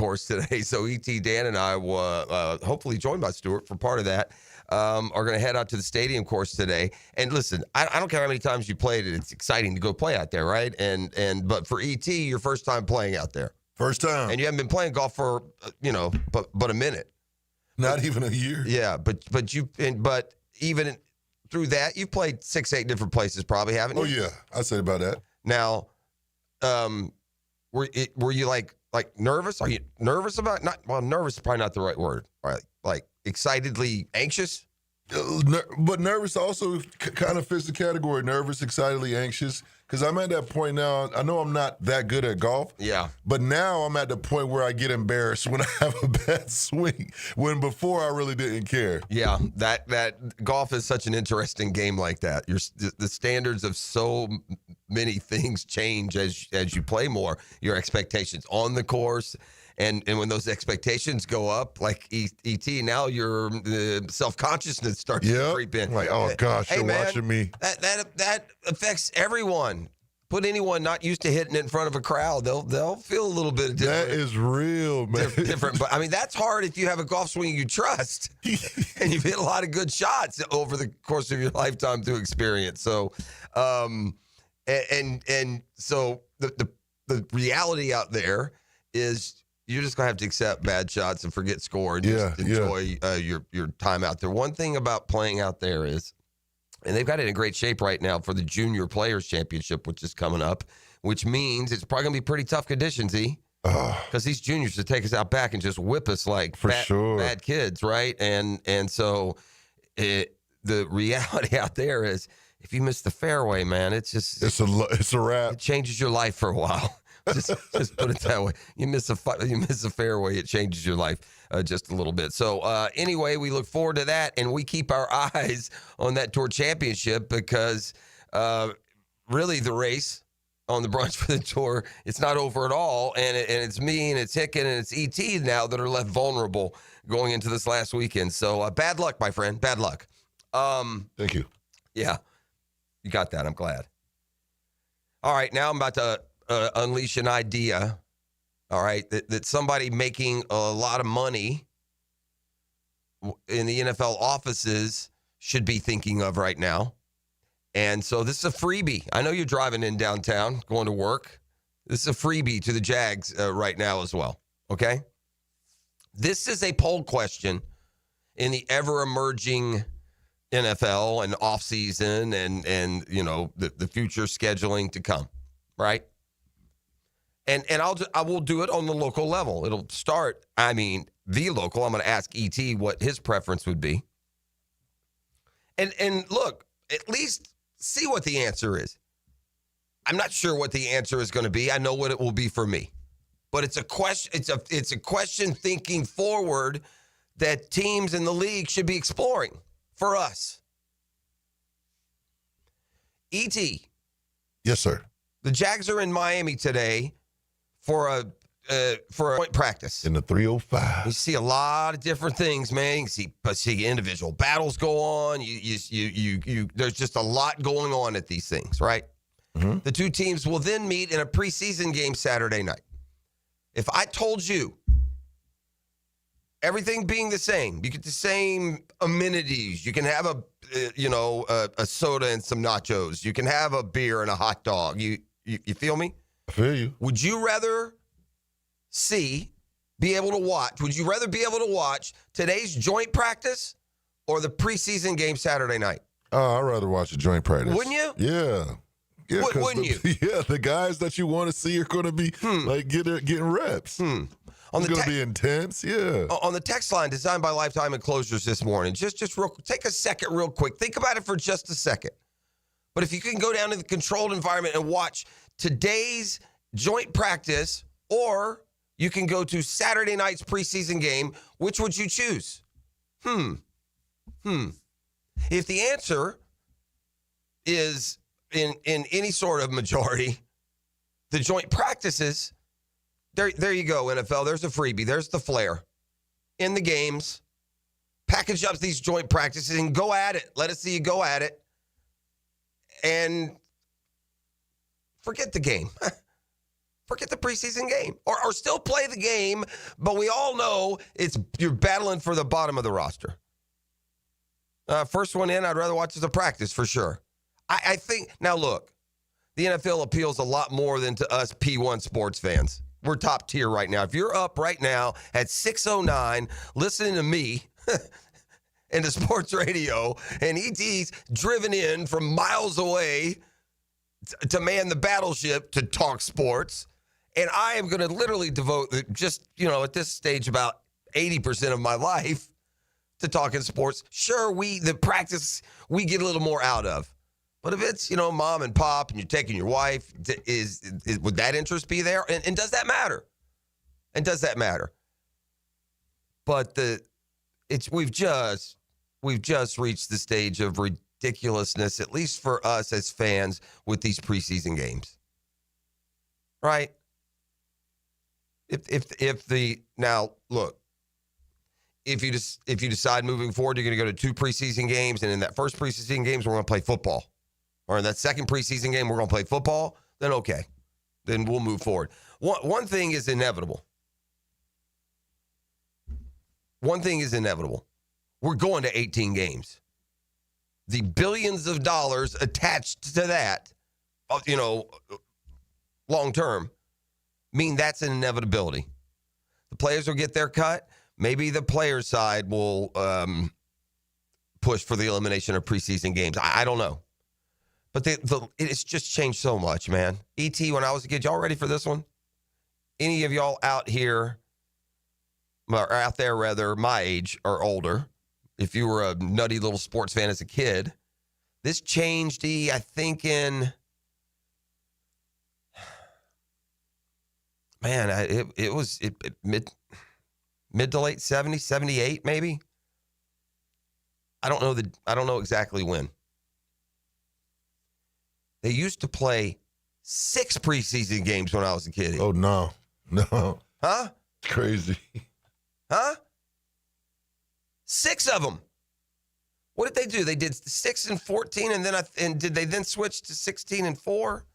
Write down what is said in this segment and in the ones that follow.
course today. So E.T., Dan, and I will hopefully joined by Stuart for part of that. Are going to head out to the stadium course today. And listen, I don't care how many times you played it. It's exciting to go play out there, right? But for E.T., your first time playing out there. First time. And you haven't been playing golf for, but a minute. Not even a year. Yeah, but even through that, you've played 6-8 different places probably, haven't you? Oh, yeah. I'd say about that. Now, were you like nervous? Are you nervous about nervous is probably not the right word. Right? Like excitedly anxious? But nervous also kind of fits the category. Nervous, excitedly anxious. Because I'm at that point now. I know I'm not that good at golf. Yeah. But now I'm at the point where I get embarrassed when I have a bad swing. When before I really didn't care. Yeah, that golf is such an interesting game like that. The standards of so many things change as you play more. Your expectations on the course. And when those expectations go up, like E.T., now your self-consciousness starts to creep in. Like, oh, gosh, you're watching me. That affects everyone. Put anyone not used to hitting it in front of a crowd, they'll feel a little bit different. That is real, man. Different. But, I mean, that's hard if you have a golf swing you trust. And you've hit a lot of good shots over the course of your lifetime through experience. So, and so the reality out there is you're just going to have to accept bad shots and forget score and just enjoy your time out there. One thing about playing out there is, and they've got it in great shape right now for the Junior Players Championship, which is coming up, which means it's probably going to be pretty tough conditions, because these juniors will take us out back and just whip us like bad kids, right? And so the reality out there is if you miss the fairway, man, it's a wrap. It changes your life for a while. just put it that way. You miss a fairway, it changes your life just a little bit. So anyway, we look forward to that, and we keep our eyes on that Tour Championship because really the race on the Brunch for the Tour, it's not over at all, and it's me and it's Hicken and it's E.T. now that are left vulnerable going into this last weekend. So bad luck, my friend. Bad luck. Thank you. Yeah, you got that. I'm glad. All right, now I'm about to unleash an idea, all right, that somebody making a lot of money in the NFL offices should be thinking of right now. And so this is a freebie. I know you're driving in downtown, going to work. This is a freebie to the Jags right now as well, okay? This is a poll question in the ever-emerging NFL and offseason and the future scheduling to come, right? And I will do it on the local level. It'll start, the local. I'm going to ask E.T. what his preference would be. And look, at least see what the answer is. I'm not sure what the answer is going to be. I know what it will be for me. But it's a question. It's a question thinking forward that teams in the league should be exploring for us. E.T. Yes, sir. The Jags are in Miami today for a joint practice. In the 305. You see a lot of different things, man. You see individual battles go on. You there's just a lot going on at these things, right? Mm-hmm. The two teams will then meet in a preseason game Saturday night. If I told you everything being the same, you get the same amenities. You can have a soda and some nachos. You can have a beer and a hot dog. You feel me? I feel you. Would you rather be able to watch? Would you rather be able to watch today's joint practice or the preseason game Saturday night? Oh, I'd rather watch a joint practice. Wouldn't you? Yeah. Wouldn't you? Yeah, the guys that you want to see are going to be getting reps. On it's going to be intense, yeah. On the text line, designed by Lifetime Enclosures this morning, just take a second real quick. Think about it for just a second. But if you can go down to the controlled environment and watch today's joint practice, or you can go to Saturday night's preseason game, which would you choose? If the answer is in any sort of majority, the joint practices, there you go, NFL. There's a freebie. There's the flair. In the games, package up these joint practices and go at it. Let us see you go at it. And forget the game. Forget the preseason game. Or still play the game, but we all know you're battling for the bottom of the roster. First one in, I'd rather watch as a practice for sure. I think, now look, the NFL appeals a lot more than to us P1 sports fans. We're top tier right now. If you're up right now at 6:09 listening to me and the sports radio, and ET's driven in from miles away to man the battleship to talk sports, and I am going to literally devote just, at this stage about 80% of my life to talking sports. Sure, the practice we get a little more out of. But if it's, mom and pop and you're taking your wife, would that interest be there? And does that matter? And does that matter? But we've just reached the stage of ridiculousness, at least for us as fans, with these preseason games. Right? Now look, if you decide moving forward you're going to go to 2 preseason games, and in that first preseason games we're going to play football, or in that second preseason game we're going to play football, then okay, then we'll move forward. One thing is inevitable. We're going to 18 games. The billions of dollars attached to that, long term, mean that's an inevitability. The players will get their cut. Maybe the player side will push for the elimination of preseason games. I don't know. But it's just changed so much, man. E.T., when I was a kid, y'all ready for this one? Any of y'all out here, or out there rather, my age or older, if you were a nutty little sports fan as a kid, this changed, I think in, man, it was mid to late 70s, 78 maybe. I don't know exactly when. They used to play 6 preseason games when I was a kid. Oh, no. Huh? Crazy. Huh? 6 of them. What did they do? They did 6 and 14, and did they then switch to 16 and 4?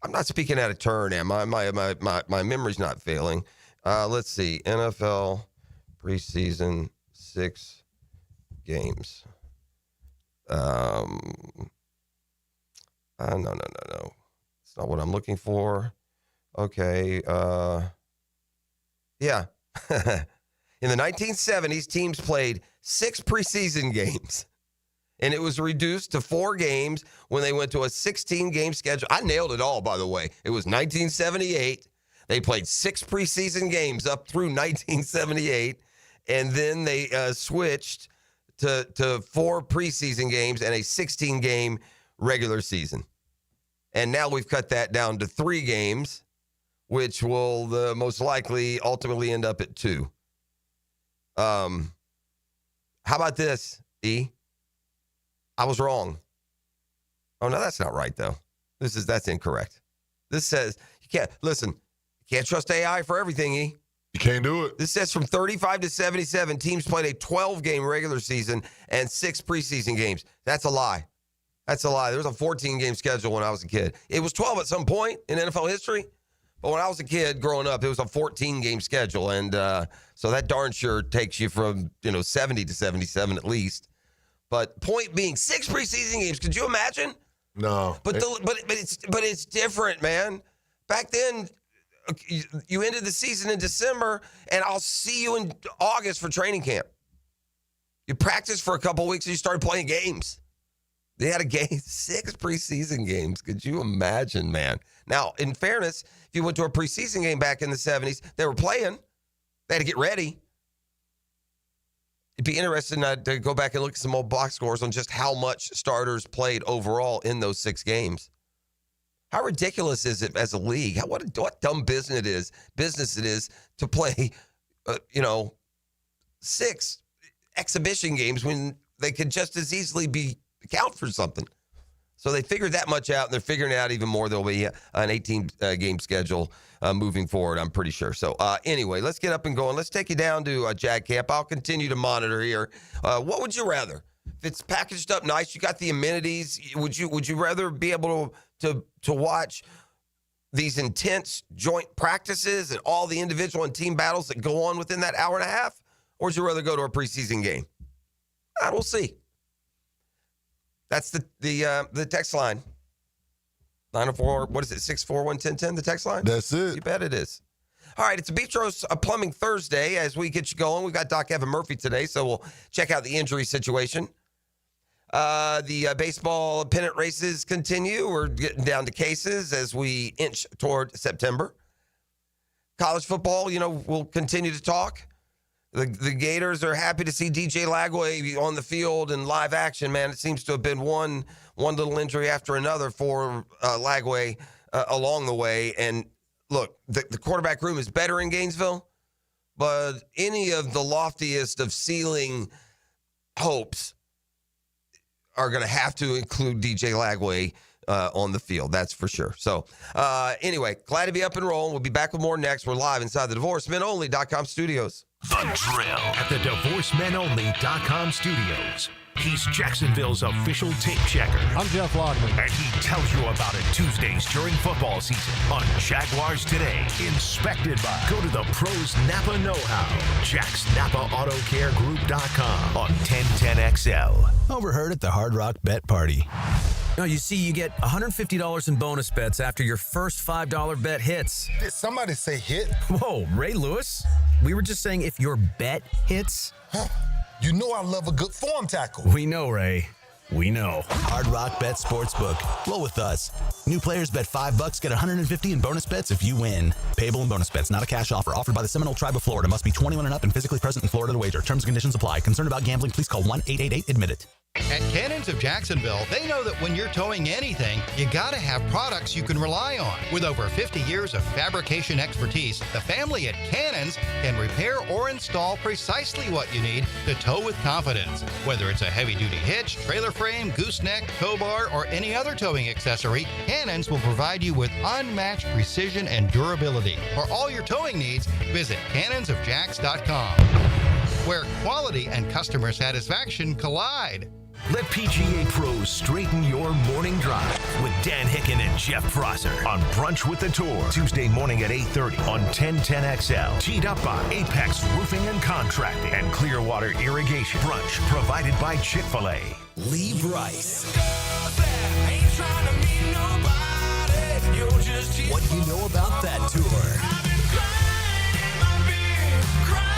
I'm not speaking out of turn, am I? My memory's not failing. Let's see. NFL preseason 6 games. No. It's not what I'm looking for. Okay. Yeah. In the 1970s, teams played 6 preseason games, and it was reduced to 4 games when they went to a 16-game schedule. I nailed it all, by the way. It was 1978. They played 6 preseason games up through 1978, and then they switched to 4 preseason games and a 16-game regular season. And now we've cut that down to 3 games, which will most likely ultimately end up at 2. How about this, E? I was wrong. Oh, no, that's not right, though. That's incorrect. This says you can't trust AI for everything, E. You can't do it. This says from 35 to 77, teams played a 12-game regular season and 6 preseason games. That's a lie. There was a 14-game schedule when I was a kid. It was 12 at some point in NFL history, but when I was a kid growing up, it was a 14-game schedule, and so that darn sure takes you from 70 to 77 at least. But point being, 6 preseason games. Could you imagine? No. But it's different, man. Back then, you ended the season in December, and I'll see you in August for training camp. You practiced for a couple of weeks, and you started playing games. They had 6 preseason games. Could you imagine, man? Now, in fairness, if you went to a preseason game back in the 70s, they were playing. They had to get ready. It'd be interesting to go back and look at some old box scores on just how much starters played overall in those 6 games. How ridiculous is it as a league? What dumb business it is to play, 6 exhibition games when they could just as easily count for something. So they figured that much out, and they're figuring it out even more. There'll be an 18-game schedule moving forward, I'm pretty sure. So anyway, let's get up and going. Let's take you down to Jag Camp. I'll continue to monitor here. What would you rather? If it's packaged up nice, you got the amenities, would you rather be able to watch these intense joint practices and all the individual and team battles that go on within that hour and a half? Or would you rather go to a preseason game? We'll see. That's the text line. 904, what is it, 641-1010, the text line? That's it. You bet it is. All right, it's a Beatrice Plumbing Thursday as we get you going. We've got Doc Evan Murphy today, so we'll check out the injury situation. The baseball pennant races continue. We're getting down to cases as we inch toward September. College football, we'll continue to talk. The Gators are happy to see DJ Lagway on the field in live action, man. It seems to have been one little injury after another for Lagway along the way. And look, the quarterback room is better in Gainesville, but any of the loftiest of ceiling hopes are going to have to include DJ Lagway on the field. That's for sure. So anyway, glad to be up and rolling. We'll be back with more next. We're live inside the DivorceMenOnly.com studios. The Drill at the DivorceMenOnly.com studios. He's Jacksonville's official tape checker. I'm Jeff Lockman. And he tells you about it Tuesdays during football season on Jaguars Today. Inspected by. Go to the pros Napa know-how. JacksNapaAutoCareGroup.com on 1010XL. Overheard at the Hard Rock Bet Party. No, you see, you get $150 in bonus bets after your first $5 bet hits. Did somebody say hit? Whoa, Ray Lewis? We were just saying if your bet hits. Huh. You know I love a good form tackle. We know, Ray. We know. Hard Rock Bet Sportsbook. Roll with us. New players bet $5, get $150 in bonus bets if you win. Payable in bonus bets, not a cash offer. Offered by the Seminole Tribe of Florida. Must be 21 and up and physically present in Florida to wager. Terms and conditions apply. Concerned about gambling? Please call 1-888-ADMIT-IT. At Cannons of Jacksonville, they know that when you're towing anything, you gotta have products you can rely on. With over 50 years of fabrication expertise, the family at Cannons can repair or install precisely what you need to tow with confidence. Whether it's a heavy-duty hitch, trailer frame, gooseneck, tow bar, or any other towing accessory, Cannons will provide you with unmatched precision and durability. For all your towing needs, visit cannonsofjacks.com, where quality and customer satisfaction collide. Let PGA pros straighten your morning drive with Dan Hicken and Jeff Prosser on Brunch with the Tour. Tuesday morning at 8:30 on 1010XL. Teed up by Apex Roofing and Contracting and Clearwater Irrigation. Brunch provided by Chick-fil-A. Lee Bryce. What do you know about that tour?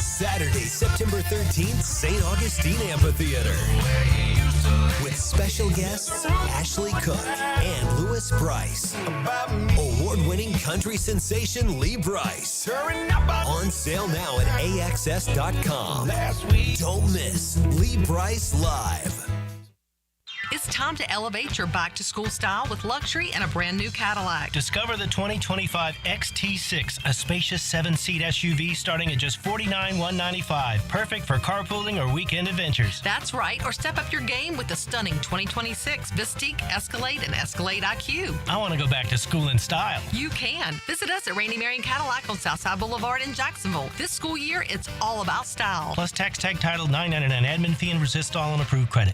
Saturday, September 13th, St. Augustine Amphitheater. With special guests Ashley Cook and Lewis Bryce. Award-winning country sensation Lee Bryce. On sale now at AXS.com. Don't miss Lee Bryce Live. It's time to elevate your back-to-school style with luxury and a brand-new Cadillac. Discover the 2025 XT6, a spacious 7-seat SUV starting at just $49,195. Perfect for carpooling or weekend adventures. That's right, or step up your game with the stunning 2026 Vistique, Escalade, and Escalade IQ. I want to go back to school in style. You can. Visit us at Randy Marion Cadillac on Southside Boulevard in Jacksonville. This school year, it's all about style. Plus tax tag title $9.99 admin fee and resist all on approved credit.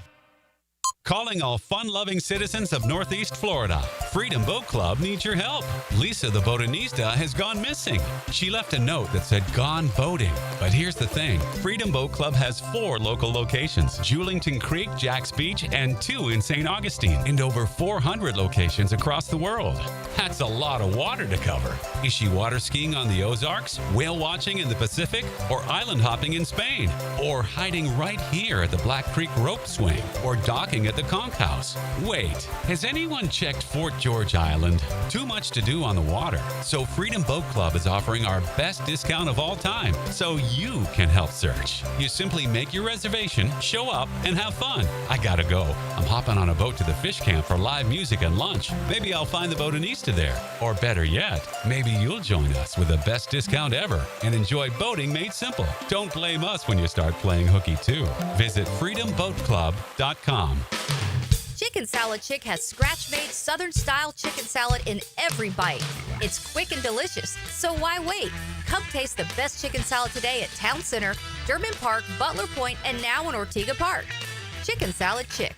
Calling all fun-loving citizens of Northeast Florida. Freedom Boat Club needs your help. Lisa the Botanista has gone missing. She left a note that said gone boating. But here's the thing. Freedom Boat Club has 4 local locations. Julington Creek, Jack's Beach, and 2 in St. Augustine. And over 400 locations across the world. That's a lot of water to cover. Is she water skiing on the Ozarks, whale watching in the Pacific, or island hopping in Spain? Or hiding right here at the Black Creek Rope Swing? Or docking at the Conch House? Wait, has anyone checked Fort George Island? Too much to do on the water. So Freedom Boat Club is offering our best discount of all time, so you can help search. You simply make your reservation, show up, and have fun. I gotta go. I'm hopping on a boat to the fish camp for live music and lunch. Maybe I'll find the Botanista there. Or better yet, maybe you'll join us with the best discount ever and enjoy boating made simple. Don't blame us when you start playing hooky too. Visit freedomboatclub.com. Chicken Salad Chick has scratch-made Southern-style chicken salad in every bite. It's quick and delicious, so why wait? Come taste the best chicken salad today at Town Center, Durban Park, Butler Point, and now in Ortega Park. Chicken Salad Chick.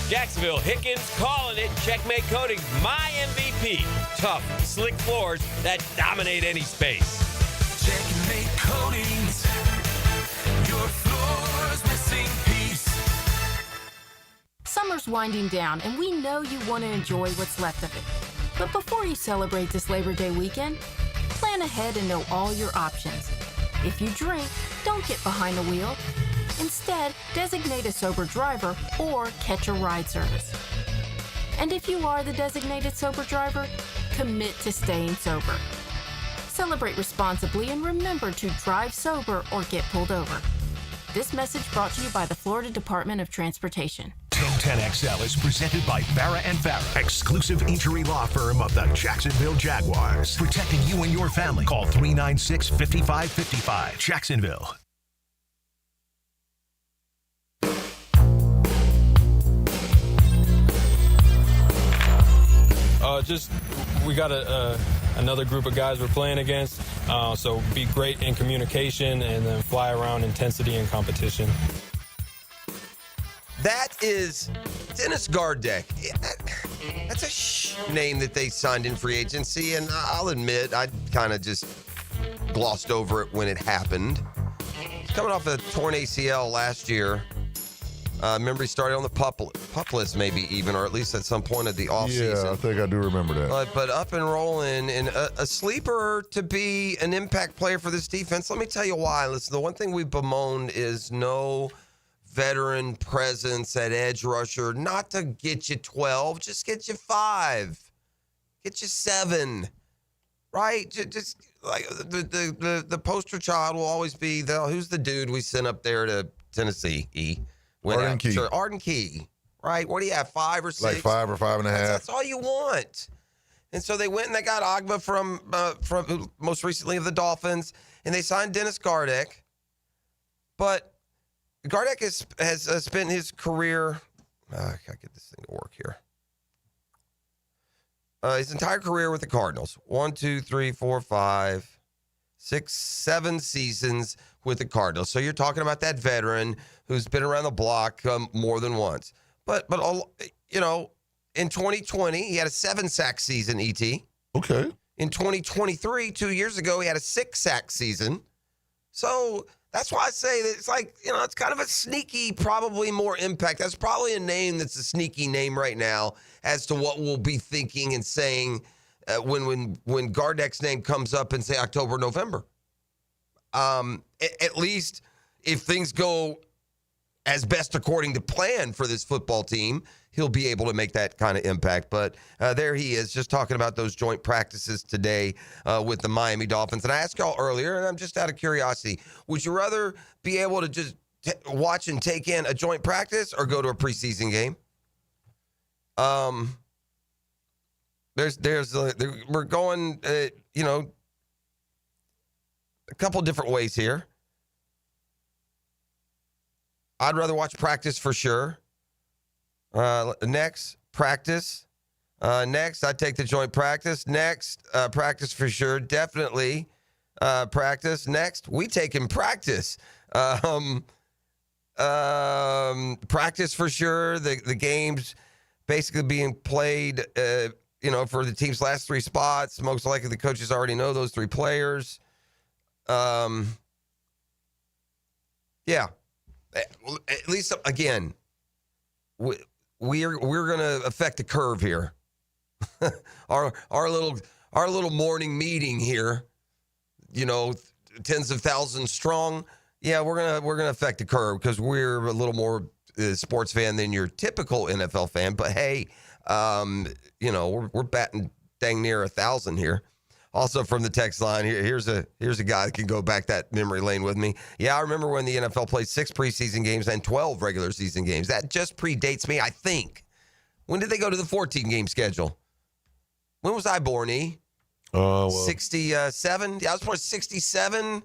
Jacksonville, Hickens calling it. Checkmate Coatings, my MVP. Tough, slick floors that dominate any space. Checkmate Coatings, your floor's missing piece. Summer's winding down, and we know you want to enjoy what's left of it. But before you celebrate this Labor Day weekend, plan ahead and know all your options. If you drink, don't get behind the wheel. Instead, designate a sober driver or catch a ride service. And if you are the designated sober driver, commit to staying sober. Celebrate responsibly and remember to drive sober or get pulled over. This message brought to you by the Florida Department of Transportation. 1010XL is presented by Farrah & Farrah, exclusive injury law firm of the Jacksonville Jaguars. Protecting you and your family. Call 396-5555. Jacksonville. We got another group of guys we're playing against, so be great in communication and then fly around intensity and competition. That is Dennis Gardeck. That's a name that they signed in free agency, and I'll admit I kind of just glossed over it when it happened. He's coming off a torn ACL last year. Remember, he started on the pup list, maybe even, or at least at some point of the offseason. Yeah, I think I do remember that. But up and rolling, and a sleeper to be an impact player for this defense. Let me tell you why. Listen, the one thing we bemoaned is no veteran presence at edge rusher. Not to get you 12, just get you 5, get you 7. Right? Just like the poster child will always be who's the dude we sent up there to Tennessee? Arden Key. Sure, Arden Key, right? What do you have, 5 or 6? Like 5 or 5.5. That's all you want. And so they went and they got Agba from most recently of the Dolphins, and they signed Dennis Gardeck. But Gardeck has spent his career. I gotta get this thing to work here. His entire career with the Cardinals. 1, 2, 3, 4, 5, 6, 7 seasons with the Cardinals. So you're talking about that veteran who's been around the block more than once. But in 2020, he had a 7-sack season, ET. Okay. In 2023, 2 years ago, he had a 6-sack season. So that's why I say that it's like, it's kind of a sneaky, probably more impact. That's probably a name that's a sneaky name right now as to what we'll be thinking and saying when Gardeck's name comes up in, say, October, November. At least if things go as best according to plan for this football team, he'll be able to make that kind of impact. But there he is, just talking about those joint practices today with the Miami Dolphins. And I asked y'all earlier, and I'm just out of curiosity, would you rather be able to just watch and take in a joint practice or go to a preseason game? We're going, a couple different ways here. I'd rather watch practice for sure. Next, practice. Next, I'd take the joint practice. Next, practice for sure. Definitely practice. Next, we take in practice. Practice for sure. The games basically being played, for the team's last 3 spots. Most likely the coaches already know those 3 players. Yeah. At least, again, we're going to affect the curve here. our little morning meeting here, tens of thousands strong. Yeah, we're gonna affect the curve because we're a little more sports fan than your typical NFL fan. But hey, we're batting dang near 1,000 here. Also from the text line, here's a guy that can go back that memory lane with me. Yeah, I remember when the NFL played 6 preseason games and 12 regular season games. That just predates me, I think. When did they go to the 14-game schedule? When was I born, E? 67? Yeah, I was born 67.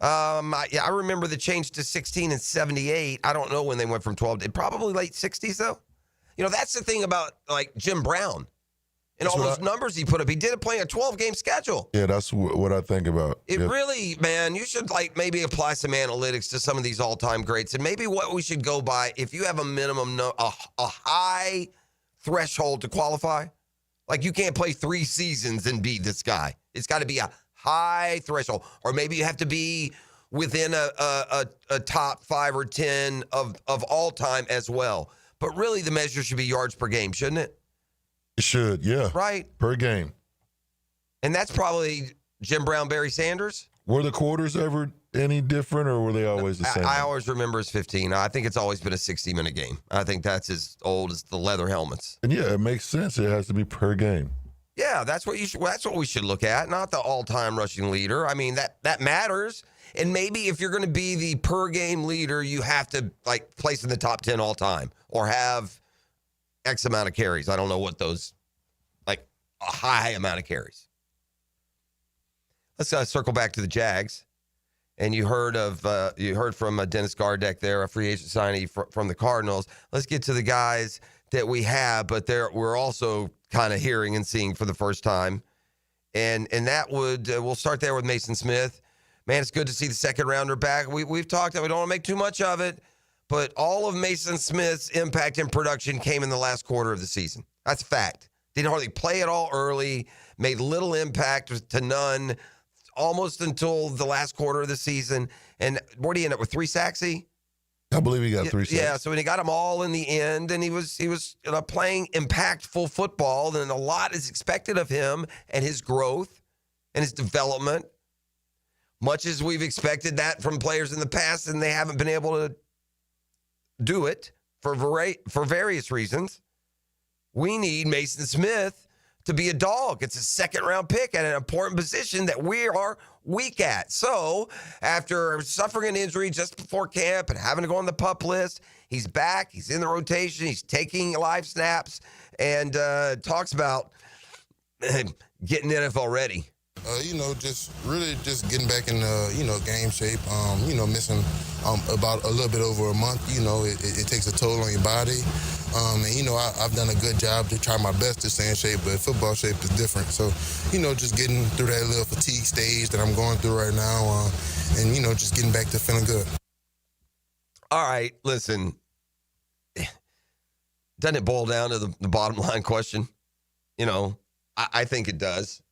I remember the change to 16 and 78. I don't know when they went from 12 to probably late 60s, though. That's the thing about, like, Jim Brown and all those numbers he put up. He did it playing a 12-game schedule. Yeah, that's what I think about. It really, man, you should maybe apply some analytics to some of these all-time greats, and maybe what we should go by, if you have a minimum, a high threshold to qualify, like you can't play 3 seasons and be this guy. It's got to be a high threshold, or maybe you have to be within a top 5 or 10 of all time as well. But really, the measure should be yards per game, shouldn't it? It should, yeah. Right. Per game. And that's probably Jim Brown, Barry Sanders. Were the quarters ever any different, or were they always the same? I always remember as 15. I think it's always been a 60-minute game. I think that's as old as the leather helmets. And yeah, it makes sense. It has to be per game. Yeah, that's what we should look at, not the all-time rushing leader. I mean, that matters. And maybe if you're going to be the per-game leader, you have to place in the top 10 all-time or have X amount of carries. I don't know what those, a high amount of carries. Let's circle back to the Jags. And you heard from Dennis Gardeck there, a free agent signee from the Cardinals. Let's get to the guys that we have, but we're also kind of hearing and seeing for the first time. And that we'll start there with Mason Smith. Man, it's good to see the second rounder back. We've talked that we don't want to make too much of it, but all of Mason Smith's impact and production came in the last quarter of the season. That's a fact. Didn't hardly play at all early, made little impact to none almost until the last quarter of the season. And where did he end up with 3 sacks? I believe he got 3 sacks. Yeah, so when he got them all in the end, and he was playing impactful football, and a lot is expected of him and his growth and his development, much as we've expected that from players in the past, and they haven't been able to do it for various reasons. We need Mason Smith to be a dog. It's a second-round pick at an important position that we are weak at. So after suffering an injury just before camp and having to go on the PUP list, he's back. He's in the rotation. He's taking live snaps and talks about getting NFL ready. Just getting back in, game shape. Missing about a little bit over a month. It takes a toll on your body. I've done a good job to try my best to stay in shape, but football shape is different. So, just getting through that little fatigue stage that I'm going through right now, and just getting back to feeling good. All right, listen. Doesn't it boil down to the bottom line question? I think it does.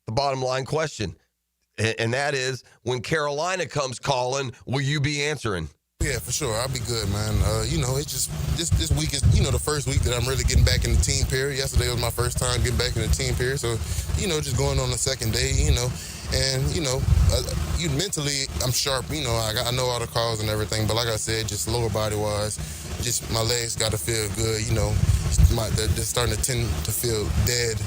The bottom line question. And that is, when Carolina comes calling, will you be answering? Yeah, for sure. I'll be good, man. It's just this week is, the first week that I'm really getting back in the team period. Yesterday was my first time getting back in the team period. So, just going on the second day, and, mentally, I'm sharp. I know all the calls and everything. But like I said, just lower body-wise, just my legs got to feel good. They're starting to tend to feel dead,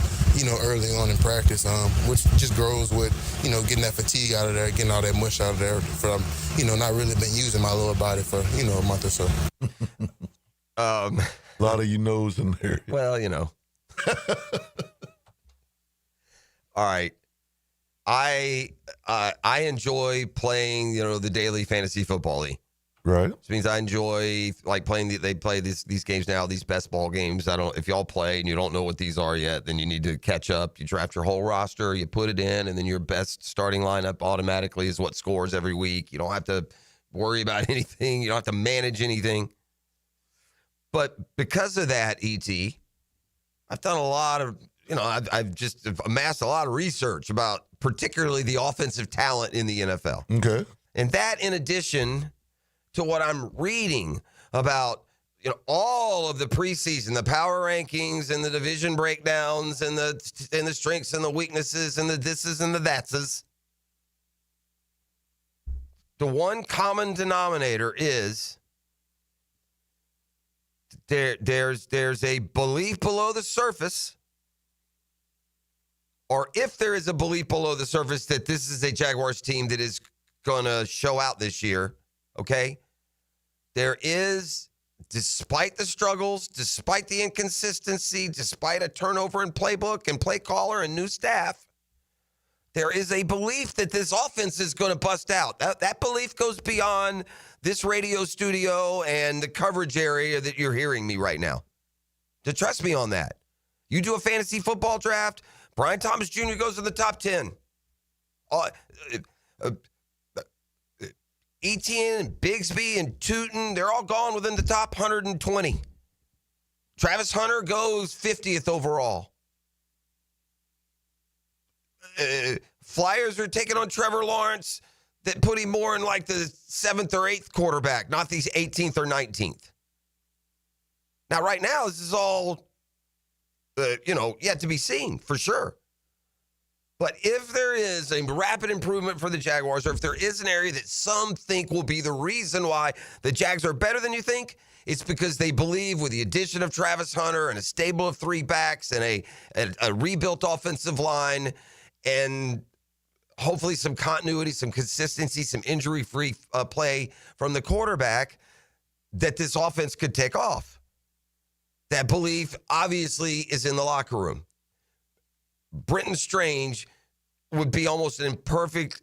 early on in practice, which just grows with, getting that fatigue out of there, getting all that mush out of there from, not really been using my lower body for, a month or so. A lot of you knows in there. Well, All right. I enjoy playing, the daily fantasy football league. Right. Which means I enjoy playing. They play these games now, these best ball games. If y'all play and you don't know what these are yet, then you need to catch up. You draft your whole roster, you put it in, and then your best starting lineup automatically is what scores every week. You don't have to worry about anything. You don't have to manage anything. But because of that, E.T., I've done a lot of, I've just amassed a lot of research about particularly the offensive talent in the NFL. Okay. And that, in addition to what I'm reading about, all of the preseason, the power rankings and the division breakdowns and the strengths and the weaknesses and the thises and the thatses. The one common denominator is there's a belief below the surface, or if there is a belief below the surface that this is a Jaguars team that is going to show out this year. Okay, there is, despite the struggles, despite the inconsistency, despite a turnover in playbook and play caller and new staff, there is a belief that this offense is going to bust out. That belief goes beyond this radio studio and the coverage area that you're hearing me right now. To trust me on that. You do a fantasy football draft, Brian Thomas Jr. goes in the top 10. Etienne and Bigsby and Tootin, they're all gone within the top 120. Travis Hunter goes 50th overall. Flyers are taking on Trevor Lawrence that put him more in like the 7th or 8th quarterback, not these 18th or 19th. Now, right now, this is all, yet to be seen for sure. But if there is a rapid improvement for the Jaguars, or if there is an area that some think will be the reason why the Jags are better than you think, it's because they believe with the addition of Travis Hunter and a stable of 3 backs and a rebuilt offensive line and hopefully some continuity, some consistency, some injury-free play from the quarterback, that this offense could take off. That belief obviously is in the locker room. Brenton Strange would be almost an imperfect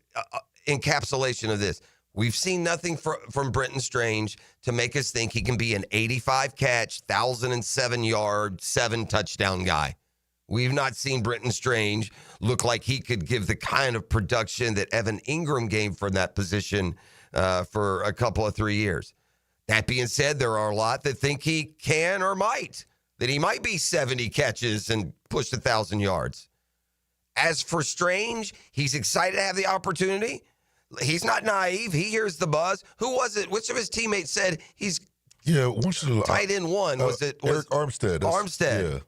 encapsulation of this. We've seen nothing from Brenton Strange to make us think he can be an 85-catch, 1,007-yard, 7-touchdown guy. We've not seen Brenton Strange look like he could give the kind of production that Evan Ingram gave from that position for a couple of 3 years. That being said, there are a lot that think he can or might, that he might be 70 catches and push 1,000 yards. As for Strange, he's excited to have the opportunity. He's not naive. He hears the buzz. Who was it? Which of his teammates said he's tight end one? Was it Eric Armstead? Armstead. Yeah.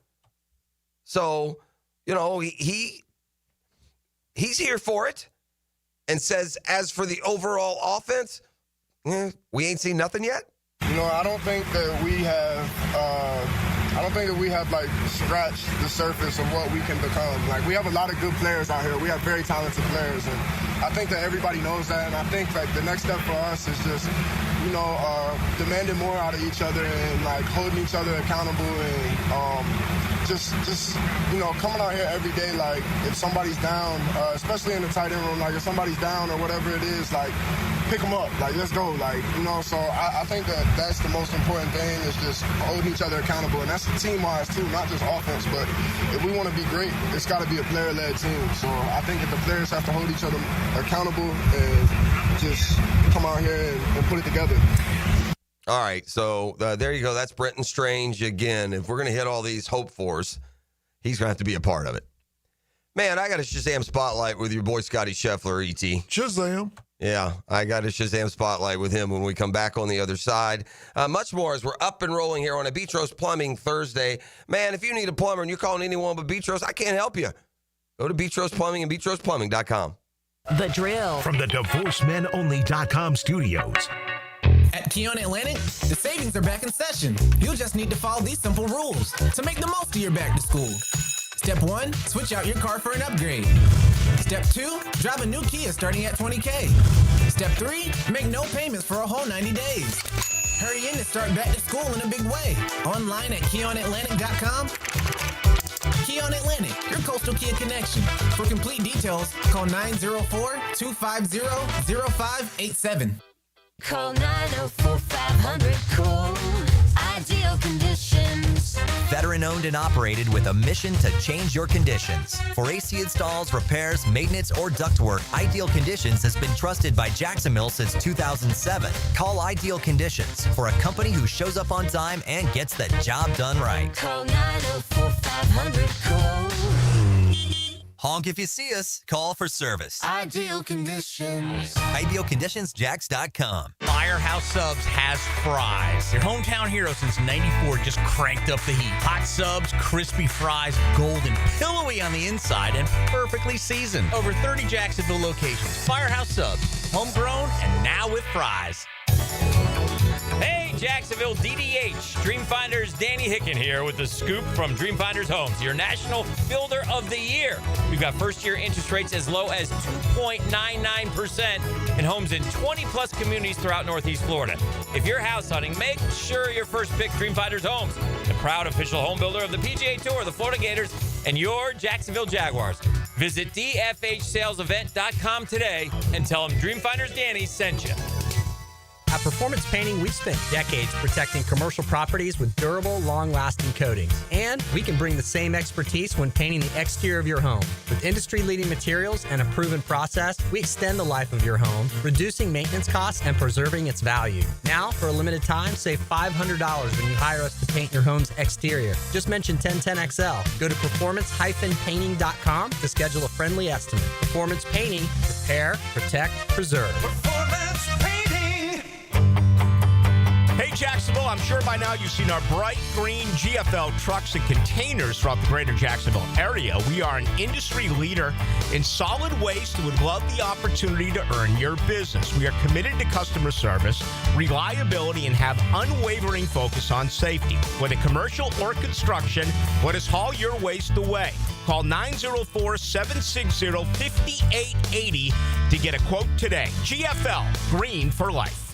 So, he's here for it and says, as for the overall offense, we ain't seen nothing yet. I don't think that we have, like, scratched the surface of what we can become. Like, we have a lot of good players out here. We have very talented players, and I think that everybody knows that. And I think, like, the next step for us is just, demanding more out of each other and, like, holding each other accountable and just coming out here every day, like, if somebody's down, especially in the tight end room, like, if somebody's down or whatever it is, like, pick them up, like, let's go, like, so I think that's the most important thing, is just holding each other accountable, and that's team-wise, too, not just offense, but if we want to be great, it's got to be a player-led team, so I think that the players have to hold each other accountable and just come out here and put it together. All right, so there you go. That's Brenton Strange again. If we're going to hit all these hope fors, he's going to have to be a part of it. Man, I got a Shazam Spotlight with your boy Scotty Scheffler, E.T. Shazam. Yeah, I got a Shazam Spotlight with him when we come back on the other side. Much more as we're up and rolling here on a Beatros Plumbing Thursday. Man, if you need a plumber and you're calling anyone but Beatros, I can't help you. Go to Beatros Plumbing and BeatrosPlumbing.com. The Drill. From the DivorceMenOnly.com studios. At Keon Atlantic, the savings are back in session. You'll just need to follow these simple rules to make the most of your back to school. Step 1, switch out your car for an upgrade. Step 2, drive a new Kia starting at $20K. Step 3, make no payments for a whole 90 days. Hurry in to start back to school in a big way. Online at KeonAtlantic.com. Keon Atlantic, your coastal Kia connection. For complete details, call 904-250-0587. Call 904-500-COOL. Ideal Conditions. Veteran owned and operated with a mission to change your conditions. For AC installs, repairs, maintenance, or ductwork, Ideal Conditions has been trusted by Jacksonville since 2007. Call Ideal Conditions for a company who shows up on time and gets the job done right. Call 904-500-COOL. Honk if you see us. Call for service. Ideal Conditions. IdealConditionsJacks.com. Firehouse Subs has fries. Your hometown hero since '94 just cranked up the heat. Hot subs, crispy fries, golden, pillowy on the inside, and perfectly seasoned. Over 30 Jacksonville locations. Firehouse Subs, homegrown and now with fries. Hey, Jacksonville DDH. Dreamfinders Danny Hicken here with the scoop from Dreamfinders Homes, your national builder of the year. We've got first-year interest rates as low as 2.99% in homes in 20-plus communities throughout Northeast Florida. If you're house hunting, make sure your first pick Dreamfinders Homes, the proud official home builder of the PGA Tour, the Florida Gators, and your Jacksonville Jaguars. Visit DFHSalesEvent.com today and tell them Dreamfinders Danny sent you. At Performance Painting, we've spent decades protecting commercial properties with durable, long-lasting coatings. And we can bring the same expertise when painting the exterior of your home. With industry-leading materials and a proven process, we extend the life of your home, reducing maintenance costs and preserving its value. Now, for a limited time, save $500 when you hire us to paint your home's exterior. Just mention 1010XL. Go to performancepainting.com to schedule a friendly estimate. Performance Painting. Repair, protect, preserve. Performance Painting. Hey, Jacksonville, I'm sure by now you've seen our bright green GFL trucks and containers throughout the greater Jacksonville area. We are an industry leader in solid waste and would love the opportunity to earn your business. We are committed to customer service, reliability, and have unwavering focus on safety. Whether commercial or construction, let us haul your waste away. Call 904-760-5880 to get a quote today. GFL, green for life.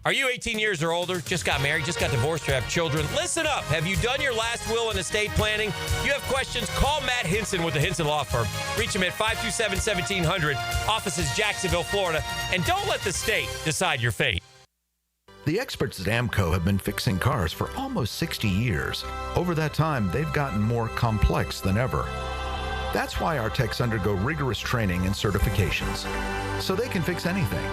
Are you 18 years or older, just got married, just got divorced, or have children? Listen up. Have you done your last will and estate planning? If you have questions, call Matt Hinson with the Hinson Law Firm. Reach him at 527-1700. Office is Jacksonville, Florida. And don't let the state decide your fate. The experts at AMCO have been fixing cars for almost 60 years. Over that time, they've gotten more complex than ever. That's why our techs undergo rigorous training and certifications, so they can fix anything,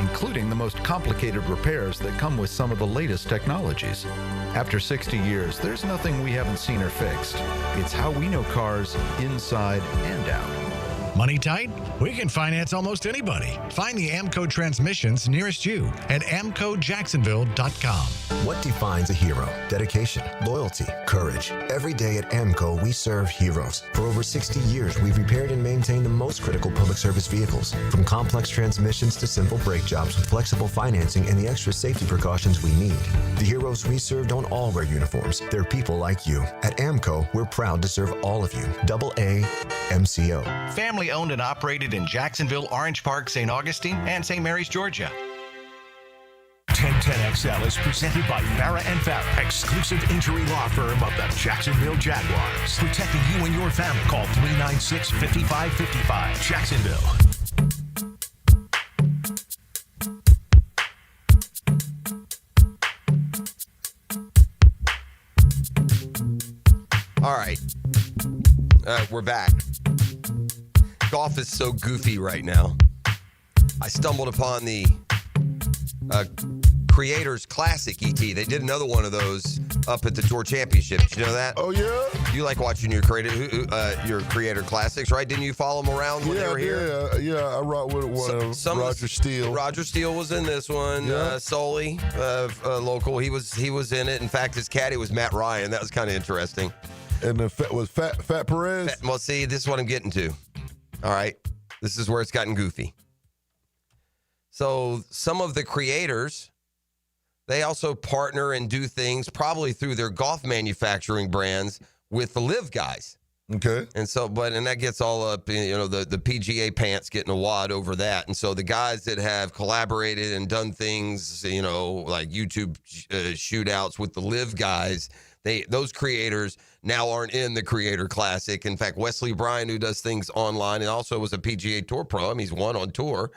including the most complicated repairs that come with some of the latest technologies. After 60 years, there's nothing we haven't seen or fixed. It's how we know cars inside and out. Money tight? We can finance almost anybody. Find the AMCO transmissions nearest you at amcojacksonville.com. What defines a hero? Dedication, loyalty, courage. Every day at AMCO, we serve heroes. For over 60 years, we've repaired and maintained the most critical public service vehicles. From complex transmissions to simple brake jobs with flexible financing and the extra safety precautions we need. The heroes we serve don't all wear uniforms. They're people like you. At AMCO, we're proud to serve all of you. AA MCO. Family owned and operated in Jacksonville, Orange Park, St. Augustine, and St. Mary's, Georgia. 1010XL is presented by Farah & Farah, exclusive injury law firm of the Jacksonville Jaguars. Protecting you and your family. Call 396-5555. Jacksonville. All right. We're back. Golf is so goofy right now. I stumbled upon the Creators Classic ET. They did another one of those up at the Tour Championship. Did you know that? Oh, yeah? You like watching your Creator Classics, right? Didn't you follow them around when they were here? Yeah, I rocked with one of them. Roger Steele. Roger Steele was in this one. Yeah. Sully, local. He was in it. In fact, his caddy was Matt Ryan. That was kind of interesting. And the Fat Perez? Well, see, this is what I'm getting to. All right. This is where it's gotten goofy. So some of the creators, they also partner and do things probably through their golf manufacturing brands with the live guys. Okay. And so, and that gets all up, the PGA pants getting a wad over that. And so the guys that have collaborated and done things, like YouTube shootouts with the live guys, those creators now aren't in the Creator Classic. In fact, Wesley Bryan, who does things online and also was a PGA Tour pro, I mean, he's won on tour.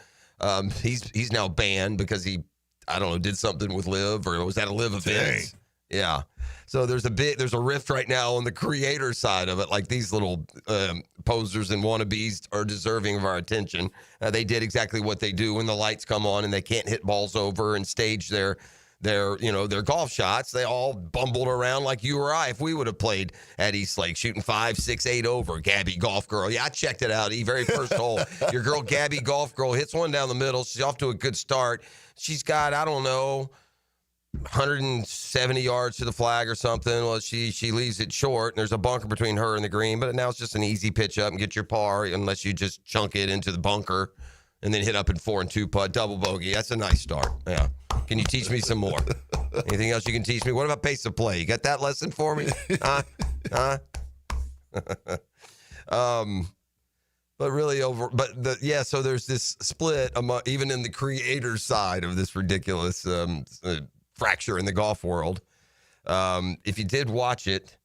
He's now banned because he, I don't know, did something with live, or was that a live event? Yeah. So there's a rift right now on the creator side of it. Like, these little posers and wannabes are deserving of our attention. They did exactly what they do when the lights come on and they can't hit balls over and stage their golf shots. They all bumbled around like you or I if we would have played at East Lake, shooting 5, 6, 8 over. Gabby Golf Girl. Yeah, I checked it out. Very first hole. Your girl, Gabby Golf Girl, hits one down the middle. She's off to a good start. She's got, 170 yards to the flag or something. Well, she leaves it short, and there's a bunker between her and the green, but now it's just an easy pitch up and get your par, unless you just chunk it into the bunker and then hit up in 4 and 2 putt, double bogey. That's a nice start. Yeah. Can you teach me some more? Anything else you can teach me? What about pace of play? You got that lesson for me? But really so there's this split even in the creator side of this ridiculous fracture in the golf world. If you did watch it,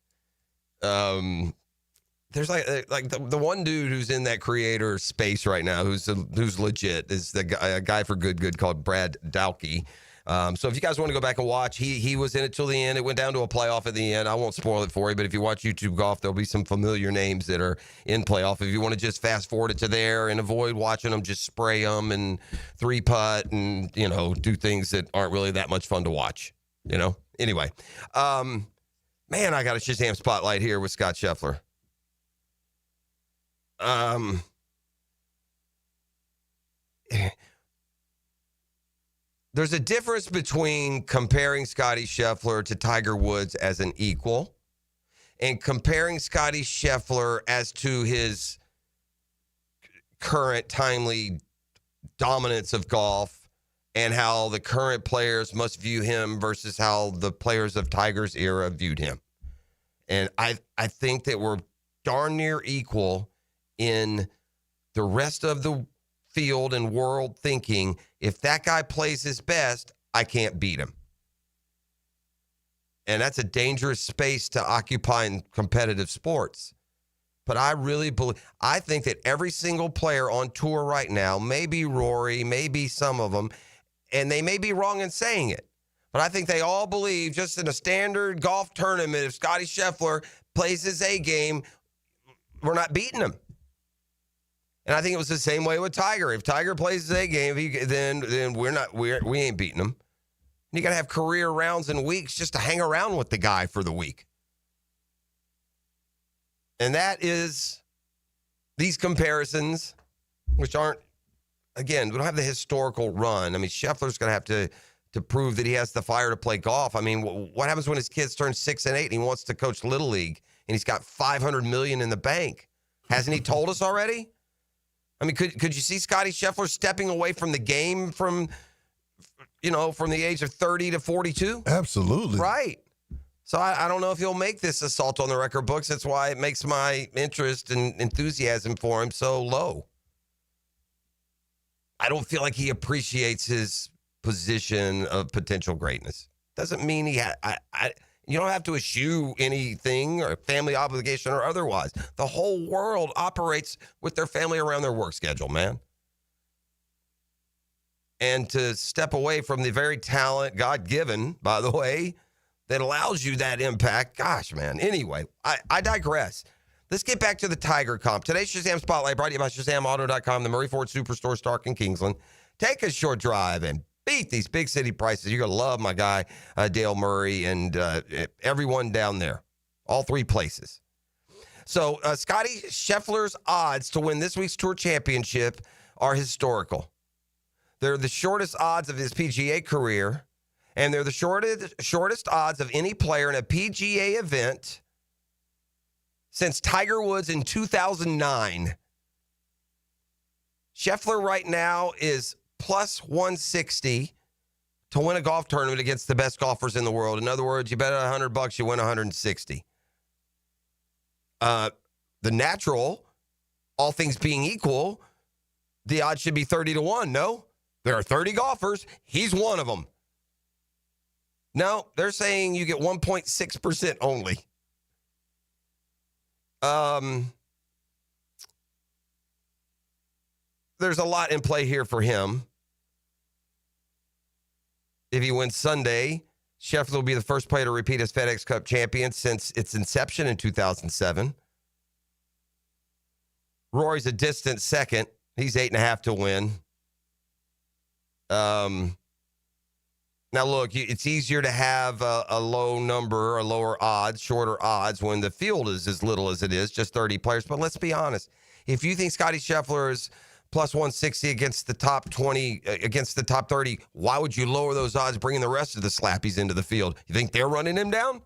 there's like the one dude who's in that creator space right now, who's legit, is a guy for good called Brad Dalkey. So if you guys want to go back and watch, he was in it till the end. It went down to a playoff at the end. I won't spoil it for you, but if you watch YouTube Golf, there'll be some familiar names that are in playoff. If you want to just fast forward it to there and avoid watching them, just spray them and 3-putt and, do things that aren't really that much fun to watch, Anyway, man, I got a Shazam spotlight here with Scott Scheffler. There's a difference between comparing Scotty Scheffler to Tiger Woods as an equal and comparing Scotty Scheffler as to his current timely dominance of golf and how the current players must view him versus how the players of Tiger's era viewed him. And I think that we're darn near equal in the rest of the field and world thinking, if that guy plays his best, I can't beat him. And that's a dangerous space to occupy in competitive sports. But I think that every single player on tour right now, maybe Rory, maybe some of them, and they may be wrong in saying it, but I think they all believe just in a standard golf tournament, if Scotty Scheffler plays his A game, we're not beating him. And I think it was the same way with Tiger. If Tiger plays his A game, then we ain't beating him. You got to have career rounds and weeks just to hang around with the guy for the week. And that is these comparisons, which aren't, again, we don't have the historical run. I mean, Scheffler's going to have to prove that he has the fire to play golf. I mean, what happens when his kids turn 6 and 8 and he wants to coach Little League and he's got $500 million in the bank? Hasn't he told us already? I mean, could you see Scotty Scheffler stepping away from the game from the age of 30 to 42? Absolutely. Right. So I don't know if he'll make this assault on the record books. That's why it makes my interest and enthusiasm for him so low. I don't feel like he appreciates his position of potential greatness. Doesn't mean you don't have to eschew anything or family obligation or otherwise. The whole world operates with their family around their work schedule, man. And to step away from the very talent, God-given, by the way, that allows you that impact, gosh, man. Anyway, I digress. Let's get back to the Tiger comp. Today's Shazam Spotlight brought to you by ShazamAuto.com, the Murray Ford Superstore, Stark and Kingsland. Take a short drive and beat these big city prices. You're going to love my guy, Dale Murray, and everyone down there. All three places. So Scotty Scheffler's odds to win this week's Tour Championship are historical. They're the shortest odds of his PGA career, and they're the shortest odds of any player in a PGA event since Tiger Woods in 2009. Scheffler right now is plus 160 to win a golf tournament against the best golfers in the world. In other words, you bet $100, you win 160. The natural, all things being equal, the odds should be 30-1. No, there are 30 golfers. He's one of them. No, they're saying you get 1.6% only. There's a lot in play here for him. If he wins Sunday, Scheffler will be the first player to repeat as FedEx Cup champion since its inception in 2007. Rory's a distant second. He's 8.5 to win. Now, look, it's easier to have a low number, or lower odds, shorter odds when the field is as little as it is, just 30 players. But let's be honest. If you think Scotty Scheffler is plus 160 against the top 20, against the top 30, why would you lower those odds bringing the rest of the slappies into the field? You think they're running him down?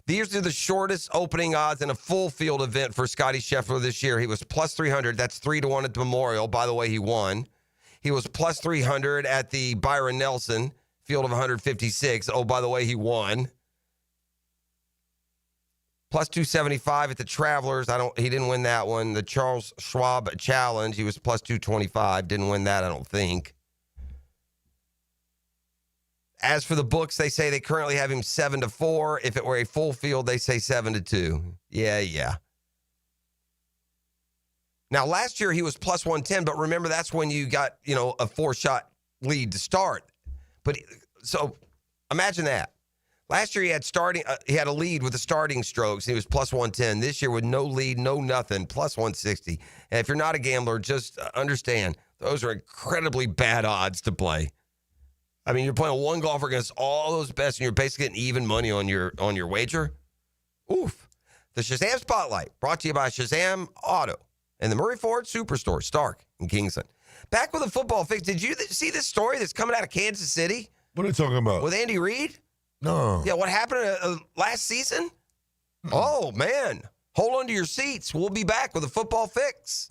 These are the shortest opening odds in a full field event for Scotty Scheffler this year. He was plus 300. That's 3-1 at the Memorial. By the way, he won. He was plus 300 at the Byron Nelson field of 156. Oh, by the way, he won. Plus 275 at the Travelers. He didn't win that one. The Charles Schwab Challenge, he was plus 225. Didn't win that, I don't think. As for the books, they say they currently have him 7-4. If it were a full field, they say 7-2. Yeah. Now, last year he was plus 110, but remember that's when you got, a 4-shot lead to start. But so imagine that. Last year he had a lead with the starting strokes. He was plus 110. This year with no lead, no nothing, plus 160. And if you're not a gambler, just understand those are incredibly bad odds to play. I mean, you're playing one golfer against all those best, and you're basically getting even money on your wager. Oof. The Shazam Spotlight, brought to you by Shazam Auto and the Murray Ford Superstore, Stark and Kingston. Back with a football fix. Did you see this story that's coming out of Kansas City? What are you talking about? With Andy Reid? No. Yeah, what happened last season? Oh, man. Hold on to your seats. We'll be back with a football fix.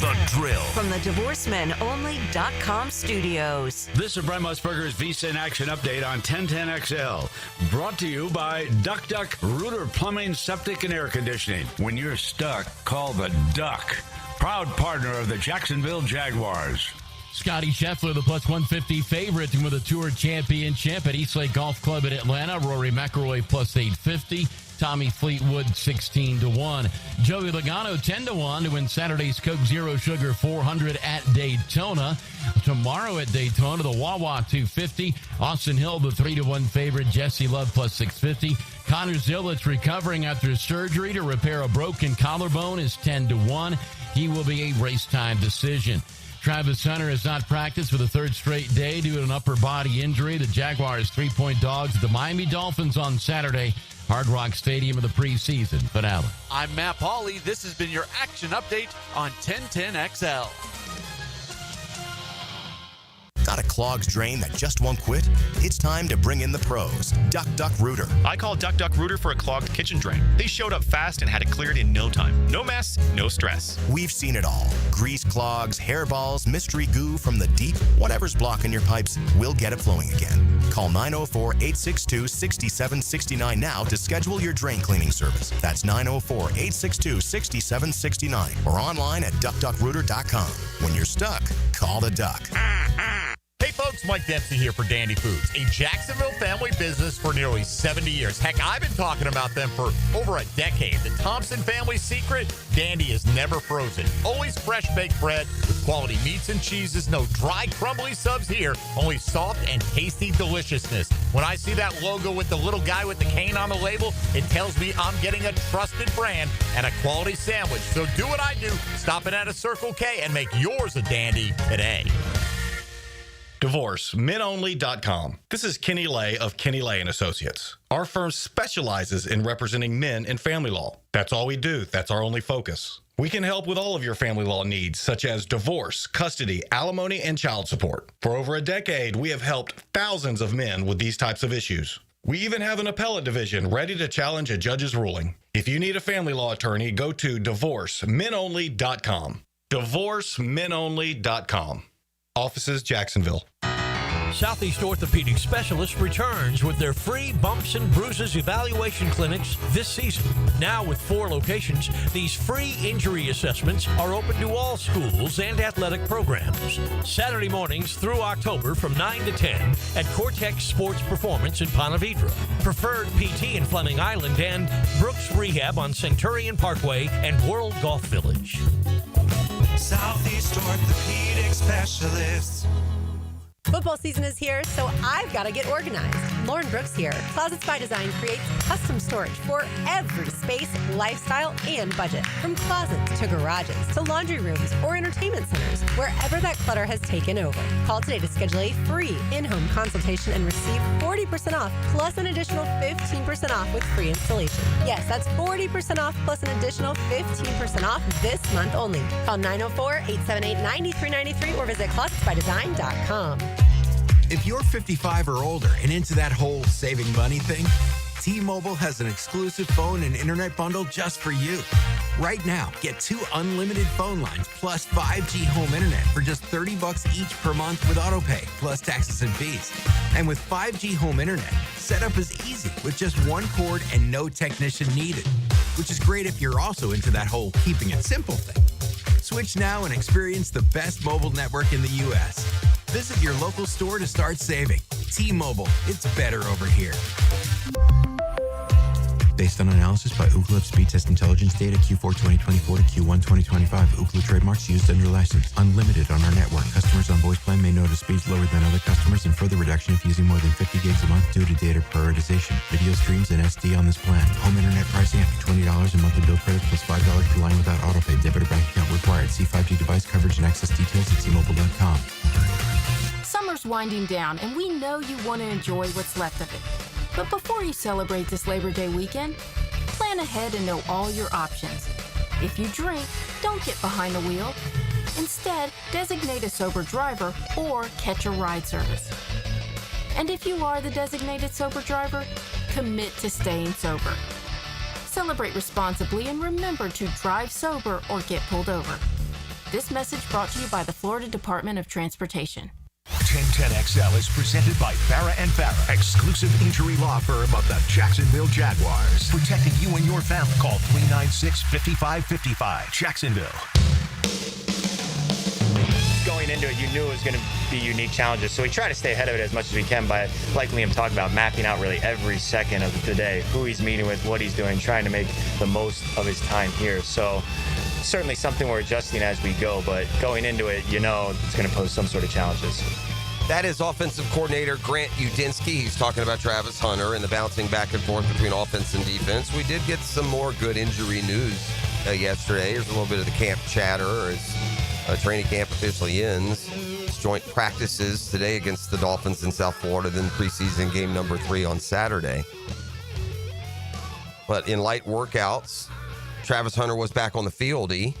The Drill. From the DivorceMenOnly.com studios. This is Brent Musburger's Visa in Action update on 1010XL. Brought to you by Duck Duck Rooter Plumbing, Septic, and Air Conditioning. When you're stuck, call the Duck. Proud partner of the Jacksonville Jaguars. Scotty Scheffler, the plus 150 favorite, with a Tour Championship at Eastlake Golf Club in Atlanta. Rory McIlroy plus 850. Tommy Fleetwood 16-1. Joey Logano 10-1 to win Saturday's Coke Zero Sugar 400 at Daytona. Tomorrow at Daytona, the Wawa 250. Austin Hill, the 3-1 favorite. Jesse Love plus 650. Connor Zillich recovering after surgery to repair a broken collarbone is 10-1. He will be a race time decision. Travis Hunter has not practiced for the third straight day due to an upper body injury. The Jaguars 3-point dogs at the Miami Dolphins on Saturday. Hard Rock Stadium of the preseason finale. I'm Matt Pauley. This has been your action update on 1010XL. Got a clogged drain that just won't quit? It's time to bring in the pros. Duck Duck Rooter. I called Duck Duck Rooter for a clogged kitchen drain. They showed up fast and had it cleared in no time. No mess, no stress. We've seen it all. Grease clogs, hairballs, mystery goo from the deep. Whatever's blocking your pipes, we'll get it flowing again. Call 904-862-6769 now to schedule your drain cleaning service. That's 904-862-6769 or online at duckduckrooter.com. When you're stuck, call the Duck. Hey folks, Mike Dempsey here for Dandy Foods, a Jacksonville family business for nearly 70 years. Heck, I've been talking about them for over a decade. The Thompson family's secret, Dandy is never frozen. Always fresh baked bread with quality meats and cheeses. No dry, crumbly subs here. Only soft and tasty deliciousness. When I see that logo with the little guy with the cane on the label, it tells me I'm getting a trusted brand and a quality sandwich. So do what I do. Stop in at a Circle K and make yours a Dandy today. DivorceMenOnly.com. This is Kenny Lay of Kenny Lay & Associates. Our firm specializes in representing men in family law. That's all we do. That's our only focus. We can help with all of your family law needs, such as divorce, custody, alimony, and child support. For over a decade, we have helped thousands of men with these types of issues. We even have an appellate division ready to challenge a judge's ruling. If you need a family law attorney, go to DivorceMenOnly.com. DivorceMenOnly.com. Offices, Jacksonville. Southeast Orthopedic Specialists returns with their free bumps and bruises evaluation clinics this season. Now with 4 locations, these free injury assessments are open to all schools and athletic programs. Saturday mornings through October from 9 to 10 at Cortex Sports Performance in Ponte Vedra, Preferred PT in Fleming Island, and Brooks Rehab on Centurion Parkway and World Golf Village. Southeast Orthopedic Specialists. Football season is here, so I've got to get organized. Lauren Brooks here. Closets by Design creates custom storage for every space, lifestyle, and budget. From closets to garages to laundry rooms or entertainment centers, wherever that clutter has taken over. Call today to schedule a free in-home consultation and receive 40% off plus an additional 15% off with free installation. Yes, that's 40% off plus an additional 15% off this month only. Call 904-878-9393 or visit closetsbydesign.com. If you're 55 or older and into that whole saving money thing, T-Mobile has an exclusive phone and internet bundle just for you. Right now, get 2 unlimited phone lines plus 5G home internet for just $30 each per month with autopay, plus taxes and fees. And with 5G home internet, setup is easy with just 1 cord and no technician needed, which is great if you're also into that whole keeping it simple thing. Switch now and experience the best mobile network in the U.S. Visit your local store to start saving. T-Mobile, it's better over here. Based on analysis by Ookla Speed Test Intelligence data Q4 2024 to Q1 2025. Ookla trademarks used under license. Unlimited on our network. Customers on voice plan may notice speeds lower than other customers and further reduction if using more than 50 gigs a month due to data prioritization. Video streams and SD on this plan. Home internet pricing after $20 in monthly bill credits plus $5 per line without autopay. Debit or bank account required. See 5G device coverage and access details at T-Mobile.com. Summer's winding down, and we know you want to enjoy what's left of it. But before you celebrate this Labor Day weekend, plan ahead and know all your options. If you drink, don't get behind the wheel. Instead, designate a sober driver or catch a ride service. And if you are the designated sober driver, commit to staying sober. Celebrate responsibly and remember to drive sober or get pulled over. This message brought to you by the Florida Department of Transportation. 1010XL is presented by Farah & Farah, exclusive injury law firm of the Jacksonville Jaguars. Protecting you and your family. Call 396-5555. Jacksonville. Going into it, you knew it was going to be unique challenges, so we try to stay ahead of it as much as we can by, like Liam talked about, mapping out really every second of the day, who he's meeting with, what he's doing, trying to make the most of his time here. So certainly something we're adjusting as we go, but going into it, you know it's going to pose some sort of challenges. That is offensive coordinator Grant Udinsky. He's talking about Travis Hunter and the bouncing back and forth between offense and defense. We did get some more good injury news yesterday. There's a little bit of the camp chatter as training camp officially ends. Joint practices today against the Dolphins in South Florida, then preseason game number 3 on Saturday. But in light workouts, Travis Hunter was back on the field. He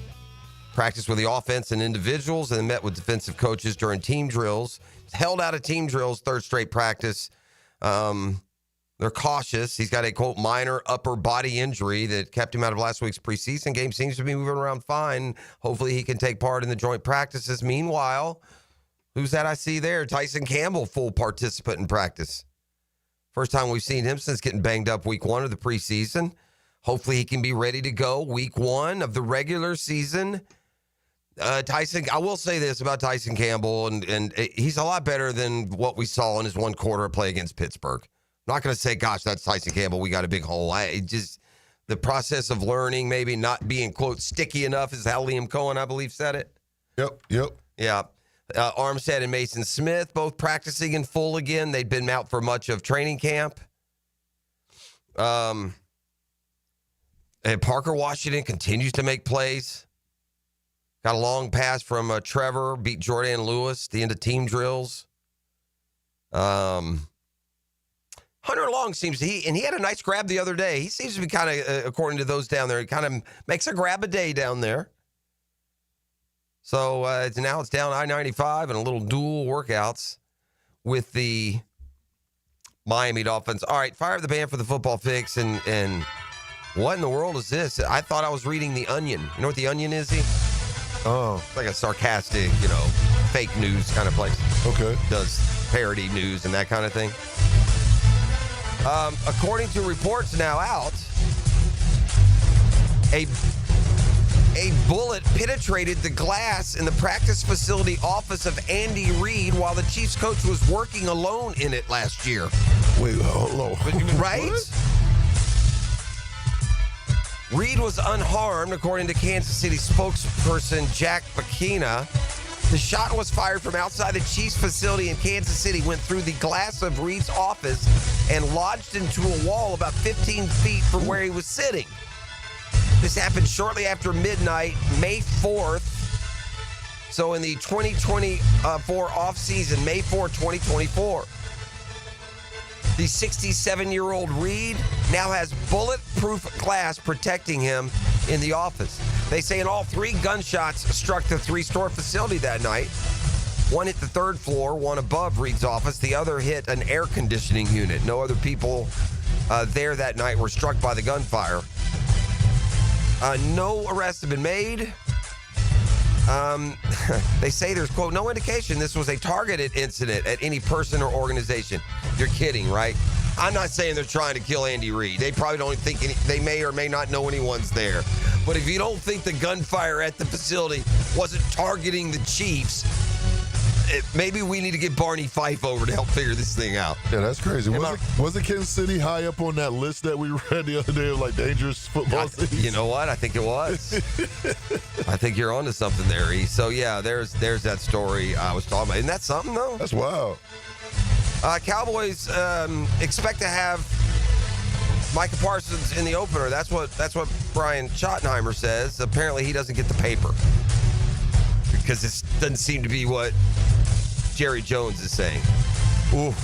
practiced with the offense and individuals and then met with defensive coaches during team drills. Held out of team drills, third straight practice. They're cautious. He's got a, quote, minor upper body injury that kept him out of last week's preseason game. Seems to be moving around fine. Hopefully he can take part in the joint practices. Meanwhile, who's that I see there? Tyson Campbell, full participant in practice. First time we've seen him since getting banged up week 1 of the preseason. Hopefully he can be ready to go week 1 of the regular season. Tyson, I will say this about Tyson Campbell, and he's a lot better than what we saw in his one quarter play against Pittsburgh. I'm not going to say, gosh, that's Tyson Campbell. We got a big hole. The process of learning, maybe not being, quote, sticky enough is how Liam Cohen, I believe, said it. Yep. Yeah. Armstead and Mason Smith both practicing in full again. They'd been out for much of training camp. And Parker Washington continues to make plays. Got a long pass from Trevor, beat Jordan Lewis at the end of team drills. Hunter Long seems he had a nice grab the other day. He seems to be kind of, according to those down there, he kind of makes a grab a day down there. So now it's down I-95 and a little dual workouts with the Miami Dolphins. All right, fire up the band for the football fix. And what in the world is this? I thought I was reading The Onion. You know what The Onion is, Oh. It's like a sarcastic, fake news kind of place. Okay. Does parody news and that kind of thing. According to reports now out, a bullet penetrated the glass in the practice facility office of Andy Reid while the Chiefs coach was working alone in it last year. Wait, hold on. Right? What? Reid was unharmed, according to Kansas City spokesperson Jack Bakina. The shot was fired from outside the Chiefs facility in Kansas City, went through the glass of Reid's office, and lodged into a wall about 15 feet from where he was sitting. This happened shortly after midnight, May 4th. So in the 2024 offseason, May 4, 2024. The 67-year-old Reid now has bulletproof glass protecting him in the office. They say in all 3 gunshots struck the 3-store facility that night. One hit the 3rd floor, one above Reid's office. The other hit an air conditioning unit. No other people there that night were struck by the gunfire. No arrests have been made. They say there's, quote, no indication this was a targeted incident at any person or organization. You're kidding, right? I'm not saying they're trying to kill Andy Reid. They probably don't think they may or may not know anyone's there. But if you don't think the gunfire at the facility wasn't targeting the Chiefs, Maybe we need to get Barney Fife over to help figure this thing out. Yeah, that's crazy. Wasn't Kansas City high up on that list that we read the other day of like dangerous football cities? You know what? I think it was. I think you're onto something there, E. So, yeah, there's that story I was talking about. Isn't that something, though? That's wild. Cowboys expect to have Micah Parsons in the opener. That's what Brian Schottenheimer says. Apparently, he doesn't get the paper because this doesn't seem to be what Jerry Jones is saying. Ooh,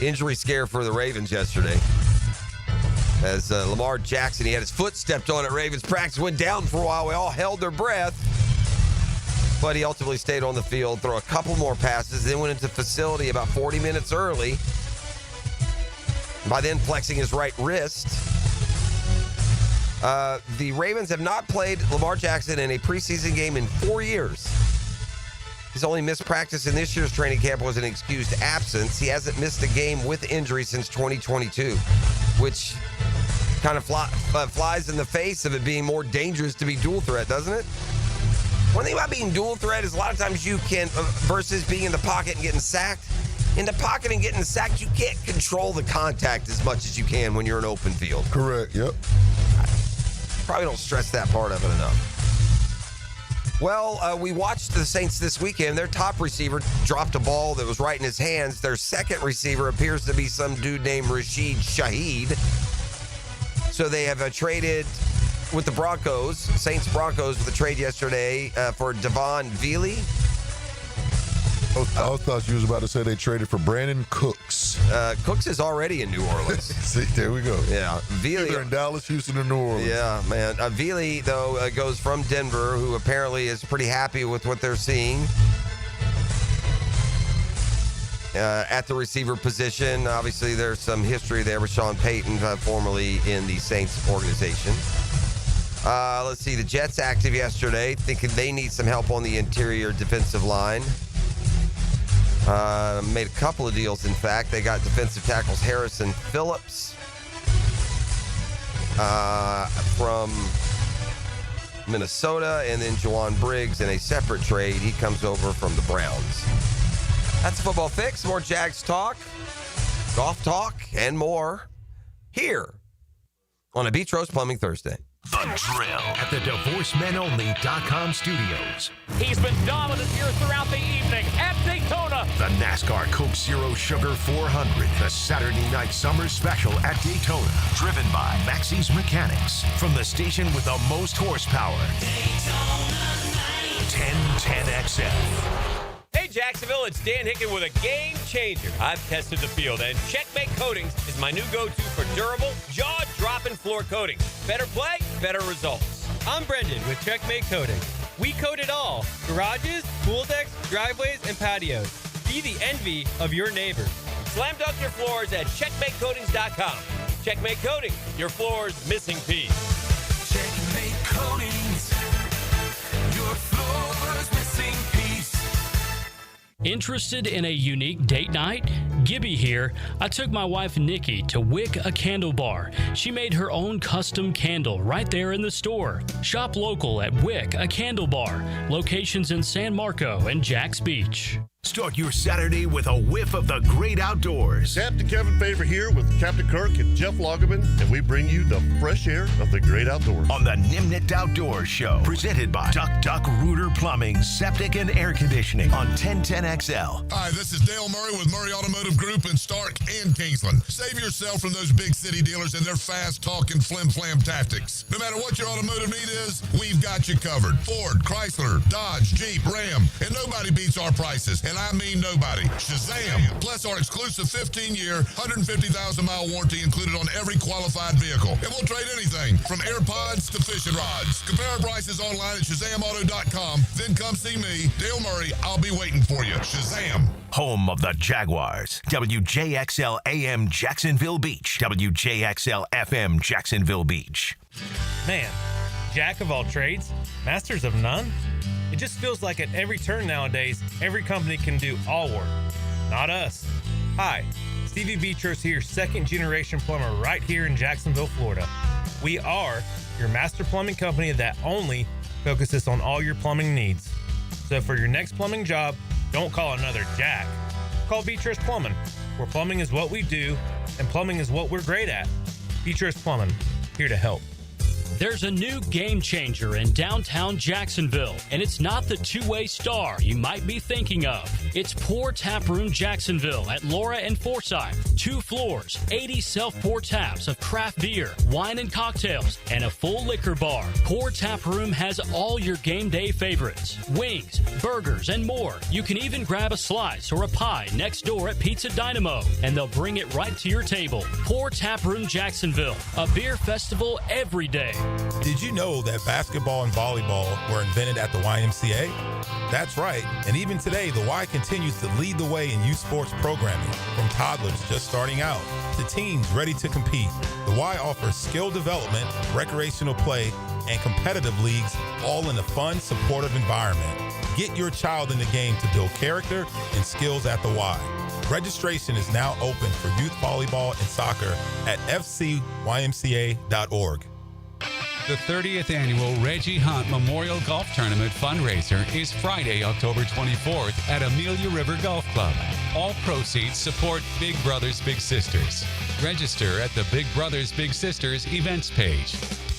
injury scare for the Ravens yesterday. As Lamar Jackson, he had his foot stepped on at Ravens practice, went down for a while. We all held their breath. But he ultimately stayed on the field, threw a couple more passes, then went into the facility about 40 minutes early. By then, flexing his right wrist. The Ravens have not played Lamar Jackson in a preseason game in 4 years. His only missed practice in this year's training camp was an excused absence. He hasn't missed a game with injury since 2022, which kind of flies in the face of it being more dangerous to be dual threat, doesn't it? One thing about being dual threat is a lot of times you can, versus being in the pocket and getting sacked. In the pocket and getting sacked, you can't control the contact as much as you can when you're in open field. Correct, yep. Probably don't stress that part of it enough. Well, we watched the Saints this weekend. Their top receiver dropped a ball that was right in his hands. Their second receiver appears to be some dude named Rashid Shaheed. So they have traded with the Broncos, Saints-Broncos, with a trade yesterday for Devon Veely. I thought you was about to say they traded for Brandon Cooks. Cooks is already in New Orleans. See, there we go. Yeah. Veely. Either in Dallas, Houston, or New Orleans. Yeah, man. Veely, though, goes from Denver, who apparently is pretty happy with what they're seeing at the receiver position. Obviously, there's some history there with Sean Payton, formerly in the Saints organization. Let's see. The Jets active yesterday, thinking they need some help on the interior defensive line. Made a couple of deals, in fact. They got defensive tackles Harrison Phillips from Minnesota, and then Juwan Briggs in a separate trade. He comes over from the Browns. That's Football Fix. More Jags talk, golf talk, and more here on a Beach Rose Plumbing Thursday. The Drill at the DivorceMenOnly.com studios. He's been dominant here throughout the evening at Daytona. The NASCAR Coke Zero Sugar 400. The Saturday Night Summer Special at Daytona. Driven by Maxie's Mechanics. From the station with the most horsepower. Daytona 1010XL. Hey Jacksonville, it's Dan Hicken with a game changer. I've tested the field, and Checkmate Coatings is my new go-to for durable, jaw-dropping floor coatings. Better play, better results. I'm Brendan with Checkmate Coatings. We coat it all: garages, pool decks, driveways, and patios. Be the envy of your neighbors. Slam dunk your floors at checkmatecoatings.com. Checkmate Coatings, your floor's missing piece. Checkmate Coatings, your floor's missing piece. Interested in a unique date night? Gibby here. I took my wife Nikki to Wick a Candle Bar. She made her own custom candle right there in the store. Shop local at Wick a Candle Bar. Locations in San Marco and Jax Beach. Start your Saturday with a whiff of the great outdoors. Captain Kevin Favor here with Captain Kirk and Jeff Lagerman, and we bring you the fresh air of the great outdoors. On the Nimnit Outdoors Show, presented by Duck Rooter Plumbing, Septic and Air Conditioning on 1010XL. Hi, this is Dale Murray with Murray Automotive Group in Stark and Kingsland. Save yourself from those big city dealers and their fast-talking flim-flam tactics. No matter what your automotive need is, we've got you covered. Ford, Chrysler, Dodge, Jeep, Ram, and nobody beats our prices. And I mean nobody. Shazam! Plus our exclusive 15-year, 150,000-mile warranty included on every qualified vehicle. And we'll trade anything from AirPods to fishing rods. Compare our prices online at ShazamAuto.com. Then come see me, Dale Murray. I'll be waiting for you. Shazam! Home of the Jaguars. WJXL AM Jacksonville Beach. WJXL FM Jacksonville Beach. Man, jack of all trades, masters of none? It just feels like at every turn nowadays, every company can do all work. Not us. Hi, Stevie Beachers here, second-generation plumber right here in Jacksonville, Florida. We are your master plumbing company that only focuses on all your plumbing needs. So for your next plumbing job, Don't call another Jack. Call Beatrice Plumbing, where plumbing is what we do, and plumbing is what we're great at. Beatrice Plumbing, here to help. There's a new game changer in downtown Jacksonville, and it's not the two-way star you might be thinking of. It's Pour Tap Room Jacksonville at Laura and Forsyth. 2 floors, 80 self-pour taps of craft beer, wine and cocktails, and a full liquor bar. Pour Tap Room has all your game day favorites. Wings, burgers, and more. You can even grab a slice or a pie next door at Pizza Dynamo, and they'll bring it right to your table. Pour Tap Room Jacksonville, a beer festival every day. Did you know that basketball and volleyball were invented at the YMCA? That's right, and even today, the Y continues to lead the way in youth sports programming, from toddlers just starting out to teens ready to compete. The Y offers skill development, recreational play, and competitive leagues, all in a fun, supportive environment. Get your child in the game to build character and skills at the Y. Registration is now open for youth volleyball and soccer at fcymca.org. The 30th Annual Reggie Hunt Memorial Golf Tournament fundraiser is Friday, October 24th at Amelia River Golf Club. All proceeds support Big Brothers Big Sisters. Register at the Big Brothers Big Sisters events page.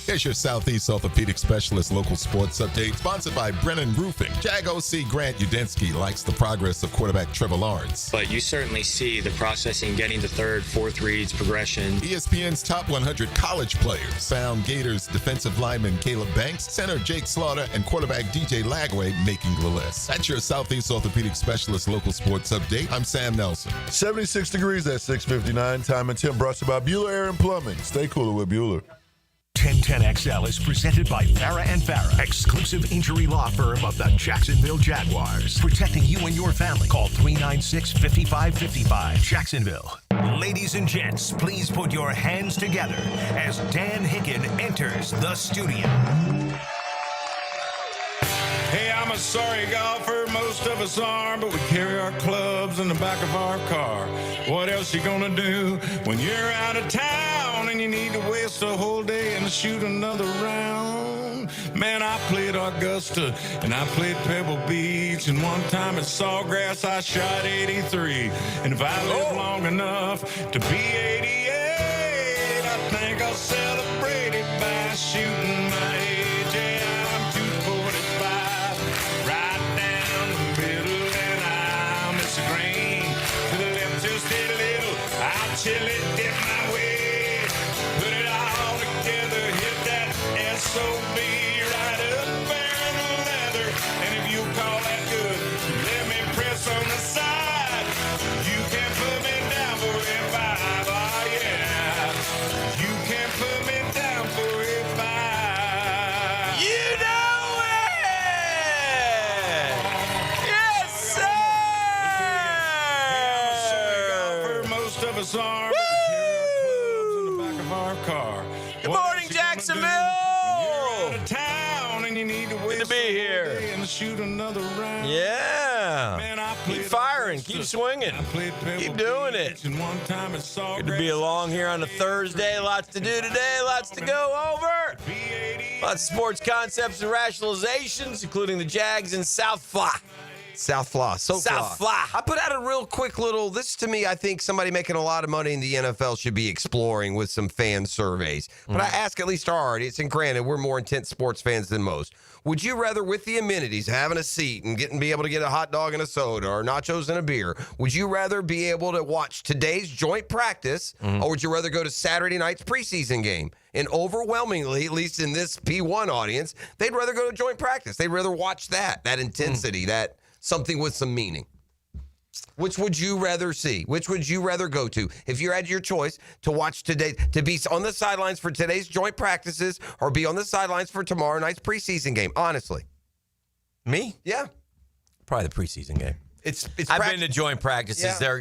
Here's your Southeast Orthopedic Specialist local sports update, sponsored by Brennan Roofing. Jag OC Grant Udinski likes the progress of quarterback Trevor Lawrence. But you certainly see the processing, getting to third, fourth reads, progression. ESPN's top 100 college players found Gators defensive lineman Caleb Banks, center Jake Slaughter, and quarterback DJ Lagway making the list. That's your Southeast Orthopedic Specialist local sports update. I'm Sam Nelson. 76 degrees at 6:59. Time and temp brought to you by Bueller Air and Plumbing. Stay cooler with Bueller. 1010XL is presented by Farah & Farah, exclusive injury law firm of the Jacksonville Jaguars. Protecting you and your family. Call 396-5555. Jacksonville. Ladies and gents, please put your hands together as Dan Hicken enters the studio. Hey, I'm a sorry golfer, most of us are, but we carry our clubs in the back of our car. What else you gonna do when you're out of town and you need to waste a whole day and shoot another round? Man, I played Augusta and I played Pebble Beach, and one time at Sawgrass I shot 83. And if I live long enough to be 88, I think I'll celebrate it by shooting my age. Yeah, I'm 245, right down the middle, and I'll miss a grain. To the left just a little, I'll chill it, dip my way. Put it all together, hit that SOB right up there in the leather. And if you call that good, let me press on the side. You can put me down for a 5, oh yeah. You can put me down for a 5. You know it! Yes, sir! Most of us are. We carry our clubs in the back of our car. Good morning, Jacksonville! Town and you need to wait Good to be here. and shoot another round. Yeah. Man, I Keep firing. Keep swinging. Keep doing it. Good to be along here on a Thursday. Lots to do today. Lots to go over. Lots of sports concepts and rationalizations, including the Jags and South Fly. South Fly. South Fly. I put out a real quick little, this to me, I think somebody making a lot of money in the NFL should be exploring with some fan surveys. But I ask at least our audience, and granted, we're more intense sports fans than most. Would you rather, with the amenities, having a seat and be able to get a hot dog and a soda or nachos and a beer, would you rather be able to watch today's joint practice, or would you rather go to Saturday night's preseason game? And overwhelmingly, at least in this P1 audience, they'd rather go to joint practice. They'd rather watch that intensity, that something with some meaning. Which would you rather see? Which would you rather go to? If you had your choice to watch today, to be on the sidelines for today's joint practices or be on the sidelines for tomorrow night's preseason game, honestly. Me? Yeah. Probably the preseason game. I've been to joint practices. Yeah.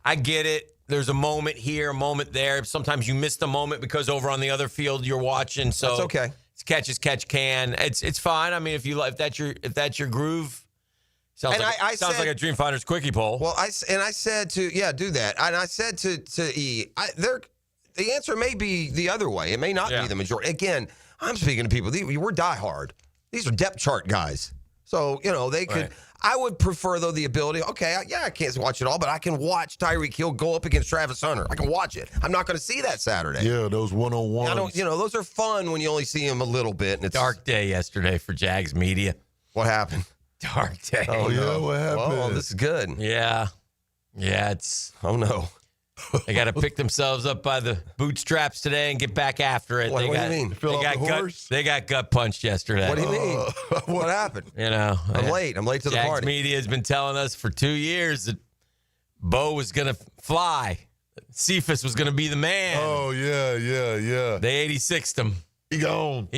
I get it. There's a moment here, a moment there. Sometimes you miss the moment because over on the other field you're watching. So that's okay. It's catch as catch can. It's fine. I mean, if that's your groove. Sounds like a Dreamfinders quickie poll. Well, I said to do that, and I said to E, the answer may be the other way. It may not be the majority. Again, I'm speaking to people. We're diehard. These are depth chart guys. So, they could. Right. I would prefer, though, the ability, I can't watch it all, but I can watch Tyreek Hill go up against Travis Hunter. I can watch it. I'm not going to see that Saturday. Yeah, those one-on-ones. Those are fun when you only see them a little bit. And it's dark day yesterday for Jags media. What happened? Dark day. Oh, yeah, what happened? Oh, this is good. Yeah. Yeah, it's... Oh, no. They got to pick themselves up by the bootstraps today and get back after it. What do you mean? They got gut punched yesterday. What do you mean? What happened? I'm late. I'm late to the Jags party. Media has been telling us for 2 years that Bo was going to fly. Cephas was going to be the man. Oh, yeah. They 86'd him. He gone.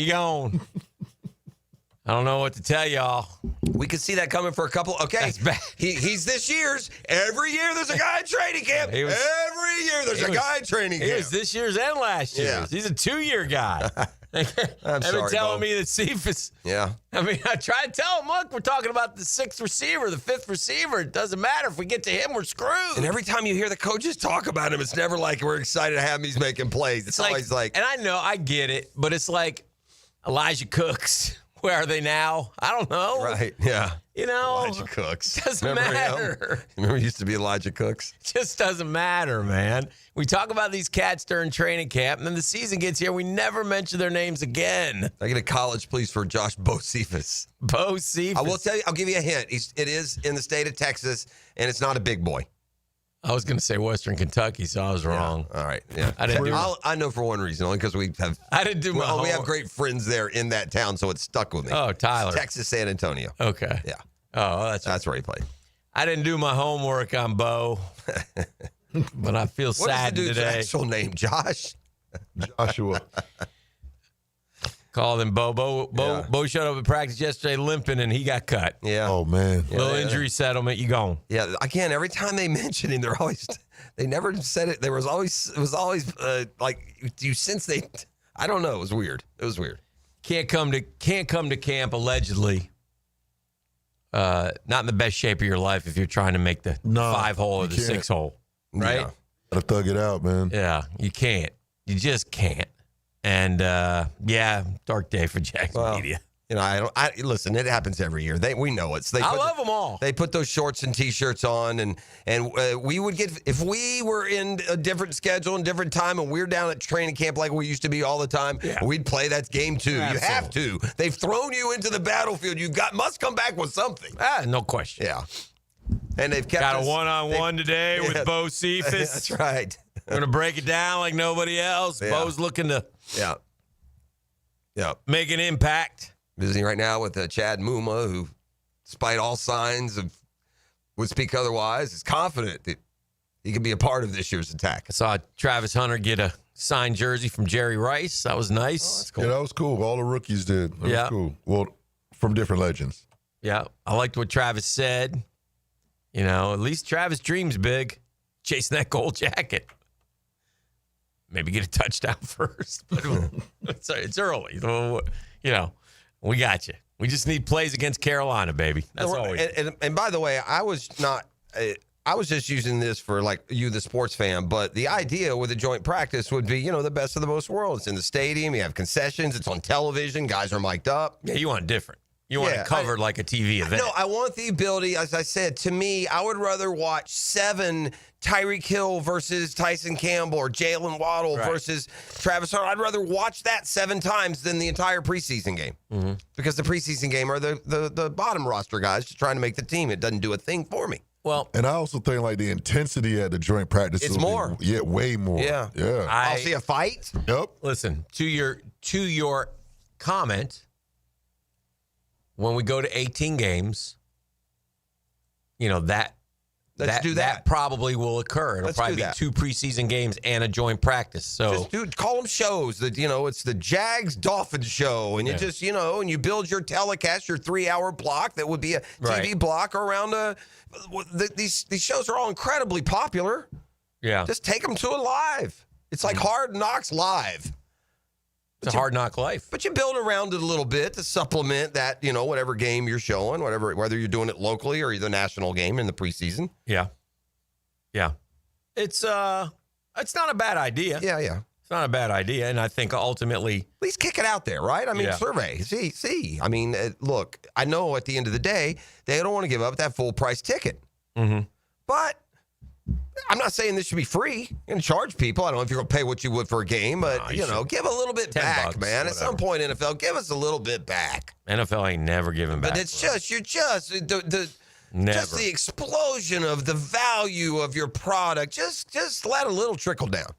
I don't know what to tell y'all. We could see that coming for a couple. Okay, that's bad. He's this year's. Every year there's a guy in training camp. Every year there's a guy in training camp. He was this year's and last year's. Yeah. He's a 2-year guy. I'm sorry, telling me that Cephas. Yeah. I mean, I try to tell him, look, we're talking about the 6th receiver, the 5th receiver. It doesn't matter. If we get to him, we're screwed. And every time you hear the coaches talk about him, it's never like we're excited to have him. He's making plays. It's always like. And I know, I get it, but it's like Elijah Cooks. Where are they now? I don't know. Right, yeah. Elijah Cooks. Doesn't matter. Remember he used to be Elijah Cooks? Just doesn't matter, man. We talk about these cats during training camp, and then the season gets here. We never mention their names again. I get a college, please, for Bo Cephas. Bo Cephas. I will tell you, I'll give you a hint. It is in the state of Texas, and it's not a big boy. I was going to say Western Kentucky, so I was wrong. All right. Yeah. I know for one reason, only because we have. I didn't do my we have great friends there in that town, so it stuck with me. Oh, Tyler. It's Texas, San Antonio. Okay. Yeah. Oh, that's where he played. I didn't do my homework on Bo, but I feel sad today. What is the dude's actual name? Josh? Joshua. Called him Bo. Bo showed up at practice yesterday limping, and he got cut. Yeah. Oh, man. Little injury settlement, you gone. Yeah. Again, every time they mention him, they never said it. It was always like, you sense I don't know. It was weird. Can't come to camp allegedly. Not in the best shape of your life if you're trying to make the 5-hole or the 6-hole, right? Yeah. Gotta thug it out, man. Yeah, you can't. You just can't. And dark day for Jags Media. Listen, it happens every year. We know it. I love them all. They put those shorts and T-shirts on, and we would get, if we were in a different schedule and different time, and we're down at training camp like we used to be all the time, we'd play that game too. Absolutely. You have to. They've thrown you into the battlefield. Must come back with something. No question. Yeah. And they've kept got a one-on-one today with Bo Cephas. That's right. We're gonna break it down like nobody else. Yeah. Bo's looking to make an impact. Visiting right now with Chad Muma, who, despite all signs would speak otherwise, is confident that he can be a part of this year's attack. I saw Travis Hunter get a signed jersey from Jerry Rice. That was nice. Oh, that's cool. Yeah, that was cool. All the rookies did. That was cool. Well, from different legends. Yeah, I liked what Travis said. At least Travis dreams big, chasing that gold jacket. Maybe get a touchdown first, but it's early. We got you. We just need plays against Carolina, baby. That's all we need. And by the way, I was just using this for like you, the sports fan, but the idea with a joint practice would be, the best of the most world. It's in the stadium. You have concessions. It's on television. Guys are mic'd up. Yeah, you want it different. You want it covered like a TV event. No, I want the ability, as I said, to me, I would rather watch 7 Tyreek Hill versus Tyson Campbell or Jalen Waddle versus Travis Hunter. I'd rather watch that 7 times than the entire preseason game. Mm-hmm. Because the preseason game are the bottom roster guys just trying to make the team. It doesn't do a thing for me. Well, and I also think like the intensity at the joint practice is more. Way more. Yeah. I'll see a fight. Yep. Listen, to your comment, when we go to 18 games, that probably will occur. It'll probably be 2 preseason games and a joint practice. So just call them shows. That it's the Jags Dolphins show, and you just and you build your telecast, your 3-hour block that would be a TV block around these shows are all incredibly popular. Yeah, just take them to it live. It's like Hard Knocks live. It's a hard knock life. But you build around it a little bit to supplement that, whatever game you're showing, whether you're doing it locally or the national game in the preseason. Yeah. Yeah. It's not a bad idea. Yeah. It's not a bad idea, and I think ultimately... At least kick it out there, right? I mean, survey. See. I mean, look, I know at the end of the day, they don't want to give up that full-price ticket. Mm-hmm. But I'm not saying this should be free. You're going to charge people. I don't know if you're going to pay what you would for a game, but, give a little bit back, $10, man. whatever. At some point, NFL, give us a little bit back. NFL ain't never giving back. But it's just, just the explosion of the value of your product. Just let a little trickle down.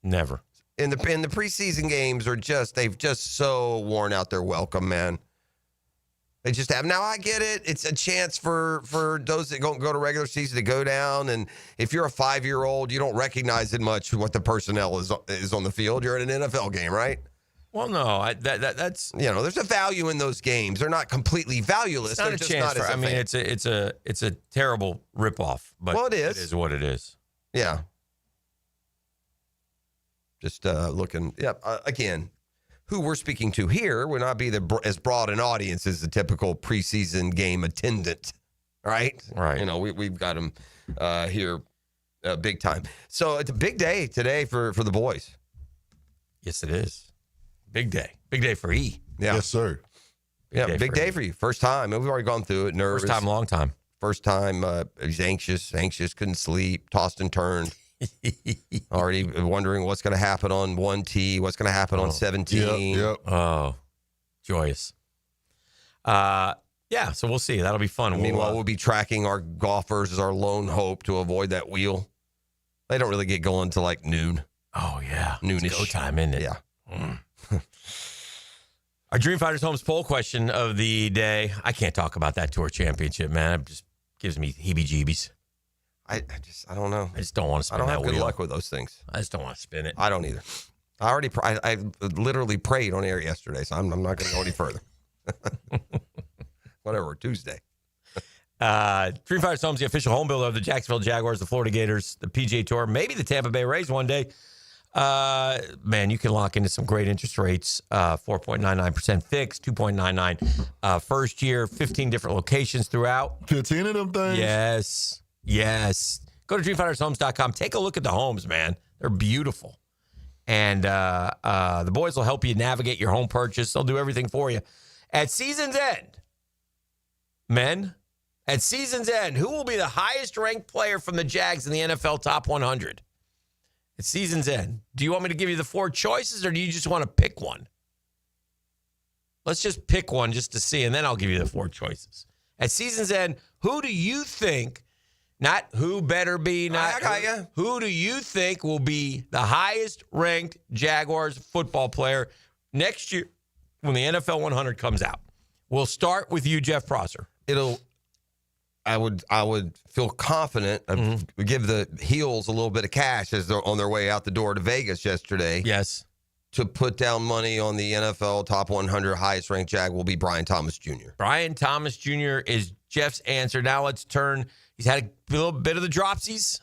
Never. In the preseason games they've just so worn out their welcome, man. They just have. Now I get it. It's a chance for those that don't go to regular season to go down. And if you're a 5-year-old, you don't recognize it much what the personnel is on the field. You're at an NFL game, right? Well, no, that's there's a value in those games. They're not completely valueless. It's not a chance. It's a terrible ripoff. But it is. It is what it is. Yeah. Just looking. Yeah. Again, who we're speaking to here would not be as broad an audience as the typical preseason game attendant. Right. Right. We've got them here big time. So it's a big day today for the boys. Yes, it is. Big day. Big day for E. Yeah. Yes, sir. Big day for you. First time. We've already gone through it. Nervous. First time, long time. First time. He's anxious, couldn't sleep, tossed and turned. Already wondering what's going to happen on 1T, what's going to happen on 17. Yep. Oh, joyous. So we'll see. That'll be fun. Meanwhile, we'll be tracking our golfers as our lone hope to avoid that wheel. They don't really get going till like noon. Oh, yeah. Noonish. It's go time, isn't it? Yeah. Our Dream Fighters Homes poll question of the day. I can't talk about that tour championship, man. It just gives me heebie-jeebies. I don't know. I just don't want to spin that wheel. I don't have good luck with those things. I just don't want to spin it. I don't either. I literally prayed on air yesterday, so I'm not going to go any further. Whatever, Tuesday. Dream Fighters Homes, the official home builder of the Jacksonville Jaguars, the Florida Gators, the PGA Tour, maybe the Tampa Bay Rays one day. Man, you can lock into some great interest rates. 4.99% fixed, 2.99 first year, 15 different locations throughout. 15 of them things? Yes. Go to dreamfighterhomes.com. Take a look at the homes, man. They're beautiful. And the boys will help you navigate your home purchase. They'll do everything for you. At season's end, who will be the highest ranked player from the Jags in the NFL Top 100? At season's end, do you want me to give you the 4 choices, or do you just want to pick one? Let's just pick one just to see, and then I'll give you the 4 choices. At season's end, who do you think, not who better be, not who do you think will be the highest ranked Jaguars football player next year when the NFL 100 comes out? We'll start with you, Jeff Prosser. I would feel confident give the Heels a little bit of cash as they're on their way out the door to Vegas yesterday. Yes. To put down money on the NFL Top 100 highest ranked Jag will be Brian Thomas Jr. Brian Thomas Jr. is Jeff's answer. Now let's turn. He's had a little bit of the dropsies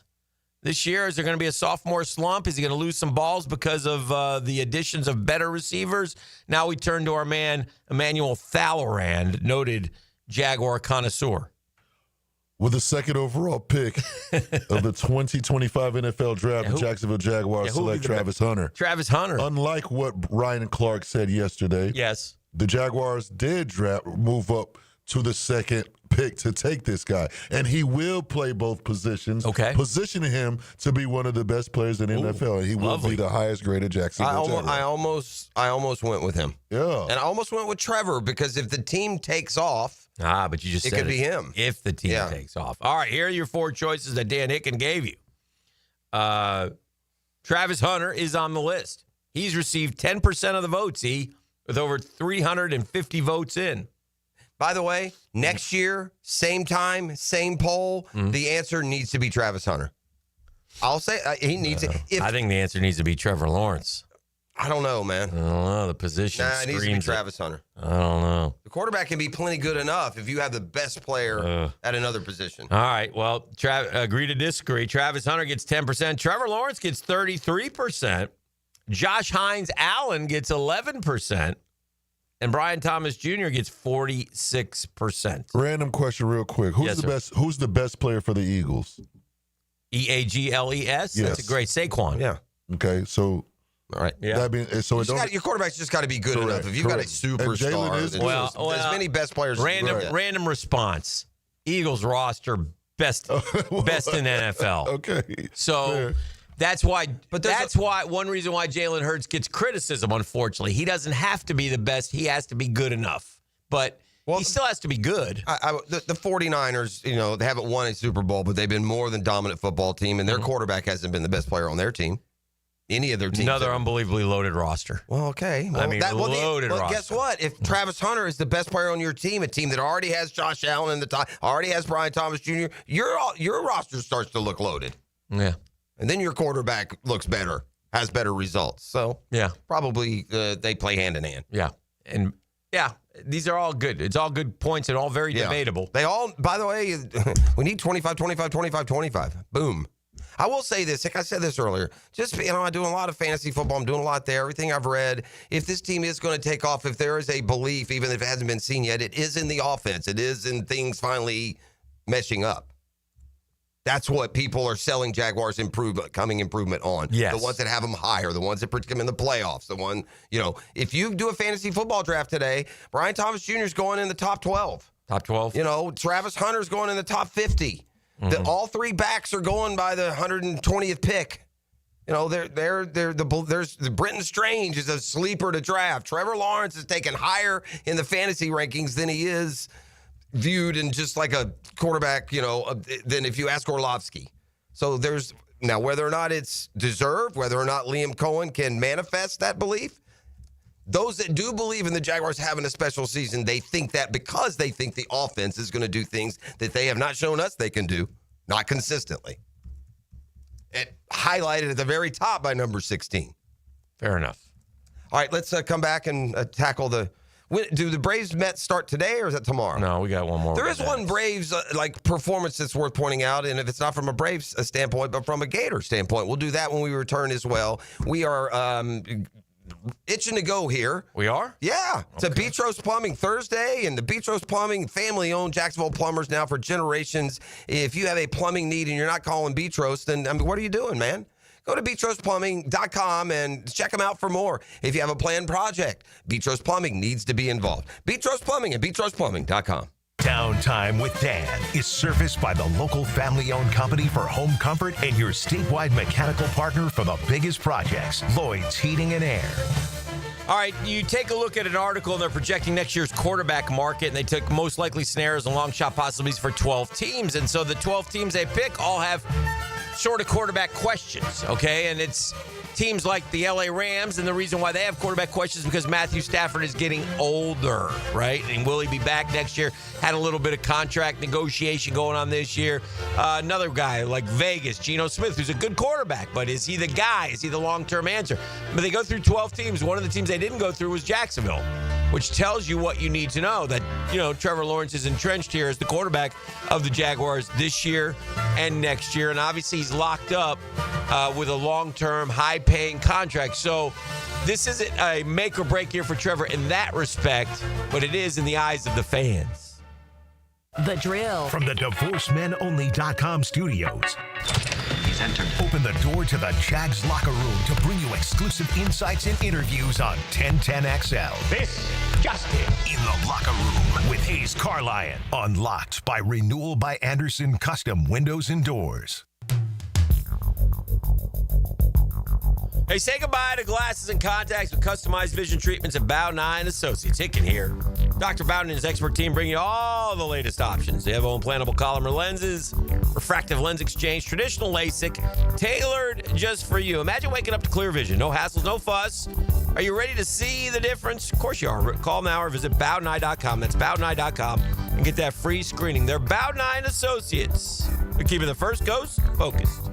this year. Is there going to be a sophomore slump? Is he going to lose some balls because of the additions of better receivers? Now we turn to our man, Emmanuel Thalorand, noted Jaguar connoisseur. With the second overall pick of the 2025 NFL Draft, the Jacksonville Jaguars select Travis Hunter. Travis Hunter. Unlike what Ryan Clark said yesterday, yes, the Jaguars did move up to the second pick to take this guy. And he will play both positions, positioning him to be one of the best players in the NFL. And he will be the highest graded Jacksonville Jaguar. I almost went with him. Yeah. And I almost went with Trevor because if the team takes off, but you just said it could be him. If the team takes off. All right, here are your 4 choices that Dan Hicken gave you. Travis Hunter is on the list. He's received 10% of the votes, with over 350 votes in. By the way, next year, same time, same poll, the answer needs to be Travis Hunter. I'll say he needs it. I think the answer needs to be Trevor Lawrence. I don't know, man. I don't know. The position it needs to be Travis Hunter. I don't know. The quarterback can be plenty good enough if you have the best player at another position. All right. Well, agree to disagree. Travis Hunter gets 10%. Trevor Lawrence gets 33%. Josh Hines Allen gets 11%. And Brian Thomas Jr. gets 46%. Random question real quick. Who's the best player for the Eagles? Eagles? Yes. That's a great Saquon. Yeah. Okay, so All right. Yeah. That means, so your quarterback's just got to be good enough. If you've got a superstar, as many best players. Random response. Eagles roster best in NFL. Okay. So that's why. But that's why one reason why Jalen Hurts gets criticism. Unfortunately, he doesn't have to be the best. He has to be good enough. But he still has to be good. The 49ers, they haven't won a Super Bowl, but they've been more than dominant football team, and their quarterback hasn't been the best player on their team. Any of their teams. Another unbelievably loaded roster. Well, okay. Loaded roster. Guess what? If Travis Hunter is the best player on your team, a team that already has Josh Allen in the top, already has Brian Thomas Jr., your roster starts to look loaded. Yeah. And then your quarterback looks better, has better results. So, probably they play hand in hand. Yeah. And, these are all good. It's all good points and all very debatable. They all, by the way, we need 25, 25, 25, 25. Boom. I will say this, like I said this earlier, I'm doing a lot of fantasy football. I'm doing a lot there. Everything I've read, if this team is going to take off, if there is a belief, even if it hasn't been seen yet, it is in the offense. It is in things finally meshing up. That's what people are selling Jaguars coming improvement on. Yes. The ones that have them higher, the ones that predict them in the playoffs, the one, if you do a fantasy football draft today, Brian Thomas Jr. is going in the top 12. Top 12? Travis Hunter's going in the top 50. All three backs are going by the 120th pick. There's the Brenton Strange is a sleeper to draft. Trevor Lawrence is taken higher in the fantasy rankings than he is viewed in just like a quarterback, than if you ask Orlovsky. So now whether or not it's deserved, whether or not Liam Cohen can manifest that belief, those that do believe in the Jaguars having a special season, they think that because they think the offense is going to do things that they have not shown us they can do, not consistently. It highlighted at the very top by number 16. Fair enough. All right, let's come back and tackle do the Braves-Mets start today or is it tomorrow? No, we got one more. There is one Braves performance that's worth pointing out, and if it's not from a Braves standpoint, but from a Gator standpoint, we'll do that when we return as well. We are itching to go here. We are? Yeah. To Beatrice Plumbing Thursday, and the Beatrice Plumbing family-owned Jacksonville plumbers now for generations. If you have a plumbing need and you're not calling Beatrice, then what are you doing, man? Go to BeatricePlumbing.com and check them out for more. If you have a planned project, Beatrice Plumbing needs to be involved. Beatrice Plumbing at BeatricePlumbing.com. Downtime with Dan is serviced by the local family-owned company for home comfort and your statewide mechanical partner for the biggest projects, Lloyd's Heating and Air. All right, you take a look at an article, and they're projecting next year's quarterback market, and they took most likely scenarios and long shot possibilities for 12 teams. And so the 12 teams they pick all have sort of quarterback questions, okay? And it's teams like the LA Rams, and the reason why they have quarterback questions is because Matthew Stafford is getting older, right? And will he be back next year? Had a little bit of contract negotiation going on this year. Another guy like Vegas, Geno Smith, who's a good quarterback, but is he the guy? Is he the long-term answer? But they go through 12 teams. One of the teams they didn't go through was Jacksonville, which tells you what you need to know, that, Trevor Lawrence is entrenched here as the quarterback of the Jaguars this year and next year. And obviously he's locked up with a long-term, high-paying contract. So this isn't a make or break year for Trevor in that respect, but it is in the eyes of the fans. The Drill. From the DivorceMenOnly.com studios. He's entered. Open the door to the Jags locker room to bring you exclusive insights and interviews on 1010XL. This just in the locker room with Hayes Carlyon. Unlocked by Renewal by Anderson Custom Windows and Doors. Hey, say goodbye to glasses and contacts with customized vision treatments at Bowden Associates. Hicken here. Dr. Bowden and his expert team bring you all the latest options. They have implantable Collamer lenses, refractive lens exchange, traditional LASIK, tailored just for you. Imagine waking up to clear vision. No hassles, no fuss. Are you ready to see the difference? Of course you are. Call now or visit BowdenEye.com. That's BowdenEye.com and get that free screening. They're Bowden Associates. They're keeping the first coast focused.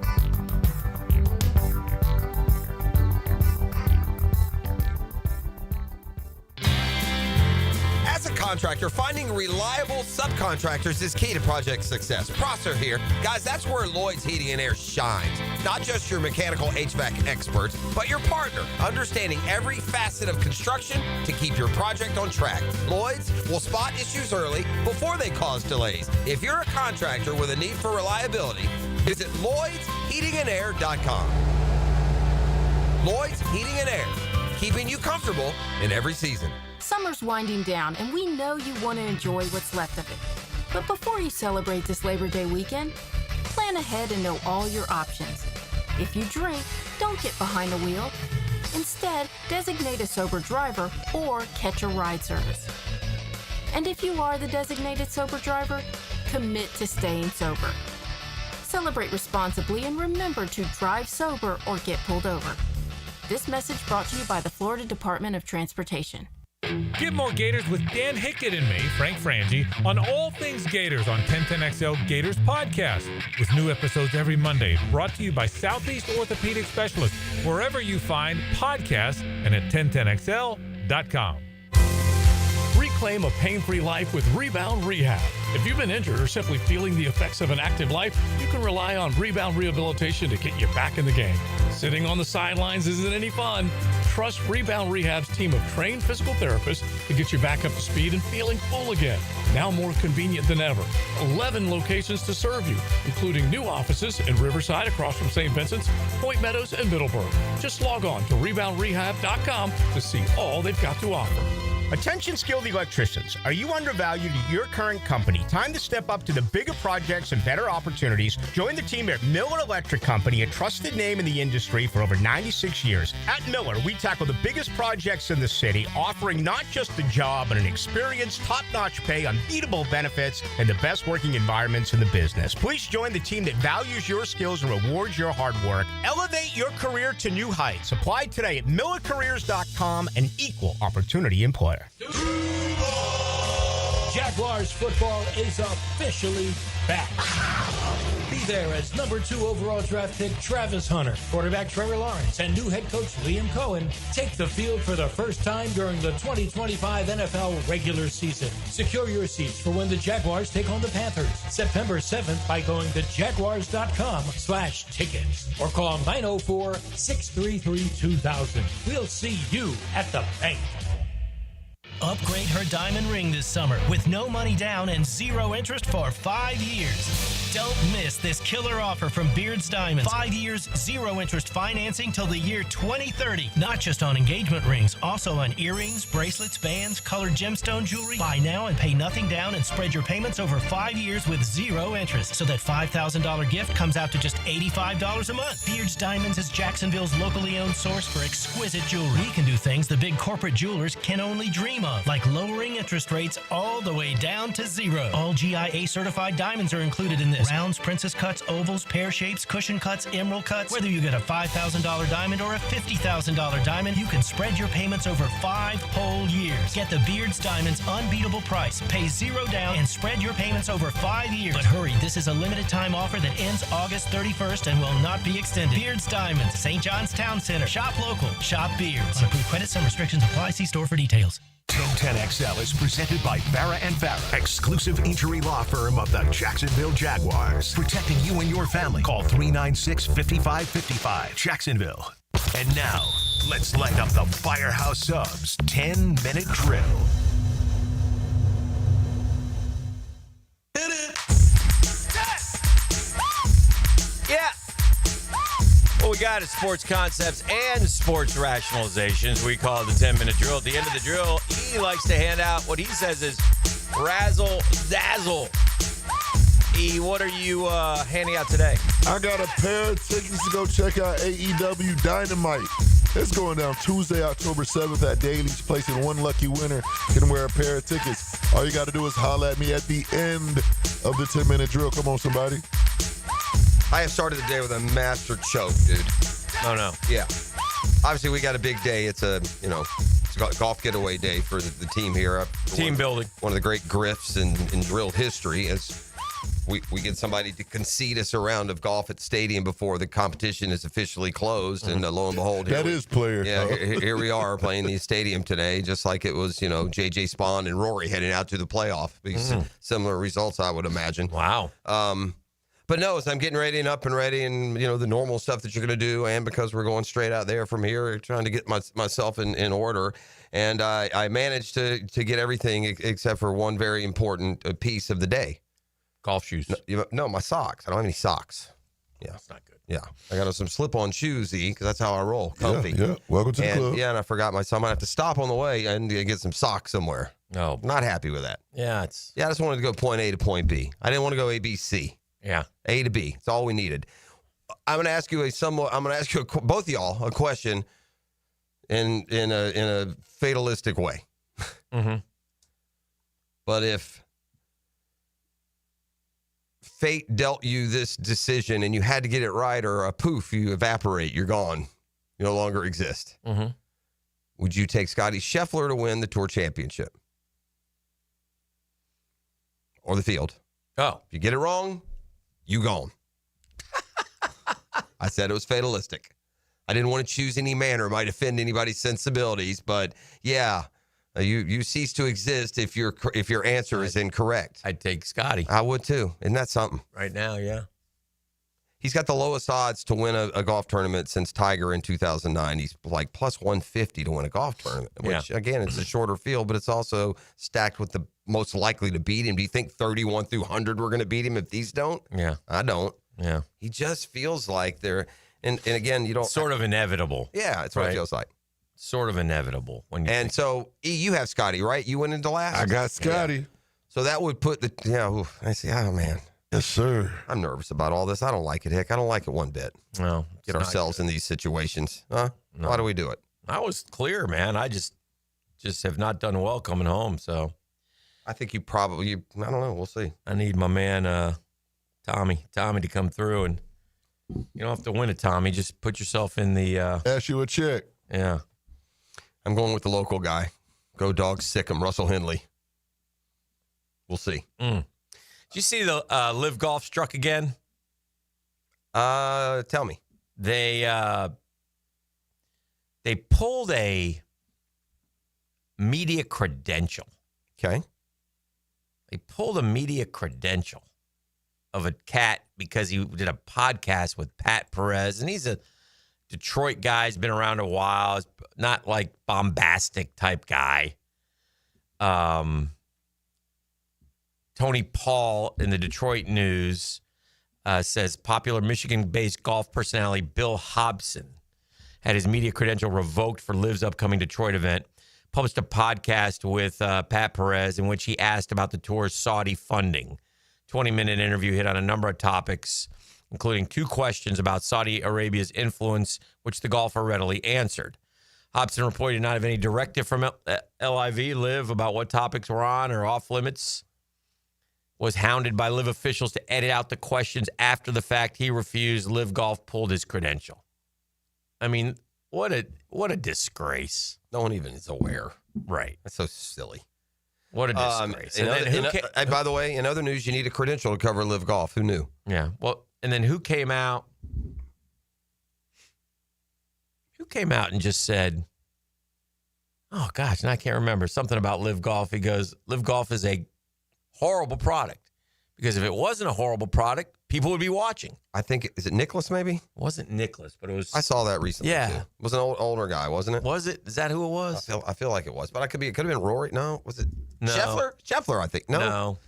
As a contractor, finding reliable subcontractors is key to project success. Prosser here. Guys, that's where Lloyd's Heating and Air shines. Not just your mechanical HVAC experts, but your partner, understanding every facet of construction to keep your project on track. Lloyd's will spot issues early before they cause delays. If you're a contractor with a need for reliability, visit LloydsHeatingandAir.com. Lloyd's Heating and Air, keeping you comfortable in every season. Summer's winding down, and we know you want to enjoy what's left of it. But before you celebrate this Labor Day weekend, plan ahead and know all your options. If you drink, don't get behind the wheel. Instead, designate a sober driver or catch a ride service. And if you are the designated sober driver, commit to staying sober. Celebrate responsibly and remember to drive sober or get pulled over. This message brought to you by the Florida Department of Transportation. Get more Gators with Dan Hickett and me, Frank Frangie, on all things Gators on 1010XL Gators Podcast, with new episodes every Monday, brought to you by Southeast Orthopedic Specialists, wherever you find podcasts and at 1010XL.com. Reclaim a pain-free life with Rebound Rehab. If you've been injured or simply feeling the effects of an active life, you can rely on Rebound Rehabilitation to get you back in the game. Sitting on the sidelines isn't any fun. Trust Rebound Rehab's team of trained physical therapists to get you back up to speed and feeling full again. Now more convenient than ever. 11 locations to serve you, including new offices in Riverside across from St. Vincent's, Point Meadows, and Middleburg. Just log on to reboundrehab.com to see all they've got to offer. Attention skilled electricians. Are you undervalued at your current company? Time to step up to the bigger projects and better opportunities. Join the team at Miller Electric Company, a trusted name in the industry for over 96 years. At Miller, we tackle the biggest projects in the city, offering not just a job, but an experience, top-notch pay, unbeatable benefits, and the best working environments in the business. Please join the team that values your skills and rewards your hard work. Elevate your career to new heights. Apply today at millercareers.com, an equal opportunity employer. Jaguars football is officially back. Be there as number 2 overall draft pick Travis Hunter, quarterback Trevor Lawrence, and new head coach Liam Cohen take the field for the first time during the 2025 NFL regular season. Secure your seats for when the Jaguars take on the Panthers September 7th by going to jaguars.com/tickets or call 904-633-2000. We'll see you at the bank. Upgrade her diamond ring this summer with no money down and 0 interest for 5 years. Don't miss this killer offer from Beards Diamonds. 5 years, 0 interest financing till the year 2030. Not just on engagement rings, also on earrings, bracelets, bands, colored gemstone jewelry. Buy now and pay nothing down and spread your payments over 5 years with 0 interest. So that $5,000 gift comes out to just $85 a month. Beards Diamonds is Jacksonville's locally owned source for exquisite jewelry. We can do things the big corporate jewelers can only dream of, like lowering interest rates all the way down to 0. All GIA certified diamonds are included in this. Rounds, princess cuts, ovals, pear shapes, cushion cuts, emerald cuts. Whether you get a $5,000 diamond or a $50,000 diamond, you can spread your payments over 5 whole years. Get the Beards Diamonds unbeatable price. Pay 0 down and spread your payments over 5 years. But hurry, this is a limited time offer that ends August 31st and will not be extended. Beards Diamonds, St. John's Town Center. Shop local. Shop Beards. On approved credit, some restrictions apply. See store for details. 1010XL is presented by Farrah & Farrah, exclusive injury law firm of the Jacksonville Jaguars. Protecting you and your family. Call 396-5555. Jacksonville. And now, let's light up the Firehouse Subs 10-minute drill. Hit it! Yeah. What we got is sports concepts and sports rationalizations. We call it the 10-minute drill. At the end of the drill, he likes to hand out what he says is razzle dazzle. E, what are you handing out today? I got a pair of tickets to go check out AEW Dynamite. It's going down Tuesday, October 7th at Daly's Place, and one lucky winner can wear a pair of tickets. All you got to do is holler at me at the end of the 10-minute drill. Come on, somebody. I have started the day with a master choke, dude. Oh, no. Yeah. Obviously, we got a big day. It's a golf getaway day for the team here. Team building. One of the great grifts in drill history is we get somebody to concede us a round of golf at the stadium before the competition is officially closed. And lo and behold, that is player. Yeah, here we are playing the stadium today, just like it was, J.J. Spawn and Rory heading out to the playoff. Similar results, I would imagine. Wow. But no, as I'm getting ready and up and ready and, the normal stuff that you're going to do, and because we're going straight out there from here, trying to get myself in order. And I managed to get everything except for one very important piece of the day. Golf shoes. No, my socks. I don't have any socks. Yeah. That's not good. Yeah. I got some slip-on shoes, because that's how I roll. Comfy. Yeah. Welcome to the club. Yeah, and I forgot so I'm going to have to stop on the way and get some socks somewhere. No. Not happy with that. Yeah, I just wanted to go point A to point B. I didn't want to go A, B, C. Yeah. A to B. It's all we needed. I'm going to ask you both of y'all a question in a fatalistic way. Mm-hmm. But if fate dealt you this decision and you had to get it right, or a poof, you evaporate, you're gone, you no longer exist. Mm-hmm. Would you take Scotty Scheffler to win the Tour Championship? Or the field? Oh. If you get it wrong, you gone. I said it was fatalistic. I didn't want to choose any manner. It might offend anybody's sensibilities, but yeah, you cease to exist if your answer is incorrect. I'd take Scotty. I would too. Isn't that something? Right now, yeah. He's got the lowest odds to win a golf tournament since Tiger in 2009. He's like plus 150 to win a golf tournament, which, again, it's a shorter field, but it's also stacked with the most likely to beat him. Do you think 31 through 100 we're going to beat him if these don't? Yeah. I don't. Yeah. He just feels like they're, and again, you don't. Sort of inevitable. Yeah, it's what it feels like. Sort of inevitable. So, E, you have Scotty, right? You went into last? I got Scotty. Yeah. So that would put I see, oh, man. Yes, sir. I'm nervous about all this. I don't like it, Hick. I don't like it one bit. No. Get ourselves in these situations. Huh? No. Why do we do it? I was clear, man. I just have not done well coming home, so. I think I don't know. We'll see. I need my man, Tommy to come through, and you don't have to win it, Tommy. Just put yourself in the. Ask you a check. Yeah. I'm going with the local guy. Go Dogs, sick him, Russell Henley. We'll see. Did you see the Live Golf struck again? Tell me. They pulled a media credential. Okay. They pulled a media credential of a cat because he did a podcast with Pat Perez, and he's a Detroit guy. He's been around a while. He's not like bombastic type guy. Tony Paul in the Detroit News says popular Michigan-based golf personality Bill Hobson had his media credential revoked for Liv's upcoming Detroit event. Published a podcast with Pat Perez in which he asked about the tour's Saudi funding. 20-minute interview hit on a number of topics, including 2 questions about Saudi Arabia's influence, which the golfer readily answered. Hobson reported not have any directive from Live about what topics were on or off limits. Was hounded by Live officials to edit out the questions after the fact. He refused. Live Golf pulled his credential. I mean, what a disgrace. No one even is aware. Right. That's so silly. What a disgrace. By the way, in other news, you need a credential to cover Live Golf. Who knew? Yeah. Well, and then who came out and just said, oh, gosh, and I can't remember, something about Live Golf. He goes, Live Golf is a horrible product. Because if it wasn't a horrible product, people would be watching. I think, is it Nicholas maybe? It wasn't Nicholas, but it was. I saw that recently, yeah. too. It was an older guy, wasn't it? Was it? Is that who it was? I feel like it was, but it could have been Rory. No, was it No. Scheffler, I think. No.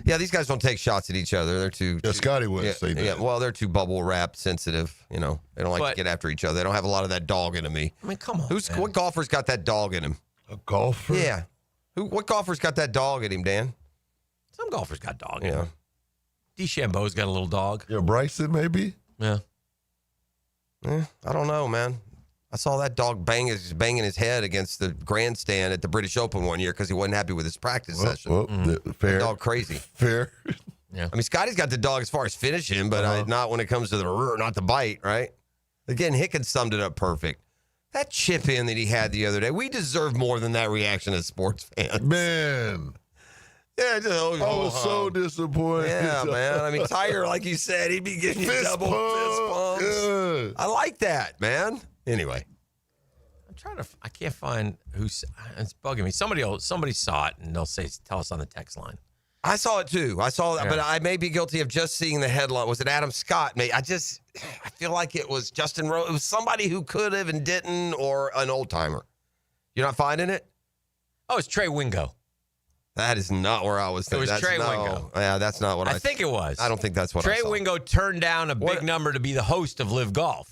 Yeah, these guys don't take shots at each other. They're too. Scotty wouldn't say that. Yeah, well, they're too bubble wrap sensitive. You know, they don't like to get after each other. They don't have a lot of that dog in me. I mean, come on. What golfer's got that dog in him? A golfer? Yeah. What golfer's got that dog in him, Dan? Some golfers got dog in him. DeChambeau's got a little dog. Yeah, Bryson maybe? Yeah. I don't know, man. I saw that dog banging his head against the grandstand at the British Open one year because he wasn't happy with his practice session. Fair. That dog crazy. Fair. Yeah. I mean, Scotty's got the dog as far as finishing, but not when it comes to not the bite, right? Again, Hickens summed it up perfect. That chip in that he had the other day, we deserve more than that reaction as sports fans. Man. Yeah, I was so disappointed. Yeah, man. I mean, Tiger, like you said, he'd be giving you double fist bumps. Yeah. I like that, man. Anyway. I can't find it's bugging me. Somebody saw it and they'll tell us on the text line. I saw it too. I saw that, Yeah. but I may be guilty of just seeing the headline. Was it Adam Scott? I feel like it was Justin Rose. It was somebody who could have and didn't, or an old timer. You're not finding it? Oh, it's Trey Wingo. That is not where I was thinking. It was Trey Wingo. Yeah, that's not what I think it was. I don't think that's what I Trey saw. Wingo turned down a big number to be the host of Live Golf.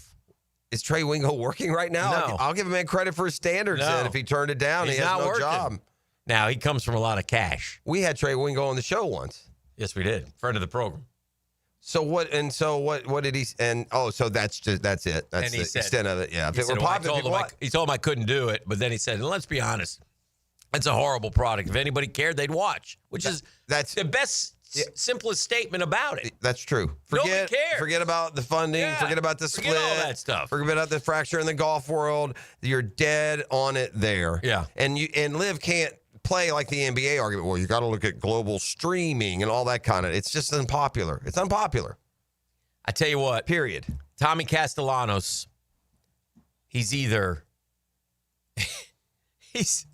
Is Trey Wingo working right now? No. I'll give a man credit for his standards. No. Then if he turned it down, He's he has not no working. job. Now, he comes from a lot of cash. We had Trey Wingo on the show once. Yes, we did. Friend of the program. So what did he? And so that's it. That's And the he said- extent of it. Yeah. If He it were said, well, popular, he told him I couldn't do it, but then he said, and let's be honest, it's a horrible product. If anybody cared, they'd watch, which is that's the best, simplest statement about it. That's true. Nobody cares. Forget about the funding. Yeah, Forget about the split. forget all that stuff. Forget about the fracture in the golf world. You're dead on it there. Yeah. And Liv can't play like the NBA argument. Well, you got to look at global streaming and all that kind of. It's just unpopular. It's unpopular. I tell you what. Period. Tommy Castellanos. He's either. He's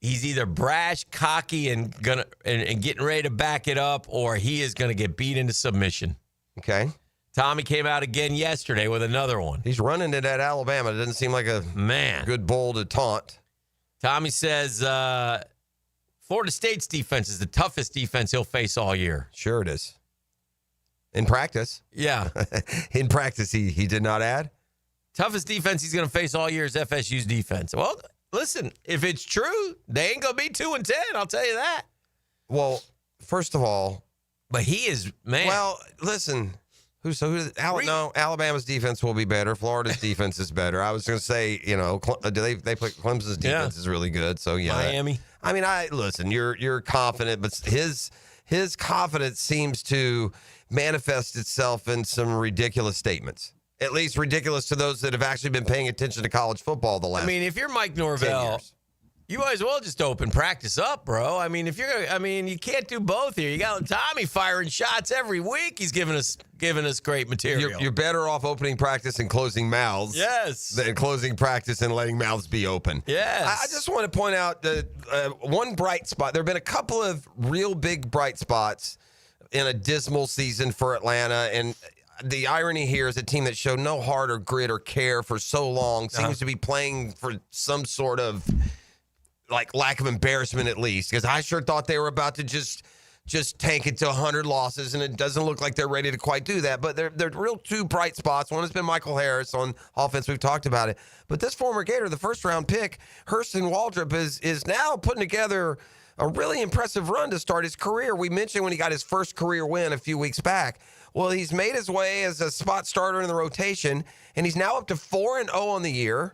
either brash, cocky, and getting ready to back it up, or he is gonna get beat into submission. Okay. Tommy came out again yesterday with another one. He's running it at Alabama. It doesn't seem like a good bull to taunt. Tommy says Florida State's defense is the toughest defense he'll face all year. Sure it is. In practice. Yeah. In practice, he did not add. Toughest defense he's going to face all year is FSU's defense. Well, listen, if it's true, they ain't going to be 2-10. I'll tell you that. Well, first of all. But he is, man. Well, listen. Alabama's defense will be better. Florida's defense is better. I was going to say, they play Clemson's defense is really good. So yeah, Miami. Listen. You're confident, but his confidence seems to manifest itself in some ridiculous statements. At least ridiculous to those that have actually been paying attention to college football the last. If you're Mike Norvell, you might as well just open practice up, bro. You can't do both here. You got Tommy firing shots every week. He's giving us great material. You're better off opening practice and closing mouths. Yes. Than closing practice and letting mouths be open. Yes. I just want to point out that one bright spot. There have been a couple of real big bright spots in a dismal season for Atlanta, and the irony here is a team that showed no heart or grit or care for so long seems to be playing for some sort of lack of embarrassment at least, because I sure thought they were about to just tank it to 100 losses, and it doesn't look like they're ready to quite do that. But they're real two bright spots. One has been Michael Harris on offense. We've talked about it. But this former Gator, the first-round pick, Hurston Waldrop, is now putting together a really impressive run to start his career. We mentioned when he got his first career win a few weeks back. Well, he's made his way as a spot starter in the rotation, and he's now up to 4-0 on the year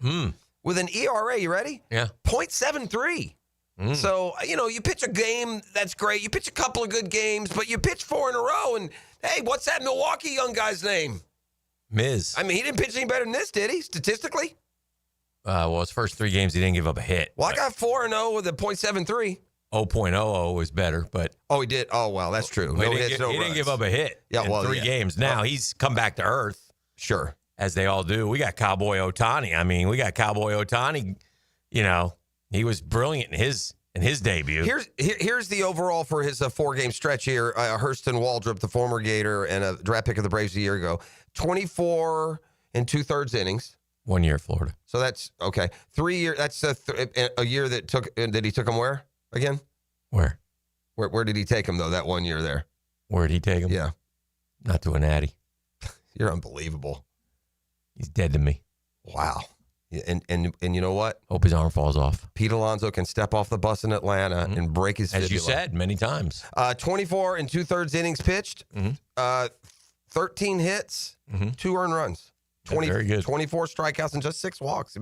with an ERA, you ready? Yeah. 0.73. So, you pitch a game, that's great. You pitch a couple of good games, but you pitch 4 in a row, and, hey, what's that Milwaukee young guy's name? Miz. He didn't pitch any better than this, did he, statistically? His first 3 games, he didn't give up a hit. Well, I got 4-0 with a 0.73. 0.00 was better, but... Oh, he did? Oh, wow, that's true. He didn't give up a hit in 3 games. Now, he's come back to earth. Sure. As they all do. We got Cowboy Ohtani. We got Cowboy Ohtani. He was brilliant in his debut. Here's the overall for his 4-game stretch here. Hurston Waldrop, the former Gator and a draft pick of the Braves a year ago, 24 2/3 innings. 1 year, Florida. So that's okay. 3 years. That's a year that he took him where again? Where did he take him though? That 1 year there. Where did he take him? Yeah, not to a natty. You're unbelievable. He's dead to me. Wow. And you know what? Hope his arm falls off. Pete Alonso can step off the bus in Atlanta and break his fibula. As you said many times. 24 2/3 innings pitched, 13 hits, 2 earned runs, very good. 24 strikeouts, and just 6 walks.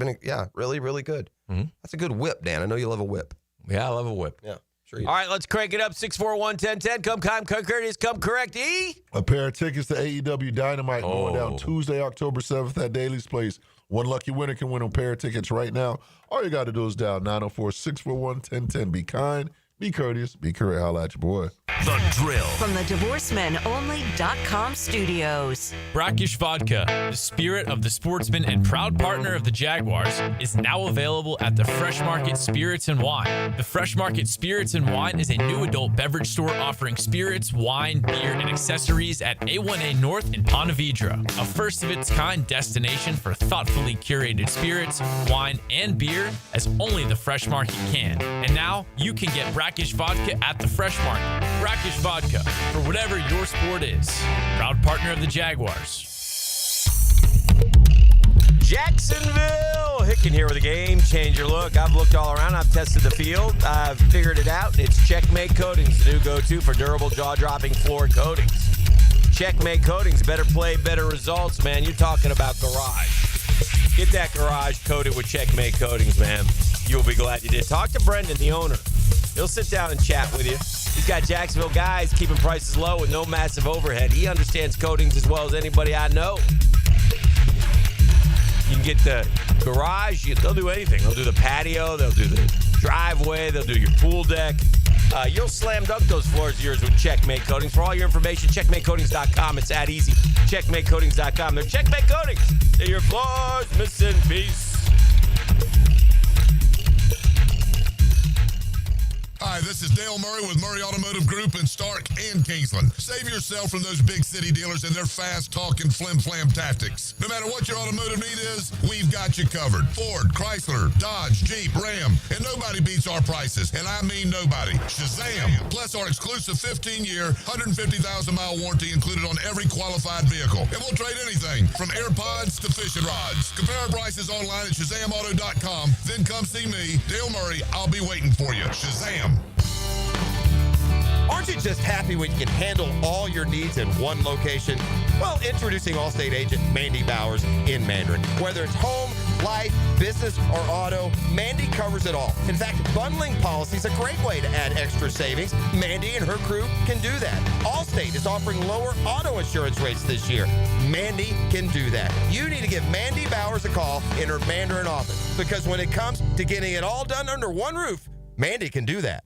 Really, really good. That's a good whip, Dan. I know you love a whip. Yeah, I love a whip. Yeah. Sure. All right, let's crank it up. 641-1010. Come kind, come courteous, come correct. A pair of tickets to AEW Dynamite going down Tuesday, October 7th at Daly's Place. One lucky winner can win a pair of tickets right now. All you got to do is dial 904-641-1010. Be kind, be courteous, be correct. Holla at your boy. The Drill. From the DivorceMenOnly.com studios. Brackish Vodka, the spirit of the sportsman and proud partner of the Jaguars, is now available at the Fresh Market Spirits and Wine. The Fresh Market Spirits and Wine is a new adult beverage store offering spirits, wine, beer, and accessories at A1A North in Ponte Vedra, a first-of-its-kind destination for thoughtfully curated spirits, wine, and beer as only the Fresh Market can. And now, you can get Brackish Vodka at the Fresh Market. Brackish Vodka, for whatever your sport is. Proud partner of the Jaguars. Jacksonville, Hicken here with a game changer look. I've looked all around. I've tested the field. I've figured it out. It's Checkmate Coatings, the new go-to for durable, jaw-dropping floor coatings. Checkmate Coatings, better play, better results, man. You're talking about garage. Get that garage coated with Checkmate Coatings, man. You'll be glad you did. Talk to Brendan, the owner. He'll sit down and chat with you. He's got Jacksonville guys keeping prices low with no massive overhead. He understands coatings as well as anybody I know. You can get the garage. They'll do anything. They'll do the patio. They'll do the driveway. They'll do your pool deck. You'll slam dunk those floors of yours with Checkmate Coatings. For all your information, checkmatecoatings.com. It's that easy. Checkmatecoatings.com. They're Checkmate Coatings. They're your floors missing piece. Hi, this is Dale Murray with Murray Automotive Group in Stark and Kingsland. Save yourself from those big city dealers and their fast-talking flim-flam tactics. No matter what your automotive need is, we've got you covered. Ford, Chrysler, Dodge, Jeep, Ram, and nobody beats our prices, and I mean nobody. Shazam! Plus our exclusive 15-year, 150,000-mile warranty included on every qualified vehicle. And we'll trade anything from AirPods to fishing rods. Compare our prices online at ShazamAuto.com. Then come see me, Dale Murray. I'll be waiting for you. Shazam! Aren't you just happy when you can handle all your needs in one location? Well, introducing Allstate agent Mandy Bowers in Mandarin. Whether it's home, life, business, or auto, Mandy covers it all. In fact, bundling policy is a great way to add extra savings. Mandy and her crew can do that. Allstate is offering lower auto insurance rates this year. Mandy can do that. You need to give Mandy Bowers a call in her Mandarin office, because when it comes to getting it all done under one roof, Mandy can do that.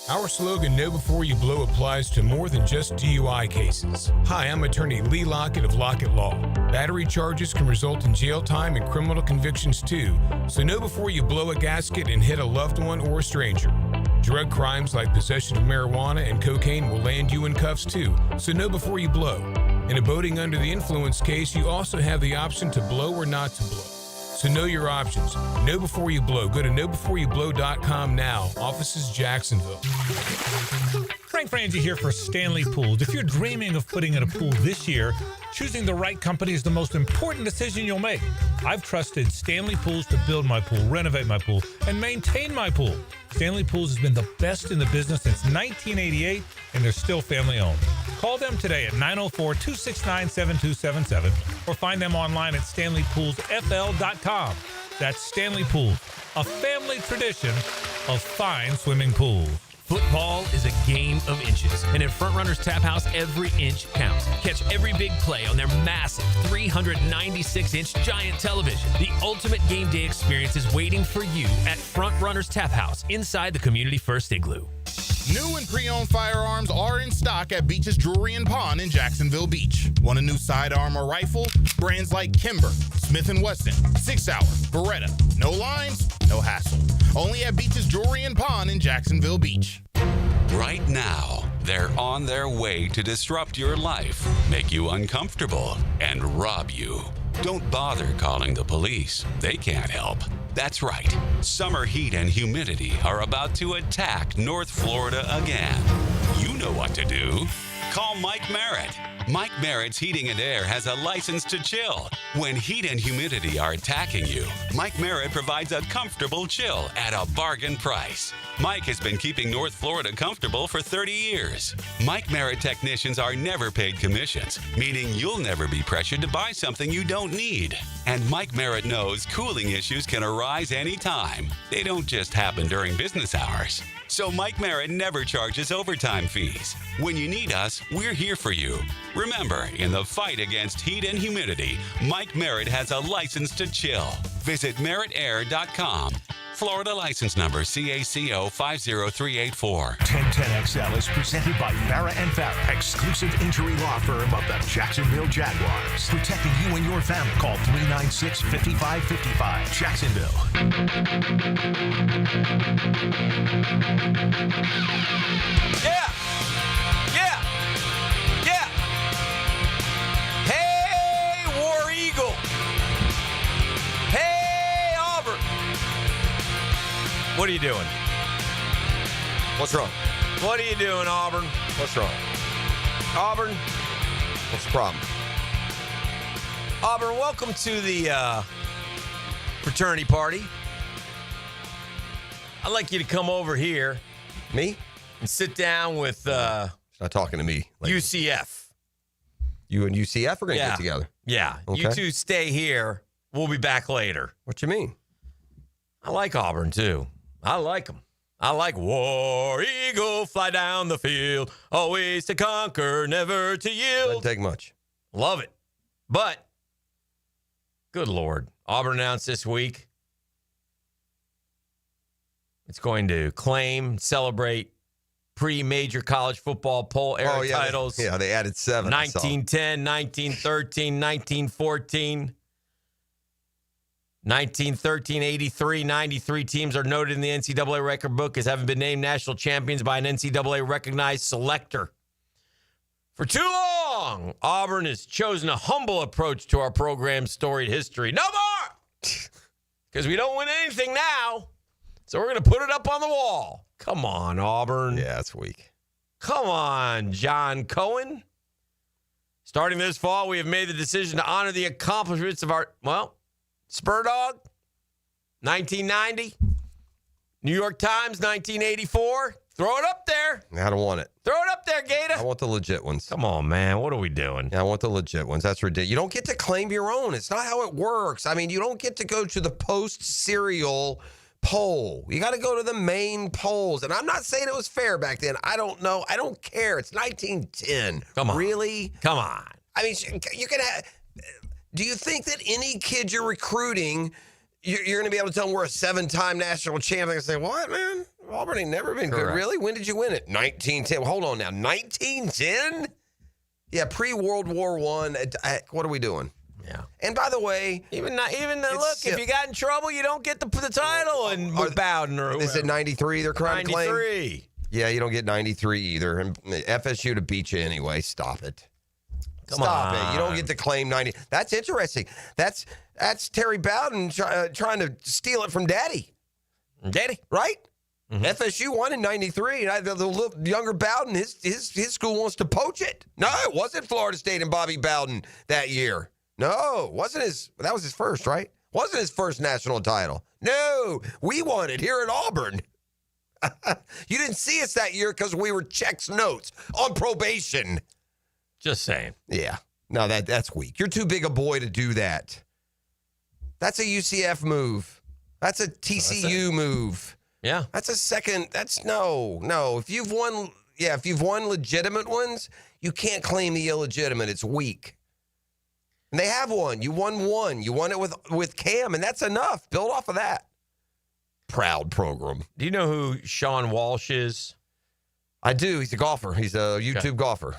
Our slogan, Know Before You Blow, applies to more than just DUI cases. Hi, I'm attorney Lee Lockett of Lockett Law. Battery charges can result in jail time and criminal convictions too, so know before you blow a gasket and hit a loved one or a stranger. Drug crimes like possession of marijuana and cocaine will land you in cuffs too, so know before you blow. In a boating under the influence case, you also have the option to blow or not to blow. So know your options. Know before you blow. Go to knowbeforeyoublow.com now. Offices Jacksonville. Frank Frangie here for Stanley Pools. If you're dreaming of putting in a pool this year, choosing the right company is the most important decision you'll make. I've trusted Stanley Pools to build my pool, renovate my pool, and maintain my pool. Stanley Pools has been the best in the business since 1988, and they're still family owned. Call them today at 904-269-7277 or find them online at StanleyPoolsFL.com. That's Stanley Pools, a family tradition of fine swimming pools. Football is a game of inches, and at Front Runners Tap House, every inch counts. Catch every big play on their massive 396-inch giant television. The ultimate game day experience is waiting for you at Front Runners Tap House inside the Community First Igloo. New and pre-owned firearms are in stock at Beach's Jewelry and Pawn in Jacksonville Beach. Want a new sidearm or rifle? Brands like Kimber, Smith & Wesson, 6 Hour, Beretta. No lines, no hassle. Only at Beach's Jewelry and Pawn in Jacksonville Beach. Right now, they're on their way to disrupt your life, make you uncomfortable, and rob you. Don't bother calling the police. They can't help. That's right. Summer heat and humidity are about to attack North Florida again. You know what to do. Call Mike Merritt. Mike Merritt's Heating and Air has a license to chill. When heat and humidity are attacking you, Mike Merritt provides a comfortable chill at a bargain price. Mike has been keeping North Florida comfortable for 30 years. Mike Merritt technicians are never paid commissions, meaning you'll never be pressured to buy something you don't need. And Mike Merritt knows cooling issues can arise anytime. They don't just happen during business hours. So Mike Merritt never charges overtime fees. When you need us, we're here for you. Remember, in the fight against heat and humidity, Mike Merritt has a license to chill. Visit merrittair.com. Florida license number CACO 50384. 1010XL is presented by Farah & Farah, exclusive injury law firm of the Jacksonville Jaguars. Protecting you and your family. Call 396-5555. Jacksonville. Yeah. Yeah. Yeah. Hey, War Eagle. Hey, Auburn. What are you doing? What's wrong? What are you doing, Auburn? What's wrong? Auburn. What's the problem? Auburn, welcome to the fraternity party. I'd like you to come over here. Me? And sit down with She's not talking to me. UCF. You and UCF are going to get together? Yeah. Okay. You two stay here. We'll be back later. What you mean? I like Auburn, too. I like them. I like War Eagle, fly down the field, always to conquer, never to yield. Doesn't take much. Love it. But, good Lord, Auburn announced this week it's going to claim, celebrate pre-major college football poll era titles. They added 7. 1910, 1913, 1914. 1913, 83, 93 teams are noted in the NCAA record book as having been named national champions by an NCAA-recognized selector. For too long, Auburn has chosen a humble approach to our program's storied history. No more! Because we don't win anything now, so we're going to put it up on the wall. Come on, Auburn. Yeah, it's weak. Come on, John Cohen. Starting this fall, we have made the decision to honor the accomplishments of our, Spur Dog, 1990. New York Times, 1984. Throw it up there. I don't want it. Throw it up there, Gator. I want the legit ones. Come on, man. What are we doing? Yeah, I want the legit ones. That's ridiculous. You don't get to claim your own. It's not how it works. I mean, you don't get to go to the post-serial poll. You got to go to the main polls. And I'm not saying it was fair back then. I don't know. I don't care. It's 1910. Come on. Really? Come on. I mean, you can have... Do you think that any kid you're recruiting, you're going to be able to tell them we're a 7-time national champion and say, what, man? Auburn ain't never been good. Really? When did you win it? 1910. Well, hold on now. 1910? Yeah, pre-World War I. What are we doing? Yeah. And by the way, look, if you got in trouble, you don't get the title and Bowden or Is it 93 they're trying to claim? 93. Yeah, you don't get 93 either. And FSU to beat you anyway. Stop it. Stop it. You don't get to claim 90. That's interesting. That's Terry Bowden trying to steal it from Daddy. Right? Mm-hmm. FSU won in 93. And the little younger Bowden, his school wants to poach it. No, it wasn't Florida State and Bobby Bowden that year. No, that was his first, right? Wasn't his first national title. No, we won it here at Auburn. You didn't see us that year because we were checks notes on probation. Just saying. Yeah. No, that's weak. You're too big a boy to do that. That's a UCF move. That's a TCU move. Yeah. That's a second. No. If you've won legitimate ones, you can't claim the illegitimate. It's weak. And they have one. You won one. You won it with Cam, and that's enough. Build off of that. Proud program. Do you know who Sean Walsh is? I do. He's a golfer. He's a YouTube golfer.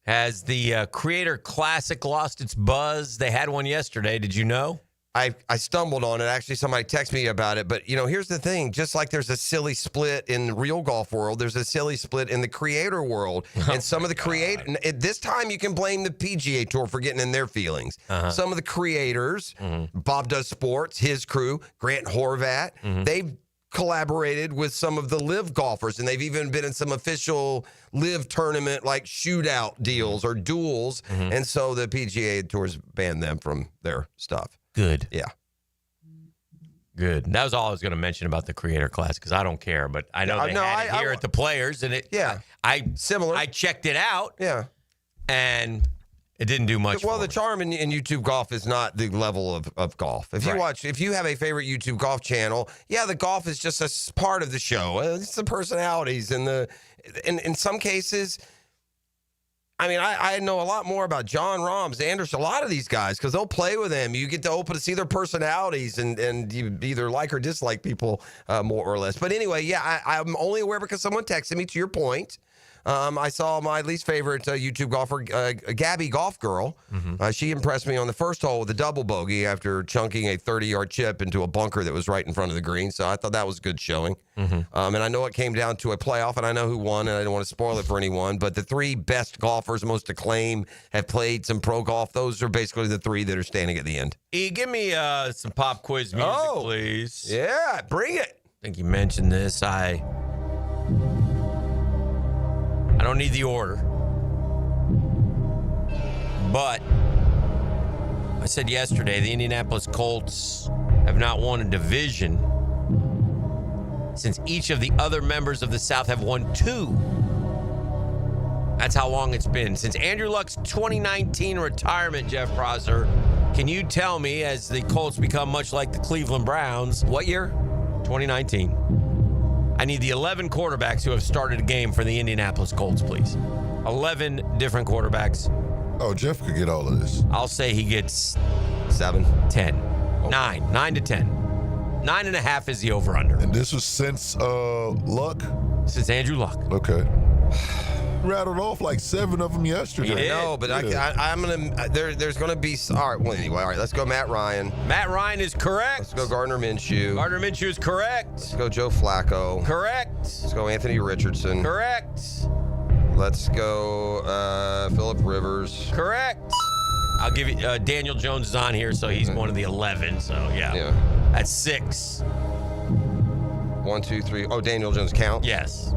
Has the Creator Classic lost its buzz? They had one yesterday. Did you know? I stumbled on it. Actually, somebody texted me about it. But, here's the thing. Just like there's a silly split in the real golf world, there's a silly split in the creator world. And some of the creators, this time you can blame the PGA Tour for getting in their feelings. Uh-huh. Some of the creators, Bob Does Sports, his crew, Grant Horvat, they've collaborated with some of the live golfers, and they've even been in some official live tournament like shootout deals or duels. And so the PGA Tour's banned them from their stuff. Good. Yeah. Good. That was all I was going to mention about the Creator Class because I don't care, but I know they had it here at the Players, and I checked it out. Yeah. And it didn't do much. Well, the charm in YouTube golf is not the level of golf. If you have a favorite YouTube golf channel, the golf is just a part of the show. It's the personalities and in some cases, I mean, I know a lot more about John Rahms, Anderson, a lot of these guys, because they'll play with them. You get to open to see their personalities, and you either like or dislike people more or less. But anyway, yeah, I'm only aware because someone texted me, to your point. I saw my least favorite YouTube golfer, Gabby Golf Girl. She impressed me on the first hole with a double bogey after chunking a 30-yard chip into a bunker that was right in front of the green. So I thought that was good showing. And I know it came down to a playoff, and I know who won, and I don't want to spoil it for anyone. But the three best golfers, most acclaimed, have played some pro golf. Those are basically the three that are standing at the end. E, give me some pop quiz music, please. Yeah, bring it. I think you mentioned this. I don't need the order, but I said yesterday the Indianapolis Colts have not won a division since each of the other members of the South have won 2. That's how long it's been. Since Andrew Luck's 2019 retirement, Jeff Prosser, can you tell me, as the Colts become much like the Cleveland Browns, what year? 2019. I need the 11 quarterbacks who have started a game for the Indianapolis Colts, please. 11 different quarterbacks. Oh, Jeff could get all of this. I'll say he gets 7, 10, 9 to 10. 9.5 is the over-under. And this was since Luck? Since Andrew Luck. Okay. Rattled off like 7 of them yesterday. No, but I'm gonna. There's gonna be. All right. Well, anyway, all right. Let's go, Matt Ryan. Matt Ryan is correct. Let's go, Gardner Minshew. Gardner Minshew is correct. Let's go, Joe Flacco. Correct. Let's go, Anthony Richardson. Correct. Let's go, Phillip Rivers. Correct. I'll give you. Daniel Jones is on here, so he's one of the 11. So yeah. That's 6. 1, 2, 3. Oh, Daniel Jones count? Yes.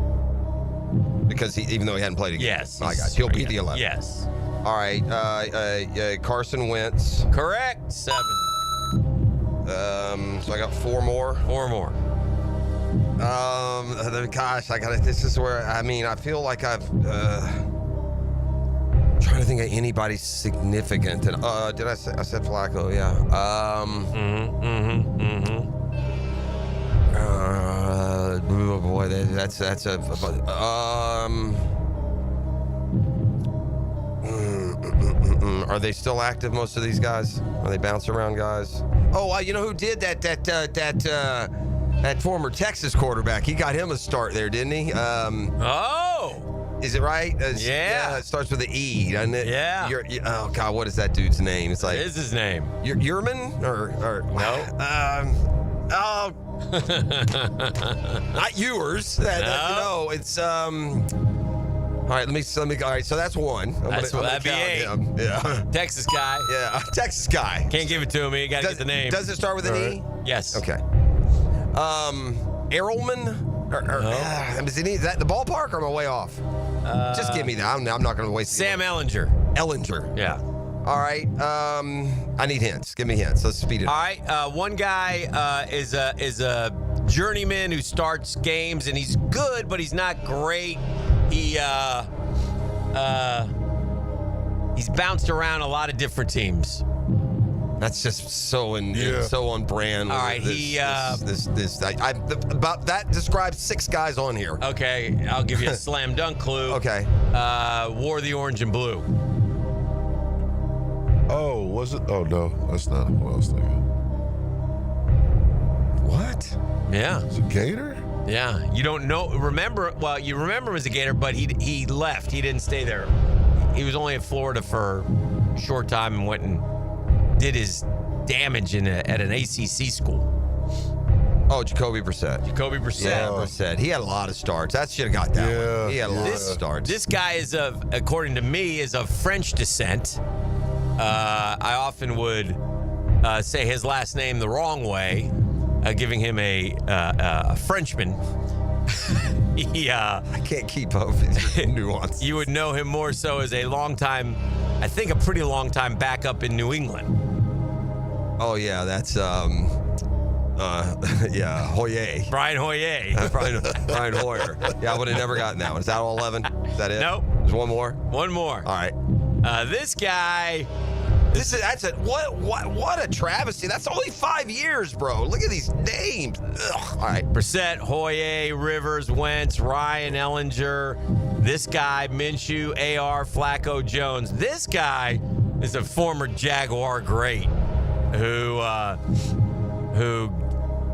Because even though he hadn't played again. Yes. I got you. He'll be the 11. Yes. All right. Carson Wentz. Correct. 7. So I got 4 more. 4 more. Gosh, this is where, I feel like I've, trying to think of anybody significant. And, did I said Flacco? Yeah. Oh boy, that's a. Are they still active? Most of these guys? Are they bounce around guys? Oh, you know who did that? That former Texas quarterback. He got him a start there, didn't he? Is it right? Yeah, it starts with an E, doesn't it? Yeah. Oh God, what is that dude's name? It's like. What is his name? Yerman or no? Not yours. It's All right, let me. All right, so that's 1. That'd be 8. Yeah. Texas guy. Yeah, Texas guy. Can't give it to me. You got to get the name. Does it start with an E? Yes. Okay. Errolman? Is that the ballpark, or am I way off? Just give me that. I'm not going to waste. Sam Ellinger. Ellinger. Yeah. All right. I need hints. Give me hints. Let's speed it up. All right. One guy is a journeyman who starts games, and he's good, but he's not great. He's bounced around a lot of different teams. That's just so on brand. All right, about that describes 6 guys on here. Okay, I'll give you a slam dunk clue. Okay. Wore the orange and blue. Oh, was it? Oh no, that's not what I was thinking. What? Yeah. It's a Gator? Yeah. You don't know. You remember him as a Gator, but he left. He didn't stay there. He was only in Florida for a short time and went and did his damage at an ACC school. Oh, Jacoby Brissett. Yeah, Brissett. He had a lot of starts. That should have got that one. He had a lot of starts. This guy is according to me, is of French descent. I often would say his last name the wrong way, giving him a Frenchman. I can't keep up with the nuance. You would know him more so as a pretty long time backup in New England. Oh yeah, that's Hoyer. Brian Hoyer. Brian Hoyer. Yeah, I would have never gotten that one. Is that all 11? Is that it? Nope. There's one more? One more. All right. This guy. What a travesty. That's only 5 years, bro. Look at these names. Ugh. All right. Brissett, Hoyer, Rivers, Wentz, Ryan, Ellinger, This guy, Minshew, AR, Flacco, Jones. This guy is a former Jaguar great who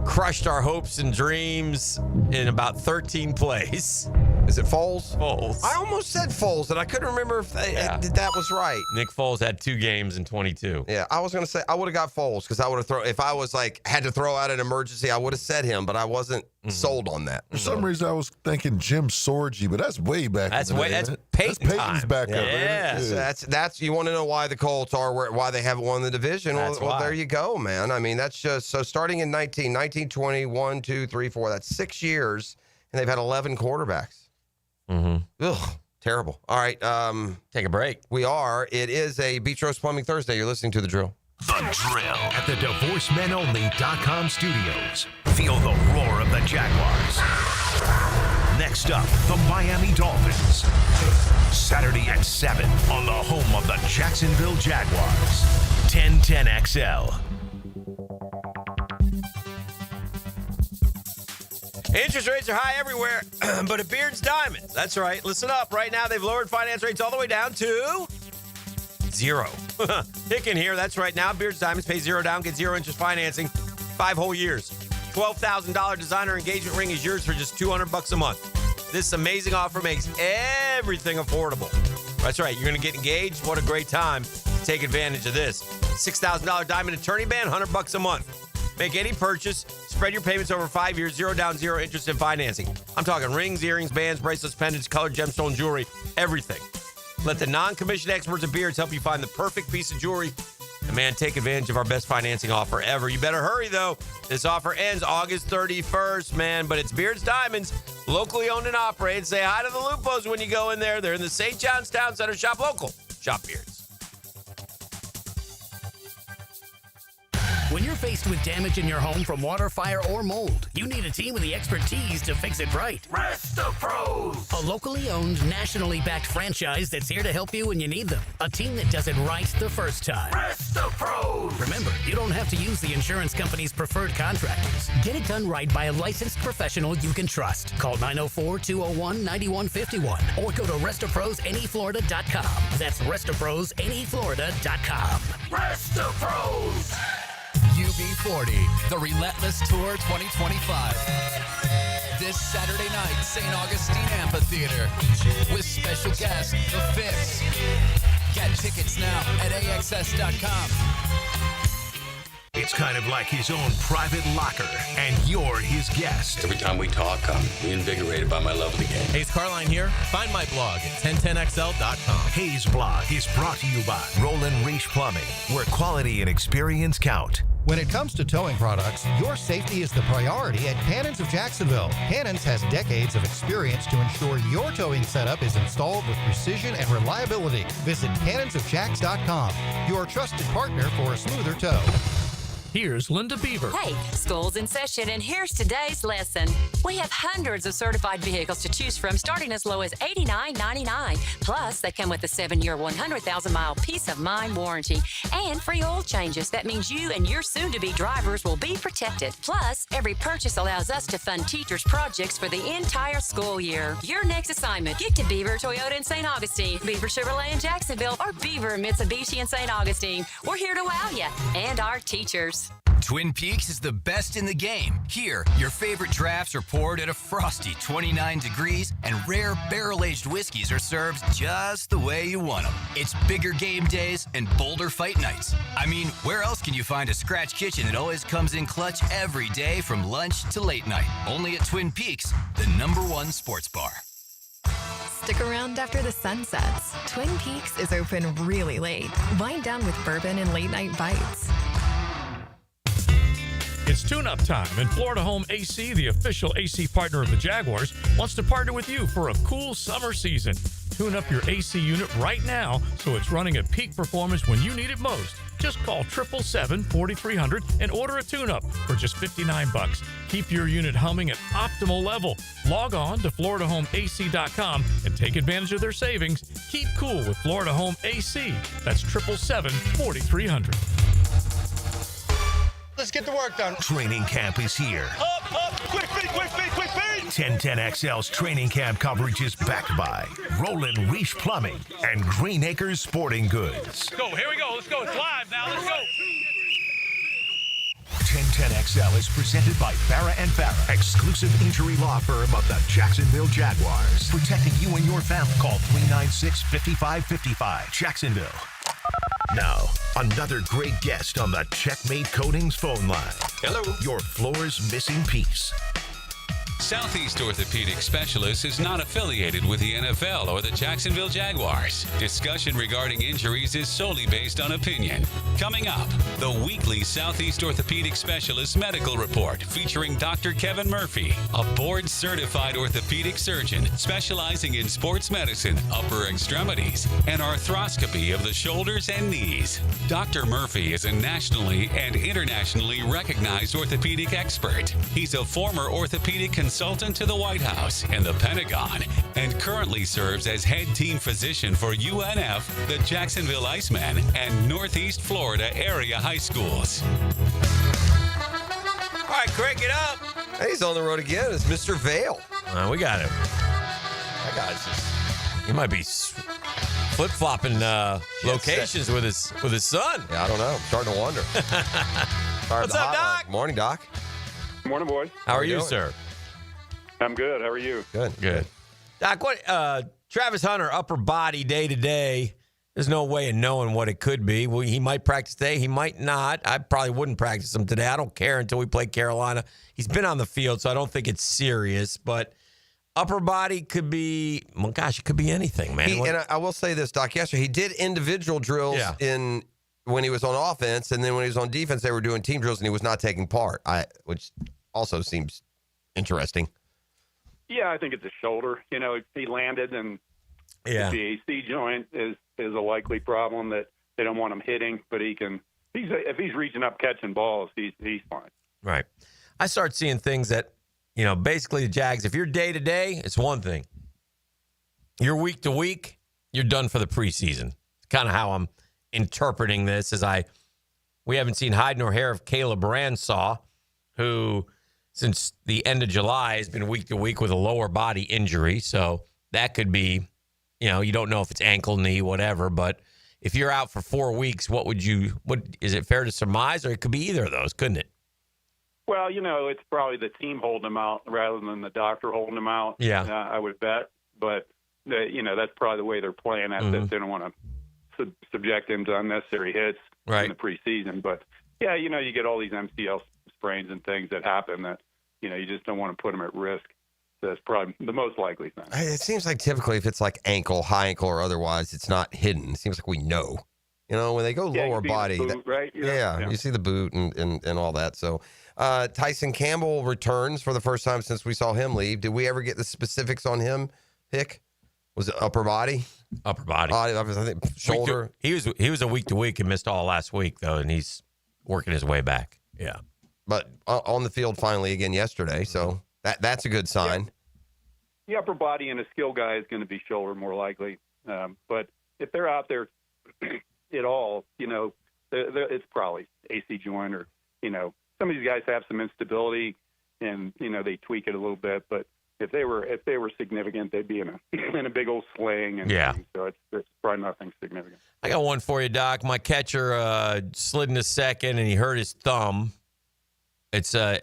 crushed our hopes and dreams in about 13 plays. Is it Foles? Foles. I almost said Foles, and I couldn't remember if that was right. Nick Foles had 2 games in 22. Yeah, I was going to say I would have got Foles because I would have if I was had to throw out an emergency, I would have said him, but I wasn't sold on that. For some reason, I was thinking Jim Sorgi, but that's way back. That's Peyton Peyton's time. back up. Yeah, so that's you want to know why the Colts are why they haven't won the division. Well, there you go, man. I mean, that's just so starting in 1920, 1, 2, 3, 4. That's 6 years, and they've had 11 quarterbacks. Ugh, terrible. All right, take a break. We are. It is a Beach Roast Plumbing Thursday. You're listening to The Drill. The Drill at the DivorceMenOnly.com studios. Feel the roar of the Jaguars. Next up, the Miami Dolphins. Saturday at 7 on the home of the Jacksonville Jaguars. 1010XL. Interest rates are high everywhere, but at Beard's Diamonds, that's right. Listen up. Right now, they've lowered finance rates all the way down to 0. Hicken here. That's right. Now, Beard's Diamonds pay 0 down, get 0 interest financing, 5 whole years. $12,000 designer engagement ring is yours for just $200 a month. This amazing offer makes everything affordable. That's right. You're going to get engaged. What a great time to take advantage of this. $6,000 diamond attorney band, $100 a month. Make any purchase, spread your payments over 5 years, 0 down, 0 interest in financing. I'm talking rings, earrings, bands, bracelets, pendants, colored gemstone jewelry, everything. Let the non-commissioned experts at Beards help you find the perfect piece of jewelry. And man, take advantage of our best financing offer ever. You better hurry, though. This offer ends August 31st, man. But it's Beards Diamonds, locally owned and operated. Say hi to the Lupos when you go in there. They're in the St. John's Town Center. Shop local. Shop Beards. When you're faced with damage in your home from water, fire, or mold, you need a team with the expertise to fix it right. Rest-A-Pros! A locally owned, nationally backed franchise that's here to help you when you need them. A team that does it right the first time. Rest-A-Pros! Remember, you don't have to use the insurance company's preferred contractors. Get it done right by a licensed professional you can trust. Call 904-201-9151 or go to RestAProsNEFlorida.com. That's RestAProsNEFlorida.com. Rest-A-Pros! UB40, the Relentless Tour 2025. This Saturday night, St. Augustine Amphitheater, with special guest, The Fix. Get tickets now at AXS.com. It's kind of like his own private locker, and you're his guest. Every time we talk, I'm reinvigorated by my love of the game. Hayes Carline here. Find my blog at 1010XL.com. Hayes Blog is brought to you by Roland Reach Plumbing, where quality and experience count. When it comes to towing products, your safety is the priority at Cannons of Jacksonville. Cannons has decades of experience to ensure your towing setup is installed with precision and reliability. Visit cannonsofjacks.com, your trusted partner for a smoother tow. Here's Linda Beaver. Hey, school's in session, and here's today's lesson. We have hundreds of certified vehicles to choose from, starting as low as $89.99. Plus, they come with a 7-year, 100,000-mile peace of mind warranty and free oil changes. That means you and your soon-to-be drivers will be protected. Plus, every purchase allows us to fund teachers' projects for the entire school year. Your next assignment, get to Beaver Toyota in St. Augustine, Beaver Chevrolet in Jacksonville, or Beaver Mitsubishi in St. Augustine. We're here to wow you and our teachers. Twin Peaks is the best in the game. Here, your favorite drafts are poured at a frosty 29 degrees, and rare barrel-aged whiskeys are served just the way you want them. It's bigger game days and bolder fight nights. I mean, where else can you find a scratch kitchen that always comes in clutch every day from lunch to late night? Only at Twin Peaks, the #1 sports bar. Stick around after the sun sets. Twin Peaks is open really late. Wind down with bourbon and late-night bites. It's tune-up time, and Florida Home AC, the official AC partner of the Jaguars, wants to partner with you for a cool summer season. Tune up your AC unit right now so it's running at peak performance when you need it most. Just call 777-4300 and order a tune-up for just $59. Keep your unit humming at optimal level. Log on to FloridaHomeAC.com and take advantage of their savings. Keep cool with Florida Home AC. That's 777-4300. Let's get the work done. Training camp is here. Up, quick feet, quick feet, quick feet! 1010XL's training camp coverage is backed by Roland Reach Plumbing and Green Acres Sporting Goods. Go, here we go. Let's go. It's live now. Let's go. 1010XL is presented by Farah & Farah, exclusive injury law firm of the Jacksonville Jaguars. Protecting you and your family. Call 396-5555. Jacksonville. Now, another great guest on the Checkmate Coatings phone line. Hello. Your floor's missing piece. Southeast Orthopedic Specialists is not affiliated with the NFL or the Jacksonville Jaguars. Discussion regarding injuries is solely based on opinion. Coming up, the weekly Southeast Orthopedic Specialist Medical Report featuring Dr. Kevin Murphy, a board-certified orthopedic surgeon specializing in sports medicine, upper extremities, and arthroscopy of the shoulders and knees. Dr. Murphy is a nationally and internationally recognized orthopedic expert. He's a former orthopedic consultant to the White House and the Pentagon, and currently serves as head team physician for UNF, the Jacksonville Icemen, and Northeast Florida area high schools. All right, crank it up. Hey, he's on the road again. It's Mr. Vale. We got him. That guy's he might be flip-flopping locations with his son. Yeah, I don't know. I'm starting to wonder. What's up, Doc? Morning, Doc. Morning, boys. How are you, sir? I'm good. How are you? Good. Doc, what Travis Hunter upper body day to day? There's no way of knowing what it could be. Well, he might practice today. He might not. I probably wouldn't practice him today. I don't care until we play Carolina. He's been on the field, so I don't think it's serious. But upper body could be, well, gosh, it could be anything, man. And I will say this, Doc. Yesterday, he did individual drills when he was on offense, and then when he was on defense, they were doing team drills, and he was not taking part, which also seems interesting. Yeah, I think it's a shoulder. You know, he landed, and the AC joint is a likely problem that they don't want him hitting, but he can. If he's reaching up catching balls, he's fine. Right. I start seeing things that, basically the Jags, if you're day to day, it's one thing. You're week to week, you're done for the preseason. It's kind of how I'm interpreting this. We haven't seen hide nor hair of Caleb Ransaw, who since the end of July has been week to week with a lower body injury. So that could be, you don't know if it's ankle, knee, whatever. But if you're out for 4 weeks, what is it fair to surmise? Or it could be either of those, couldn't it? Well, it's probably the team holding him out rather than the doctor holding him out. Yeah. I would bet. But, that's probably the way they're playing at this. They don't want to subject him to unnecessary hits in the preseason. But, yeah, you get all these MCL sprains and things that happen that, you just don't want to put them at risk. So that's probably the most likely thing. It seems like typically if it's like ankle, high ankle, or otherwise, it's not hidden. It seems like we know. When they go lower body. Boot, right? Yeah, you see the boot and all that. So Tyson Campbell returns for the first time since we saw him leave. Did we ever get the specifics on him, Hick? Was it upper body? Upper body. I think shoulder. He was a week to week and missed all last week, though, and he's working his way back. Yeah. But on the field finally again yesterday, so that's a good sign. The upper body and a skill guy is going to be shoulder more likely. But if they're out there at all, it's probably AC joint or, some of these guys have some instability and, they tweak it a little bit. But if they were significant, they'd be in a big old sling. And so it's probably nothing significant. I got one for you, Doc. My catcher slid in a second and he hurt his thumb. It's I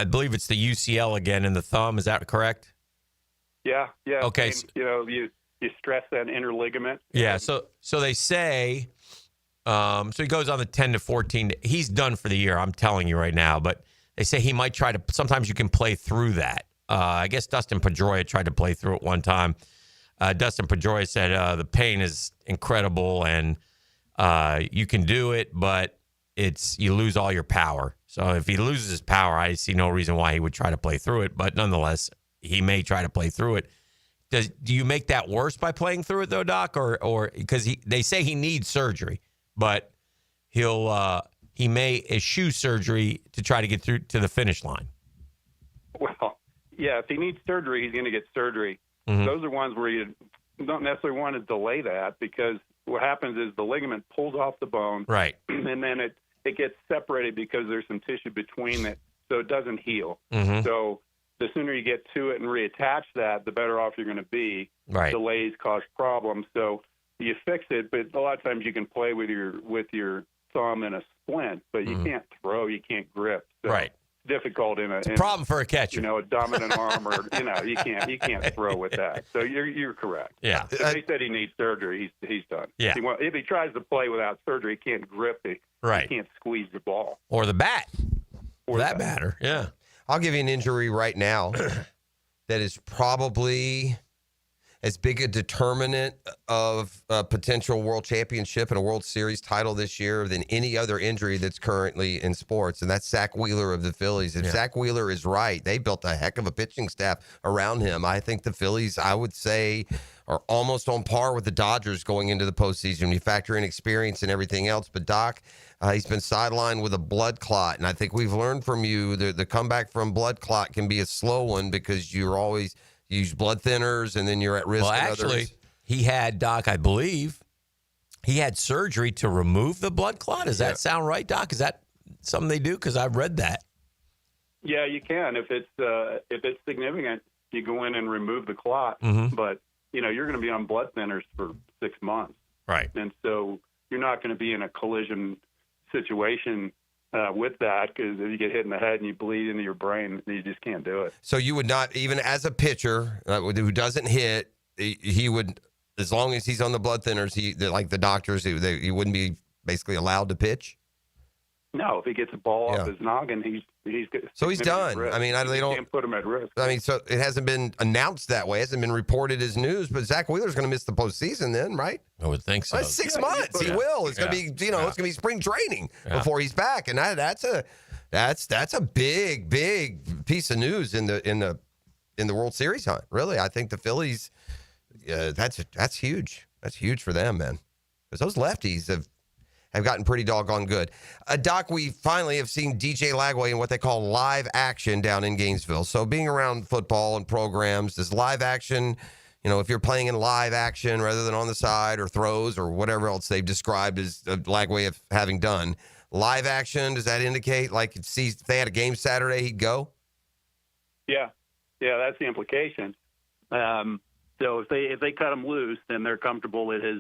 believe it's the UCL again in the thumb. Is that correct? Yeah. Okay. And, you stress that inner ligament. Yeah. So they say, so he goes on the 10 to 14. He's done for the year. I'm telling you right now. But they say he might try to. Sometimes you can play through that. I guess Dustin Pedroia tried to play through it one time. Dustin Pedroia said the pain is incredible and you can do it, but you lose all your power. So if he loses his power, I see no reason why he would try to play through it. But nonetheless, he may try to play through it. Do you make that worse by playing through it though, Doc? Or because they say he needs surgery, but he may eschew surgery to try to get through to the finish line. Well, yeah, if he needs surgery, he's going to get surgery. Mm-hmm. Those are ones where you don't necessarily want to delay that because what happens is the ligament pulls off the bone, right, and then it gets separated because there's some tissue between it, so it doesn't heal. Mm-hmm. So the sooner you get to it and reattach that, the better off you're going to be. Right. Delays cause problems, so you fix it. But a lot of times you can play with your thumb in a splint, but you can't throw, you can't grip. So right. It's difficult in a problem for a catcher. A dominant arm, or you can't throw with that. So you're correct. Yeah. If they said he needs surgery, he's done. Yeah. If he tries to play without surgery, he can't grip it. Right. He can't squeeze the ball. Or the bat. For that matter. Yeah. I'll give you an injury right now that is probably as big a determinant of a potential world championship and a World Series title this year than any other injury that's currently in sports, and that's Zach Wheeler of the Phillies. If Zach Wheeler is right, they built a heck of a pitching staff around him. I think the Phillies, I would say, are almost on par with the Dodgers going into the postseason. You factor in experience and everything else, but Doc, he's been sidelined with a blood clot, and I think we've learned from you the comeback from blood clot can be a slow one because you're always use blood thinners and then you're at risk. Well, actually, he had, Doc, I believe, he had surgery to remove the blood clot. Does that sound right, Doc? Is that something they do? Because I've read that. Yeah, you can. If it's significant, you go in and remove the clot. But you're going to be on blood thinners for 6 months. Right. And so you're not going to be in a collision situation with that, because if you get hit in the head and you bleed into your brain, you just can't do it. So you would not, even as a pitcher who doesn't hit, he would, as long as he's on the blood thinners, like the doctors, he wouldn't be basically allowed to pitch? No, if he gets a ball off his noggin, he's so he's done. Risk. I mean, they don't can't put him at risk. I mean, so it hasn't been announced that way, hasn't been reported as news. But Zach Wheeler's going to miss the postseason then, right? I would think so. Well, 6 months, he will. It's going to be, it's going to be spring training before he's back, and that's a big piece of news in the World Series hunt. Really, I think the Phillies, that's huge. That's huge for them, man, because those lefties have gotten pretty doggone good. Doc, we finally have seen DJ Lagway in what they call live action down in Gainesville. So being around football and programs, does live action, if you're playing in live action rather than on the side or throws or whatever else they've described as Lagway of having done, live action, does that indicate if they had a game Saturday, he'd go? Yeah, that's the implication. So if they cut him loose, then they're comfortable that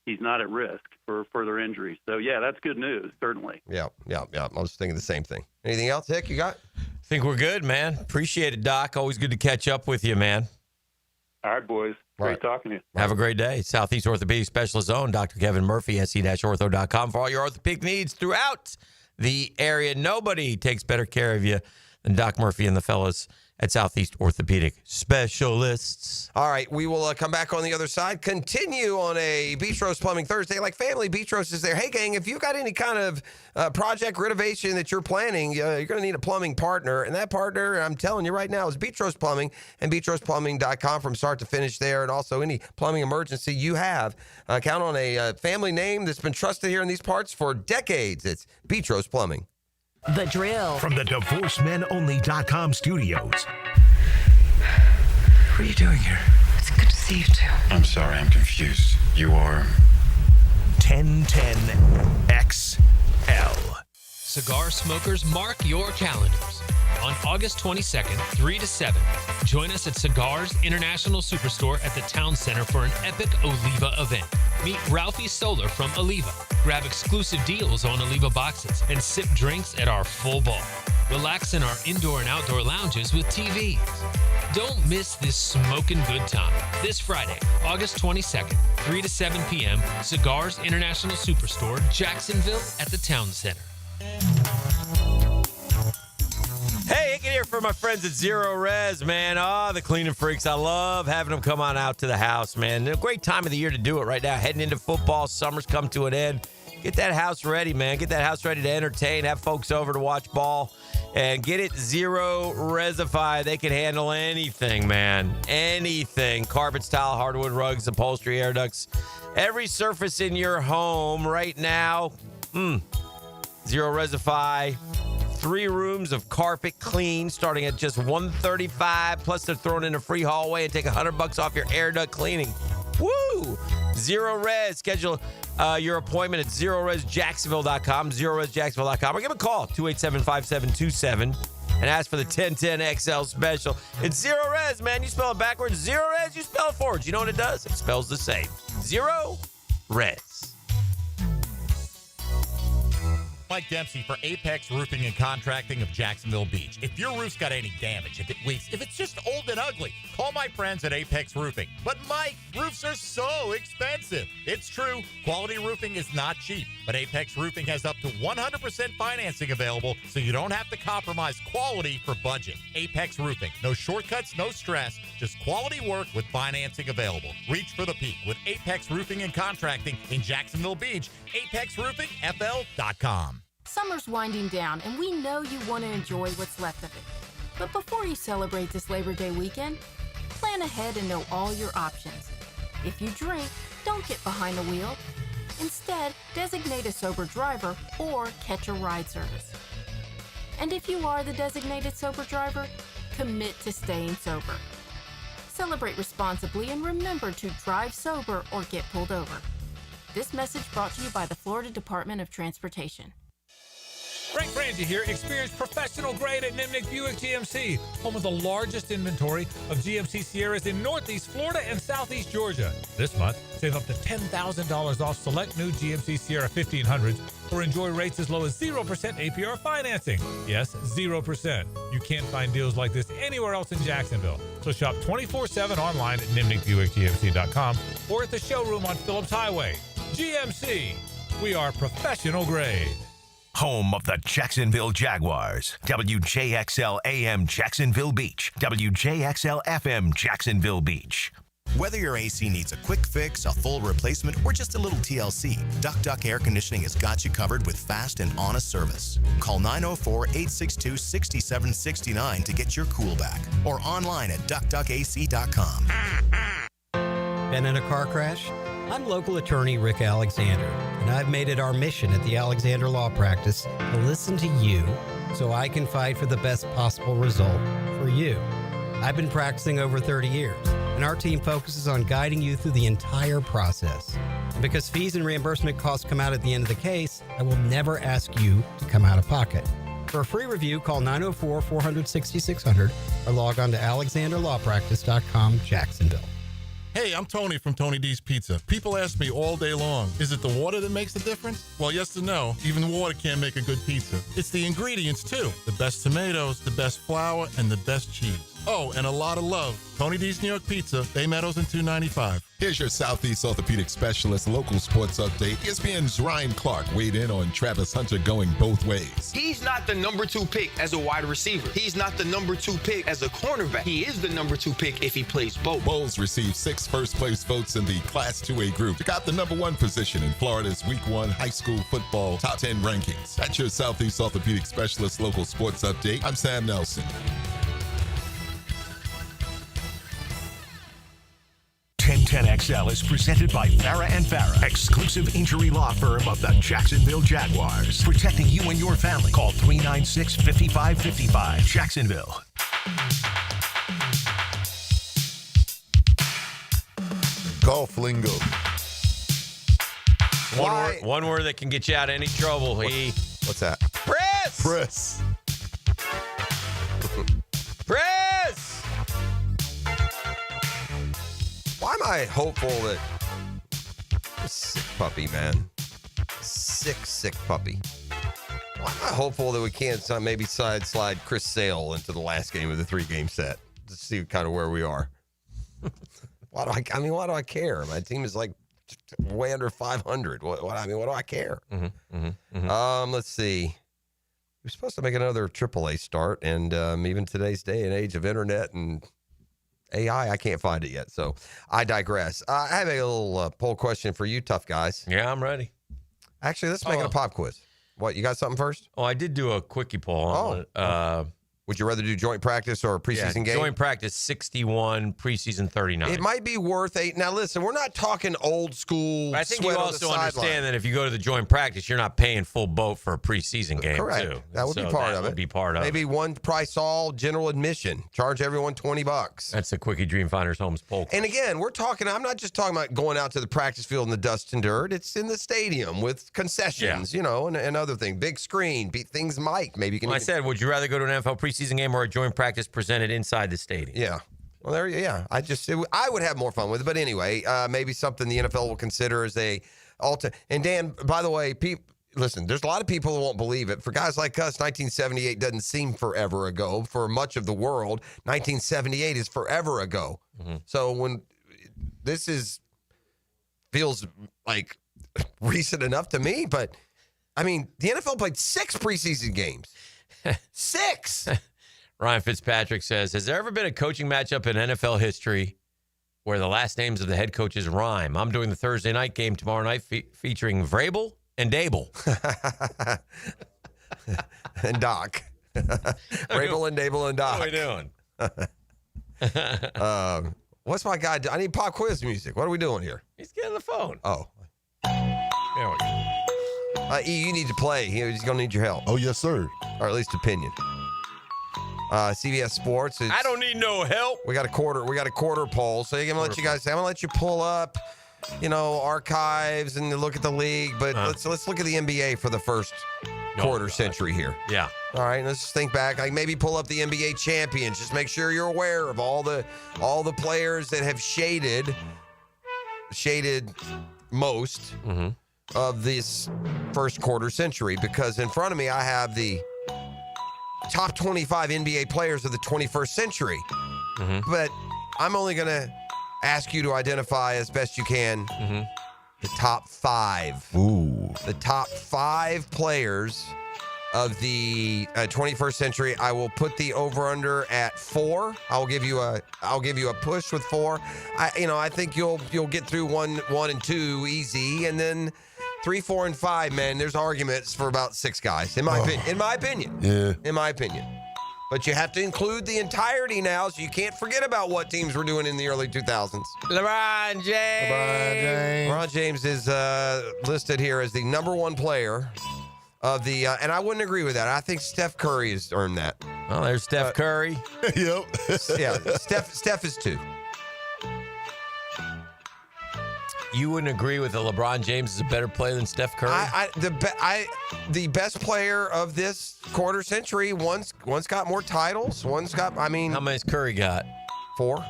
he's not at risk for further injuries. So, yeah, that's good news, certainly. Yeah. I was thinking the same thing. Anything else, Hick, you got? I think we're good, man. Appreciate it, Doc. Always good to catch up with you, man. All right, boys. Great talking to you. Have a great day. Southeast Orthopedic Specialist Zone, Dr. Kevin Murphy, sc-ortho.com for all your orthopedic needs throughout the area. Nobody takes better care of you than Doc Murphy and the fellas at Southeast Orthopedic Specialists. All right, we will come back on the other side. Continue on a Beach Roast Plumbing Thursday. Like Family Beach Roast is there. Hey, gang, if you've got any kind of project renovation that you're planning, you're going to need a plumbing partner. And that partner, I'm telling you right now, is Beach Roast Plumbing and beachroastplumbing.com from start to finish there. And also any plumbing emergency you have. Count on a family name that's been trusted here in these parts for decades. It's Beach Roast Plumbing. The Drill. From the DivorceMenOnly.com studios. What are you doing here? It's good to see you too. I'm sorry, I'm confused. You are 1010XL. Cigar smokers, mark your calendars. On August 22nd, 3 to 7, join us at Cigars International Superstore at the Town Center for an epic Oliva event. Meet Ralphie Solar from Oliva. Grab exclusive deals on Oliva boxes and sip drinks at our full bar. Relax in our indoor and outdoor lounges with TVs. Don't miss this smoking good time. This Friday, August 22nd, 3 to 7 p.m., Cigars International Superstore, Jacksonville at the Town Center. Hey, Hickett here for my friends at Zero Res, man. Oh, the cleaning freaks. I love having them come on out to the house, man. A great time of the year to do it right now. Heading into football, summer's come to an end. Get that house ready, man. Get that house ready to entertain, have folks over to watch ball, and get it Zero Resify. They can handle anything, man. Anything. Carpets, tile, hardwood, rugs, upholstery, air ducts. Every surface in your home right now. Zero Resify. 3 rooms of carpet clean starting at just $135. Plus, they're throwing in a free hallway and take $100 off your air duct cleaning. Woo! Zero Res. Schedule your appointment at ZeroResJacksonville.com, ZeroResJacksonville.com, or give them a call, 287-5727. and ask for the 1010XL special. It's zero res, man. You spell it backwards. Zero res, you spell it forwards. You know what it does? It spells the same. Zero res. Mike Dempsey for Apex Roofing and Contracting of Jacksonville Beach. If your roof's got any damage, if it leaks, if it's just old and ugly, call my friends at Apex Roofing. But Mike, roofs are so expensive. It's true, quality roofing is not cheap, but Apex Roofing has up to 100% financing available, so you don't have to compromise quality for budget. Apex Roofing, no shortcuts, no stress, just quality work with financing available. Reach for the peak with Apex Roofing and Contracting in Jacksonville Beach. ApexRoofingFL.com. Summer's winding down, and we know you want to enjoy what's left of it. But before you celebrate this Labor Day weekend, plan ahead and know all your options. If you drink, don't get behind the wheel. Instead, designate a sober driver or catch a ride service. And if you are the designated sober driver, commit to staying sober. Celebrate responsibly and remember to drive sober or get pulled over. This message brought to you by the Florida Department of Transportation. Frank Frangie here. Experience professional grade at Nimnik Buick GMC, home of the largest inventory of GMC Sierras in Northeast Florida and Southeast Georgia. This month, save up to $10,000 off select new GMC Sierra 1500s or enjoy rates as low as 0% APR financing. Yes, 0%. You can't find deals like this anywhere else in Jacksonville. So shop 24/7 online at NimnikBuickGMC.com or at the showroom on Phillips Highway. GMC, we are professional grade. Home of the Jacksonville Jaguars. WJXL AM Jacksonville Beach. WJXL FM Jacksonville Beach. Whether your AC needs a quick fix, a full replacement, or just a little TLC, Duck Air Conditioning has got you covered with fast and honest service. Call 904-862-6769 to get your cool back or online at duckduckac.com. Been in a car crash? I'm local attorney Rick Alexander, and I've made it our mission at the Alexander Law Practice to listen to you so I can fight for the best possible result for you. I've been practicing over 30 years, and our team focuses on guiding you through the entire process. And because fees and reimbursement costs come out at the end of the case, I will never ask you to come out of pocket. For a free review, call 904-400-6600 or log on to alexanderlawpractice.com, Jacksonville. Hey, I'm Tony from Tony D's Pizza. People ask me all day long, is it the water that makes the difference? Well, yes and no. Even water can't make a good pizza. It's the ingredients, too. The best tomatoes, the best flour, and the best cheese. Oh, and a lot of love. Tony D's New York Pizza, Bay Meadows and 295. Here's your Southeast Orthopedic Specialist local sports update. ESPN's Ryan Clark weighed in on Travis Hunter going both ways. He's not the number 2 pick as a wide receiver. He's not the number 2 pick as a cornerback. He is the number 2 pick if he plays both. Bulls received 6 first-place votes in the Class 2A group to got the number 1 position in Florida's Week 1 high school football top 10 rankings. That's your Southeast Orthopedic Specialist local sports update. I'm Sam Nelson. 1010XL is presented by Farah & Farah, exclusive injury law firm of the Jacksonville Jaguars. Protecting you and your family. Call 396-5555. Jacksonville. Golf lingo. One word that can get you out of any trouble. What's that? Press! Press. Press! Why am I hopeful that sick puppy, man? Sick puppy. Why am I hopeful that we can't maybe slide Chris Sale into the last game of the 3-game set to see kind of where we are? Why do I care? My team is like way under 500. What do I care? Let's see. We're supposed to make another AAA start, and even today's day and age of internet and AI, I can't find it yet, so I digress. I have a little poll question for you tough guys. Yeah, I'm ready. Actually, let's make it a pop quiz. What, you got something first? Oh, I did do a quickie poll on it. Would you rather do joint practice or a preseason game? Joint practice 61, preseason 39. It might be worth now listen, we're not talking old school. I think you also understand that if you go to the joint practice, you're not paying full boat for a preseason game. Correct. Too. That would be part of it. Be part of Maybe one price all general admission. Charge everyone $20. That's a Quickie Dream Finders Homes poll. And again, I'm not just talking about going out to the practice field in the dust and dirt. It's in the stadium with concessions, and other things. Big screen, things mic. Maybe you can. I said, would you rather go to an NFL preseason preseason game or a joint practice presented inside the stadium. Yeah. Well, I would have more fun with it. But anyway, maybe something the NFL will consider as a alternate. And Dan, by the way, listen, there's a lot of people who won't believe it. For guys like us, 1978 doesn't seem forever ago. For much of the world, 1978 is forever ago. Mm-hmm. So when this feels like recent enough to me, but I mean, the NFL played 6 preseason games. 6. Ryan Fitzpatrick says, has there ever been a coaching matchup in NFL history where the last names of the head coaches rhyme? I'm doing the Thursday night game tomorrow night featuring Vrabel and Dable. And Doc. Vrabel and Dable and Doc. What are we doing? What's my guy? I need pop quiz music. What are we doing here? He's getting the phone. Oh. There we go. E, you need to play. He's going to need your help. Oh, yes, sir. Or at least opinion. CBS Sports. I don't need no help. We got a quarter poll. So I'm going to let you pull up, archives and look at the league. But let's look at the NBA for the first quarter century here. Yeah. All right, let's just think back. Like maybe pull up the NBA champions. Just make sure you're aware of all the players that have shaded most of this first quarter century. Because in front of me, I have the top 25 NBA players of the 21st century. Mm-hmm. But I'm only going to ask you to identify as best you can the top 5. Ooh. The top 5 players of the 21st century. I will put the over/under at 4. I'll give you a push with 4. I think you'll get through 1 and 2 easy, and then 3, 4, and 5. Man, there's arguments for about 6 guys. In my opinion. Yeah. In my opinion. But you have to include the entirety now, so you can't forget about what teams were doing in the early 2000s. LeBron James. LeBron James is listed here as the number 1 player of the, and I wouldn't agree with that. I think Steph Curry has earned that. Well, there's Steph Curry. Yep. Yeah, Steph is 2. You wouldn't agree with LeBron James is a better player than Steph Curry? The best player of this quarter century. One's got more titles. One's got. How many's Curry got? 4.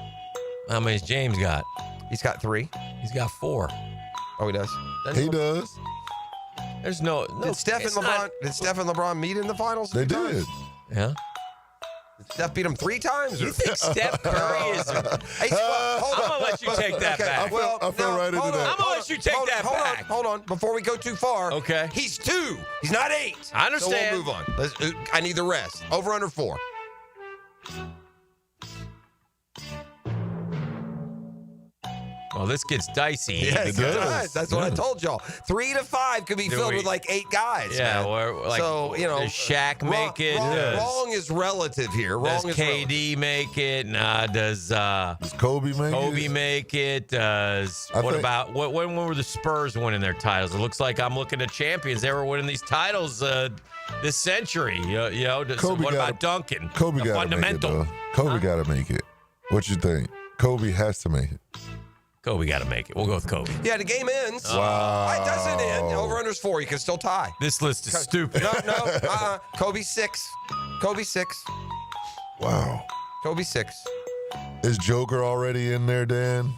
How many's James got? He's got 3. He's got 4. Oh, he does. He does. There's no. Did Steph and LeBron meet in the finals? They did. Times? Yeah. Did Steph beat him 3 times? You think Steph Curry is? I'm gonna let you take that back. I fell right into that. I'm gonna let you take that back. Hold on. Before we go too far. Okay. He's 2. He's not 8. I understand. So we'll move on. I need the rest. Over under 4. Well, this gets dicey. Yes, it does. That's what I told y'all. 3 to 5 could be filled with like 8 guys. Yeah, man. or like, so does Shaq make it? Wrong is relative here. Does KD make it? Does Kobe make it? Kobe make it? When were the Spurs winning their titles? It looks like I'm looking at champions. They were winning these titles this century. What about Duncan? Kobe got to make it, though. Kobe got to make it. What you think? Kobe has to make it. Kobe got to make it. We'll go with Kobe. Yeah, the game ends. Wow. It doesn't end. Over-under's 4. You can still tie. This list is stupid. No. Kobe 6. Kobe 6. Wow. Kobe 6. Is Joker already in there, Dan?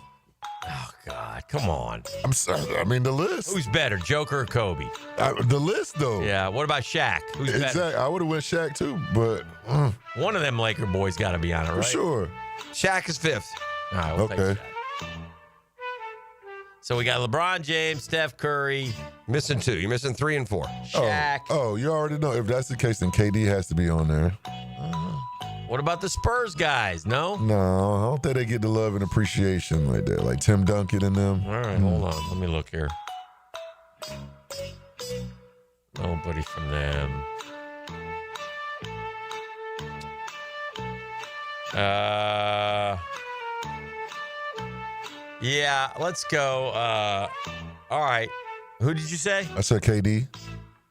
Oh, God. Come on. I'm sorry. I mean, the list. Who's better, Joker or Kobe? The list, though. Yeah. What about Shaq? Who's better? Exactly. I would have went Shaq, too, but... One of them Laker boys got to be on it, right? For sure. Shaq is 5th. All right, we'll take Shaq. So we got LeBron James, Steph Curry. Missing 2. You're missing 3 and 4. Shaq. Oh, you already know. If that's the case, then KD has to be on there. What about the Spurs guys? No? No, I don't think they get the love and appreciation like that. Like Tim Duncan and them. All right, hold on. Let me look here. Nobody from them. Yeah, let's go. All right. Who did you say? I said KD.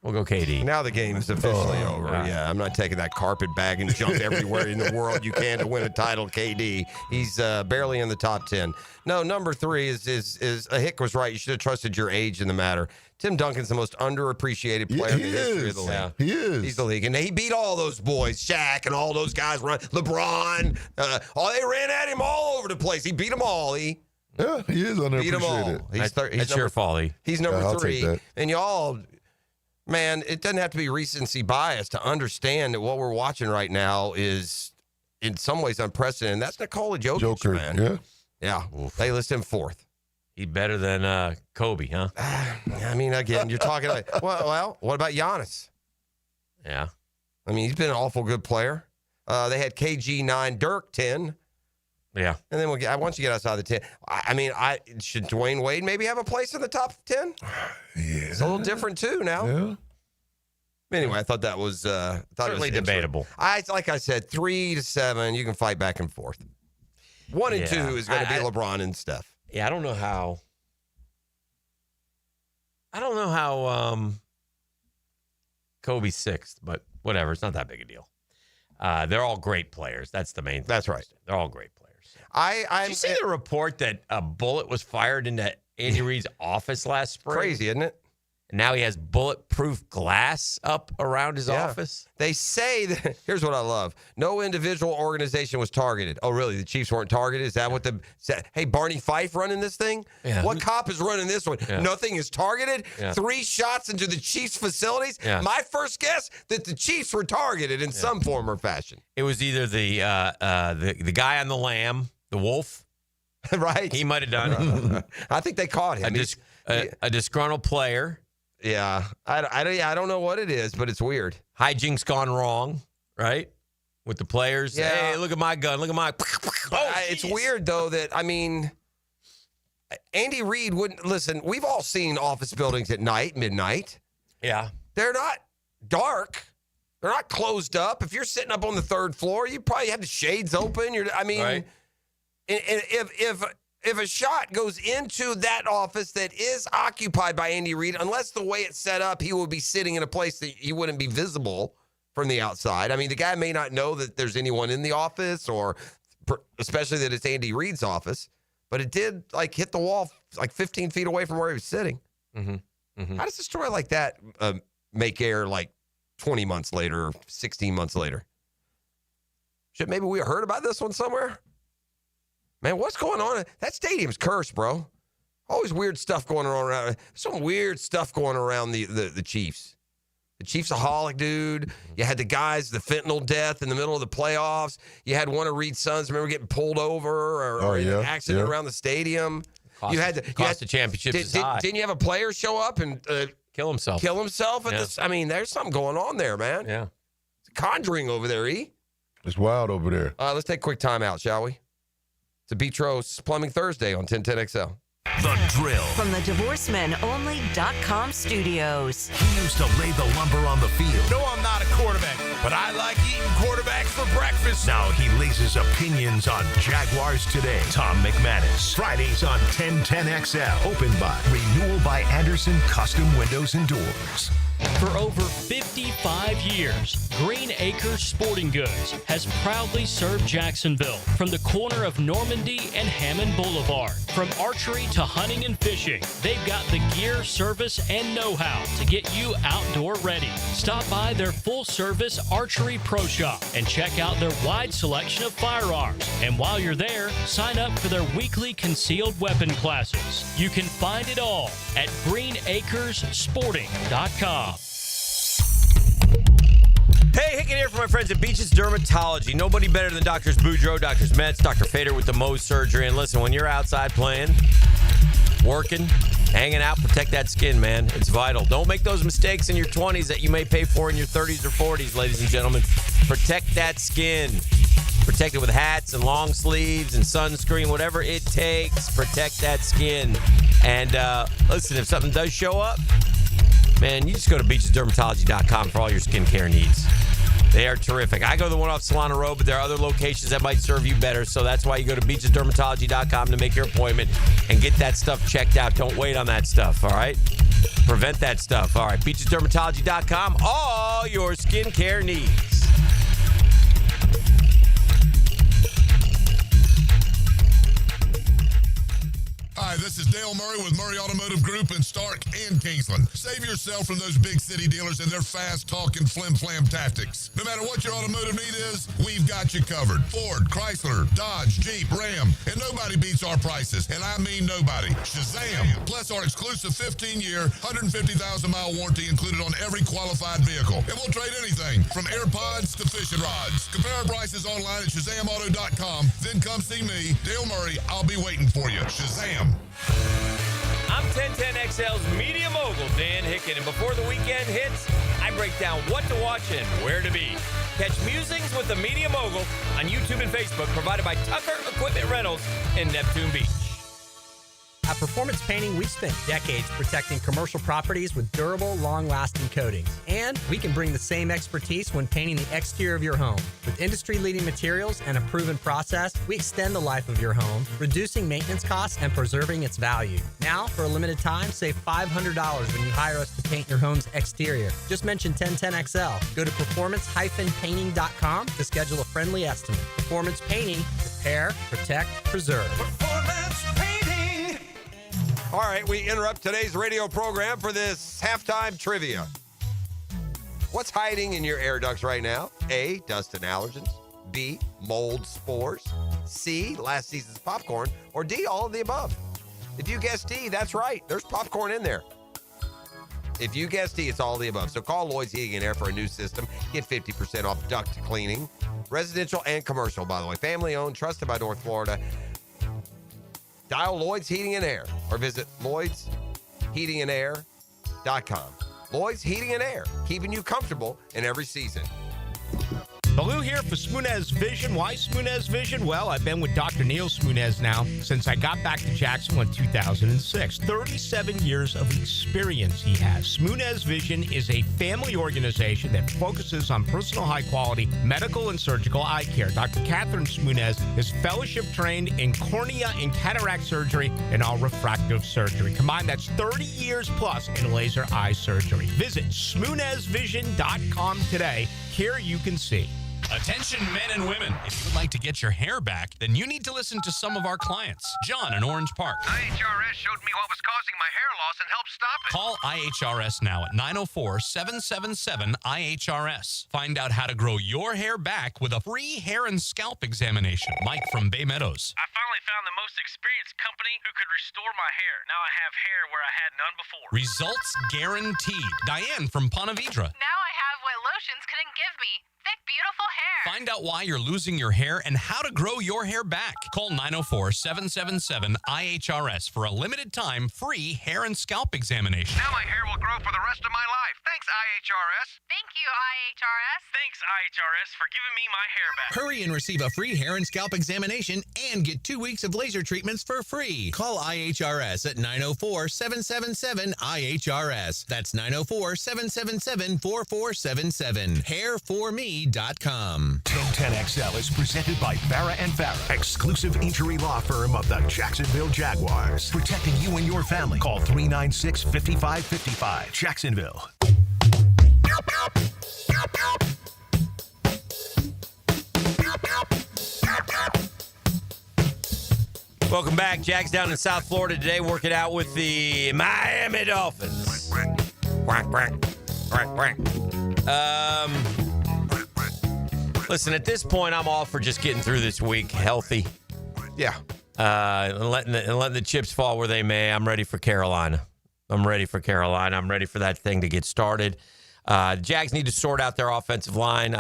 We'll go KD. Now the game's officially over. right. Yeah, I'm not taking that carpet bag and jump everywhere in the world you can to win a title, KD. He's barely in the top 10. No, number 3 is Hick was right. You should have trusted your age in the matter. Tim Duncan's the most underappreciated player in the history of the league. Yeah. He is. He's the league. And he beat all those boys, Shaq and all those guys, LeBron. They ran at him all over the place. He beat them all, Yeah, he is Beat them all. underappreciated. That's your fault, E. He's number I'll 3. take that. And y'all, man, it doesn't have to be recency bias to understand that what we're watching right now is in some ways unprecedented. That's Nikola Jokic, man. Yeah. Yeah. They list him 4th. He's better than Kobe, huh? I mean, again, you're talking about, well, what about Giannis? Yeah. I mean, he's been an awful good player. They had KG 9, Dirk 10. Yeah. And then once you get outside the 10, I mean, should Dwayne Wade maybe have a place in the top 10? Yeah. It's a little different too now. Yeah. Anyway, I thought that was Certainly debatable. Like I said, 3 to 7, you can fight back and forth. 1 and 2 is going to be LeBron and Steph. Yeah, I don't know how Kobe's 6th, but whatever. It's not that big a deal. They're all great players. That's the main thing. That's right. They're all great players. Did you see the report that a bullet was fired into Andy Reid's office last spring? Crazy, isn't it? And now he has bulletproof glass up around his office. They say that, here's what I love. No individual organization was targeted. Oh, really? The Chiefs weren't targeted? Is that what hey, Barney Fife running this thing? Yeah. What cop is running this one? Yeah. Nothing is targeted? Yeah. 3 shots into the Chiefs facilities? Yeah. My first guess that the Chiefs were targeted in some form or fashion. It was either the guy on the lam, the wolf. Right. He might have done it. I think they caught him. A disgruntled player. Yeah. I don't know what it is, but it's weird. Hijinks gone wrong, right? With the players. Yeah. Hey, look at my gun. Look at my. It's weird, though, that, I mean, Andy Reid wouldn't listen. We've all seen office buildings at night, midnight. Yeah. They're not dark. They're not closed up. If you're sitting up on the 3rd floor, you probably have the shades open. Right. And if a shot goes into that office that is occupied by Andy Reid, unless the way it's set up, he will be sitting in a place that he wouldn't be visible from the outside. I mean, the guy may not know that there's anyone in the office, or especially that it's Andy Reid's office, but it did hit the wall 15 feet away from where he was sitting. Mm-hmm. Mm-hmm. How does a story like that make air 20 months later or 16 months later? Maybe we heard about this one somewhere? Man, what's going on? That stadium's cursed, bro. Always weird stuff going on around. Some weird stuff going around the Chiefs. The Chiefsaholic dude. You had the guys, the fentanyl death in the middle of the playoffs. You had one of Reed's sons, remember, getting pulled over or in an accident around the stadium. Cost the championships didn't you have a player show up and kill himself? At this? I mean, there's something going on there, man. Yeah. It's conjuring over there, E. It's wild over there. Let's take a quick timeout, shall we? It's a Betros Plumbing Thursday on 1010XL. The Drill. From the DivorcemenOnly.com studios. He used to lay the lumber on the field. No, I'm not a quarterback, but I like eating quarterbacks for breakfast. Now he lays his opinions on Jaguars Today. Tom McManus. Fridays on 1010XL. Opened by Renewal by Anderson Custom Windows and Doors. For over 55 years, Green Acres Sporting Goods has proudly served Jacksonville from the corner of Normandy and Hammond Boulevard. From archery to hunting and fishing, they've got the gear, service, and know-how to get you outdoor ready. Stop by their full-service archery pro shop and check out their wide selection of firearms. And while you're there, sign up for their weekly concealed weapon classes. You can find it all at greenacresporting.com. Hey, Hicken here from my friends at Beaches Dermatology. Nobody better than Doctors Boudreaux, Doctors Metz, Dr. Fader with the Mohs surgery. And listen, when you're outside playing, working, hanging out, protect that skin, man. It's vital. Don't make those mistakes in your 20s that you may pay for in your 30s or 40s, ladies and gentlemen. Protect that skin. Protect it with hats and long sleeves and sunscreen, whatever it takes. Protect that skin. And listen, if something does show up, man, you just go to beachesdermatology.com for all your skincare needs. They are terrific. I go to the one off Solana Road, but there are other locations that might serve you better. So that's why you go to beachesdermatology.com to make your appointment and get that stuff checked out. Don't wait on that stuff, all right? Prevent that stuff. All right, peachesdermatology.com. All your skincare needs. Hi, this is Dale Murray with Murray Automotive Group in Stark and Kingsland. Save yourself from those big city dealers and their fast-talking flim-flam tactics. No matter what your automotive need is, we've got you covered. Ford, Chrysler, Dodge, Jeep, Ram, and nobody beats our prices, and I mean nobody. Shazam! Plus our exclusive 15-year, 150,000-mile warranty included on every qualified vehicle. And we'll trade anything from AirPods to fishing rods. Compare our prices online at ShazamAuto.com. Then come see me, Dale Murray. I'll be waiting for you. Shazam! I'm 1010XL's media mogul, Dan Hicken, and before the weekend hits, I break down what to watch and where to be. Catch Musings with the Media Mogul on YouTube and Facebook, provided by Tucker Equipment Rentals in Neptune Beach. At Performance Painting, we've spent decades protecting commercial properties with durable, long-lasting coatings. And we can bring the same expertise when painting the exterior of your home. With industry-leading materials and a proven process, we extend the life of your home, reducing maintenance costs and preserving its value. Now, for a limited time, save $500 when you hire us to paint your home's exterior. Just mention 1010XL. Go to performancepainting.com to schedule a friendly estimate. Performance Painting. Repair, protect, preserve. Performance Painting. All right, we interrupt today's radio program for this halftime trivia. What's hiding in your air ducts right now? A, dust and allergens. B, mold spores. C, last season's popcorn. Or D, all of the above. If you guess D, that's right. There's popcorn in there. If you guess D, it's all of the above. So call Lloyd's Heating and Air for a new system. Get 50% off duct cleaning. Residential and commercial, by the way. Family owned, trusted by North Florida. Dial Lloyd's Heating and Air or visit Lloyd'sHeatingandAir.com. Lloyd's Heating and Air, keeping you comfortable in every season. Baloo here for Smunez Vision. Why Smunez Vision? Well, I've been with Dr. Neil Smunez now since I got back to Jacksonville in 2006. 37 years of experience he has. Smunez Vision is a family organization that focuses on personal high-quality medical and surgical eye care. Dr. Catherine Smunez is fellowship trained in cornea and cataract surgery and all refractive surgery. Combined, that's 30 years plus in laser eye surgery. Visit SmunezVision.com today. Here you can see. Attention men and women. If you would like to get your hair back, then you need to listen to some of our clients. John in Orange Park. IHRS showed me what was causing my hair loss and helped stop it. Call IHRS now at 904-777-IHRS. Find out how to grow your hair back with a free hair and scalp examination. Mike from Bay Meadows. I finally found the most experienced company who could restore my hair. Now I have hair where I had none before. Results guaranteed. Diane from Ponte Vedra. Now I have what lotions couldn't give me. Thick, beautiful hair. Find out why you're losing your hair and how to grow your hair back. Call 904-777-IHRS for a limited time free hair and scalp examination. Now my hair will grow for the rest of my life. Thanks, IHRS. Thank you, IHRS. Thanks, IHRS, for giving me my hair back. Hurry and receive a free hair and scalp examination and get 2 weeks of laser treatments for free. Call IHRS at 904-777-IHRS. That's 904-777-4477. Hair4me.com. 1010XL is presented by Farah and Farah, exclusive injury law firm of the Jacksonville Jaguars. Protecting you and your family. Call 396-5555. Jacksonville. Welcome back. Jags down in South Florida today, working out with the Miami Dolphins. Quack, quack. Quack, quack. Listen, at this point, I'm all for just getting through this week healthy. Yeah. And letting the chips fall where they may. I'm ready for Carolina. I'm ready for that thing to get started. Jags need to sort out their offensive line.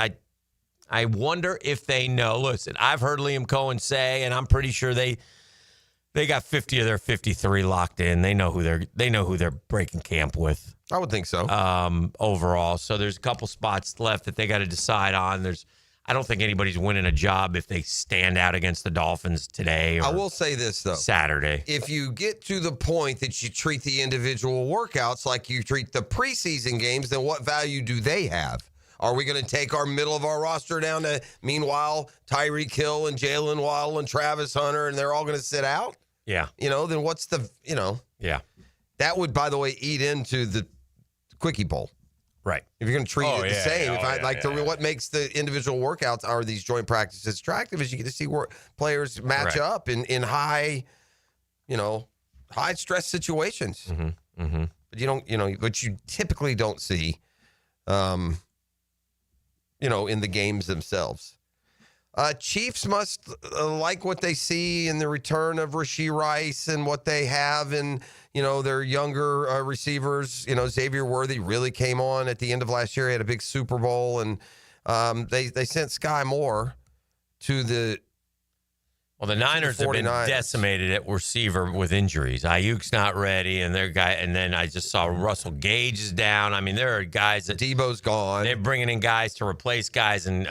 I wonder if they know. Listen, I've heard Liam Cohen say, and I'm pretty sure they got 50 of their 53 locked in. They know who they're breaking camp with. I would think so. Overall, so there's a couple spots left that they got to decide on. I don't think anybody's winning a job if they stand out against the Dolphins today. Or I will say this, though. Saturday. If you get to the point that you treat the individual workouts like you treat the preseason games, then what value do they have? Are we going to take our middle of our roster down to, meanwhile, Tyreek Hill and Jalen Waddle and Travis Hunter, and they're all going to sit out? Yeah. Then what's the, Yeah. That would, by the way, eat into the Quickie Bowl. Right. If you're going to treat it the same, Yeah. What makes the individual workouts are these joint practices attractive is you get to see where players match up in high, high stress situations. But you don't, but you typically don't see, in the games themselves. Chiefs must like what they see in the return of Rashee Rice and what they have in, their younger receivers. Xavier Worthy really came on at the end of last year. He had a big Super Bowl, and they sent Sky Moore to the. Well, the Niners have been decimated at receiver with injuries. Ayuk's not ready, and then I just saw Russell Gage is down. I mean, there are guys that Debo's gone. They're bringing in guys to replace guys, and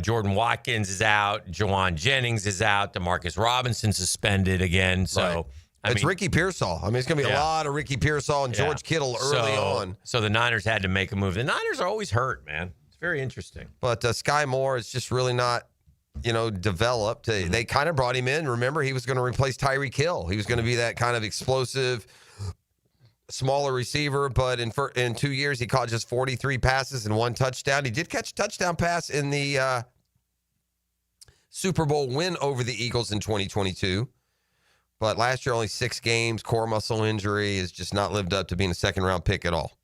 Jordan Watkins is out. Jawan Jennings is out. DeMarcus Robinson suspended again. So it's Ricky Pearsall. I mean, it's going to be a lot of Ricky Pearsall and George Kittle early on. So the Niners had to make a move. The Niners are always hurt, man. It's very interesting. But Sky Moore is just really not. Developed. They kind of brought him in. Remember, he was going to replace Tyreek Hill. He was going to be that kind of explosive, smaller receiver. But in 2 years, he caught just 43 passes and 1 touchdown. He did catch a touchdown pass in the Super Bowl win over the Eagles in 2022. But last year, only 6 games. Core muscle injury has just not lived up to being a second-round pick at all.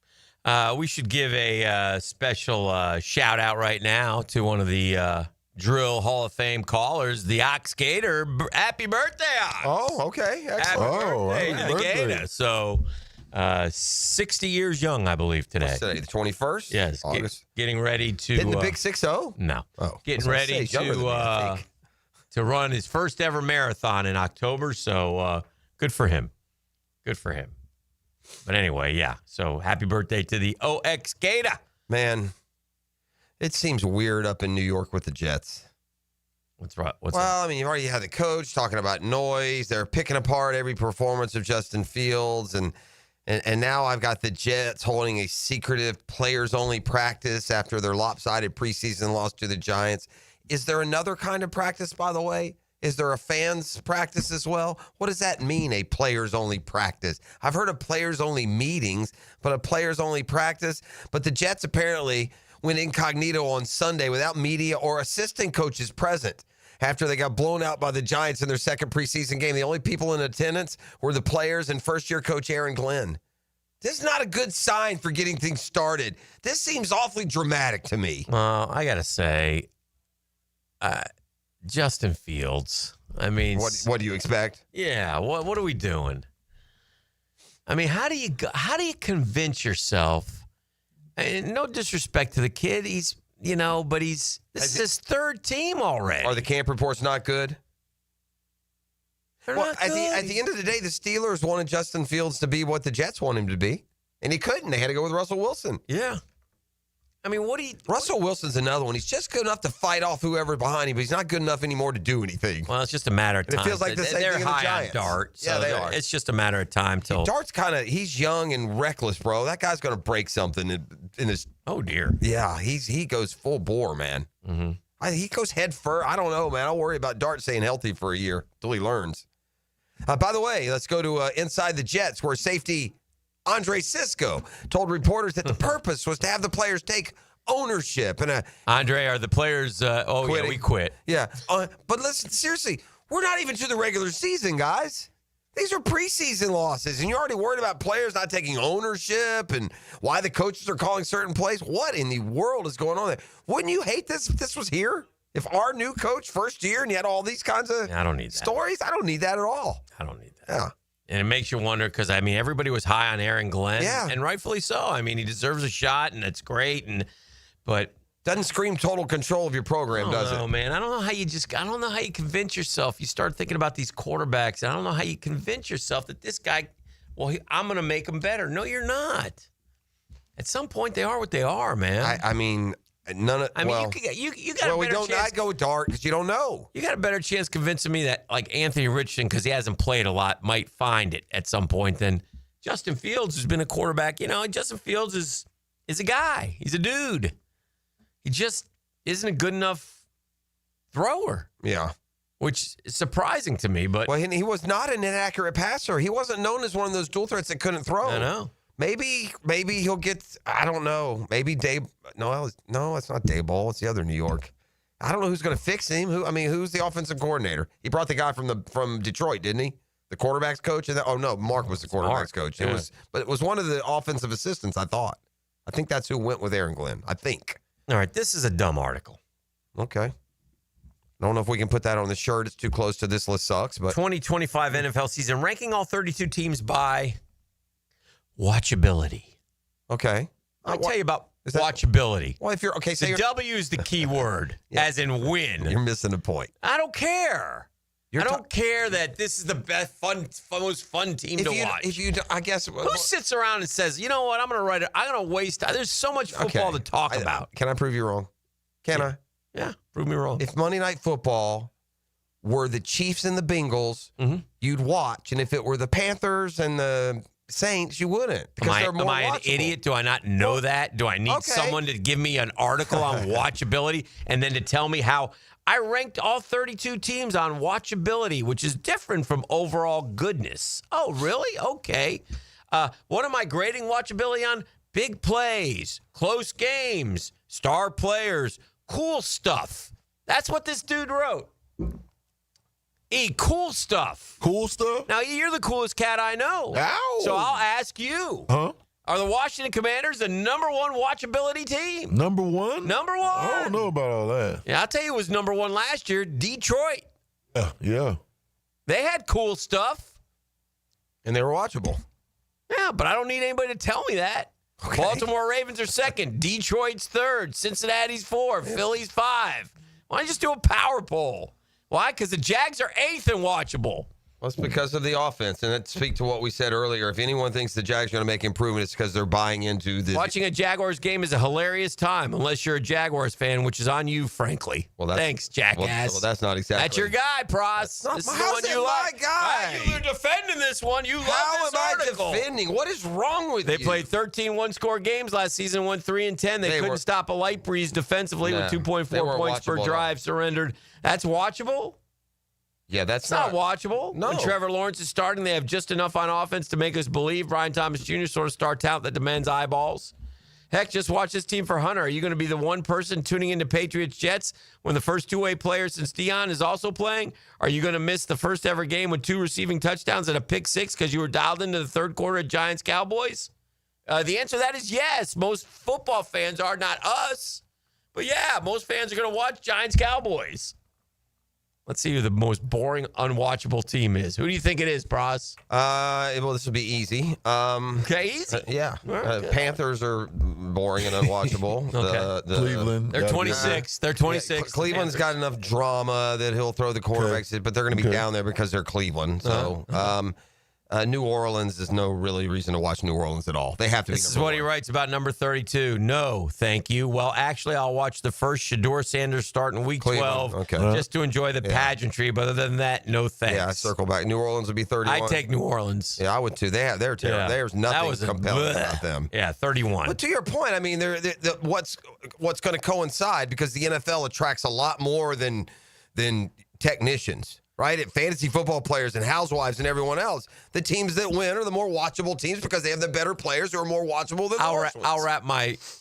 We should give a special shout-out right now to one of the Drill Hall of Fame callers, the Ox Gator. Happy birthday, Ox. Oh, okay. Excellent. Happy birthday to the Gator. So, 60 years young, I believe, today. What's today, the 21st? Yes. August. Getting ready to... Hitting the big 6-0? No. Oh. Getting ready to run his first ever marathon in October. So, good for him. Good for him. But anyway, yeah. So, happy birthday to the OX Gator. Man, it seems weird up in New York with the Jets. What's right? I mean, you've already had the coach talking about noise. They're picking apart every performance of Justin Fields. And now I've got the Jets holding a secretive players-only practice after their lopsided preseason loss to the Giants. Is there another kind of practice, by the way? Is there a fans practice as well? What does that mean, a players-only practice? I've heard of players-only meetings, but a players-only practice. But the Jets apparently went incognito on Sunday without media or assistant coaches present after they got blown out by the Giants in their second preseason game. The only people in attendance were the players and first-year coach Aaron Glenn. This is not a good sign for getting things started. This seems awfully dramatic to me. Well, I got to say, Justin Fields, I mean... What do you expect? Yeah, what are we doing? I mean, how do you convince yourself... And no disrespect to the kid, this is his third team already. Are the camp reports not good? They're not good. At the end of the day, the Steelers wanted Justin Fields to be what the Jets want him to be, and he couldn't. They had to go with Russell Wilson. Yeah. I mean, Russell Wilson's another one. He's just good enough to fight off whoever behind him, but he's not good enough anymore to do anything. Well, it's just a matter of time. And it feels like the same thing in the Giants. They're high on Dart. Yeah, they are. It's just a matter of time till... Dart's he's young and reckless, bro. That guy's going to break something in his... Oh, dear. Yeah, he goes full bore, man. Mm-hmm. He goes head first. I don't know, man. I'll worry about Dart staying healthy for a year until he learns. By the way, let's go to Inside the Jets, where safety Andre Sisco told reporters that the purpose was to have the players take ownership. And Andre, are the players, yeah, we quit. Yeah. But listen, seriously, we're not even to the regular season, guys. These are preseason losses, and you're already worried about players not taking ownership and why the coaches are calling certain plays. What in the world is going on there? Wouldn't you hate this if this was here? If our new coach, first year, and you had all these kinds of I don't need that. stories? I don't need that at all. I don't need that. Yeah. And it makes you wonder because, I mean, everybody was high on Aaron Glenn. Yeah. And rightfully so. I mean, he deserves a shot, and it's great. But doesn't scream total control of your program, does it? No, man. I don't know how you convince yourself. You start thinking about these quarterbacks. And I don't know how you convince yourself that this guy, I'm going to make him better. No, you're not. At some point, they are what they are, man. I mean, none of. I mean, you got a better chance. I'd go with Dart because you don't know. You got a better chance convincing me that like Anthony Richardson, because he hasn't played a lot, might find it at some point than Justin Fields, who's been a quarterback. Justin Fields is a guy. He's a dude. He just isn't a good enough thrower. Yeah. which is surprising to me. But well, he was not an inaccurate passer. He wasn't known as one of those dual threats that couldn't throw. I know. Maybe he'll get. I don't know. Maybe Dave. No, it's not Daboll. It's the other New York. I don't know who's going to fix him. Who's the offensive coordinator? He brought the guy from Detroit, didn't he? The quarterback's coach. Mark was the quarterback's coach. Yeah. It was one of the offensive assistants. I think that's who went with Aaron Glenn. I think. All right, this is a dumb article. Okay. I don't know if we can put that on the shirt. It's too close to This List Sucks. But 2025 NFL season ranking all 32 teams by watchability. Okay. I'll tell you about watchability. Well, if you're okay, the W is the key word, as in win. You're missing the point. I don't care. I don't care that this is the best, most fun team to watch. I guess who sits around and says, you know what, I'm going to waste time. There's so much football to talk about. Can I prove you wrong? Can I? Yeah, prove me wrong. If Monday Night Football were the Chiefs and the Bengals, you'd watch, and if it were the Panthers and the Saints, you wouldn't. Because they're more am I an watchable. idiot? Do I not know that? Do I need someone to give me an article on watchability and then to tell me how I ranked all 32 teams on watchability, which is different from overall goodness? Oh, really? Okay. What am I grading watchability on? Big plays, close games, star players, cool stuff. That's what this dude wrote. Cool stuff. Cool stuff? Now, you're the coolest cat I know. Ow. So I'll ask you. Huh? Are the Washington Commanders the number one watchability team? Number one? Number one. I don't know about all that. Yeah, I'll tell you who was number one last year, Detroit. Yeah. They had cool stuff. And they were watchable. Yeah, but I don't need anybody to tell me that. Okay. Baltimore Ravens are second. Detroit's third. Cincinnati's fourth. Philly's 5. Why don't you just do a power poll? Why? Because the Jags are 8th and watchable. Well, it's because of the offense, and that speaks to what we said earlier. If anyone thinks the Jags are going to make improvement, it's because they're buying into this. Watching a Jaguars game is a hilarious time, unless you're a Jaguars fan, which is on you, frankly. Well, thanks, jackass. Well, that's not exactly. That's your guy, Pros. This is the one you my like. guy? You're defending this one. You love this article. How am I defending? What is wrong with They you? played 13 one-score games last season, won 3-10. They couldn't stop a light breeze defensively with 2.4 points per drive surrendered. That's watchable? Yeah, that's not watchable. No. When Trevor Lawrence is starting, they have just enough on offense to make us believe Brian Thomas Jr. sort of star talent that demands eyeballs. Heck, just watch this team for Hunter. Are you going to be the one person tuning into Patriots-Jets when the first two-way player since Deion is also playing? Are you going to miss the first ever game with 2 receiving touchdowns and a pick 6 because you were dialed into the third quarter of Giants-Cowboys? The answer to that is yes. Most football fans are, not us. But yeah, most fans are going to watch Giants-Cowboys. Let's see who the most boring, unwatchable team is. Who do you think it is, Bros? Well, this will be easy. Okay, easy. Yeah. Panthers are boring and unwatchable. Okay. Cleveland. They're 26. They're 26. Yeah, Cleveland's got enough drama that he'll throw the quarterbacks, but they're going to be down there because they're Cleveland. So, New Orleans, there's no really reason to watch New Orleans at all. They have to be. This is what he writes about number 32. No, thank you. Well, actually, I'll watch the first Shador Sanders start in week 12 just to enjoy the pageantry. But other than that, no thanks. Yeah, circle back. New Orleans would be 31. I'd take New Orleans. Yeah, I would too. They're terrible. Yeah. There's nothing compelling about them. Yeah, 31. But to your point, I mean, what's going to coincide, because the NFL attracts a lot more than technicians. Right? Fantasy football players and housewives and everyone else. The teams that win are the more watchable teams because they have the better players who are more watchable than the worst ones.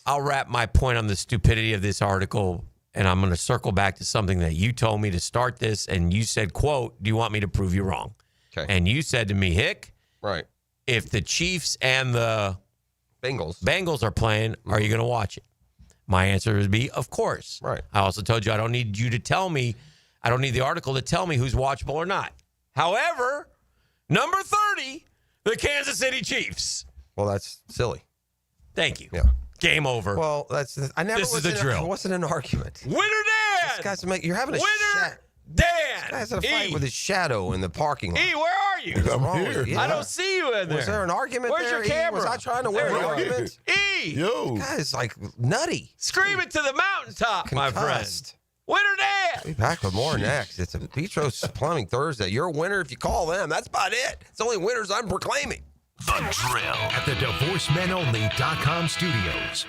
I'll wrap my point on the stupidity of this article, and I'm going to circle back to something that you told me to start this, and you said, quote, do you want me to prove you wrong? Okay. And you said to me, Hick, right, if the Chiefs and the Bengals are playing, are you going to watch it? My answer would be, of course. Right. I also told you I don't need you to tell me. I don't need the article to tell me who's watchable or not. However, number 30, the Kansas City Chiefs. Well, that's silly. Thank you. Yeah. Game over. Well, this is the drill. It wasn't an argument. Winner Dan! This guy's you're having a Winner Dan! This guy's in a fight with his shadow in the parking lot. E, where are you? I'm here. Yeah. I don't see you in there. Was there an argument Where's there? your camera? Was I trying to win an argument? E! Yo. Guy's like nutty. Scream it to the mountaintop, my friend. Concussed. Winner Dan! Be back with more next. It's a Petros Plumbing Thursday. You're a winner if you call them. That's about it. It's the only winners I'm proclaiming. The Drill at the DivorceMenOnly.com studios.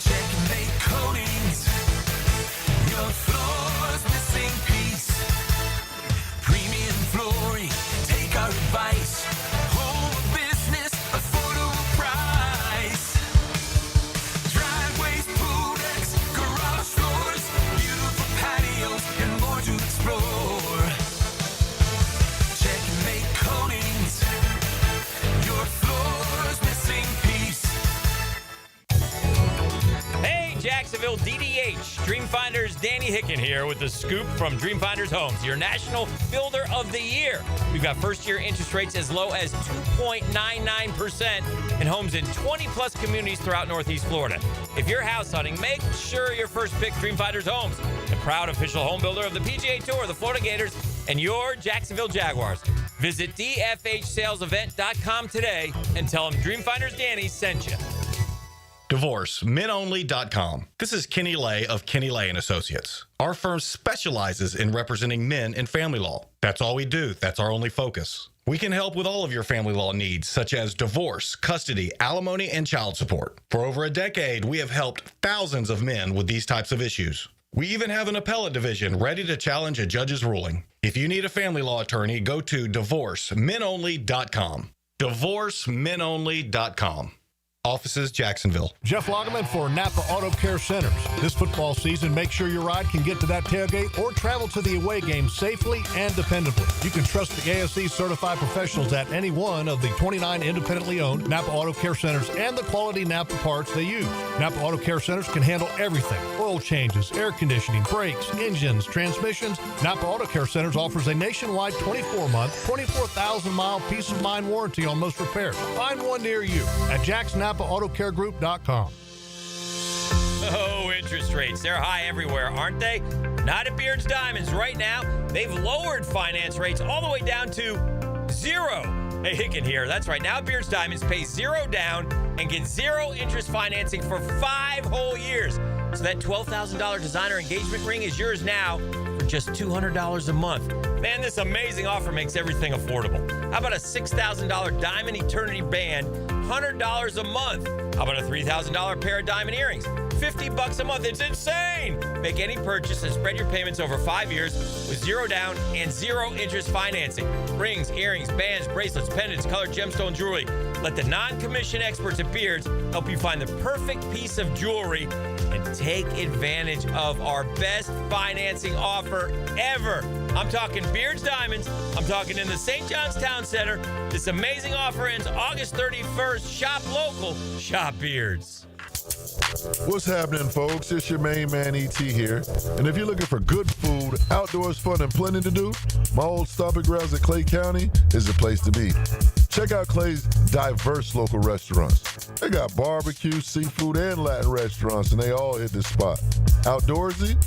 Checkmate Coatings. Your floor's missing piece. Jacksonville, DDH. Dreamfinders Danny Hicken here with the scoop from Dreamfinders Homes, your National Builder of the Year. We've got first-year interest rates as low as 2.99% in homes in 20-plus communities throughout Northeast Florida. If you're house hunting, make sure your first pick Dreamfinders Homes, the proud official home builder of the PGA Tour, the Florida Gators, and your Jacksonville Jaguars. Visit dfhsalesevent.com today and tell them Dreamfinders Danny sent you. DivorceMenOnly.com. This is Kenny Lay of Kenny Lay & Associates. Our firm specializes in representing men in family law. That's all we do. That's our only focus. We can help with all of your family law needs, such as divorce, custody, alimony, and child support. For over a decade, we have helped thousands of men with these types of issues. We even have an appellate division ready to challenge a judge's ruling. If you need a family law attorney, go to DivorceMenOnly.com. DivorceMenOnly.com. Offices, Jacksonville. Jeff Lagerman for Napa Auto Care Centers. This football season, make sure your ride can get to that tailgate or travel to the away game safely and dependably. You can trust the ASE certified professionals at any one of the 29 independently owned Napa Auto Care Centers and the quality Napa parts they use. Napa Auto Care Centers can handle everything: oil changes, air conditioning, brakes, engines, transmissions. Napa Auto Care Centers offers a nationwide 24-month, 24,000-mile peace of mind warranty on most repairs. Find one near you at JacksNapaAutoCareGroup.com. Oh, interest rates. They're high everywhere, aren't they? Not at Beard's Diamonds right now. They've lowered finance rates all the way down to 0. Hey, Hicken here. That's right. Now Beard's Diamonds pay 0 down and get 0 interest financing for 5 whole years. So that $12,000 designer engagement ring is yours now for just $200 a month. Man, this amazing offer makes everything affordable. How about a $6,000 Diamond Eternity Band, $100 a month? How about a $3,000 pair of diamond earrings, $50 a month? It's insane. Make any purchase and spread your payments over 5 years with 0 down and 0 interest financing. Rings, earrings, bands, bracelets, pendants, colored gemstone jewelry. Let the non-commission experts at Beards help you find the perfect piece of jewelry and take advantage of our best financing offer ever. I'm talking Beards Diamonds. I'm talking in the St. John's Town Center. This amazing offer ends August 31st. Shop local. Shop Beards. What's happening, folks? It's your main man, E.T. here. And if you're looking for good food, outdoors fun, and plenty to do, my old stomping grounds in Clay County is the place to be. Check out Clay's diverse local restaurants. They got barbecue, seafood, and Latin restaurants, and they all hit the spot. Outdoorsy?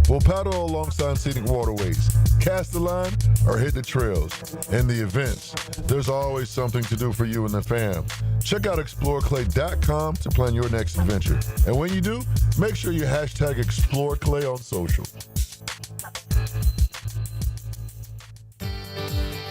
Well, paddle alongside scenic waterways, cast the line, or hit the trails. And the events, there's always something to do for you and the fam. Check out exploreclay.com to plan your next adventure. And when you do, make sure you hashtag ExploreClay on social.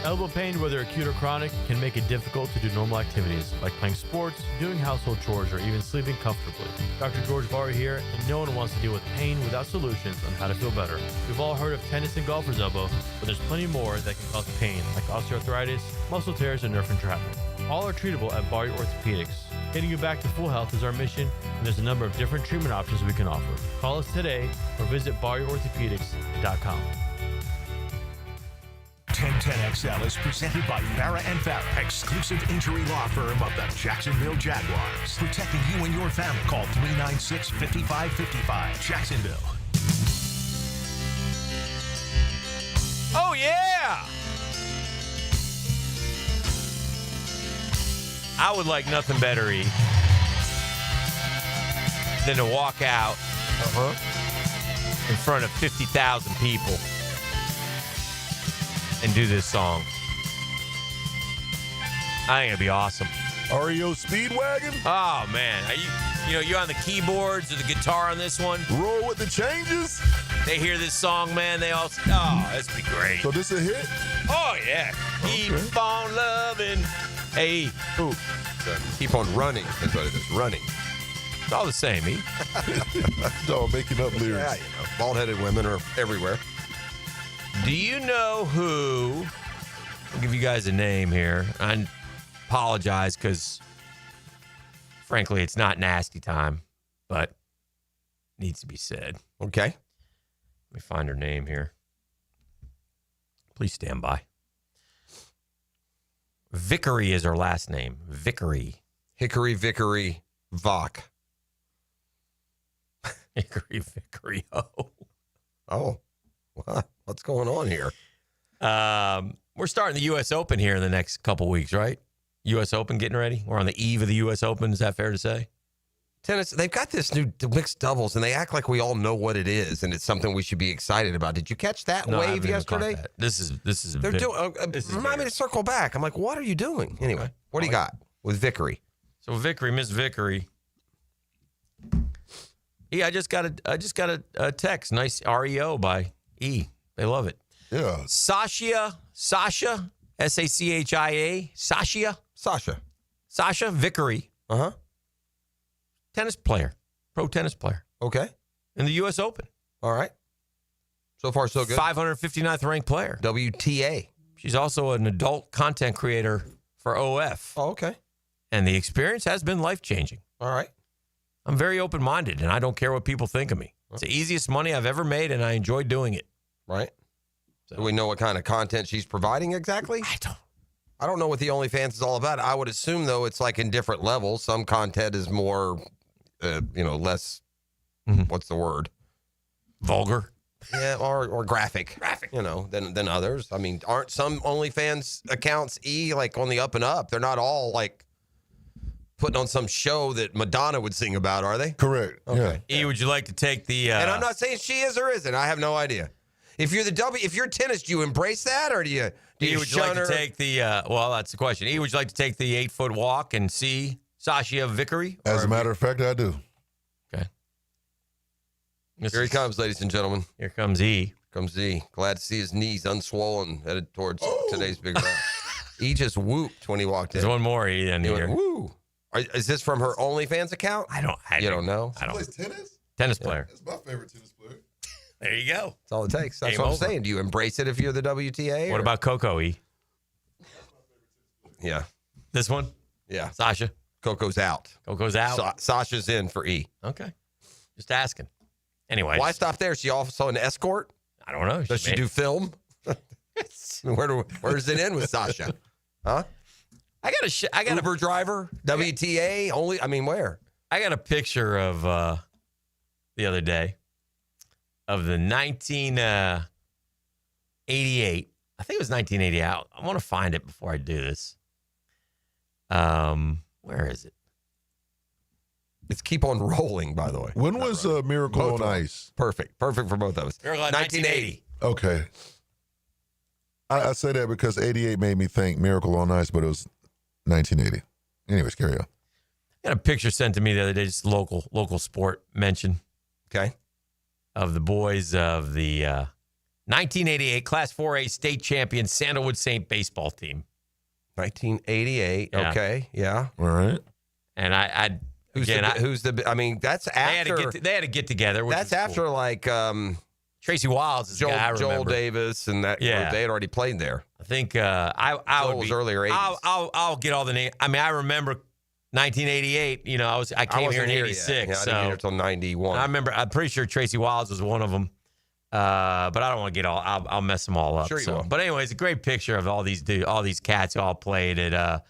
Elbow pain, whether acute or chronic, can make it difficult to do normal activities like playing sports, doing household chores, or even sleeping comfortably. Dr. George Barr here, and no one wants to deal with pain without solutions on how to feel better. We've all heard of tennis and golfer's elbow, but there's plenty more that can cause pain, like osteoarthritis, muscle tears, and nerve entrapment. All are treatable at Barr Orthopedics. Getting you back to full health is our mission, and there's a number of different treatment options we can offer. Call us today or visit BarrOrthopedics.com. 1010XL is presented by Farrah & Farrah, exclusive injury law firm of the Jacksonville Jaguars. Protecting you and your family. Call 396-5555. Jacksonville. Oh, yeah! I would like nothing better, E, than to walk out in front of 50,000 people and do this song. I think it'd be awesome. REO Speedwagon? Oh, man. Are you on the keyboards or the guitar on this one? Roll with the changes? They hear this song, man. They all, oh, this would be great. So this a hit? Oh, yeah. Okay. Keep on loving. Hey. Ooh. Keep on running. That's what it is. Running. It's all the same, E. Dog making up lyrics. Yeah, bald-headed women are everywhere. Do you know who? I'll give you guys a name here. I apologize because, frankly, it's not nasty time, but needs to be said. Okay. Let me find her name here. Please stand by. Vickery is her last name. Vickery. Hickory Vickery Vach. Vickery. Oh, what's going on here? We're starting the U.S. Open here in the next couple weeks, right? U.S. Open getting ready. We're on the eve of the U.S. Open. Is that fair to say? Tennis, they've got this new mixed doubles, and they act like we all know what it is, and it's something we should be excited about. Did you catch that wave yesterday? That. This is. They're doing. Remind me to circle back. I'm like, what are you doing? Anyway, what do you got with Vickery? So Vickery, Miss Vickery. Yeah, I just got a text. Nice REO by E. They love it. Yeah. Sasha, S-A-C-H-I-A, Sasha Vickery. Uh-huh. Tennis player, pro tennis player. Okay. In the U.S. Open. All right. So far, so good. 559th ranked player. WTA. She's also an adult content creator for OF. Oh, okay. And the experience has been life-changing. All right. I'm very open-minded, and I don't care what people think of me. It's the easiest money I've ever made, and I enjoy doing it. Right. So do we know what kind of content she's providing exactly? I don't know what the OnlyFans is all about. I would assume, though, it's like in different levels. Some content is more, less, what's the word? Vulgar. Yeah, or graphic. Graphic. Than others. I mean, aren't some OnlyFans accounts like on the up and up? They're not all like putting on some show that Madonna would sing about, are they? Correct. Okay. Yeah. E, would you like to take the... And I'm not saying she is or isn't. I have no idea. If you're tennis, do you embrace that, or do you would you like to take the... well, that's the question. E, would you like to take the 8-foot walk and see Sasha Vickery? As a matter of fact, I do. Okay. Here he comes, ladies and gentlemen. Here comes E. Glad to see his knees unswollen, headed towards today's big round. E just whooped when he walked in. There's one more E in here. Went, woo. Is this from her OnlyFans account? You don't know? She plays tennis? Tennis player. That's my favorite tennis player. There you go. That's all it takes. That's Game what I'm over. saying. Do you embrace it if you're the WTA? What about Coco, E? Yeah. This one? Yeah. Sasha? Coco's out. Sasha's in for E. Okay. Just asking. Anyway. Why stop there? Is she also an escort? I don't know. Does she do film? Where does it end with Sasha? Huh? I got Uber driver? WTA? Only? I mean, where? I got a picture of the other day of the 1988. I think it was 1988. I want to find it before I do this. Where is it? It's keep on rolling, by the way. When was Miracle Both on of them. Ice? Perfect for both of us. 1980. Okay. I say that because 88 made me think Miracle on Ice, but it was 1980. Anyways, carry on. I got a picture sent to me the other day, just local sport mention. Okay. Of the boys of the 1988 Class 4A state champion Sandalwood Saint baseball team. 1988. Yeah. Okay. Yeah. All right. And that's after they had to get together. Which that's was after cool. like Tracy Wiles is the guy I remember. Joel Davis and that. Yeah. They had already played there. I think I was earlier 80s. I'll get all the names. I mean, I remember 1988. I came here in 86. I didn't get here until 91. I remember. I'm pretty sure Tracy Wiles was one of them. But I don't want to get all. I'll mess them all up. Sure you will. But anyway, it's a great picture of all these cats who all played at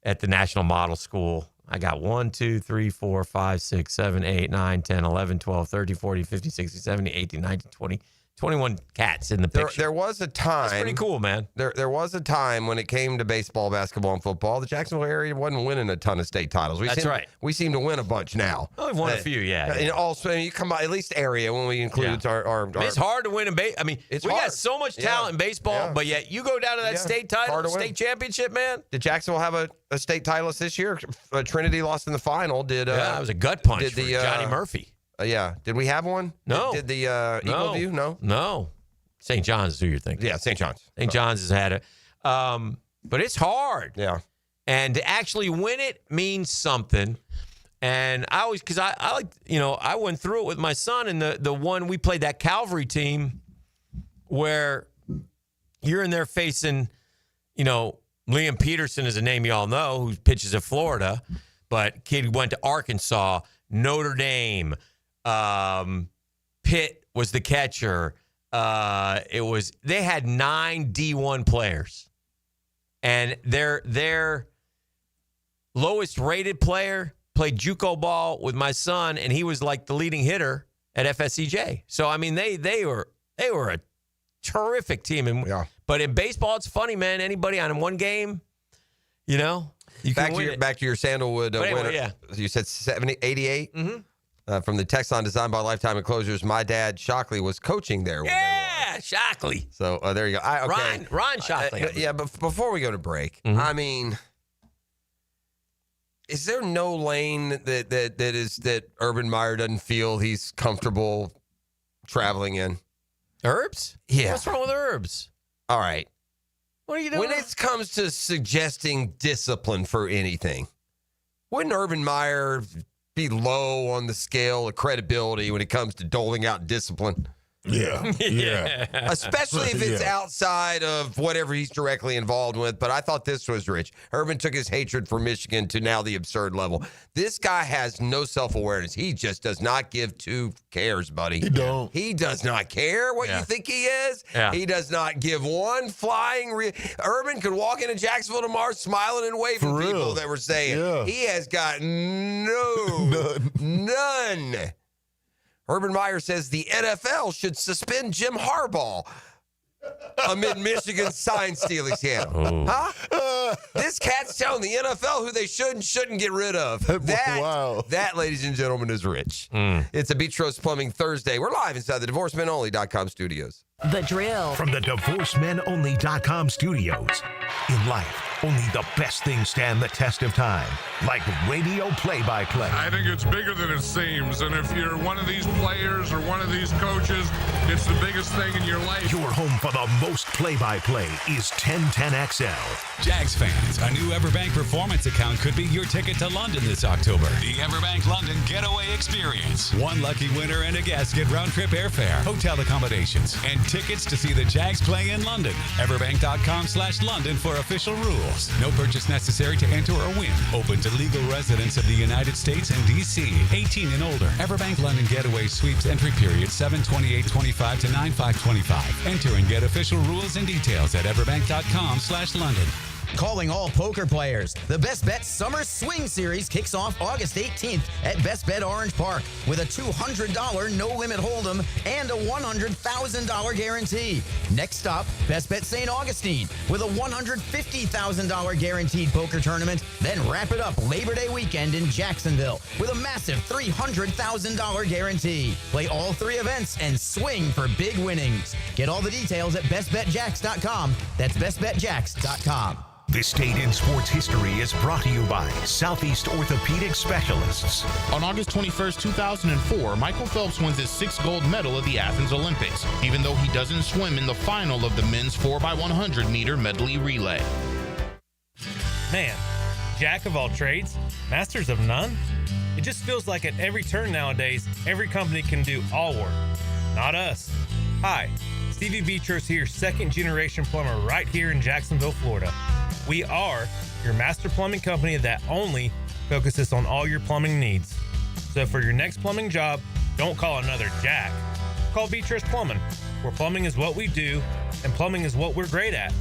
the National Model School. I got 1, 2, 3, 4, 5, 6, 7, 8, 9, 10, 11, 12, 13, 14, 15, 16, 17, 18, 19, 20, 21 cats in the picture. There was a time. That's pretty cool, man. There was a time when it came to baseball, basketball, and football, the Jacksonville area wasn't winning a ton of state titles. That's right. We seem to win a bunch now. Oh, we've won a few, yeah. And also, you come by at least area when we include our It's hard to win in baseball. I mean, we got so much talent in baseball, but yet you go down to that state title, state championship, man. Did Jacksonville have a state titleist this year? Trinity lost in the final. It was a gut punch for Johnny Murphy. Yeah. Did we have one? No. Did the Eagle View? No. No. St. John's is who you're thinking. Yeah, St. John's. St. John's has had it. But it's hard. Yeah. And to actually win it means something. And I always, because I like, I went through it with my son, and the one we played that Calvary team where you're in there facing, Liam Peterson is a name you all know who pitches at Florida, but kid went to Arkansas, Notre Dame, Pitt was the catcher. They had 9 D1 players, and their lowest rated player played JUCO ball with my son, and he was like the leading hitter. at FSCJ. So, I mean, they were a terrific team. But in baseball, it's funny, man. Anybody on one game, you know, you can win it. Back to your Sandalwood winner. Yeah. You said 88? From the Texan Designed by Lifetime Enclosures. My dad, Shockley, was coaching there. Yeah, Shockley. So there you go. Ron Shockley. Yeah, but before we go to break, I mean, is there no lane that Urban Meyer doesn't feel he's comfortable traveling in? Herbs? Yeah. What's wrong with Herbs? All right. What are you doing? When it comes to suggesting discipline for anything, wouldn't Urban Meyer be low on the scale of credibility when it comes to doling out discipline? Yeah. Especially if it's outside of whatever he's directly involved with. But I thought this was rich. Urban took his hatred for Michigan to now the absurd level. This guy has no self-awareness. He just does not give two cares, buddy. He does not care what you think he is. Yeah. He does not give one flying. Urban could walk into Jacksonville tomorrow smiling and waving people that were saying. He has got none. Urban Meyer says the NFL should suspend Jim Harbaugh amid Michigan's sign-stealing scandal. Huh? This cat's telling the NFL who they should and shouldn't get rid of. That, ladies and gentlemen, is rich. It's a Beach Rose Plumbing Thursday. We're live inside the DivorceMenOnly.com studios. The Drill. From the DivorceMenOnly.com studios. In life, only the best things stand the test of time, like radio play-by-play. I think it's bigger than it seems, and if you're one of these players or one of these coaches, it's the biggest thing in your life. Your home for the most play-by-play is 1010XL. Jags fans, a new Everbank Performance account could be your ticket to London this October. The Everbank London Getaway Experience. One lucky winner and a guest get round-trip airfare, hotel accommodations, and tickets to see the Jags play in London. Everbank.com/London for official rules. No purchase necessary to enter or win. Open to legal residents of the United States and D.C. 18 and older. Everbank London Getaway Sweeps entry period 7/28/25 to 9/5/25. Enter and get official rules and details at everbank.com/London. Calling all poker players. The Best Bet Summer Swing Series kicks off August 18th at Best Bet Orange Park with a $200 no-limit hold'em and a $100,000 guarantee. Next stop, Best Bet St. Augustine with a $150,000 guaranteed poker tournament. Then wrap it up Labor Day weekend in Jacksonville with a massive $300,000 guarantee. Play all three events and swing for big winnings. Get all the details at bestbetjacks.com. That's bestbetjacks.com. This date in sports history is brought to you by Southeast Orthopedic Specialists. On August 21st, 2004, Michael Phelps wins his 6th gold medal at the Athens Olympics, even though he doesn't swim in the final of the men's 4x100-meter medley relay. Man, jack of all trades, masters of none? It just feels like at every turn nowadays, every company can do all work. Not us. Hi, Stevie Beatrice here, second-generation plumber right here in Jacksonville, Florida. We are your master plumbing company that only focuses on all your plumbing needs. So for your next plumbing job, don't call another Jack. Call Beatrice Plumbing, where plumbing is what we do and plumbing is what we're great at.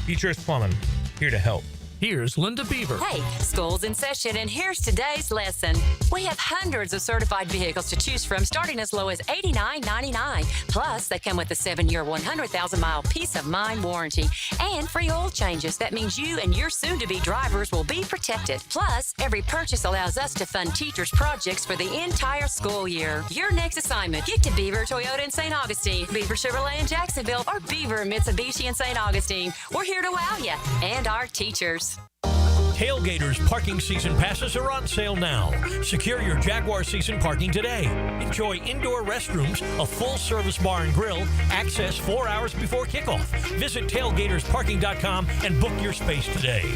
Beatrice Plumbing, here to help. Here's Linda Beaver. Hey, school's in session, and here's today's lesson. We have hundreds of certified vehicles to choose from, starting as low as $89.99. Plus, they come with a 7-year, 100,000-mile peace of mind warranty and free oil changes. That means you and your soon-to-be drivers will be protected. Plus, every purchase allows us to fund teachers' projects for the entire school year. Your next assignment, get to Beaver Toyota in St. Augustine, Beaver Chevrolet in Jacksonville, or Beaver Mitsubishi in St. Augustine. We're here to wow you and our teachers. Tailgaters parking season passes are on sale now. Secure your Jaguar season parking today. Enjoy indoor restrooms, a full-service bar and grill, access 4 hours before kickoff. Visit tailgatersparking.com and book your space today.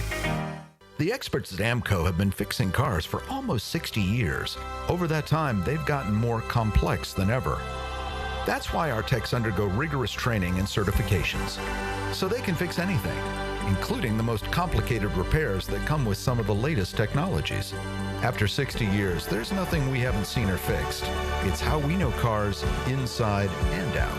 The experts at AMCO have been fixing cars for almost 60 years. Over that time, they've gotten more complex than ever. That's why our techs undergo rigorous training and certifications, so they can fix anything, including the most complicated repairs that come with some of the latest technologies. After 60 years, there's nothing we haven't seen or fixed. It's how we know cars inside and out.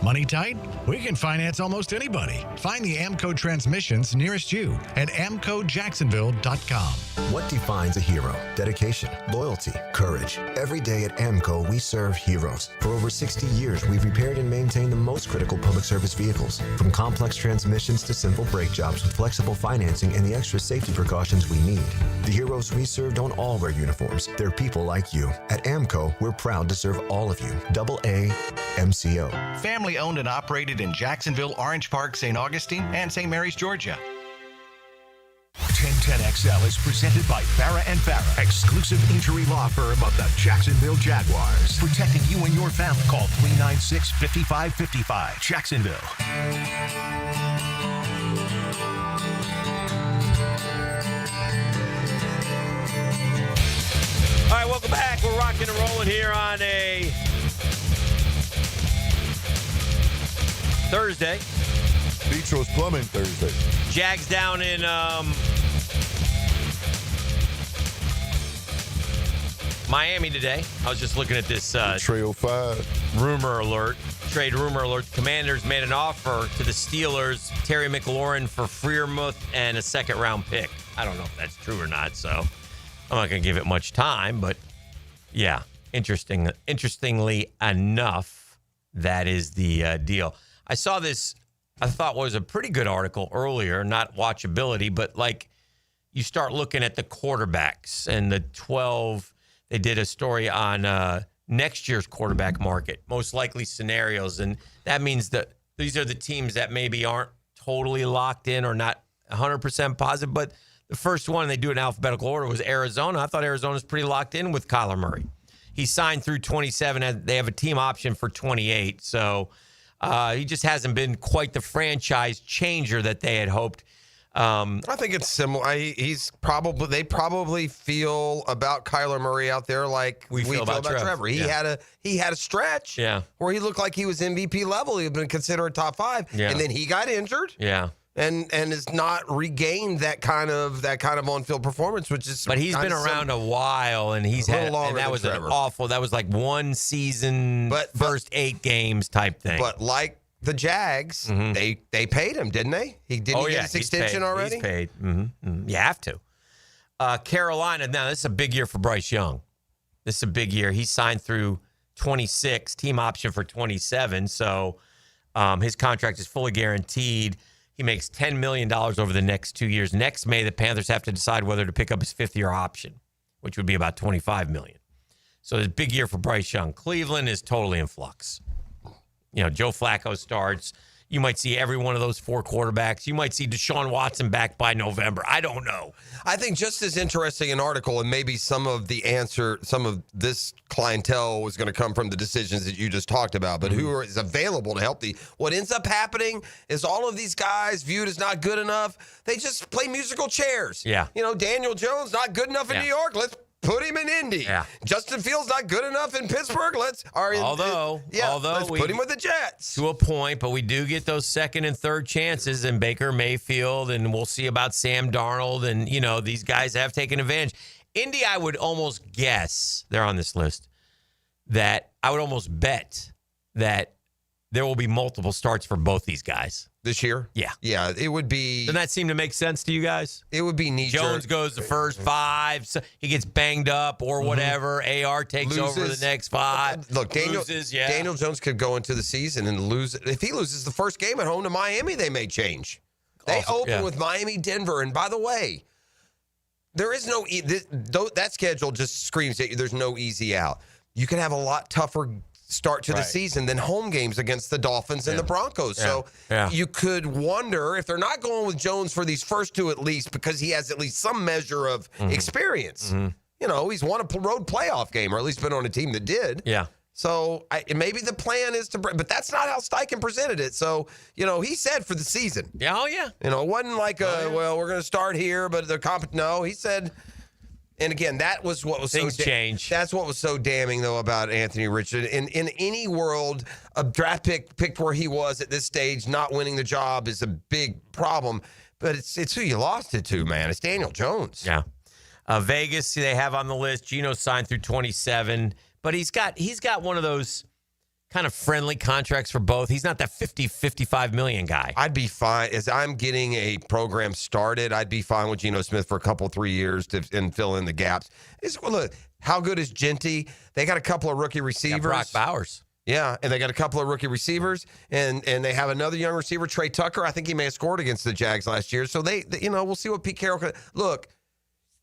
Money tight? We can finance almost anybody. Find the Amco transmissions nearest you at amcojacksonville.com. What defines a hero? Dedication, loyalty, courage. Every day at AMCO, we serve heroes. For over 60 years, we've repaired and maintained the most critical public service vehicles. From complex transmissions to simple brake jobs with flexible financing and the extra safety precautions we need. The heroes we serve don't all wear uniforms. They're people like you. At AMCO, we're proud to serve all of you. AA MCO. Family owned and operated in Jacksonville, Orange Park, St. Augustine, and St. Mary's, Georgia. 1010XL is presented by Farrah & Farrah, exclusive injury law firm of the Jacksonville Jaguars. Protecting you and your family. Call 396-5555. Jacksonville. All right, welcome back. We're rocking and rolling here on a Thursday. Beatrice Plumbing Thursday. Jags down in Miami today. I was just looking at this Trail 5 rumor alert. Trade rumor alert. The Commanders made an offer to the Steelers, Terry McLaurin for Freiermuth and a second-round pick. I don't know if that's true or not, so I'm not going to give it much time. But, yeah, interestingly enough, that is the deal. I saw this, I thought was a pretty good article earlier, not watchability, but like you start looking at the quarterbacks and the 12, they did a story on next year's quarterback market, most likely scenarios. And that means that these are the teams that maybe aren't totally locked in or not 100% positive. But the first one, they do it in alphabetical order, was Arizona. I thought Arizona's pretty locked in with Kyler Murray. He signed through 27, and they have a team option for 28. So he just hasn't been quite the franchise changer that they had hoped. I think it's similar. They probably feel about Kyler Murray out there like we feel about Trevor. He had a stretch where he looked like he was MVP level. He had been considered top 5, and then he got injured. Yeah. And has not regained that kind of on-field performance, which is. But he's been around a while, and he's had, and that was an awful. That was like one season, first 8 games type thing. But like the Jags, they paid him, didn't they? He get his extension already. He's paid. Mm-hmm. You have to. Carolina. Now this is a big year for Bryce Young. This is a big year. He signed through 26, team option for 27. So his contract is fully guaranteed. He makes $10 million over the next 2 years. Next May, the Panthers have to decide whether to pick up his 5th-year option, which would be about $25 million. So it's a big year for Bryce Young. Cleveland is totally in flux. You know, Joe Flacco starts. You might see every one of those 4 quarterbacks. You might see Deshaun Watson back by November. I don't know. I think just as interesting an article, and maybe some of this clientele was going to come from the decisions that you just talked about, but who is available to help what ends up happening is all of these guys viewed as not good enough. They just play musical chairs. Yeah. You know, Daniel Jones, not good enough in New York. Let's put him in Indy. Yeah. Justin Fields not good enough in Pittsburgh. Let's put him with the Jets. To a point, but we do get those second and third chances, and Baker Mayfield, and we'll see about Sam Darnold, and you know these guys have taken advantage. Indy, I would almost guess they're on this list. That I would almost bet that there will be multiple starts for both these guys. This year? Yeah. Yeah, it would be... Doesn't that seem to make sense to you guys? It would be knee-jerk. Jones goes the first 5. So he gets banged up or whatever. AR takes over the next 5. Look, Daniel Jones could go into the season and lose. If he loses the first game at home to Miami, they may change. They open with Miami, Denver. And by the way, there is no... that schedule just screams at you. There's no easy out. You can have a lot tougher start to the season than home games against the Dolphins and the Broncos. So you could wonder if they're not going with Jones for these first 2 at least because he has at least some measure of experience. You know, he's won a road playoff game or at least been on a team that did. Yeah. So maybe the plan is but that's not how Steichen presented it. So, you know, he said for the season. Yeah, oh yeah. You know, it wasn't like, well, we're going to start here, but no, he said... And again, that was what was things change. That's what was so damning, though, about Anthony Richardson. In any world, a draft picked where he was at this stage, not winning the job is a big problem. But it's who you lost it to, man. It's Daniel Jones. Yeah. Vegas, they have on the list. Geno signed through 27, but he's got one of those kind of friendly contracts for both. He's not that 50, 55 million guy. I'd be fine. As I'm getting a program started, I'd be fine with Geno Smith for a couple, 3 years and fill in the gaps. Look, how good is Genty? They got a couple of rookie receivers. Brock Bowers. Yeah, and they got a couple of rookie receivers, and they have another young receiver, Trey Tucker. I think he may have scored against the Jags last year. So they we'll see what Pete Carroll can. Look,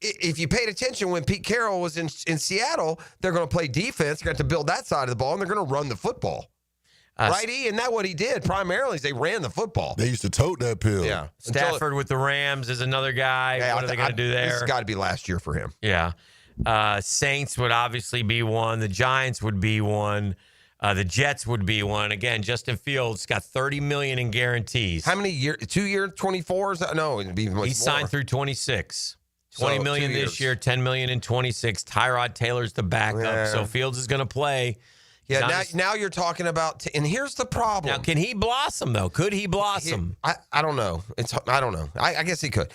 if you paid attention when Pete Carroll was in Seattle, they're going to play defense. They're going to have to build that side of the ball, and they're going to run the football. Right, E? Isn't that what he did? Primarily, is they ran the football. They used to tote that pill. Yeah. Stafford with the Rams is another guy. Yeah, what are they going to do there? This has got to be last year for him. Yeah. Saints would obviously be one. The Giants would be one. The Jets would be one. Again, Justin Fields got $30 million in guarantees. How many years? 2 year, 24? No, it'd be much more. He signed through 26. $20 million this year, $10 million in 26. Tyrod Taylor's the backup, so Fields is going to play. Yeah, now you're talking about, and here's the problem. Now, can he blossom though? Could he blossom? I don't know. I don't know. I guess he could.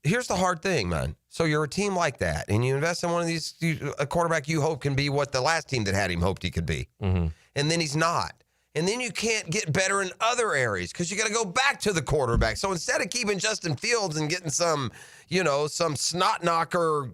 Here's the hard thing, man. So you're a team like that, and you invest in one of these, a quarterback you hope can be what the last team that had him hoped he could be, and then he's not. And then you can't get better in other areas because you got to go back to the quarterback. So instead of keeping Justin Fields and getting some snot knocker,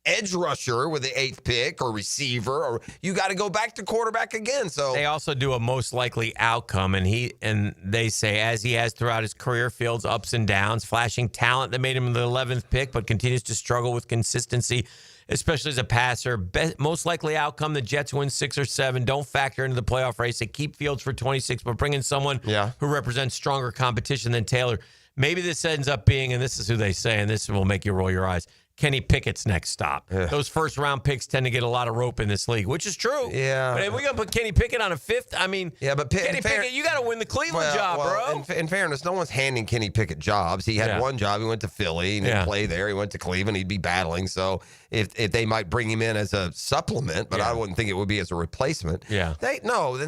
edge rusher with the 8th pick or receiver, or you got to go back to quarterback again. So they also do a most likely outcome, and they say, as he has throughout his career, Fields ups and downs, flashing talent that made him the 11th pick, but continues to struggle with consistency, especially as a passer. Most likely outcome, the Jets win 6 or 7. Don't factor into the playoff race. They keep Fields for 26, but bring in someone who represents stronger competition than Taylor. Maybe this ends up being, and this is who they say, and this will make you roll your eyes, Kenny Pickett's next stop. Yeah. Those first-round picks tend to get a lot of rope in this league, which is true. Yeah. But if we're going to put Kenny Pickett on a 5th, but Kenny Pickett, you got to win the Cleveland job, bro. In fairness, no one's handing Kenny Pickett jobs. He had one job. He went to Philly. He didn't play there. He went to Cleveland. He'd be battling. So if they might bring him in as a supplement, but I wouldn't think it would be as a replacement. Yeah. Then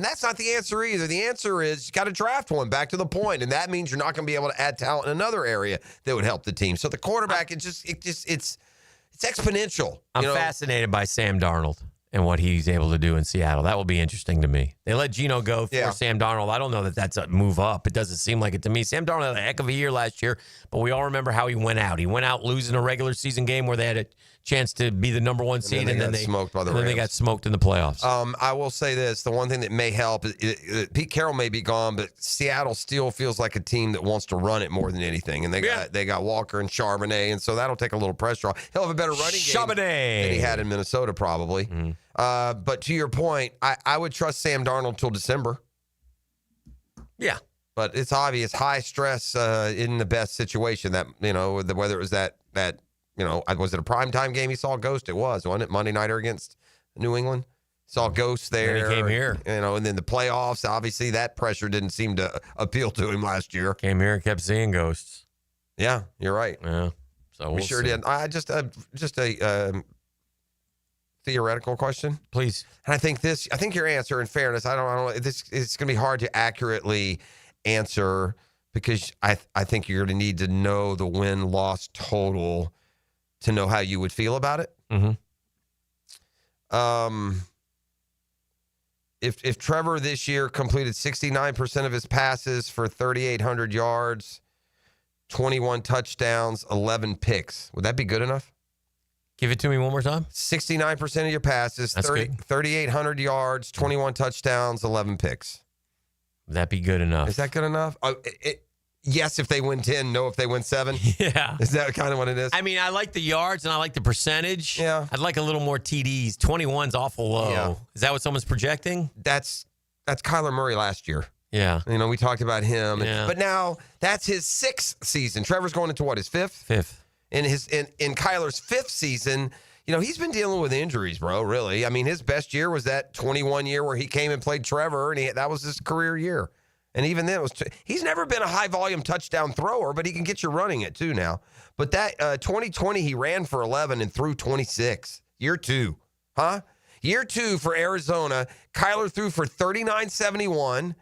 that's not the answer either. The answer is you got to draft one, back to the point, and that means you're not going to be able to add talent in another area that would help the team. So the quarterback, it's exponential. I'm fascinated by Sam Darnold and what he's able to do in Seattle. That will be interesting to me. They let Geno go for Sam Darnold. I don't know that that's a move up. It doesn't seem like it to me. Sam Darnold had a heck of a year last year, but we all remember how he went out. He went out losing a regular season game where they had a chance to be the number 1 seed, and then they smoked by the Rams. Then they got smoked in the playoffs. I will say this: the one thing that may help is Pete Carroll may be gone, but Seattle still feels like a team that wants to run it more than anything, and they got Walker and Charbonnet, and so that'll take a little pressure off. He'll have a better running game than he had in Minnesota, probably. Mm-hmm. But to your point, I would trust Sam Darnold till December. Yeah. But it's obvious high stress in the best situation that, whether it was that was it a primetime game he saw Ghost? It was, wasn't it? Monday nighter against New England. Saw Ghost there. And he came here. And then the playoffs, obviously that pressure didn't seem to appeal to him last year. Came here and kept seeing ghosts. Yeah, you're right. Yeah. So we sure did. I just a theoretical question, please. And I think your answer, in fairness, I don't it's going to be hard to accurately answer because I think you're going to need to know the win-loss total to know how you would feel about it. Mm-hmm. If Trevor this year completed 69% of his passes for 3,800 yards, 21 touchdowns, 11 picks, would that be good enough? Give it to me one more time. 69% of your passes, 3,800 yards, 21 touchdowns, 11 picks. Would that be good enough? Is that good enough? Yes, if they win 10, no if they win 7. Yeah. Is that kind of what it is? I mean, I like the yards and I like the percentage. Yeah. I'd like a little more TDs. 21's awful low. Yeah. Is that what someone's projecting? That's Kyler Murray last year. Yeah. We talked about him. Yeah. But now that's his 6th season. Trevor's going into what, his 5th? 5th. In Kyler's 5th season, he's been dealing with injuries, bro, really. I mean, his best year was that 21 year where he came and played Trevor, and that was his career year. And even then, he's never been a high-volume touchdown thrower, but he can get you running it, too, now. But that 2020, he ran for 11 and threw 26. Year 2. Huh? Year 2 for Arizona, Kyler threw for 39.71,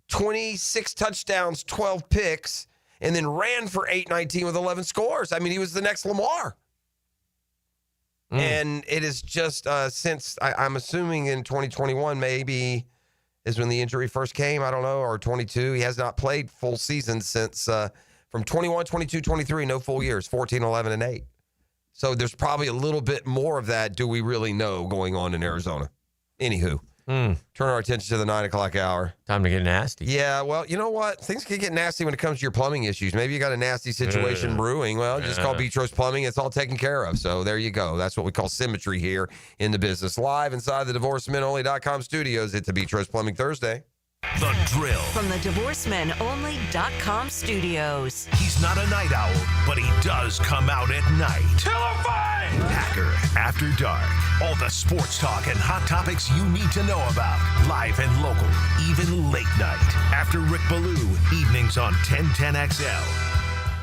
26 touchdowns, 12 picks, and then ran for 819 with 11 scores. I mean, he was the next Lamar. And it is just since I'm assuming in 2021 maybe is when the injury first came. I don't know, or 22. He has not played full seasons since from 21, 22, 23, no full years, 14, 11, and 8. So there's probably a little bit more of that, do we really know, going on in Arizona. Anywho, turn our attention to the 9 o'clock hour. Time to get nasty. Yeah, well, you know what? Things can get nasty when it comes to your plumbing issues. Maybe you got a nasty situation brewing. Well, just call Beatrice Plumbing. It's all taken care of. So there you go. That's what we call symmetry here in the business. Live inside the DivorceMenOnly.com studios. It's a Beatrice Plumbing Thursday. The Drill. From the DivorceMenOnly.com studios. He's not a night owl, but he does come out at night. Terrifying! Packer After Dark. All the sports talk and hot topics you need to know about. Live and local, even late night. After Rick Ballou, evenings on 1010XL.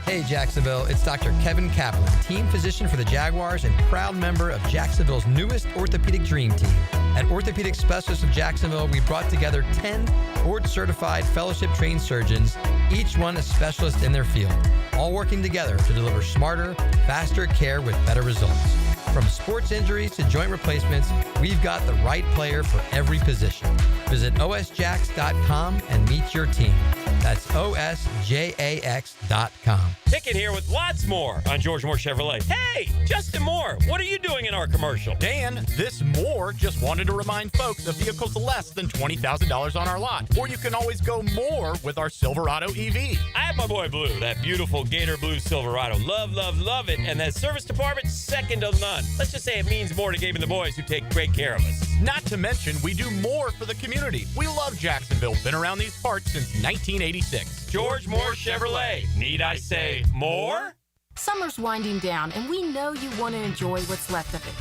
Hey Jacksonville, it's Dr. Kevin Kaplan, team physician for the Jaguars and proud member of Jacksonville's newest orthopedic dream team. At Orthopedic Specialists of Jacksonville, we brought together 10 board-certified fellowship-trained surgeons, each one a specialist in their field, all working together to deliver smarter, faster care with better results. From sports injuries to joint replacements, we've got the right player for every position. Visit osjax.com and meet your team. That's osjax.com. Ticket here with lots more on George Moore Chevrolet. Hey, Justin Moore, what are you doing in our commercial? Dan, this Moore just wanted to remind folks of vehicles less than $20,000 on our lot. Or you can always go more with our Silverado EV. I have my boy Blue, that beautiful Gator Blue Silverado. Love, love, love it. And that service department, second to none. Let's just say it means more to Gabe and the boys who take great care of us. Not to mention, we do more for the community. We love Jacksonville. Been around these parts since 1986. George Moore Chevrolet. Need I say more? Summer's winding down, and we know you want to enjoy what's left of it.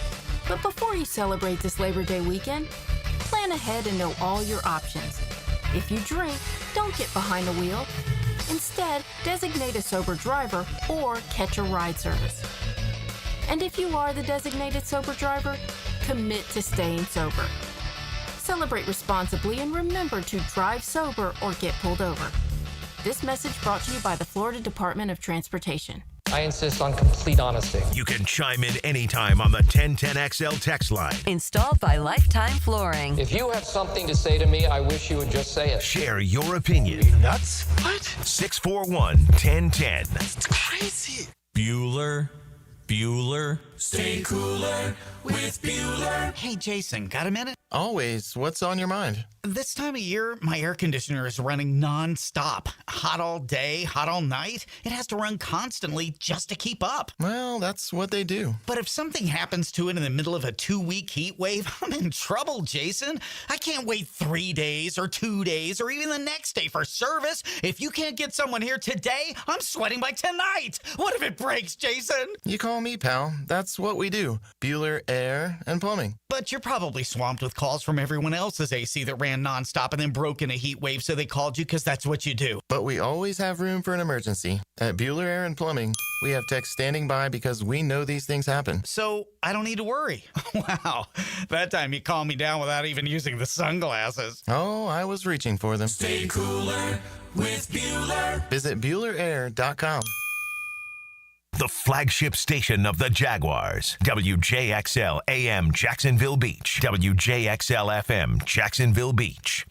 But before you celebrate this Labor Day weekend, plan ahead and know all your options. If you drink, don't get behind the wheel. Instead, designate a sober driver or catch a ride service. And if you are the designated sober driver, commit to staying sober. Celebrate responsibly and remember to drive sober or get pulled over. This message brought to you by the Florida Department of Transportation. I insist on complete honesty. You can chime in anytime on the 1010XL text line. Installed by Lifetime Flooring. If you have something to say to me, I wish you would just say it. Share your opinion. Nuts? What? 641-1010. That's crazy. Bueller. Stay cooler with Bueller. Hey, Jason, got a minute? Always. What's on your mind? This time of year, my air conditioner is running non-stop. Hot all day, hot all night. It has to run constantly just to keep up. Well, that's what they do. But if something happens to it in the middle of a 2-week heat wave, I'm in trouble, Jason. I can't wait 3 days or 2 days or even the next day for service. If you can't get someone here today, I'm sweating by tonight. What if it breaks, Jason? You call me, pal. That's what we do. Bueller Air and Plumbing. But you're probably swamped with calls from everyone else's AC that ran nonstop and then broke in a heat wave, so they called you because that's what you do. But we always have room for an emergency. At Bueller Air and Plumbing, we have techs standing by because we know these things happen. So I don't need to worry. Wow. That time you calmed me down without even using the sunglasses. Oh, I was reaching for them. Stay cooler with Bueller. Visit BuellerAir.com. The flagship station of the Jaguars. WJXL AM Jacksonville Beach. WJXL FM Jacksonville Beach.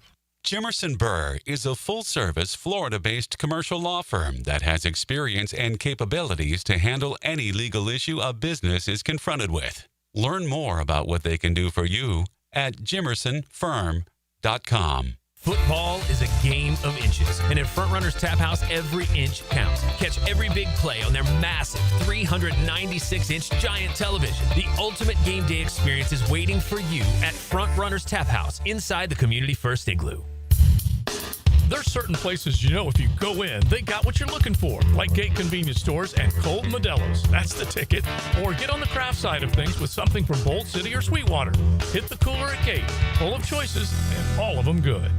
Jimerson Burr is a full-service, Florida-based commercial law firm that has experience and capabilities to handle any legal issue a business is confronted with. Learn more about what they can do for you at jimersonfirm.com. Football is a game of inches, and at Front Runners Tap House, every inch counts. Catch every big play on their massive 396-inch giant television. The ultimate game day experience is waiting for you at Front Runners Tap House inside the Community First Igloo. There's certain places you know if you go in, they got what you're looking for, like Gate Convenience Stores and Colt Modelo's. That's the ticket. Or get on the craft side of things with something from Bolt City or Sweetwater. Hit the cooler at Gate. Full of choices, and all of them good.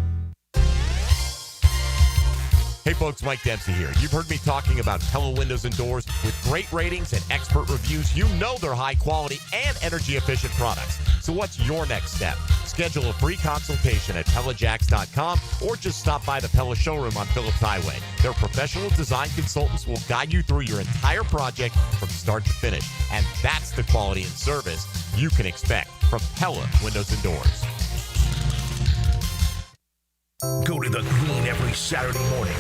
Hey folks, Mike Dempsey here. You've heard me talking about Pella Windows and Doors. With great ratings and expert reviews, you know they're high quality and energy efficient products. So what's your next step? Schedule a free consultation at PellaJacks.com or just stop by the Pella showroom on Phillips Highway. Their professional design consultants will guide you through your entire project from start to finish. And that's the the quality and service you can expect from Pella Windows and Doors. Go to the green every Saturday morning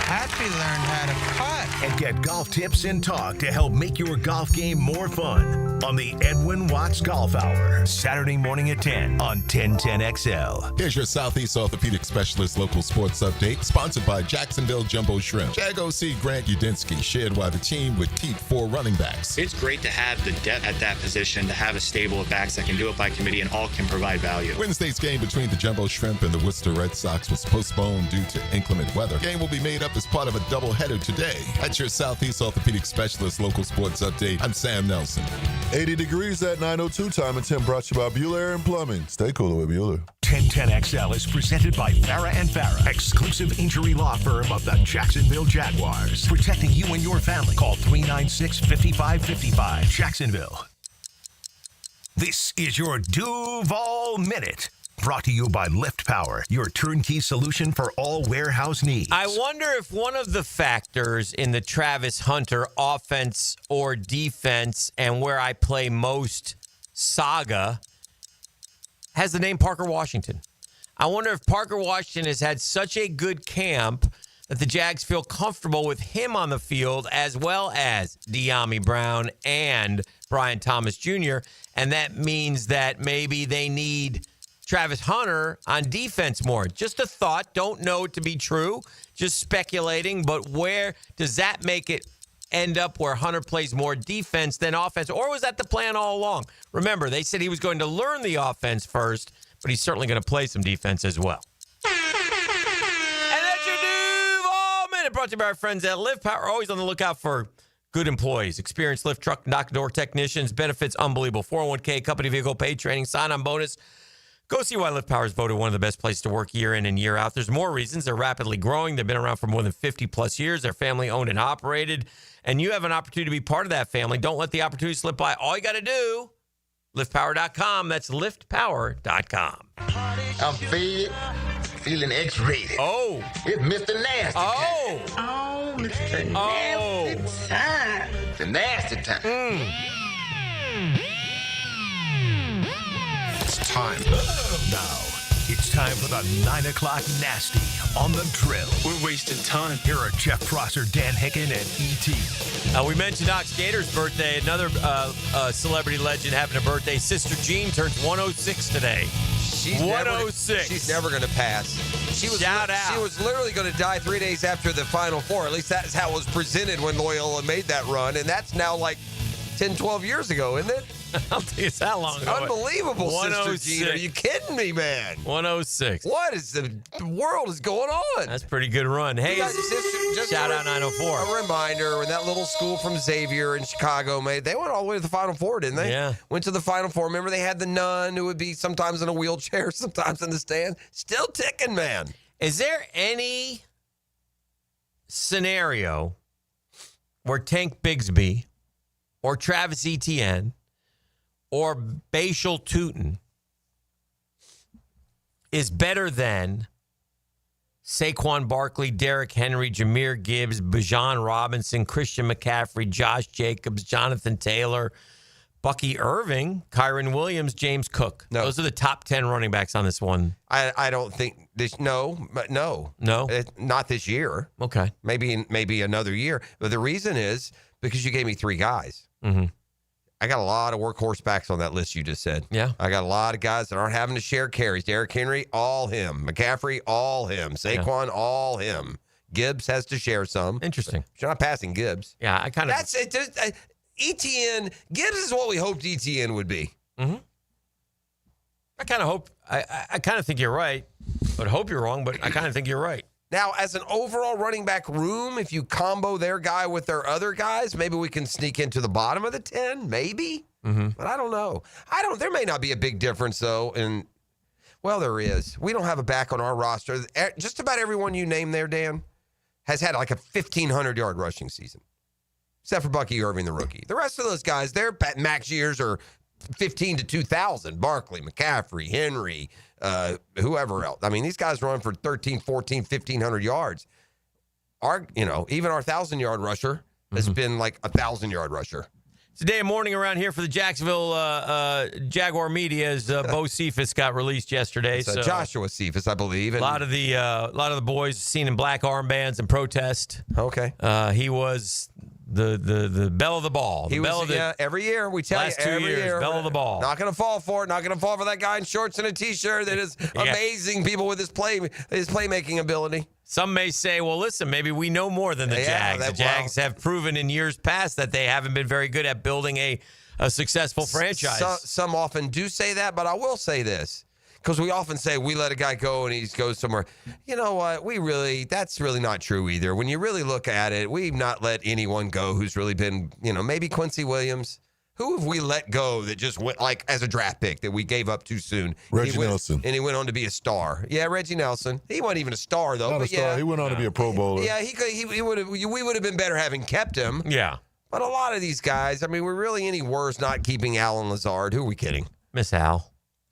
Happy learned how to putt. and get golf tips and talk to help make your golf game more fun on the Edwin Watts Golf Hour. Saturday morning at 10 on 1010XL. Here's your Southeast Orthopedic Specialist local sports update, sponsored by Jacksonville Jumbo Shrimp. Jag OC Grant Udinski shared why the team would keep 4 running backs. It's great to have the depth at that position, to have a stable of backs that can do it by committee and all can provide value. Wednesday's game between the Jumbo Shrimp and the Worcester Red Sox was postponed due to inclement weather. The game will be made up as part of a doubleheader today. That's your Southeast Orthopedic Specialist local sports update. I'm Sam Nelson. 80 degrees at 9:02 time and 10 brought to you by Bueller Air and Plumbing. Stay cooler with Bueller. 1010XL is presented by Farah & Farah, exclusive injury law firm of the Jacksonville Jaguars. Protecting you and your family. Call 396-5555. Jacksonville. This is your Duval Minute. Brought to you by Lift Power, your turnkey solution for all warehouse needs. I wonder if one of the factors in the Travis Hunter offense or defense and where I play most saga has the name Parker Washington. I wonder if Parker Washington has had such a good camp that the Jags feel comfortable with him on the field as well as De'Ami Brown and Brian Thomas Jr., and that means that maybe they need Travis Hunter on defense more. Just a thought. Don't know it to be true. Just speculating. But where does that make it end up where Hunter plays more defense than offense? Or was that the plan all along? Remember, they said he was going to learn the offense first, but he's certainly going to play some defense as well. And that's your Duval Minute, brought to you by our friends at Lift Power. Always on the lookout for good employees. Experienced lift truck, knock door technicians. Benefits unbelievable. 401k, company vehicle, paid training, sign-on bonus. Go see why Lift Power is voted one of the best places to work year in and year out. There's more reasons. They're rapidly growing. They've been around for more than 50-plus years. They're family-owned and operated. And you have an opportunity to be part of that family. Don't let the opportunity slip by. All you got to do, liftpower.com. That's liftpower.com. I'm feeling X-rated. Oh. It's Mr. Nasty Oh. time. Oh, Mr. Nasty time. The nasty time. It's time. Now, it's time for the 9 o'clock nasty on the drill. We're wasting time. Here are Jeff Prosser, Dan Hicken, and E.T. We mentioned Ox Gator's birthday. Another celebrity legend having a birthday. Sister Jean turns 106 today. She's 106. She's never going to pass. She was Shout out. She was literally going to die 3 days after the Final Four. At least that's how it was presented when Loyola made that run. And that's now like 10, 12 years ago, isn't it? I'll tell you, it's that long ago. Unbelievable, Sister Jean. Are you kidding me, man? 106. What is the world is going on? That's a pretty good run. Hey, shout out 904. A reminder, when that little school from Xavier in Chicago they went all the way to the Final Four, didn't they? Yeah. Went to the Final Four. Remember, they had the nun who would be sometimes in a wheelchair, sometimes in the stands. Still ticking, man. Is there any scenario where Tank Bigsby or Travis Etienne or Bashal Tootin is better than Saquon Barkley, Derrick Henry, Jahmyr Gibbs, Bijan Robinson, Christian McCaffrey, Josh Jacobs, Jonathan Taylor, Bucky Irving, Kyron Williams, James Cook? No. Those are the top 10 running backs on this one. I don't think this. No. Not this year. Okay. Maybe another year. But the reason is because you gave me 3 guys. Mm-hmm. I got a lot of workhorse backs on that list you just said. Yeah. I got a lot of guys that aren't having to share carries. Derrick Henry, all him. McCaffrey, all him. Saquon, all him. Gibbs has to share some. Interesting. But you're not passing Gibbs. Yeah, I kind of. That's it. ETN, Gibbs is what we hoped ETN would be. Mm-hmm. I kind of hope. I kind of think you're right, but hope you're wrong. But I kind of think you're right. Now, as an overall running back room, if you combo their guy with their other guys, maybe we can sneak into the bottom of the 10, maybe. Mm-hmm. But I don't know. There may not be a big difference, though. Well, there is. We don't have a back on our roster. Just about everyone you named there, Dan, has had like a 1,500-yard rushing season, except for Bucky Irving, the rookie. The rest of those guys, their max years are 15 to 2,000. Barkley, McCaffrey, Henry, whoever else. I mean, these guys run for 13, 14, 1,500 yards. Even our 1,000-yard rusher has been like a 1,000-yard rusher. It's a day of mourning around here for the Jacksonville Jaguar media as Bo Cephas got released yesterday. So Joshua Cephas, I believe. A lot of the boys seen in black armbands and protest. Okay. He was the belle of the ball. Every year we tell last you 2 every years, year, belle of the ball. Not going to fall for it. Not going to fall for that guy in shorts and a t-shirt that is amazing. People with his playmaking ability. Some may say, well, listen, maybe we know more than the Jags. The Jags have proven in years past that they haven't been very good at building a successful franchise. Some often do say that, but I will say this. Because we often say we let a guy go and he goes somewhere. You know what? That's really not true either. When you really look at it, we've not let anyone go who's really been, maybe Quincy Williams. Who have we let go that just went as a draft pick that we gave up too soon? Reggie Nelson. And he went on to be a star. Yeah, Reggie Nelson. He wasn't even a star, though. Not a star. Yeah. He went on to be a Pro Bowler. Yeah, we would have been better having kept him. Yeah. But a lot of these guys, I mean, we're really any worse not keeping Alan Lazard. Who are we kidding? Miss Al.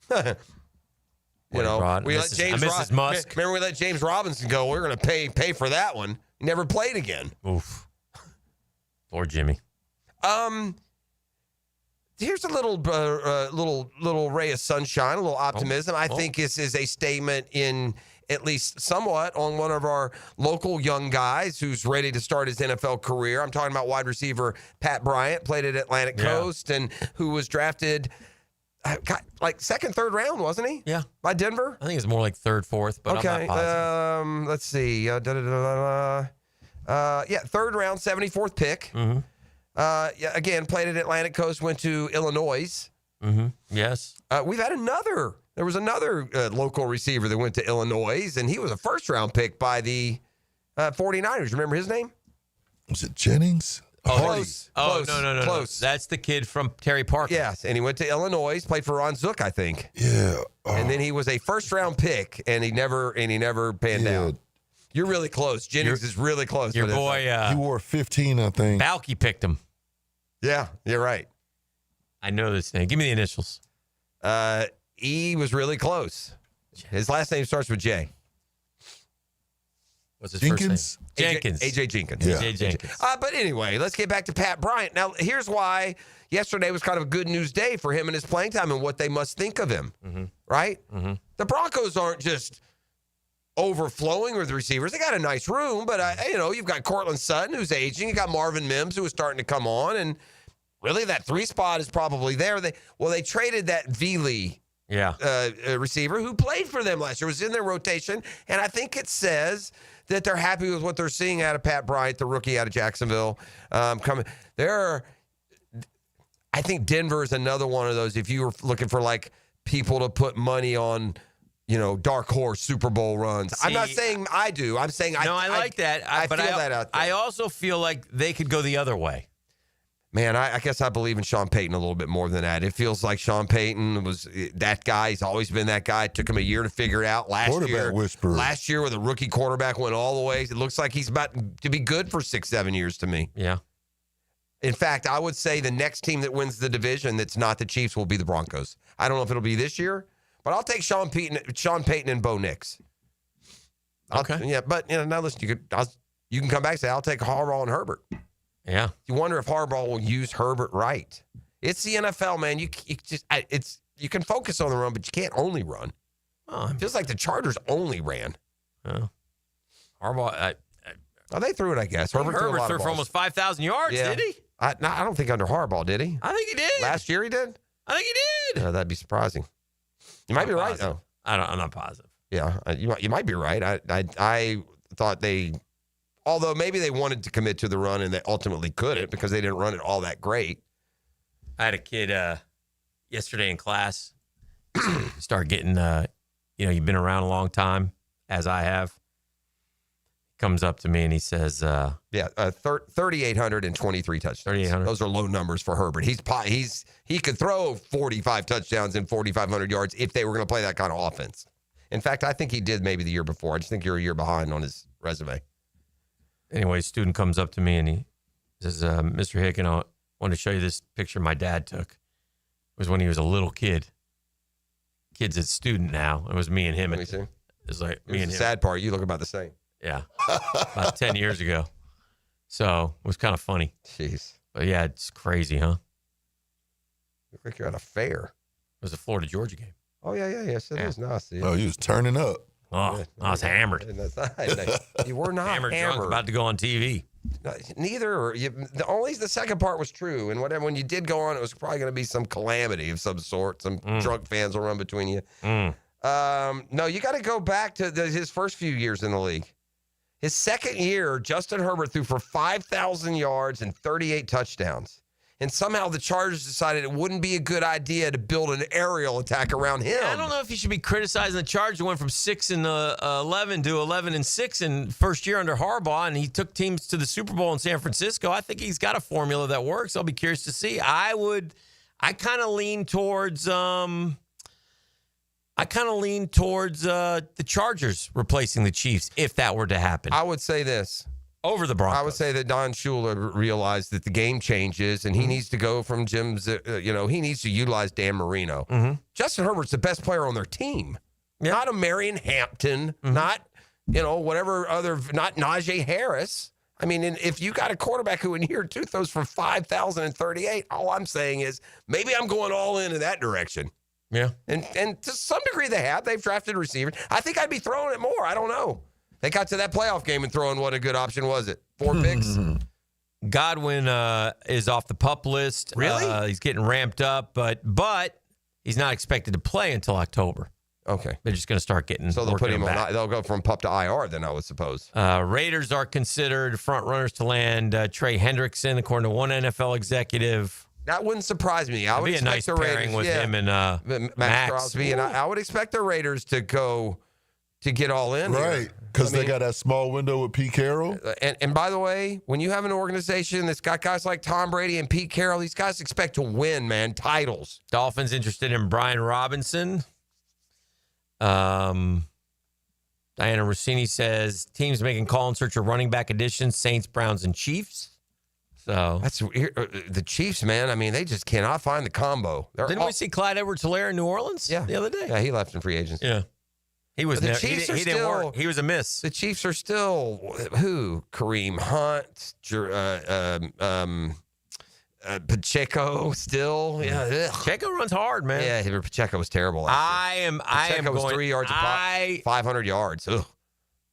We let James Mrs. Musk. Remember we let James Robinson go. We're going to pay for that one. He never played again. Oof. Poor Jimmy. Here's a little ray of sunshine, a little optimism. I think this is a statement in at least somewhat on one of our local young guys who's ready to start his NFL career. I'm talking about wide receiver Pat Bryant, played at Atlantic Coast, and who was drafted second, third round, wasn't he? Yeah. By Denver? I think it's more like third, fourth, but okay. I'm not positive. Let's see. Third round, 74th pick. Mm-hmm. Again, played at Atlantic Coast, went to Illinois. Mm-hmm. Yes. We've had there was another local receiver that went to Illinois, and he was a first-round pick by the 49ers. Remember his name? Was it Jennings? Close. No. Close. That's the kid from Terry Parker. Yes, and he went to Illinois, played for Ron Zook, I think. Yeah. And then he was a first-round pick, and he never panned out. You're really close. Jennings is really close. Your boy. He wore 15, I think. Balky picked him. Yeah, you're right. I know this name. Give me the initials. E was really close. His last name starts with J. What's his Jenkins? first name? Jenkins. AJ Jenkins. Yeah. AJ Jenkins. But anyway, let's get back to Pat Bryant. Now, here's why yesterday was kind of a good news day for him and his playing time and what they must think of him, right? Mm-hmm. The Broncos aren't just overflowing with receivers. They got a nice room, but, you've got Cortland Sutton, who's aging. You got Marvin Mims, who is starting to come on, and really that 3 spot is probably there. They traded that Veely receiver who played for them last year, was in their rotation, and I think it says that they're happy with what they're seeing out of Pat Bryant, the rookie out of Jacksonville. I think Denver is another one of those. If you were looking for people to put money on, dark horse Super Bowl runs. I'm not saying I do. I'm saying I like that. I feel that out there. I also feel like they could go the other way. Man, I guess I believe in Sean Payton a little bit more than that. It feels like Sean Payton was that guy. He's always been that guy. It took him a year to figure it out. Last year with a rookie quarterback went all the way. It looks like he's about to be good for 6-7 years to me. Yeah. In fact, I would say the next team that wins the division that's not the Chiefs will be the Broncos. I don't know if it'll be this year, but I'll take Sean Payton and Bo Nix. Okay. But now listen, you can come back and say I'll take Harbaugh and Herbert. Yeah. You wonder if Harbaugh will use Herbert right. It's the NFL, man. You can focus on the run, but you can't only run. Oh, it feels like the Chargers only ran. Oh. Harbaugh. They threw it, I guess. Herbert threw a lot of for almost 5,000 yards, did he? I don't think under Harbaugh, did he? I think he did. Last year he did? I think he did. That'd be surprising. You might be right, though. I'm not positive. Yeah, you might be right. I thought although maybe they wanted to commit to the run and they ultimately couldn't because they didn't run it all that great. I had a kid yesterday in class start getting, you've been around a long time, as I have. Comes up to me and he says, 3,823 touchdowns. 3,800. Those are low numbers for Herbert. He could throw 45 touchdowns and 4,500 yards if they were going to play that kind of offense. In fact, I think he did maybe the year before. I just think you're a year behind on his resume. Anyway, a student comes up to me and he says, Mr. Hicken, I want to show you this picture my dad took. It was when he was a little kid. Kid's a student now. It was me and him. Let me see. It was like me and him. The sad part, you look about the same. Yeah. About 10 years ago. So it was kind of funny. Jeez. But yeah, it's crazy, huh? Look like you're at a fair. It was a Florida-Georgia game. Oh, yeah. Yes, it is. No, I see it. Oh, he was turning up. Oh, Yeah, I was hammered. You were not Hammered drunk, about to go on TV. Neither. Only the second part was true. And when you did go on, it was probably going to be some calamity of some sort. Some drunk fans will run between you. No, you got to go back to his first few years in the league. His second year, Justin Herbert threw for 5,000 yards and 38 touchdowns. And somehow the Chargers decided it wouldn't be a good idea to build an aerial attack around him. I don't know if you should be criticizing the Chargers. Went from 6-11 to 11-6 in first year under Harbaugh, and he took teams to the Super Bowl in San Francisco. I think he's got a formula that works. I'll be curious to see. I kind of lean towards the Chargers replacing the Chiefs if that were to happen. I would say this. Over the Broncos. I would say that Don Shula realized that the game changes and he needs to go from Jim's, he needs to utilize Dan Marino. Justin Herbert's the best player on their team. Not a Marion Hampton, not, whatever other, not Najee Harris. I mean, if you got a quarterback who in year 2 throws for 5,038, all I'm saying is maybe I'm going all in that direction. Yeah. And to some degree they have. They've drafted receivers. I think I'd be throwing it more. I don't know. They got to that playoff game and throwing what a good option was it? 4 picks? Godwin is off the PUP list. Really? He's getting ramped up, but he's not expected to play until October. Okay. They're just going to start getting. So they'll put him on. They'll go from PUP to IR then, I would suppose. Raiders are considered front runners to land Trey Hendrickson, according to one NFL executive. That wouldn't surprise me. I would be a nice pairing with him and Max Crosby, and I would expect the Raiders to get all in. Right, because they got that small window with Pete Carroll. And by the way, when you have an organization that's got guys like Tom Brady and Pete Carroll, these guys expect to win, man, titles. Dolphins interested in Brian Robinson. Diana Rossini says teams making call in search of running back additions, Saints, Browns, and Chiefs. So that's the Chiefs, man. I mean, they just cannot find the combo. Didn't we see Clyde Edwards-Helaire in New Orleans the other day? Yeah, he left in free agency. Yeah. He was the Chiefs he didn't work. He was a miss. The Chiefs are still who? Kareem Hunt, Pacheco still. Yeah, Pacheco runs hard, man. Yeah, Pacheco was terrible. Pacheco was 3 yards apart, 500 yards. Ugh.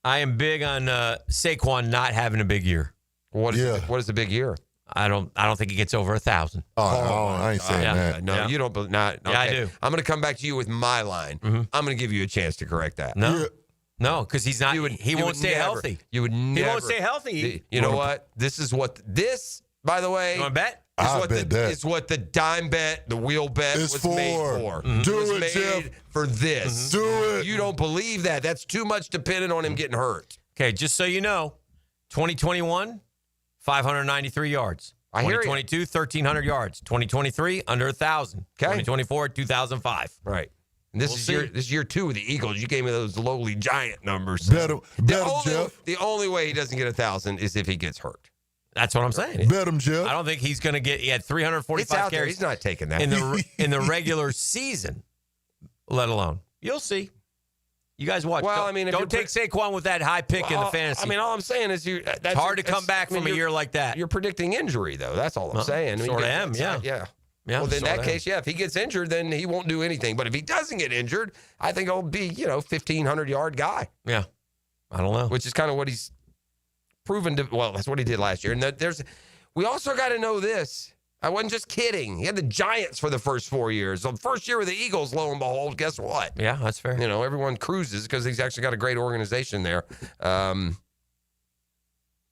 I am big on Saquon not having a big year. What is the big year? I don't think he gets over 1,000. I ain't saying that. No, you don't. Not. Okay. Yeah, I do. I'm going to come back to you with my line. I'm going to give you a chance to correct that. No, because he's not. He won't stay healthy. You would never. He won't stay healthy. You know what? This, by the way. You want to bet? It's what the dime bet, the wheel bet was made for. Do it, Jeff. For this. Do it. You don't believe that. That's too much dependent on him getting hurt. Okay, just so you know, 2021, 593 yards. 2022, 1,300 yards. 2023, under 1,000. Okay. 2024, 2,005. Right. And this is year 2 with the Eagles. You gave me those lowly giant numbers. Bet him, Jeff. The only way he doesn't get 1,000 is if he gets hurt. That's what I'm saying. Bet him, Jeff. I don't think he's going to get. He had 345 carries. He's not taking that in the regular season, let alone. You'll see. You guys watch. Well, I mean, don't take Saquon with that high pick in the fantasy. I mean, all I'm saying is it's hard to come back from a year like that. You're predicting injury, though. That's all I'm saying. Sort of am, yeah. Well, in that case, if he gets injured, then he won't do anything. But if he doesn't get injured, I think he'll be, 1,500-yard guy. Yeah. I don't know. Which is kind of what he's proven to. Well, that's what he did last year. And we also got to know this. I wasn't just kidding. He had the Giants for the first 4 years. So the first year with the Eagles, lo and behold, guess what? Yeah, that's fair. Everyone cruises because he's actually got a great organization there to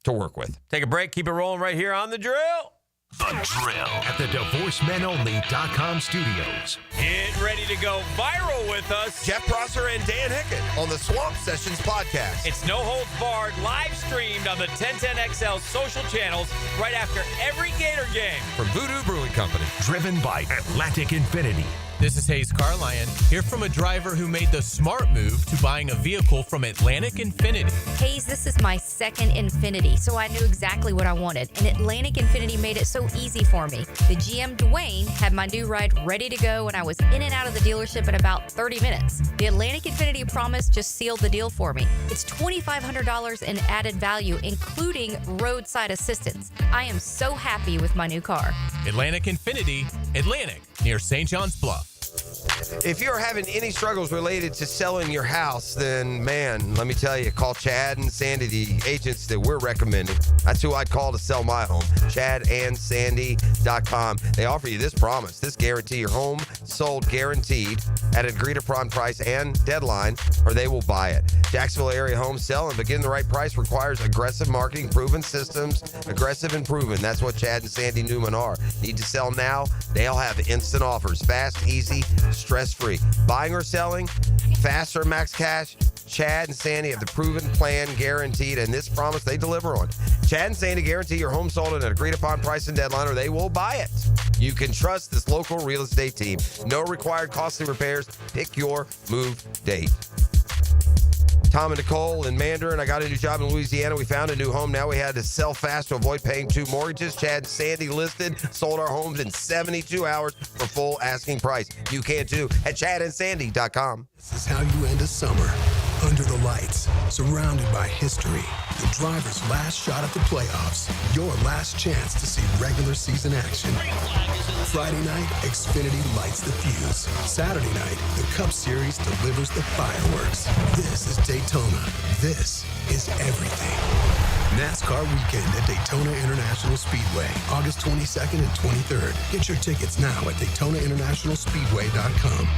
work with. Take a break. Keep it rolling right here on The Drill. The Drill at the DivorceMenOnly.com studios. Get ready to go viral with us. Jeff Prosser and Dan Hicken on the Swamp Sessions podcast. It's No Holds Barred, live streamed on the 1010XL social channels right after every Gator game. From Voodoo Brewing Company. Driven by Atlantic Infinity. This is Hayes Carlyon, here from a driver who made the smart move to buying a vehicle from Atlantic Infinity. Hayes, this is my second Infinity, so I knew exactly what I wanted, and Atlantic Infinity made it so easy for me. The GM Dwayne had my new ride ready to go, and I was in and out of the dealership in about 30 minutes. The Atlantic Infinity promise just sealed the deal for me. It's $2,500 in added value, including roadside assistance. I am so happy with my new car. Atlantic Infinity, Atlantic near St. John's Bluff. If you're having any struggles related to selling your house, then, man, let me tell you, call Chad and Sandy, the agents that we're recommending. That's who I'd call to sell my home. ChadandSandy.com. They offer you this promise, this guarantee: your home sold guaranteed at an agreed-upon price and deadline, or they will buy it. Jacksonville area homes sell and begin the right price requires aggressive marketing, proven systems, aggressive and proven. That's what Chad and Sandy Newman are. Need to sell now? They'll have instant offers. Fast, easy, stress-free. Buying or selling, fast or max cash, Chad and Sandy have the proven plan guaranteed, and this promise they deliver on. Chad and Sandy guarantee your home sold at an agreed-upon price and deadline, or they will buy it. You can trust this local real estate team. No required costly repairs. Pick your move date. Tom and Nicole in Mandarin. I got a new job in Louisiana. We found a new home. Now we had to sell fast to avoid paying 2 mortgages. Chad and Sandy listed, sold our homes in 72 hours for full asking price. You can too at ChadandSandy.com. This is how you end a summer. Under the lights, surrounded by history. The driver's last shot at the playoffs. Your last chance to see regular season action. Friday night, Xfinity lights the fuse. Saturday night, the Cup Series delivers the fireworks. This is Daytona. This is everything. NASCAR weekend at Daytona International Speedway, August 22nd and 23rd. Get your tickets now at DaytonaInternationalSpeedway.com.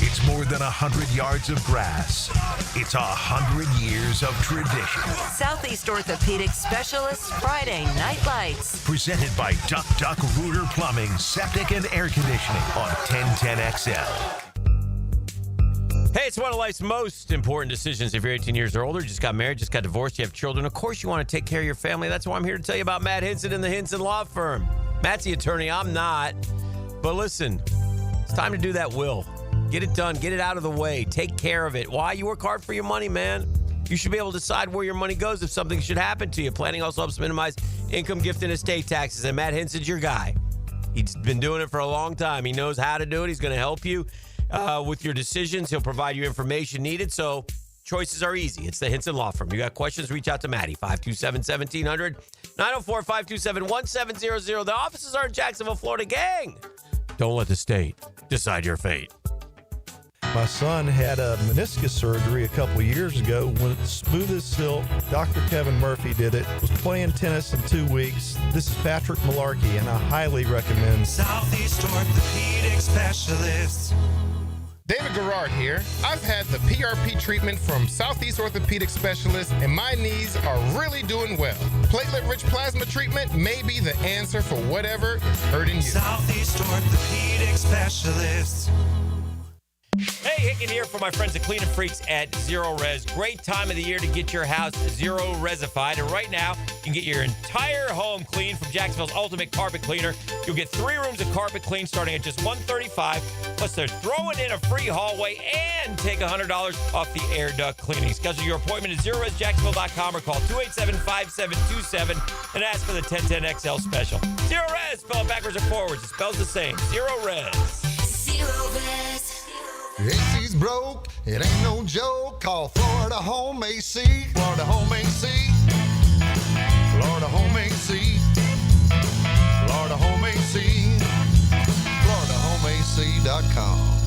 It's more than 100 yards of grass. It's 100 years of tradition. Southeast Orthopedic Specialists Friday Night Lights. Presented by Duck Duck Rooter Plumbing, Septic and Air Conditioning on 1010XL. Hey, it's one of life's most important decisions. If you're 18 years or older, just got married, just got divorced, you have children, of course you want to take care of your family. That's why I'm here to tell you about Matt Hinson and the Hinson Law Firm. Matt's the attorney. I'm not. But listen, it's time to do that will. Get it done. Get it out of the way. Take care of it. Why? You work hard for your money, man. You should be able to decide where your money goes if something should happen to you. Planning also helps minimize income, gift, and estate taxes. And Matt Hinson's your guy. He's been doing it for a long time. He knows how to do it. He's going to help you with your decisions. He'll provide you information needed. So choices are easy. It's the Hinson Law Firm. You got questions, reach out to Maddie, 527-1700, 904-527-1700. The offices are in Jacksonville, Florida. Gang, don't let the state decide your fate. My son had a meniscus surgery a couple of years ago. Went smooth as silk. Dr. Kevin Murphy did it. Was playing tennis in 2 weeks. This is Patrick Malarkey, and I highly recommend Southeast Orthopedic Specialists. David Garrard here. I've had the PRP treatment from Southeast Orthopedic Specialists, and my knees are really doing well. Platelet-rich plasma treatment may be the answer for whatever is hurting you. Southeast Orthopedic Specialists. Hey, Hicken here for my friends at Cleaning Freaks at Zero Res. Great time of the year to get your house Zero Resified. And right now, you can get your entire home cleaned from Jacksonville's ultimate carpet cleaner. You'll get 3 rooms of carpet clean starting at just $135. Plus, they're throwing in a free hallway and take $100 off the air duct cleaning. Schedule your appointment at ZeroResJacksonville.com or call 287-5727 and ask for the 1010XL special. Zero Res, spell it backwards or forwards. It spells the same. Zero Res. Zero Res. AC's broke, it ain't no joke. Call Florida Home AC. Florida Home AC. Florida Home AC. Florida Home AC. FloridaHomeAC.com.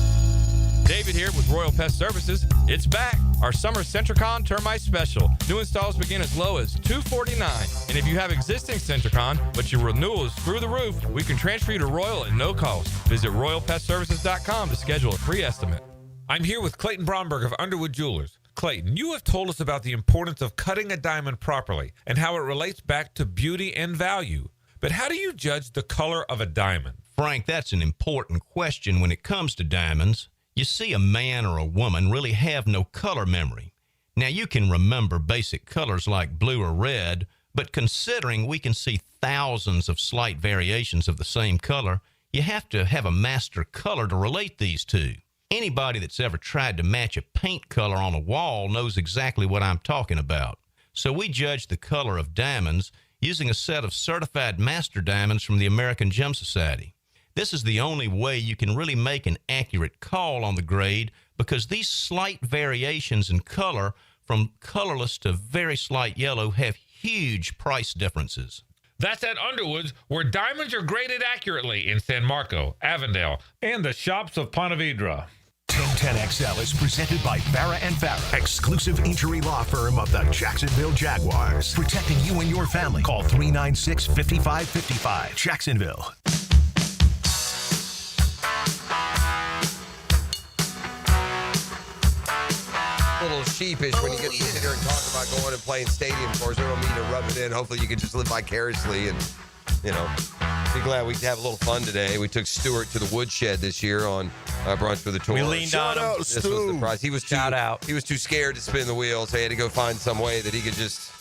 David here with Royal Pest Services. It's back. Our summer Centricon Termite Special. New installs begin as low as $249. And if you have existing Centricon, but your renewal is through the roof, we can transfer you to Royal at no cost. Visit RoyalPestServices.com to schedule a free estimate. I'm here with Clayton Bromberg of Underwood Jewelers. Clayton, you have told us about the importance of cutting a diamond properly and how it relates back to beauty and value. But how do you judge the color of a diamond? Frank, that's an important question when it comes to diamonds. You see, a man or a woman really have no color memory. Now, you can remember basic colors like blue or red, but considering we can see thousands of slight variations of the same color, you have to have a master color to relate these two. Anybody that's ever tried to match a paint color on a wall knows exactly what I'm talking about. So we judge the color of diamonds using a set of certified master diamonds from the American Gem Society. This is the only way you can really make an accurate call on the grade because these slight variations in color from colorless to very slight yellow have huge price differences. That's at Underwoods, where diamonds are graded accurately in San Marco, Avondale, and the shops of Ponte Vedra. 1010XL is presented by Farah and Farah, exclusive injury law firm of the Jacksonville Jaguars. Protecting you and your family. Call 396-5555. Jacksonville. A little sheepish when you get to sit here and talk about going and playing stadium course. I don't mean to rub it in. Hopefully you can just live vicariously and, be glad we have a little fun today. We took Stuart to the woodshed this year on Brunch with the Tour. We leaned on him. This was the prize. He was He was too scared to spin the wheel, so he had to go find some way that he could just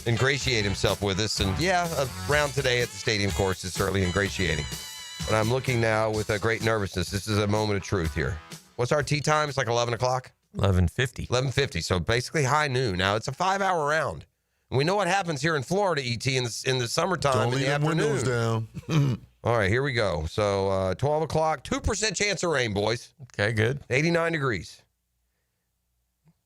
ingratiate himself with us. And yeah, a round today at the stadium course is certainly ingratiating. But I'm looking now with a great nervousness. This is a moment of truth here. What's our tee time? It's like 11 o'clock? 11:50. 11:50. So basically high noon. Now it's a 5-hour round. And we know what happens here in Florida, ET, in the summertime. Don't in leave the them afternoon. windows down. All right, here we go. So 12 o'clock, 2% chance of rain, boys. Okay, good. 89 degrees.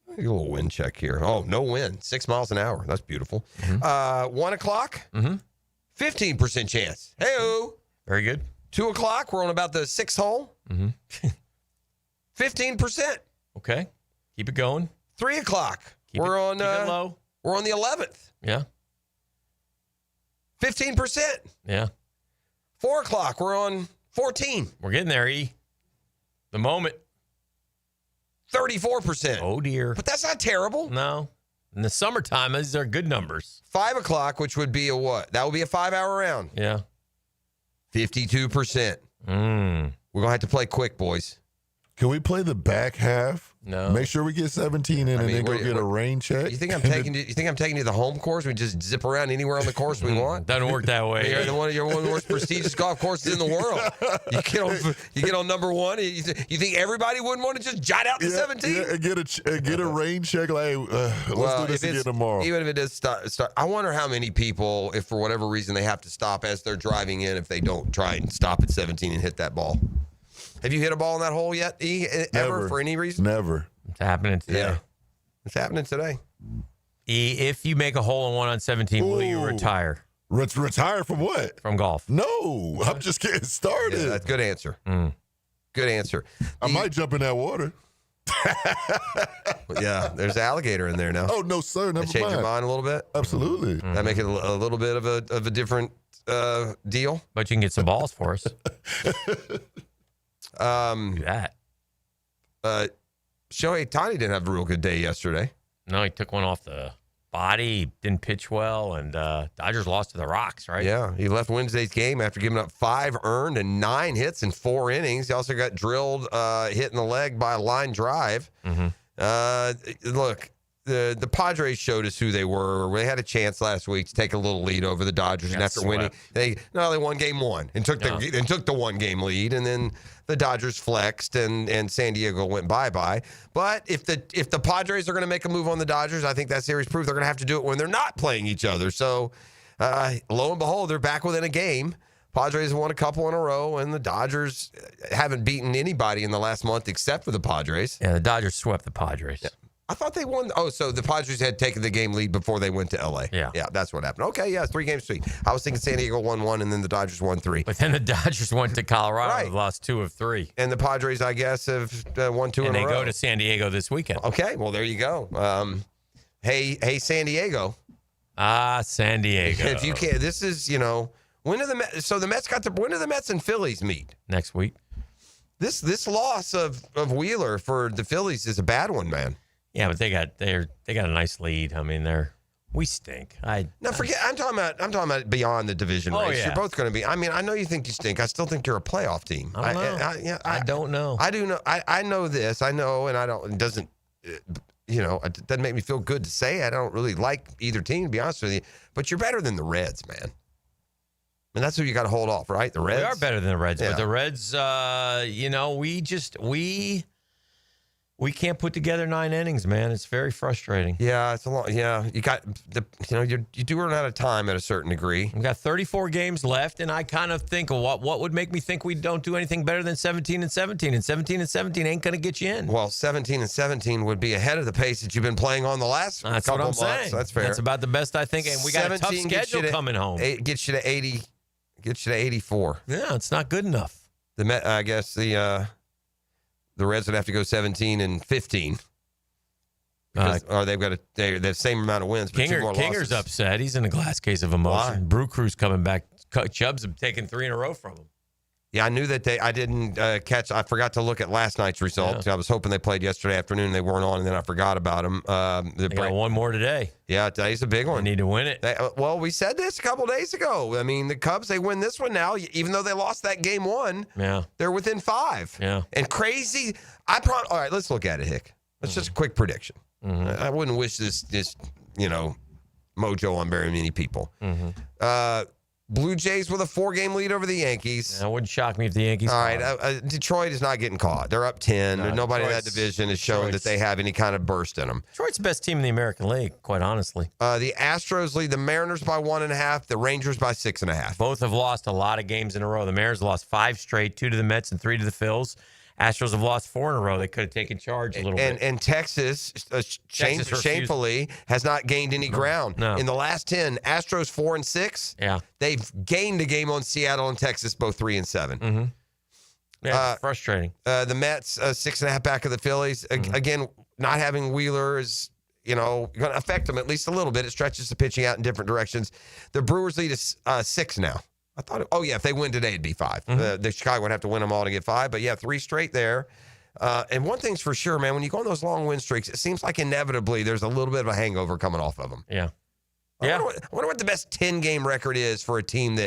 A little wind check here. Oh, no wind. 6 miles an hour. That's beautiful. 1 o'clock, 15% chance. Hey-o. Very good. 2 o'clock, we're on about the 6th hole. 15%. Okay. Keep it going. 3 o'clock, Keep it low. We're on the 11th. Yeah. 15%. Yeah. 4 o'clock, we're on 14. We're getting there, E. The moment. 34%. Oh, dear. But that's not terrible. No. In the summertime, these are good numbers. 5 o'clock, which would be a what? That would be a 5-hour round. Yeah. 52%. We're going to have to play quick, boys. Can we play the back half? No. Make sure we get 17 in and then go get a rain check. You think I'm taking you? You think I'm taking you to the home course? We just zip around anywhere on the course we want. Doesn't work that way. You're one of the most prestigious golf courses in the world. You get on number one. You think everybody wouldn't want to just jot out the 17? Yeah, and get a rain check. Like, let's do this again tomorrow. Even if it does start, I wonder how many people, if for whatever reason they have to stop as they're driving in, if they don't try and stop at 17 and hit that ball. Have you hit a ball in that hole yet, E? Ever for any reason? Never. It's happening today. Yeah. It's happening today. E, if you make a hole-in-one on 17, will you retire? Retire from what? From golf. No, I'm just getting started. Yeah, that's a good answer. Good answer. I might jump in that water. Yeah, there's an alligator in there now. Oh, no, sir. Never Change your mind a little bit? Absolutely. That make it a little bit of a different deal? But you can get some balls for us. Do that. Shohei Ohtani didn't have a real good day yesterday. No, he took one off the body. He didn't pitch well, and Dodgers lost to the Rocks, right? Yeah, he left Wednesday's game after giving up 5 earned and 9 hits in 4 innings. He also got drilled, hit in the leg by a line drive. Look, the Padres showed us who they were. They had a chance last week to take a little lead over the Dodgers, and after winning, they won game 1 and took the 1-game lead, and then the Dodgers flexed and San Diego went bye-bye. But if the Padres are going to make a move on the Dodgers, I think that series proved they're going to have to do it when they're not playing each other. So lo and behold, they're back within a game. Padres won a couple in a row, and the Dodgers haven't beaten anybody in the last month except for the Padres. Yeah, the Dodgers swept the Padres. Yeah. I thought they won. Oh, so the Padres had taken the game lead before they went to L.A. Yeah. Yeah, that's what happened. Okay, yeah, 3-game sweep. I was thinking San Diego won 1, and then the Dodgers won 3. But then the Dodgers went to Colorado Right. and lost 2 of 3. And the Padres, I guess, have won 2 in a row. And they go to San Diego this weekend. Okay, well, there you go. Hey, San Diego. San Diego. If you can't, this is, when do the Mets, when do the Mets and Phillies meet? Next week. This loss of Wheeler for the Phillies is a bad one, man. Yeah, but they got a nice lead. I mean, we stink. I'm talking about beyond the division race. Yeah. You're both going to be. I mean, I know you think you stink. I still think you're a playoff team. I don't know. I don't know. I do know. I know this. I know, and I don't. It doesn't. It doesn't make me feel good to say. I don't really like either team, to be honest with you. But you're better than the Reds, man. And that's who you got to hold off, right? The Reds. We are better than the Reds, Yeah. but the Reds, We can't put together 9 innings, man. It's very frustrating. Yeah, it's a lot. Yeah, you got you do run out of time at a certain degree. We've got 34 games left, and I kind of think of what would make me think we don't do anything better than 17 and 17, and 17 and 17 ain't going to get you in. Well, 17 and 17 would be ahead of the pace that you've been playing on the last couple what I'm months. saying. That's fair. That's about the best I think, and we got a tough schedule coming home. Gets you to 80, gets you to 84. Yeah, it's not good enough. I guess the Reds would have to go 17 and 15. Or they've got the same amount of wins, but 2 more losses. Kinger's upset. He's in a glass case of emotion. Why? Brew Crew's coming back. Chubbs have taken 3 in a row from him. Yeah, I knew that I didn't catch. I forgot to look at last night's results. Yeah. I was hoping they played yesterday afternoon. They weren't on, and then I forgot about them. They got one more today. Yeah, today's a big one. They need to win it. Well, we said this a couple days ago. I mean, the Cubs, they win this one now, even though they lost that game 1. Yeah. They're within 5. Yeah. And crazy. All right, let's look at it, Hick. Let's just a quick prediction. Mm-hmm. I wouldn't wish this mojo on very many people. Mm-hmm. Blue Jays with a 4-game lead over the Yankees. That wouldn't shock me if the Yankees. All right, Detroit is not getting caught. They're up 10. Nobody in that division is showing that they have any kind of burst in them. Detroit's the best team in the American League, quite honestly. The Astros lead the Mariners by 1.5. The Rangers by 6.5. Both have lost a lot of games in a row. The Mariners lost 5 straight, 2 to the Mets and 3 to the Phils. Astros have lost 4 in a row. They could have taken charge a little bit. And Texas, shamefully, has not gained any ground. No. In the last 10, Astros 4 and 6. Yeah. They've gained a game on Seattle and Texas, both 3 and 7. Mm-hmm. Yeah, it's frustrating. The Mets, 6.5 back of the Phillies. Again, not having Wheeler is, going to affect them at least a little bit. It stretches the pitching out in different directions. The Brewers lead is 6 now. I thought, if they win today, it'd be 5. The Chicago would have to win them all to get 5. But, 3 straight there. And one thing's for sure, man, when you go on those long win streaks, it seems like inevitably there's a little bit of a hangover coming off of them. Yeah. I wonder what the best 10-game record is for a team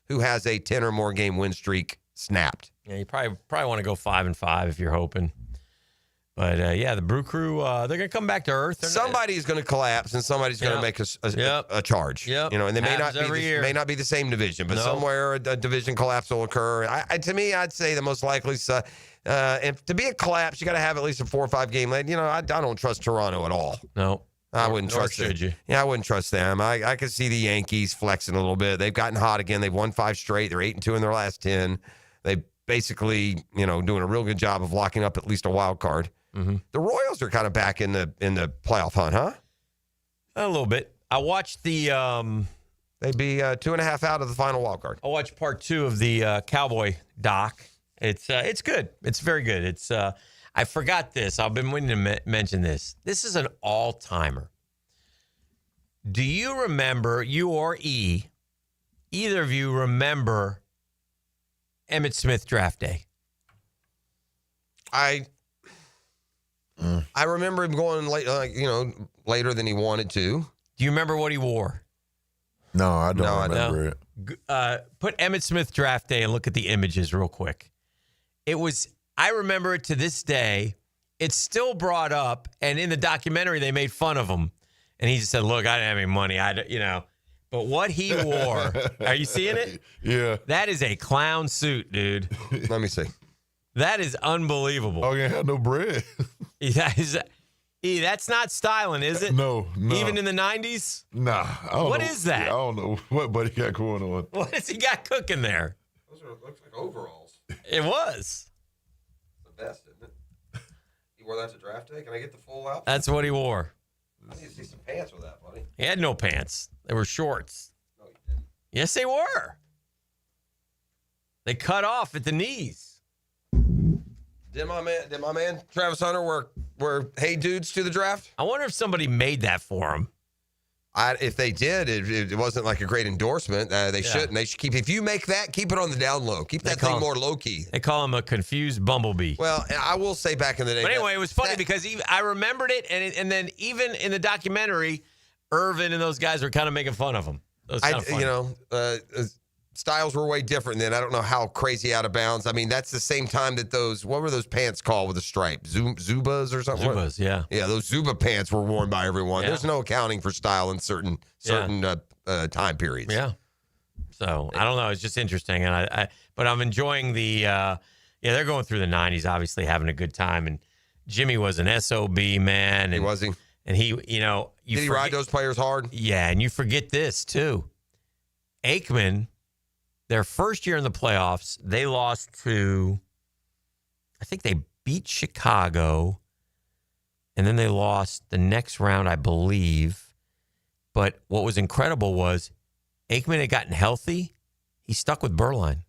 who has a 10 or more game win streak snapped. Yeah, you probably want to go 5-5 if you're hoping. But, the Brew Crew, they're going to come back to earth. Somebody's going to collapse, and somebody's going to make a charge. Yep. And they may not be the same division, but somewhere a division collapse will occur. To me, I'd say the most likely. And to be a collapse, you got to have at least a 4 or 5 game lead. I don't trust Toronto at all. No. I wouldn't trust them. You? Yeah, I wouldn't trust them. I could see the Yankees flexing a little bit. They've gotten hot again. They've won 5 straight. They're 8-2 in their last 10. They basically, doing a real good job of locking up at least a wild card. Mm-hmm. The Royals are kind of back in the playoff hunt, huh? A little bit. I watched the. They'd be 2.5 out of the final wild card. I watched part 2 of the Cowboy doc. It's good. It's very good. It's. I forgot this. I've been waiting to mention this. This is an all-timer. Do you remember, you or either of you remember Emmitt Smith draft day? I remember him going late, later than he wanted to. Do you remember what he wore? No, I don't remember it. Put Emmitt Smith draft day and look at the images real quick. I remember it to this day. It's still brought up, and in the documentary, they made fun of him. And he just said, look, I didn't have any money. But what he wore, are you seeing it? Yeah. That is a clown suit, dude. Let me see. That is unbelievable. Oh, you had no bread. That's not styling, is it? No. Even in the 90s? Nah. What is that? I don't know what Buddy got going on. What has he got cooking there? Those looks like overalls. It was. The best, isn't it? You wore that to draft day? Can I get the full outfit? That's what he wore. I need to see some pants with that, buddy. He had no pants. They were shorts. No, he didn't. Yes, they were. They cut off at the knees. Did my man Travis Hunter wear hey dudes to the draft? I wonder if somebody made that for him. If they did, it wasn't like a great endorsement. They shouldn't. They should keep. If you make that, keep it on the down low. Keep that thing more low key. They call him a confused bumblebee. Well, I will say back in the day. But anyway, it was funny because I remembered it, and then even in the documentary, Irvin and those guys were kind of making fun of him. It was kind of funny. Styles were way different then. I don't know how crazy out of bounds. I mean, that's the same time that what were those pants called with a stripe? Zubas or something? Zubas, yeah. Yeah, those Zuba pants were worn by everyone. Yeah. There's no accounting for style in certain time periods. Yeah. So, I don't know. It's just interesting. And but I'm enjoying the, they're going through the 90s, obviously having a good time. And Jimmy was an SOB, man. And, was he? And he, you know. Did he ride those players hard? Yeah, and you forget this, too. Aikman, their first year in the playoffs, they lost to, I think they beat Chicago, and then they lost the next round, I believe. But what was incredible was Aikman had gotten healthy. He stuck with Berline,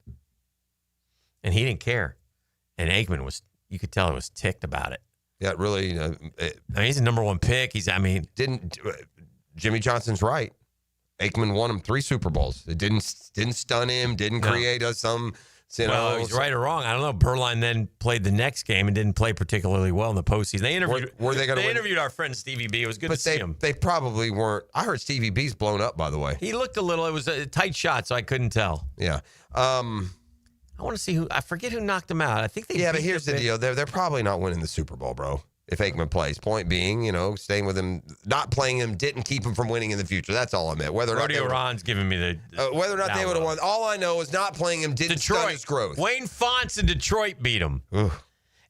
and he didn't care. And Aikman was, you could tell he was ticked about it. Yeah, really. I mean, he's a number one pick. Jimmy Johnson's right. Aikman won him 3 Super Bowls. It didn't stun him, didn't create some. Well, he's right or wrong. I don't know. Berline then played the next game and didn't play particularly well in the postseason. They interviewed. They interviewed our friend Stevie B. It was good to see him. They probably weren't. I heard Stevie B's blown up. By the way, he looked a little. It was a tight shot, so I couldn't tell. Yeah. I want to see who. I forget who knocked him out. I think they. Yeah, but here's the deal. They're probably not winning the Super Bowl, bro. If Aikman plays. Point being, staying with him, not playing him didn't keep him from winning in the future. That's all I meant. Whether or not Rodeo Ron's giving me the whether or not they would have won. All I know is not playing him didn't stun his growth. Wayne Fonts in Detroit beat him. Ugh.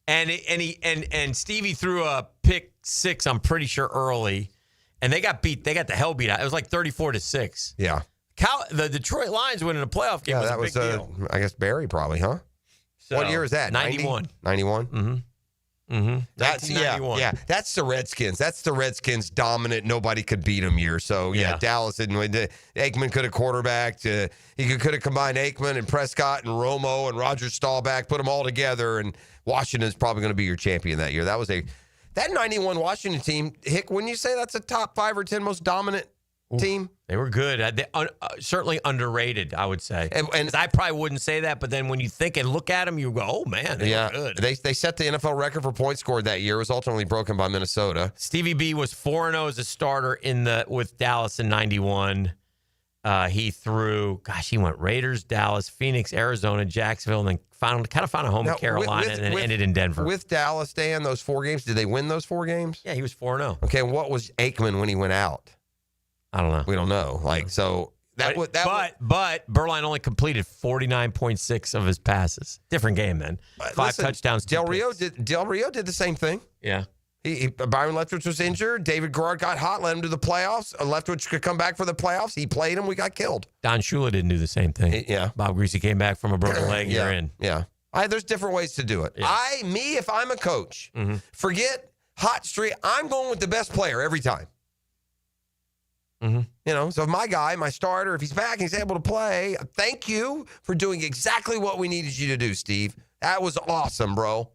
And Stevie threw a pick 6, I'm pretty sure, early. And they got beat. They got the hell beat out. It was like 34-6. Yeah. The Detroit Lions winning a playoff game was a big deal. I guess Barry probably, huh? So, what year is that? 91. 91? Mm-hmm. Mm-hmm. That's 1991. Yeah. That's the Redskins. That's the Redskins dominant. Nobody could beat them year. So Dallas didn't win. Aikman could have quarterbacked. He could have combined Aikman and Prescott and Romo and Roger Staubach, put them all together, and Washington's probably going to be your champion that year. That 91 Washington team. Hick, wouldn't you say that's a top 5 or 10 most dominant team? They were good. Certainly underrated, I would say. And I probably wouldn't say that, but then when you think and look at them, you go, oh, man, they were good. They set the NFL record for points scored that year. It was ultimately broken by Minnesota. Stevie B was 4-0 as a starter with Dallas in 91. He went Raiders, Dallas, Phoenix, Arizona, Jacksonville, and then found a home in Carolina and then ended in Denver. With Dallas, Dan, those 4 games, did they win those 4 games? Yeah, he was 4-0. Okay, and what was Aikman when he went out? I don't know. We don't know. But Berline only completed 49.6 of his passes. Different game, man. 5 touchdowns. Del Rio did the same thing. Yeah. Byron Leftwich was injured. David Garrard got hot, led him to the playoffs. Leftwich could come back for the playoffs. He played him. We got killed. Don Shula didn't do the same thing. Yeah. Bob Greasy came back from a broken leg. Yeah. You're in. Yeah. There's different ways to do it. Yeah. If I'm a coach, forget hot streak. I'm going with the best player every time. Mm-hmm. So if my starter, if he's back and he's able to play, thank you for doing exactly what we needed you to do, Steve. That was awesome, bro.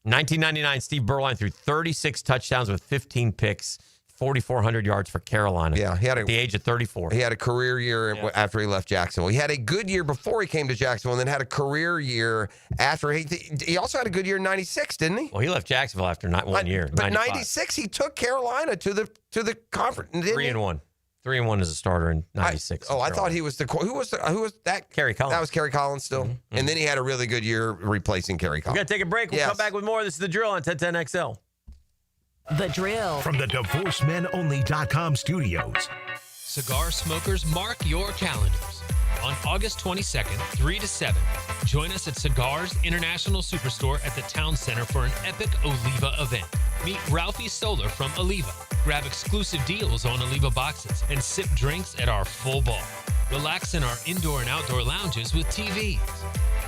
1999, Steve Berline threw 36 touchdowns with 15 picks, 4,400 yards for Carolina. Yeah, he had at the age of 34. He had a career year after he left Jacksonville. He had a good year before he came to Jacksonville, and then had a career year after. He also had a good year in 96, didn't he? Well, he left Jacksonville after 1 year. But 95. 96, he took Carolina to the conference. 3-1. 3-1 as a starter in 96. I thought he was who was that? Kerry Collins. That was Kerry Collins still. Mm-hmm. And then he had a really good year replacing Kerry Collins. We got to take a break. We'll come back with more. This is The Drill on 1010XL. The Drill. From the DivorceMenOnly.com studios. Cigar smokers, mark your calendars. On August 22nd, 3 to 7, join us at Cigars International Superstore at the Town Center for an epic Oliva event. Meet Ralphie Solar from Oliva. Grab exclusive deals on Oliva boxes and sip drinks at our full bar. Relax in our indoor and outdoor lounges with TVs.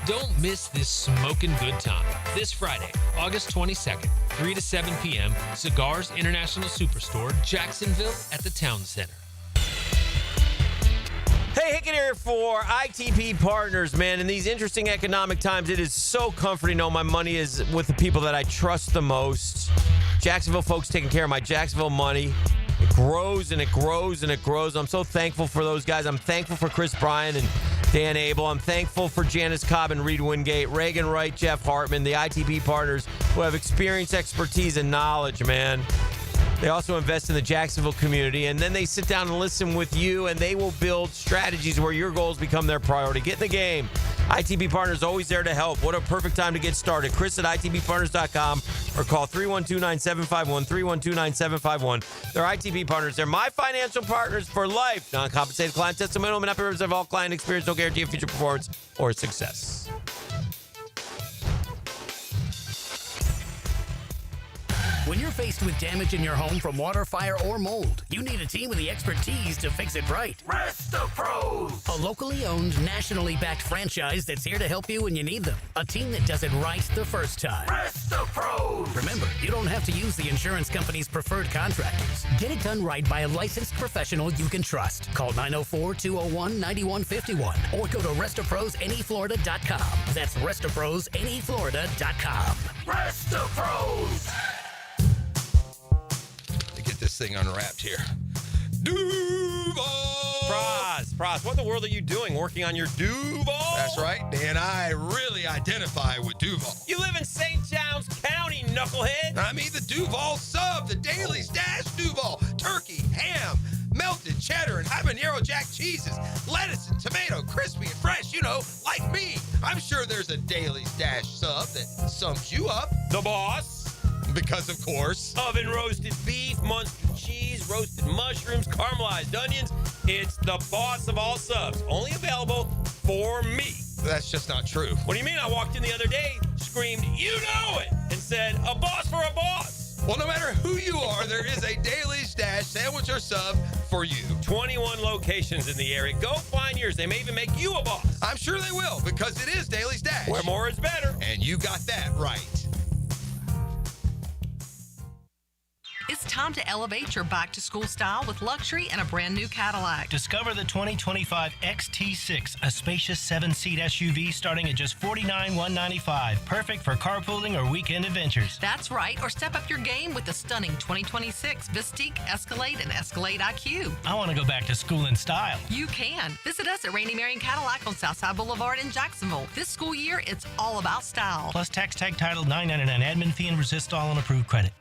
Don't miss this smoking good time. This Friday, August 22nd, 3 to 7 p.m., Cigars International Superstore, Jacksonville at the Town Center. Hey, Hicken here for ITP Partners, man. In these interesting economic times, it is so comforting to know my money is with the people that I trust the most. Jacksonville folks taking care of my Jacksonville money. It grows and it grows and it grows. I'm so thankful for those guys. I'm thankful for Chris Bryan and Dan Abel. I'm thankful for Janice Cobb and Reed Wingate, Reagan Wright, Jeff Hartman, the ITP Partners who have experience, expertise, and knowledge, man. They also invest in the Jacksonville community, and then they sit down and listen with you, and they will build strategies where your goals become their priority. Get in the game. ITP Partners always there to help. What a perfect time to get started. Chris at ITPPartners.com or call 312-9751, 312-9751. They're ITP Partners. They're my financial partners for life. Non-compensated client testimonial may not be representative of all client experience. No guarantee of future performance or success. When you're faced with damage in your home from water, fire, or mold, you need a team with the expertise to fix it right. Resto Pros. A locally owned, nationally backed franchise that's here to help you when you need them. A team that does it right the first time. Resto Pros. Remember, you don't have to use the insurance company's preferred contractors. Get it done right by a licensed professional you can trust. Call 904-201-9151 or go to RestoProsNEFlorida.com. That's RestoProsNEFlorida.com. Resto Pros. To get this thing unwrapped here. Duval! Praz, what in the world are you doing working on your Duval? That's right, Dan. I really identify with Duval. You live in St. John's County, knucklehead. I mean the Duval sub, the Daily's Dash Duval. Turkey, ham, melted cheddar, and habanero jack cheeses. Lettuce and tomato, crispy and fresh, like me. I'm sure there's a Daily's Dash sub that sums you up. The boss. Because, of course, oven roasted beef, Munster cheese, roasted mushrooms, caramelized onions. It's the boss of all subs. Only available for me. That's just not true. What do you mean? I walked in the other day, screamed, "You know it," and said, "A boss for a boss." Well, no matter who you are, there is a Daily's Dash sandwich or sub for you. 21 locations in the area. Go find yours. They may even make you a boss. I'm sure they will, because it is Daily's Dash. Where more is better. And you got that right. It's time to elevate your back-to-school style with luxury and a brand-new Cadillac. Discover the 2025 XT6, a spacious 7-seat SUV starting at just $49,195. Perfect for carpooling or weekend adventures. That's right, or step up your game with the stunning 2026 Vistique, Escalade, and Escalade IQ. I want to go back to school in style. You can. Visit us at Randy Marion Cadillac on Southside Boulevard in Jacksonville. This school year, it's all about style. Plus tax tag title $9.99 admin fee and resist all on approved credit.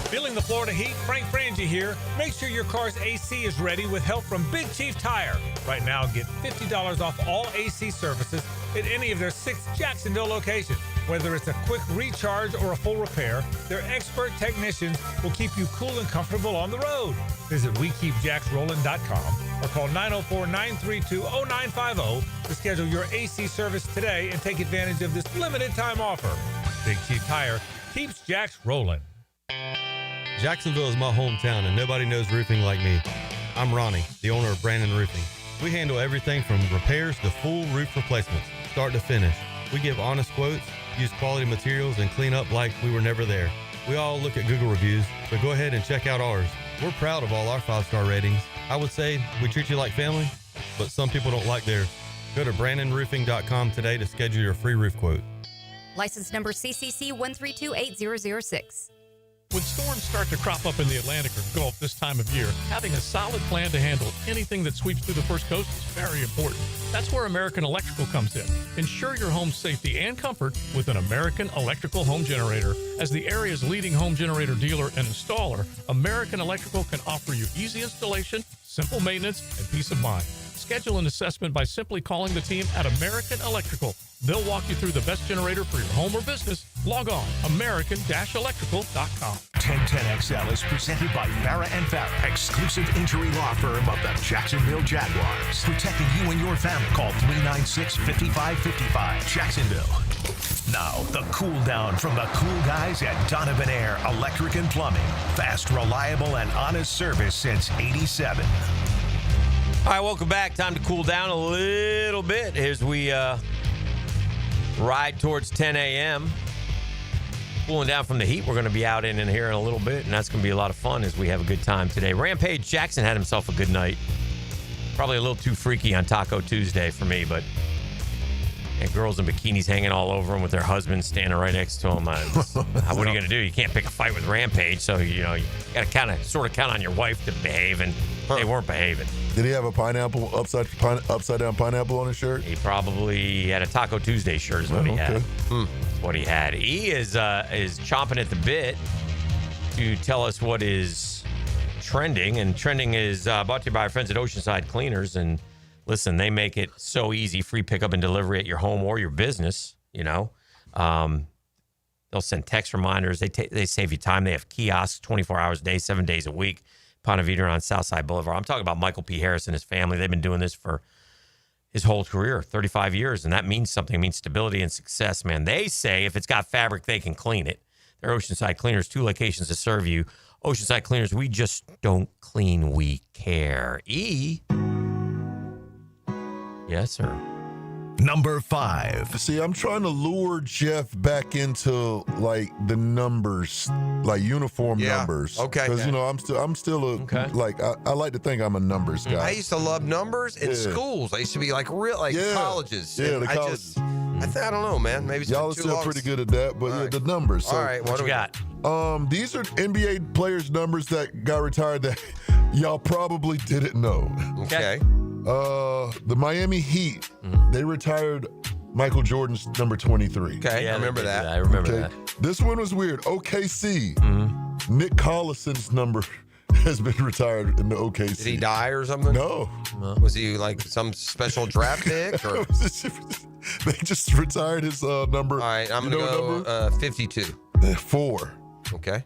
Feeling the Florida heat? Frank Frangie here. Make sure your car's AC is ready with help from Big Chief Tire. Right now, get $50 off all AC services at any of their 6 Jacksonville locations. Whether it's a quick recharge or a full repair, their expert technicians will keep you cool and comfortable on the road. Visit WeKeepJacksRollin.com or call 904-932-0950 to schedule your AC service today and take advantage of this limited time offer. Big Chief Tire keeps Jacks rolling. Jacksonville is my hometown and nobody knows roofing like me. I'm Ronnie, the owner of Brandon Roofing. We handle everything from repairs to full roof replacements, start to finish. We give honest quotes, use quality materials, and clean up like we were never there. We all look at Google reviews, so go ahead and check out ours. We're proud of all our 5-star ratings. I would say we treat you like family, but some people don't like theirs. Go to BrandonRoofing.com today to schedule your free roof quote. License number CCC 1328006. When storms start to crop up in the Atlantic or Gulf this time of year, having a solid plan to handle anything that sweeps through the First Coast is very important. That's where American Electrical comes in. Ensure your home's safety and comfort with an American Electrical home generator. As the area's leading home generator dealer and installer, American Electrical can offer you easy installation, simple maintenance, and peace of mind. Schedule an assessment by simply calling the team at American Electrical. They'll walk you through the best generator for your home or business. Log on, american-electrical.com. 1010XL is presented by Farah & Farah, exclusive injury law firm of the Jacksonville Jaguars. Protecting you and your family. Call 396-5555, Jacksonville. Now, the cool down from the cool guys at Donovan Air Electric and Plumbing. Fast, reliable, and honest service since '87. All right, welcome back. Time to cool down a little bit as we ride towards 10 a.m. Cooling down from the heat. We're going to be out in here in a little bit, and that's going to be a lot of fun as we have a good time today. Rampage Jackson had himself a good night. Probably a little too freaky on Taco Tuesday for me, but girls in bikinis hanging all over him with their husbands standing right next to them. What are you going to do? You can't pick a fight with Rampage, so you got to sort of count on your wife to behave, and they weren't behaving. Did he have a pineapple, upside down pineapple on his shirt? He probably had a Taco Tuesday shirt is what he had. That's what he had. He is chomping at the bit to tell us what is trending, and trending is brought to you by our friends at Oceanside Cleaners. And listen, they make it so easy, free pickup and delivery at your home or your business. They'll send text reminders. They save you time. They have kiosks 24 hours a day, 7 days a week. Ponte Vedra on Southside Boulevard. I'm talking about Michael P. Harris and his family. They've been doing this for his whole career, 35 years, and that means something. It means stability and success, man. They say if it's got fabric, they can clean it. They're Oceanside Cleaners, 2 locations to serve you. Oceanside Cleaners, we just don't clean, we care. Yes, sir. Number 5. See, I'm trying to lure Jeff back into like the numbers, like uniform numbers. Okay. Because I'm still like I like to think I'm a numbers guy. I used to love numbers in schools. I used to be like colleges. Yeah, And the colleges. I don't know, man. Maybe it's Y'all are been too still long. pretty good at that, but the numbers. So, All right, what do we got? These are NBA players' numbers that got retired that y'all probably didn't know. Okay. The Miami Heat, they retired Michael Jordan's number 23. Okay, I remember that. I remember that. This one was weird. OKC, Nick Collison's number has been retired in the OKC. Did he die or something? No. Was he like some special draft pick? Or? They just retired his number. All right, I'm going to go 52. 4. Okay.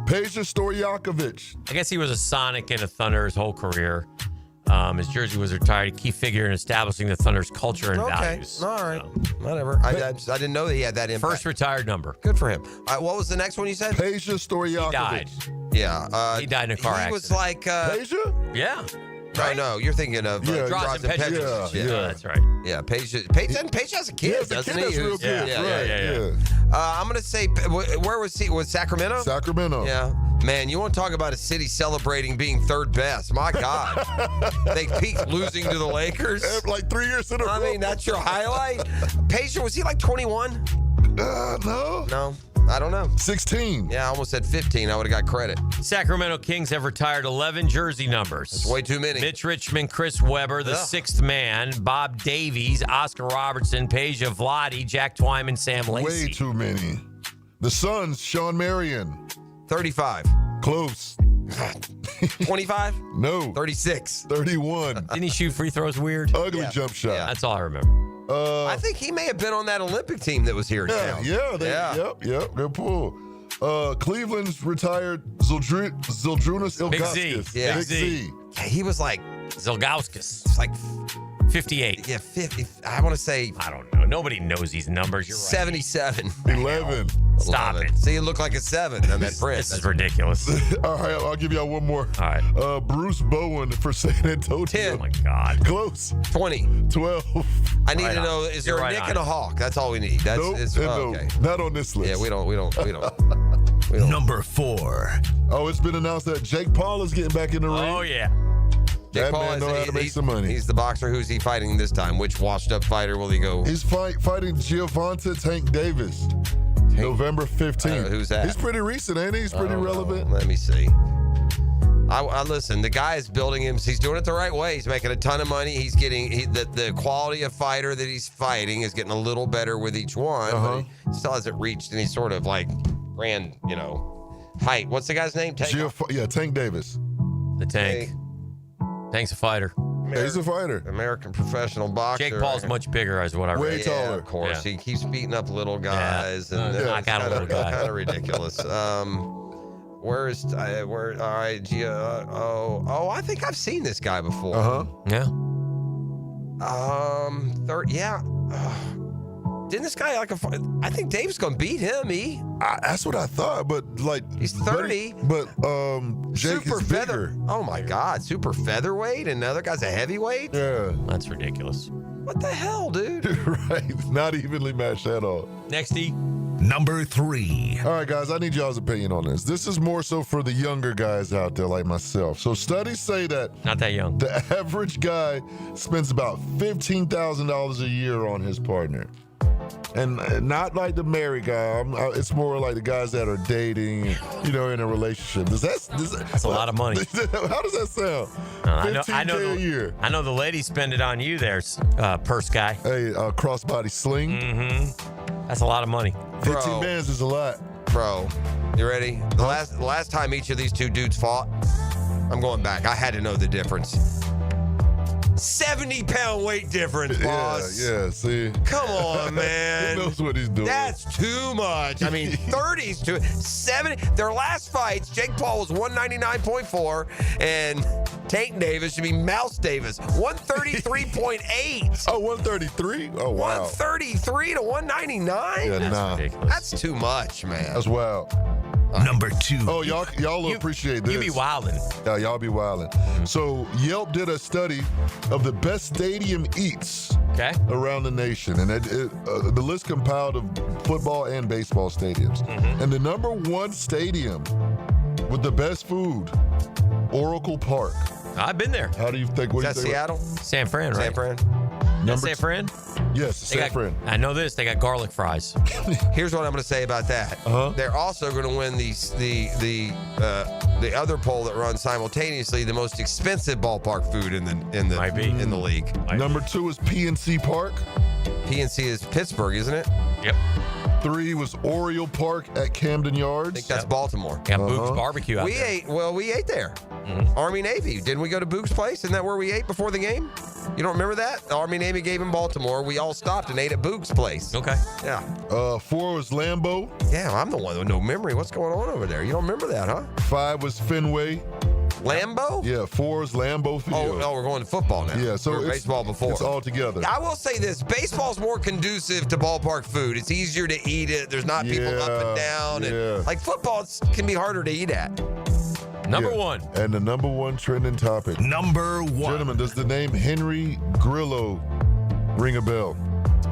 Peja Stojakovic. I guess he was a Sonic and a Thunder his whole career. His jersey was retired. A key figure in establishing the Thunder's culture and values. All right. Whatever. I didn't know that he had that impact. First retired number. Good for him. All right, what was the next one you said? Peja Stojakovic. He died. Yeah. He died in a car accident. He was like... Peja? Yeah. No, you're thinking of Drazen Petrovic. Yeah, that's right. Yeah, Peja has a kid, doesn't he? That's real good. Yeah. I'm going to say, where was he? Was Sacramento? Sacramento. Yeah. Man, you want to talk about a city celebrating being third best. My God. They peaked losing to the Lakers. Like 3 years in a row. I mean, that's your highlight? Peja, was he like 21? No. No. I don't know. 16. Yeah, I almost said 15. I would have got credit. Sacramento Kings have retired 11 jersey numbers. That's way too many. Mitch Richmond, Chris Webber, the sixth man, Bob Davies, Oscar Robertson, Peja Vladi, Jack Twyman, Sam Lacey. Way too many. The Suns, Sean Marion. 35. Close. 25? No. 36. 31. Didn't he shoot free throws weird? Ugly jump shot. Yeah. That's all I remember. I think he may have been on that Olympic team that was here in town. Yep. Good pull. Cleveland's retired Zildrunas Ilgauskas. Yeah. Big Z. Yeah, he was like Zilgauskas. It's like 58. Yeah, 50. I want to say I don't know. Nobody knows these numbers. You're right. 77. 11. Stop 11. it. See, it looked like a 7 on that print. This is ridiculous. All right, I'll give y'all one more. All right. Bruce Bowen for San Antonio. 10. Oh my God. Close. 20. 12. I need to know, is there a Nick and a Hawk? That's all we need. That's Nope. okay. Not on this list. Yeah, we don't. Number 4. Oh, it's been announced that Jake Paul is getting back in the ring. Oh, yeah. Jake That Paul man is know how to make some money. He's the boxer. Who's he fighting this time? Which washed-up fighter will he go? He's fighting Gervonta Tank Davis. November 15th. Who's that? He's pretty recent, ain't he? He's pretty relevant. Let me see. I listen. The guy is building him. He's doing it the right way. He's making a ton of money. He's getting the quality of fighter that he's fighting is getting a little better with each one. But he still hasn't reached any sort of like grand, height. What's the guy's name? Tank Davis. The Tank. Tank's a fighter. He's a fighter. American professional boxer. Jake Paul's much bigger, is what I read. Way taller. Of course. Yeah. He keeps beating up little guys. And knock out a little guy. Kind of ridiculous. Where? All right. I think I've seen this guy before. Yeah. Didn't this guy I think Dave's gonna beat him. That's what I thought, but like he's 30. But Jake super is feather. bigger. Oh my God, super featherweight, and the other guy's a heavyweight. Yeah, that's ridiculous. What the hell, dude? Right, not evenly matched at all. Next, Number 3. All right, guys, I need y'all's opinion on this. This is more so for the younger guys out there like myself. So studies say that not that young. The average guy spends about $15,000 a year on his partner. And not like the married guy. It's more like the guys that are dating, in a relationship. That's a lot of money. How does that sound? I know a year. I know the ladies spend it on you there, purse guy. Hey, crossbody sling. Mm-hmm. That's a lot of money. 15 bands is a lot. Bro, you ready? The last time each of these two dudes fought, I'm going back. I had to know the difference. 70-pound weight difference, boss. Yeah, see? Come on, man. He knows what he's doing. That's too much. I mean, 30's too 70. Their last fights, Jake Paul was 199.4 and Tank Davis should be Mouse Davis. 133.8. Oh, 133? Oh, wow. 133 to 199? Yeah, nah. That's too much, man. That's wild. Number 2. Oh, y'all will appreciate this. You be wildin'. Yeah, y'all be wildin'. So Yelp did a study of the best stadium eats around the nation. And the list compiled of football and baseball stadiums. And the number 1 stadium with the best food, Oracle Park. I've been there. How do you think? What Is that Seattle? San Fran, right? San Fran? San Fran? Yes, San Fran. I know this. They got garlic fries. Here's what I'm going to say about that. They're also going to win the other poll that runs simultaneously, the most expensive ballpark food in the league. Number 2 is PNC Park. PNC is Pittsburgh, isn't it? Yep. 3 was Oriole Park at Camden Yards. I think that's Baltimore. Got Boog's Barbecue out there. We ate there. Army Navy. Didn't we go to Boog's place? Isn't that where we ate before the game? You don't remember that? The Army Navy gave in Baltimore. We all stopped and ate at Boog's place. Okay. Yeah. 4 was Lambeau. Yeah, I'm the one with no memory. What's going on over there? You don't remember that, huh? 5 was Fenway. Lambeau? Yeah, 4 is Lambeau Field. Oh, we're going to football now. Yeah, so we were baseball before. It's all together. I will say this: baseball's more conducive to ballpark food. It's easier to eat it. There's not people up and down, and like football can be harder to eat at. Number 1. And the number 1 trending topic. Number 1. Gentlemen, does the name Henry Grillo ring a bell?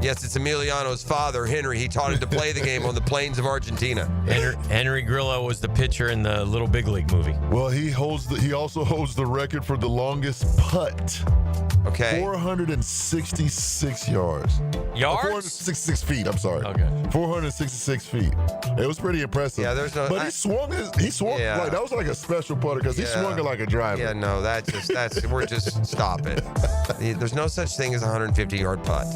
Yes, it's Emiliano's father, Henry. He taught him to play the game on the plains of Argentina. Henry Grillo was the pitcher in the Little Big League movie. Well, he also holds the record for the longest putt. Okay. 466 yards. Yards? 466 feet, I'm sorry. Okay. 466 feet. It was pretty impressive. Yeah, there's no... But he swung like, that was like a special putter because he swung it like a driver. Yeah, no, we're just, stop it. There's no such thing as a 150-yard putt.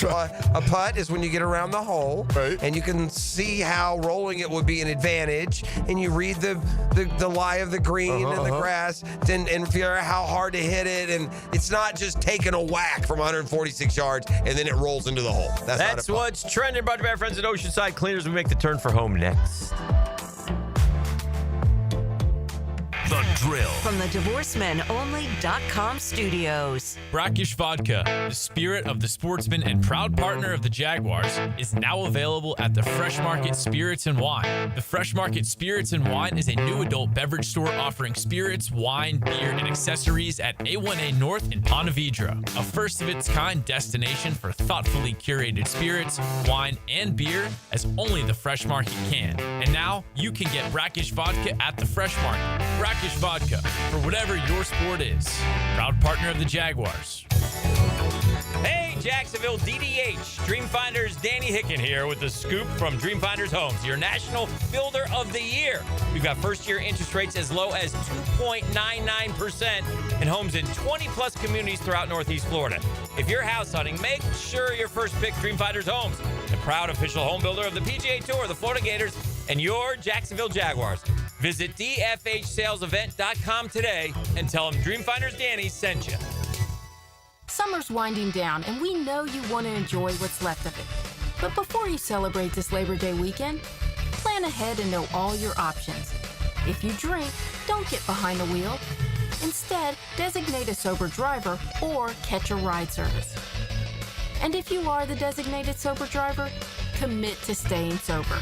A putt is when you get around the hole and you can see how rolling it would be an advantage, and you read the lie of the green and the grass and figure out how hard to hit it, and it's not just taking a whack from 146 yards and then it rolls into the hole. That's what's trending. Brought to you by our friends at Oceanside Cleaners. We make the turn for home next. The Drill. From the DivorceMenOnly.com studios. Brackish Vodka, the spirit of the sportsman and proud partner of the Jaguars, is now available at the Fresh Market Spirits and Wine. The Fresh Market Spirits and Wine is a new adult beverage store offering spirits, wine, beer, and accessories at A1A North in Ponte Vedra, a first-of-its-kind destination for thoughtfully curated spirits, wine, and beer as only the Fresh Market can. And now, you can get Brackish Vodka at the Fresh Market. Brackish Vodka, for whatever your sport is. Proud partner of the Jaguars. Hey, Jacksonville DDH. Dreamfinders Danny Hicken here with the scoop from Dreamfinders Homes, your national builder of the year. We've got first-year interest rates as low as 2.99% and homes in 20-plus communities throughout Northeast Florida. If you're house hunting, make sure your first pick Dreamfinders Homes, the proud official home builder of the PGA Tour, the Florida Gators, and your Jacksonville Jaguars. Visit dfhsalesevent.com today and tell them Dreamfinders Danny sent you. Summer's winding down, and we know you want to enjoy what's left of it. But before you celebrate this Labor Day weekend, plan ahead and know all your options. If you drink, don't get behind the wheel. Instead, designate a sober driver or catch a ride service. And if you are the designated sober driver, commit to staying sober.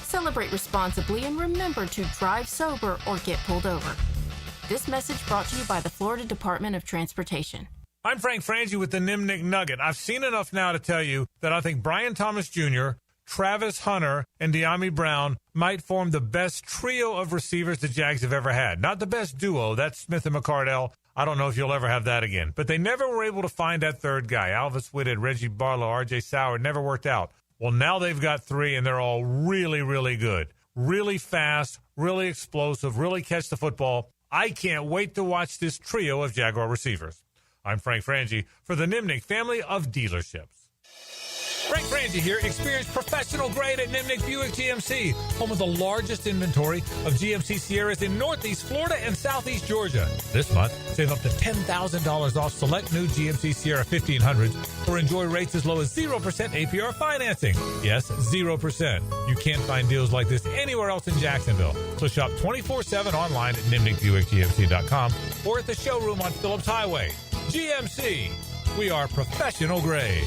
Celebrate responsibly and remember to drive sober or get pulled over. This message brought to you by the Florida Department of Transportation. I'm Frank Frangie with the Nimnik Nugget. I've seen enough now to tell you that I think Brian Thomas Jr., Travis Hunter, and De'Ami Brown might form the best trio of receivers the Jags have ever had. Not the best duo. That's Smith and McCardell. I don't know if you'll ever have that again. But they never were able to find that third guy. Alvis Whitted, Reggie Barlow, R.J. Sauer. Never worked out. Well, now they've got three, and they're all really, really good. Really fast, really explosive, really catch the football. I can't wait to watch this trio of Jaguar receivers. I'm Frank Frangie for the Nimnik family of dealerships. Frank Frangie here. Experience professional grade at Nimnick Buick GMC, home of the largest inventory of GMC Sierras in Northeast Florida and Southeast Georgia. This month, save up to $10,000 off select new GMC Sierra 1500s or enjoy rates as low as 0% APR financing. Yes, 0%. You can't find deals like this anywhere else in Jacksonville. So shop 24/7 online at NimnickBuickGMC.com or at the showroom on Phillips Highway. GMC, we are professional grade.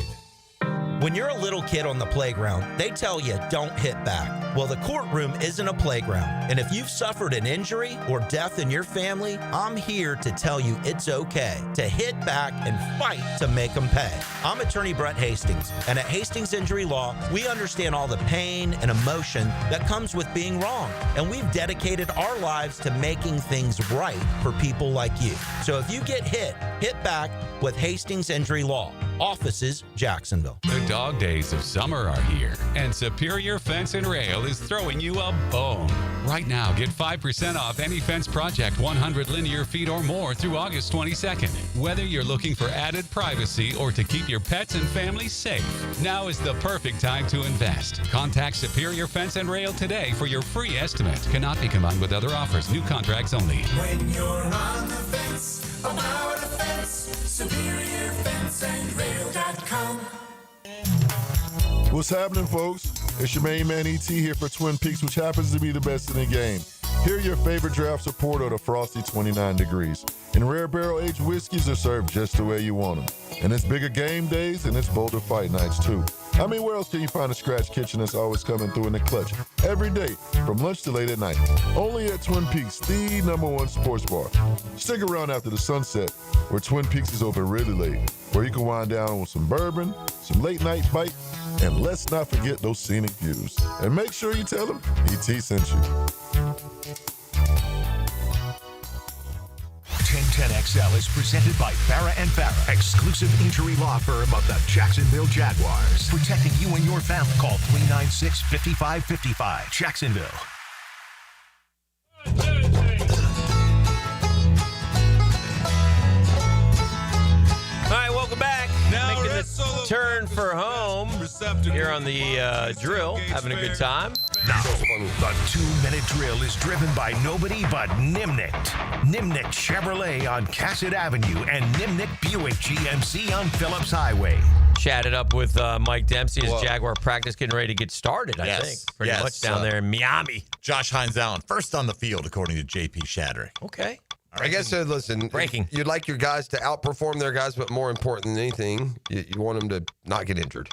When you're a little kid on the playground, they tell you don't hit back. Well, the courtroom isn't a playground. And if you've suffered an injury or death in your family, I'm here to tell you it's okay to hit back and fight to make them pay. I'm attorney Brett Hastings, and at Hastings Injury Law, we understand all the pain and emotion that comes with being wrong. And we've dedicated our lives to making things right for people like you. So if you get hit back with Hastings Injury Law. Offices, Jacksonville. The dog days of summer are here, and Superior Fence and Rail is throwing you a bone. Right now, get 5% off any fence project 100 linear feet or more through August 22nd. Whether you're looking for added privacy or to keep your pets and family safe, now is the perfect time to invest. Contact Superior Fence and Rail today for your free estimate. Cannot be combined with other offers. New contracts only. When you're on the fence, about a fence, SuperiorFenceandRail.com. What's happening, folks? It's your main man ET here for Twin Peaks, which happens to be the best in the game. Here are your favorite draft support of the frosty 29 degrees. And rare barrel-aged whiskeys are served just the way you want them. And it's bigger game days and it's bolder fight nights, too. I mean, where else can you find a scratch kitchen that's always coming through in the clutch? Every day, from lunch to late at night. Only at Twin Peaks, the #1 sports bar. Stick around after the sunset, where Twin Peaks is open really late, where you can wind down with some bourbon, some late-night bite, and let's not forget those scenic views. And make sure you tell them ET sent you. 1010XL is presented by Farrah & Farrah, exclusive injury law firm of the Jacksonville Jaguars. Protecting you and your family. Call 396-5555. Jacksonville. All right, welcome back. Now making the turn for home here on the drill, having a good time. Now, the 2-minute drill is driven by nobody but Nimnick. Nimnick Chevrolet on Cassett Avenue and Nimnick Buick GMC on Phillips Highway. Chatted up with Mike Dempsey as Jaguar practice getting ready to get started, I think. Pretty much down there in Miami. Josh Hines Allen, first on the field, according to JP Shadrick. Okay. I guess, listen, breaking. You'd like your guys to outperform their guys, but more important than anything, you want them to not get injured.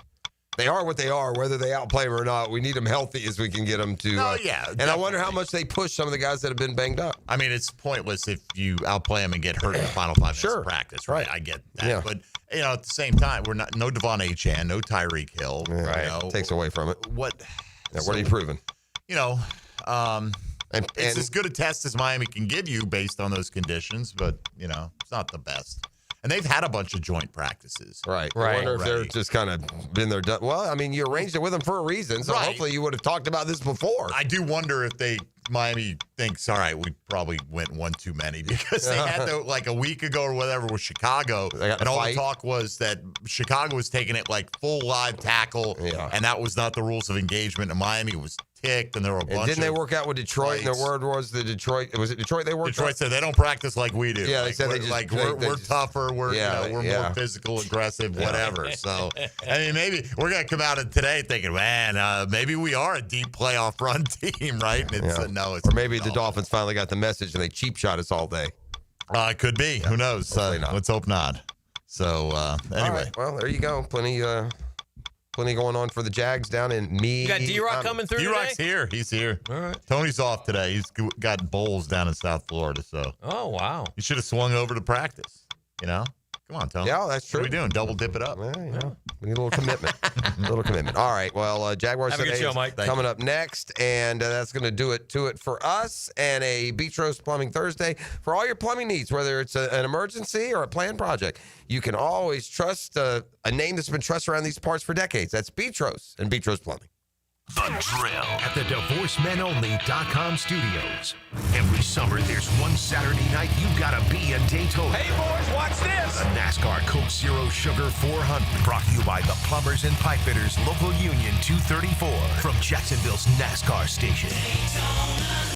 They are what they are, whether they outplay them or not. We need them healthy as we can get them to. Yeah. And Definitely. I wonder how much they push some of the guys that have been banged up. I mean, it's pointless if you outplay them and get hurt in the final 5 minutes of practice, right? I get that. Yeah. But, at the same time, we're not, no Devon Achane, no Tyreek Hill. Right. Takes away from it. What are you proving? It's as good a test as Miami can give you based on those conditions, but, it's not the best. And they've had a bunch of joint practices. Right. I wonder if they're just kind of been there. Well, I mean, you arranged it with them for a reason, so hopefully you would have talked about this before. I do wonder if Miami thinks, all right, we probably went one too many, because they had to, like a week ago or whatever with Chicago, and all the talk was that Chicago was taking it like full live tackle, and that was not the rules of engagement, and Miami was ticked, and there were a bunch. Didn't they work out with Detroit? And their word was was it Detroit they worked? Detroit said they don't practice like we do. Yeah, like, they said we're tougher. We're more physical, aggressive, whatever. So I mean, maybe we're gonna come out of today thinking, man, maybe we are a deep playoff run team, right? And it's no, it's or maybe the Dolphins finally got the message and they cheap shot us all day. It could be. Who knows? Let's hope not. So anyway, right. Well, there you go. Plenty going on for the Jags down in me. You got D-Rock coming through D-Rock's today? here. He's here. All right. Tony's off today. He's got bowls down in South Florida. So. Oh, wow. You should have swung over to practice. Come on, Tony. Yeah, that's true. What are we doing? Double dip it up. Well, we need a little commitment. All right. Well, Jaguars Have a good show, Mike. Coming up next, and that's going to do it for us. And a Beach Roast Plumbing Thursday for all your plumbing needs, whether it's an emergency or a planned project. You can always trust a name that's been trusted around these parts for decades. That's Beach Roast and Beach Roast Plumbing. The Drill at the DivorceMenOnly.com studios. Every summer, there's one Saturday night you gotta be in Daytona. Hey, boys, watch this. The NASCAR Coke Zero Sugar 400, brought to you by the Plumbers and Pipe Fitters Local Union 234 from Jacksonville's NASCAR station.